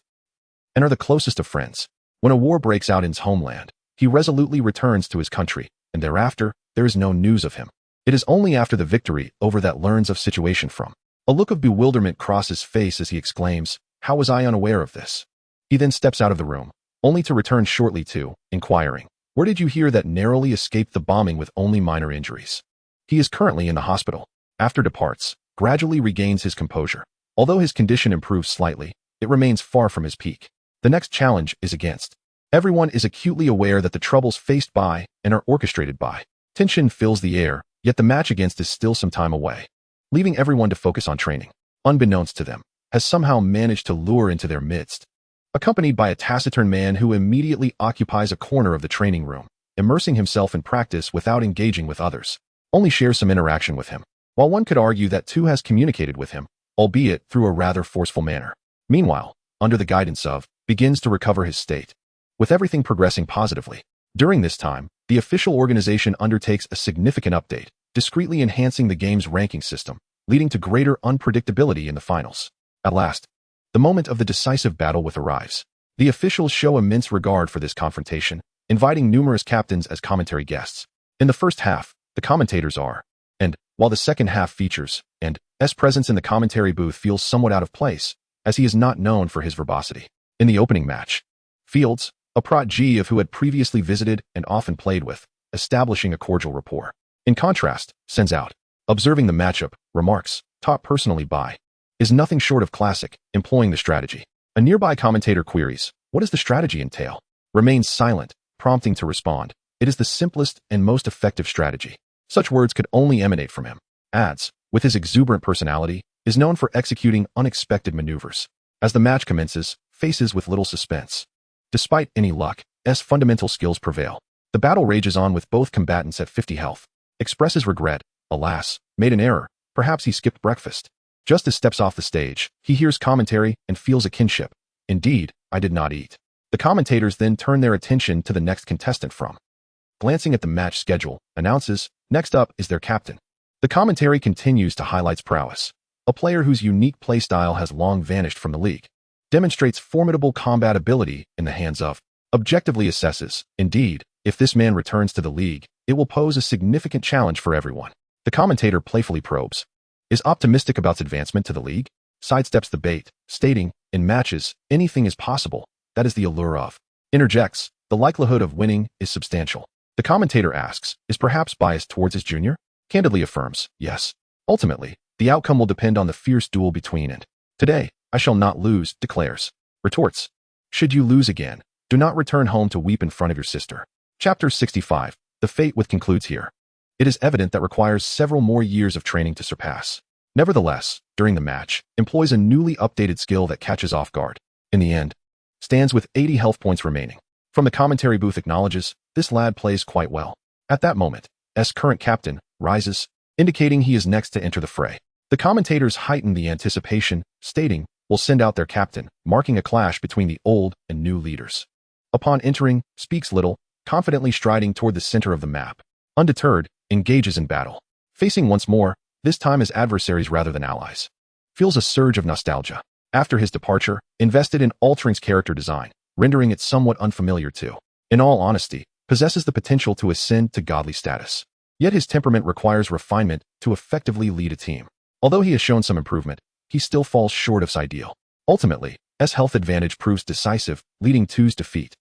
And are the closest of friends. When a war breaks out in his homeland, he resolutely returns to his country, and thereafter, there is no news of him. It is only after the victory over that learns of situation from. A look of bewilderment crosses his face as he exclaims, "How was I unaware of this?" He then steps out of the room, only to return shortly to, inquiring, "Where did you hear that narrowly escaped the bombing with only minor injuries?" He is currently in the hospital. After departs, gradually regains his composure. Although his condition improves slightly, it remains far from his peak. The next challenge is against. Everyone is acutely aware that the troubles faced by and are orchestrated by. Tension fills the air, yet the match against is still some time away. Leaving everyone to focus on training, unbeknownst to them, has somehow managed to lure into their midst. Accompanied by a taciturn man who immediately occupies a corner of the training room, immersing himself in practice without engaging with others, only shares some interaction with him. While one could argue that Tu has communicated with him, albeit through a rather forceful manner. Meanwhile, under the guidance of, begins to recover his state. With everything progressing positively. During this time, the official organization undertakes a significant update, discreetly enhancing the game's ranking system, leading to greater unpredictability in the finals. At last, the moment of the decisive battle with arrives. The officials show immense regard for this confrontation, inviting numerous captains as commentary guests. In the first half, the commentators are, and, while the second half features, and, S presence in the commentary booth feels somewhat out of place, as he is not known for his verbosity. In the opening match, Fields, a protege of who had previously visited and often played with, establishing a cordial rapport. In contrast, sends out, observing the matchup, remarks, taught personally by, is nothing short of classic, employing the strategy. A nearby commentator queries, what does the strategy entail? Remains silent, prompting to respond, it is the simplest and most effective strategy. Such words could only emanate from him. Adds, with his exuberant personality, is known for executing unexpected maneuvers. As the match commences, faces with little suspense. Despite any luck, S fundamental skills prevail. The battle rages on with both combatants at 50 health. Expresses regret, alas, made an error, perhaps he skipped breakfast. Just as steps off the stage, he hears commentary and feels a kinship. Indeed, I did not eat. The commentators then turn their attention to the next contestant from. Glancing at the match schedule, announces, next up is their captain. The commentary continues to highlight prowess. A player whose unique playstyle has long vanished from the league. Demonstrates formidable combat ability in the hands of. Objectively assesses, indeed, if this man returns to the league, it will pose a significant challenge for everyone. The commentator playfully probes. Is optimistic about advancement to the league? Sidesteps the bait, stating, in matches, anything is possible. That is the allure of. Interjects, the likelihood of winning is substantial. The commentator asks, is perhaps biased towards his junior? Candidly affirms, yes. Ultimately, the outcome will depend on the fierce duel between and. Today, I shall not lose, declares. Retorts. Should you lose again, do not return home to weep in front of your sister. Chapter 65. The fate with concludes here. It is evident that requires several more years of training to surpass. Nevertheless, during the match, employs a newly updated skill that catches off guard. In the end, stands with 80 health points remaining. From the commentary booth acknowledges, this lad plays quite well. At that moment, S current captain rises, indicating he is next to enter the fray. The commentators heighten the anticipation, stating, will send out their captain, marking a clash between the old and new leaders. Upon entering, speaks little, confidently striding toward the center of the map. Undeterred, engages in battle. Facing once more, this time as adversaries rather than allies. Feels a surge of nostalgia. After his departure, invested in altering its character design, rendering it somewhat unfamiliar to. In all honesty, possesses the potential to ascend to godly status. Yet his temperament requires refinement to effectively lead a team. Although he has shown some improvement, he still falls short of his ideal. Ultimately, S health advantage proves decisive, leading Tu's defeat.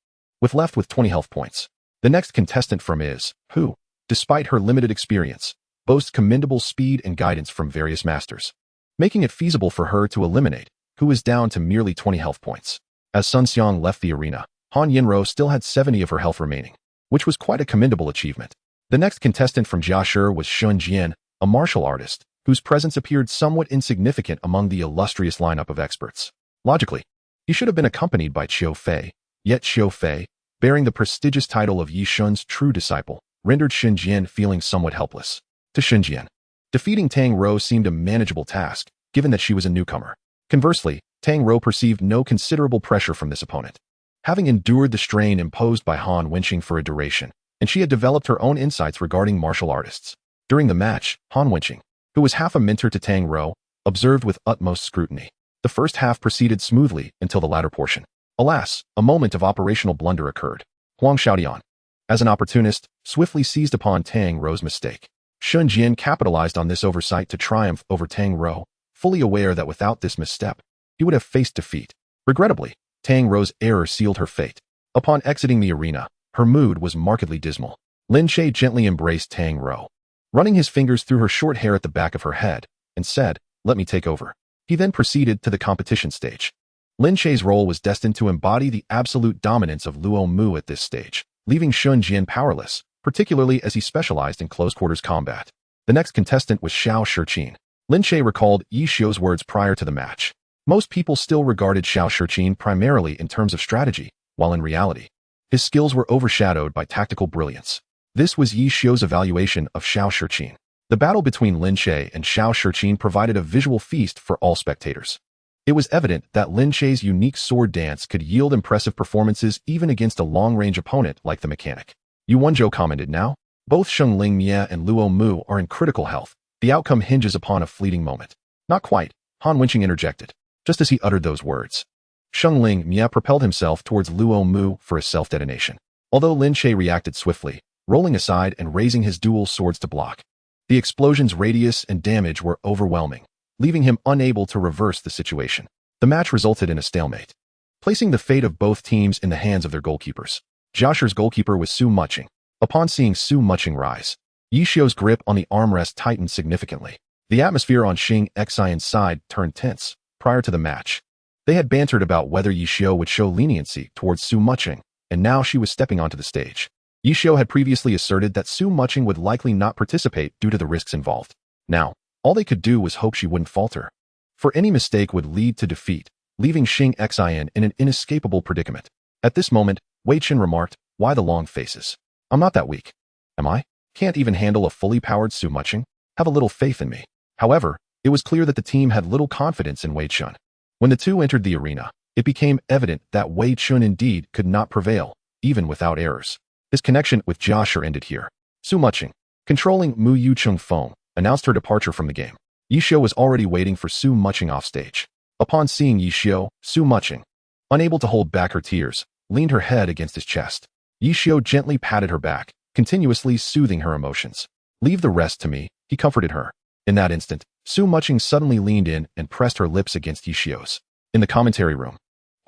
Left with 20 health points. The next contestant from is, who, despite her limited experience, boasts commendable speed and guidance from various masters, making it feasible for her to eliminate, who is down to merely 20 health points. As Sun Xiang left the arena, Han Yinro still had 70 of her health remaining, which was quite a commendable achievement. The next contestant from Jiashi was Shun Jian, a martial artist, whose presence appeared somewhat insignificant among the illustrious lineup of experts. Logically, He should have been accompanied by Qiu Fei, yet Qiu Fei, bearing the prestigious title of Ye Xiu's true disciple, rendered Xingxin feeling somewhat helpless. To Xingxin, defeating Tang Rou seemed a manageable task, given that she was a newcomer. Conversely, Tang Rou perceived no considerable pressure from this opponent. Having endured the strain imposed by Han Wenqing for a duration, and she had developed her own insights regarding martial artists. During the match, Han Wenqing, who was half a mentor to Tang Rou, observed with utmost scrutiny. The first half proceeded smoothly until the latter portion. Alas, a moment of operational blunder occurred. Huang Xiaodian, as an opportunist, swiftly seized upon Tang Rou's mistake. Xingxin capitalized on this oversight to triumph over Tang Rou, fully aware that without this misstep, he would have faced defeat. Regrettably, Tang Rou's error sealed her fate. Upon exiting the arena, her mood was markedly dismal. Lin Che gently embraced Tang Rou, running his fingers through her short hair at the back of her head, and said, "Let me take over." He then proceeded to the competition stage. Lin Che's role was destined to embody the absolute dominance of Luo Mu at this stage, leaving Xingxin powerless, particularly as he specialized in close-quarters combat. The next contestant was Xiao Shiqin. Lin Che recalled Ye Xiu's words prior to the match. Most people still regarded Xiao Shiqin primarily in terms of strategy, while in reality, his skills were overshadowed by tactical brilliance. This was Ye Xiu's evaluation of Xiao Shiqin. The battle between Lin Che and Xiao Shiqin provided a visual feast for all spectators. It was evident that Lin Che's unique sword dance could yield impressive performances even against a long-range opponent like the mechanic. Yu Wenzhou commented, "Now, both Xingling Mie and Luo Mu are in critical health. The outcome hinges upon a fleeting moment." "Not quite," Han Wenqing interjected, just as he uttered those words. Xingling Mie propelled himself towards Luo Mu for a self-detonation. Although Lin Che reacted swiftly, rolling aside and raising his dual swords to block, the explosion's radius and damage were overwhelming, leaving him unable to reverse the situation. The match resulted in a stalemate, placing the fate of both teams in the hands of their goalkeepers. Jiashi's goalkeeper was Su Muching. Upon seeing Su Muching rise, Ye Xiu's grip on the armrest tightened significantly. The atmosphere on Xingxin's side turned tense. Prior to the match, they had bantered about whether Ye Xiu would show leniency towards Su Muching, and now she was stepping onto the stage. Ye Xiu had previously asserted that Su Muching would likely not participate due to the risks involved. Now, all they could do was hope she wouldn't falter. For any mistake would lead to defeat, leaving Xingxin in an inescapable predicament. At this moment, Wei Chen remarked, "Why the long faces? I'm not that weak. Am I? Can't even handle a fully powered Su Muching? Have a little faith in me." However, it was clear that the team had little confidence in Wei Chen. When the two entered the arena, it became evident that Wei Chen indeed could not prevail, even without errors. His connection with Jiashi ended here. Su Muching, controlling Mu Yucheng Feng, announced her departure from the game. Ye Xiu was already waiting for Su Muching off stage. Upon seeing Ye Xiu, Su Muching, unable to hold back her tears, leaned her head against his chest. Ye Xiu gently patted her back, continuously soothing her emotions. "Leave the rest to me," he comforted her. In that instant, Su Muching suddenly leaned in and pressed her lips against Ye Xiu's. In the commentary room,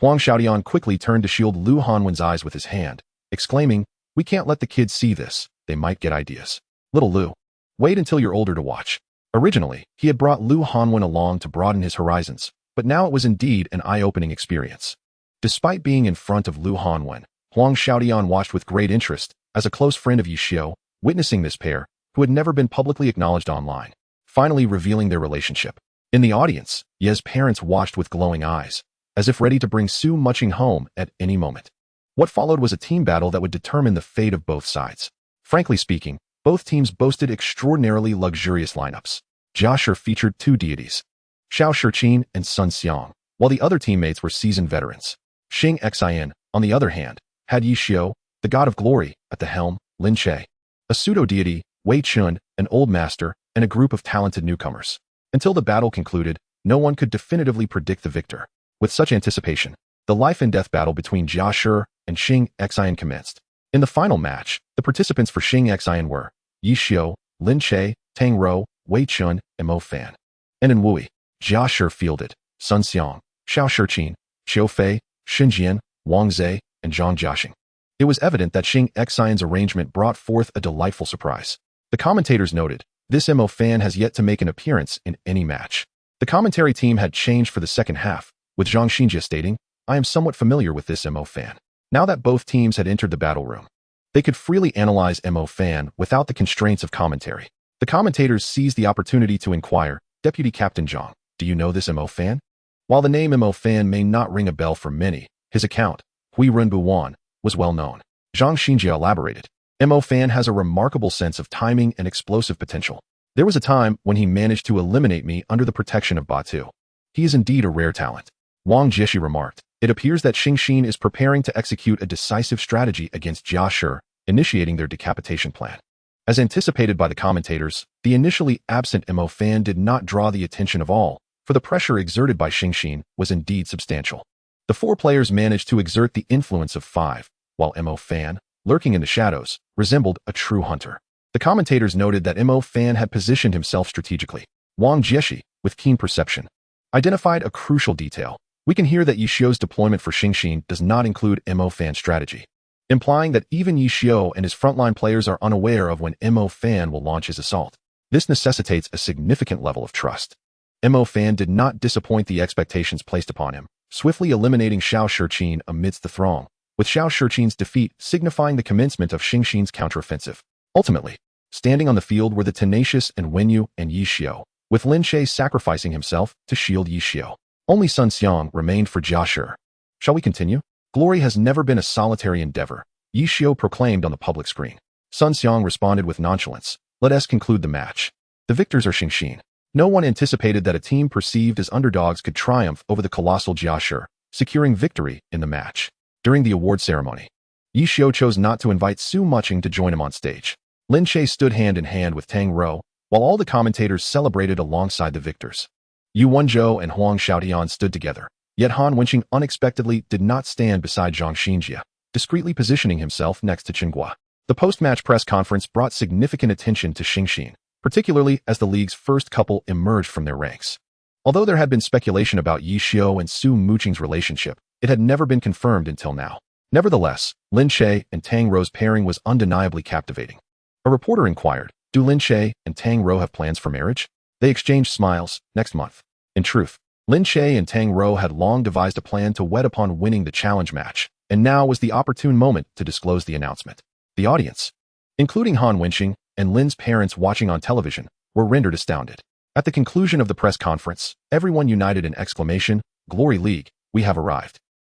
Huang Xiaodian quickly turned to shield Lu Hanwen's eyes with his hand, exclaiming, "We can't let the kids see this, they might get ideas. Little Lu, wait until you're older to watch." Originally, he had brought Lu Hanwen along to broaden his horizons, but now it was indeed an eye-opening experience. Despite being in front of Lu Hanwen, Huang Xiaodian watched with great interest, as a close friend of Ye Xiu, witnessing this pair, who had never been publicly acknowledged online, finally revealing their relationship. In the audience, Ye's parents watched with glowing eyes, as if ready to bring Su Muching home at any moment. What followed was a team battle that would determine the fate of both sides. Frankly speaking, both teams boasted extraordinarily luxurious lineups. Jiashi featured two deities, Xiao Shiqin and Sun Xiang, while the other teammates were seasoned veterans. Xingxin, on the other hand, had Ye Xiu, the god of glory, at the helm, Lin Che, a pseudo-deity, Wei Chen, an old master, and a group of talented newcomers. Until the battle concluded, no one could definitively predict the victor. With such anticipation, the life-and-death battle between Jiashi and Xingxin commenced. In the final match, the participants for Xingxin were Ye Xiu, Lin Che, Tang Rou, Wei Chen, and Mo Fan. And in Wui, Jiashi fielded Sun Xiang, Xiao Shiqin, Qiu Fei, Xingjian, Wang Zhe, and Zhang Jiaxing. It was evident that Xingxin's arrangement brought forth a delightful surprise. The commentators noted, "This Mo Fan has yet to make an appearance in any match." The commentary team had changed for the second half, with Zhang Xinjia stating, "I am somewhat familiar with this Mo Fan." Now that both teams had entered the battle room, they could freely analyze Mo Fan without the constraints of commentary. The commentators seized the opportunity to inquire, "Deputy Captain Zhang, do you know this Mo Fan?" While the name Mo Fan may not ring a bell for many, his account, Hui Run Buwan, was well known. Zhang Xinjia elaborated. Mo Fan has a remarkable sense of timing and explosive potential. There was a time when he managed to eliminate me under the protection of Batu. He is indeed a rare talent. Wang Jieshi remarked. It appears that Xingxin is preparing to execute a decisive strategy against Ye Xiu, initiating their decapitation plan. As anticipated by the commentators, the initially absent Mo Fan did not draw the attention of all, for the pressure exerted by Xingxin was indeed substantial. The four players managed to exert the influence of five, while Mo Fan, lurking in the shadows, resembled a true hunter. The commentators noted that Mo Fan had positioned himself strategically. Wang Jieshi, with keen perception, identified a crucial detail. We can hear that Ye Xiu's deployment for Xingxin does not include Mo Fan's strategy, implying that even Ye Xiu and his frontline players are unaware of when Mo Fan will launch his assault. This necessitates a significant level of trust. Mo Fan did not disappoint the expectations placed upon him, swiftly eliminating Xiao Shiqin amidst the throng, with Xiao Shiqin's defeat signifying the commencement of Xingxin's counteroffensive. Ultimately, standing on the field were the tenacious and Wenyu and Ye Xiu, with Lin Che sacrificing himself to shield Ye Xiu. Only Sun Xiang remained for Ye Xiu. Shall we continue? Glory has never been a solitary endeavor, Ye Xiu proclaimed on the public screen. Sun Xiang responded with nonchalance. Let us conclude the match. The victors are Xingxin. No one anticipated that a team perceived as underdogs could triumph over the colossal Ye Xiu, securing victory in the match. During the award ceremony, Ye Xiu chose not to invite Su Muching to join him on stage. Lin Che stood hand in hand with Tang Rou, while all the commentators celebrated alongside the victors. Yu Wenzhou and Huang Xiaotian stood together, yet Han Wenqing unexpectedly did not stand beside Zhang Xinjia, discreetly positioning himself next to Chen Guo. The post-match press conference brought significant attention to Xingxin, particularly as the league's first couple emerged from their ranks. Although there had been speculation about Ye Xiu and Su Muqing's relationship, it had never been confirmed until now. Nevertheless, Lin Che and Tang Rou's pairing was undeniably captivating. A reporter inquired, do Lin Che and Tang Rou have plans for marriage? They exchanged smiles. Next month. In truth, Lin Che and Tang Rou had long devised a plan to wed upon winning the challenge match, and now was the opportune moment to disclose the announcement. The audience, including Han Wenqing and Lin's parents watching on television, were rendered astounded. At the conclusion of the press conference, everyone united in exclamation, Glory League, we have arrived.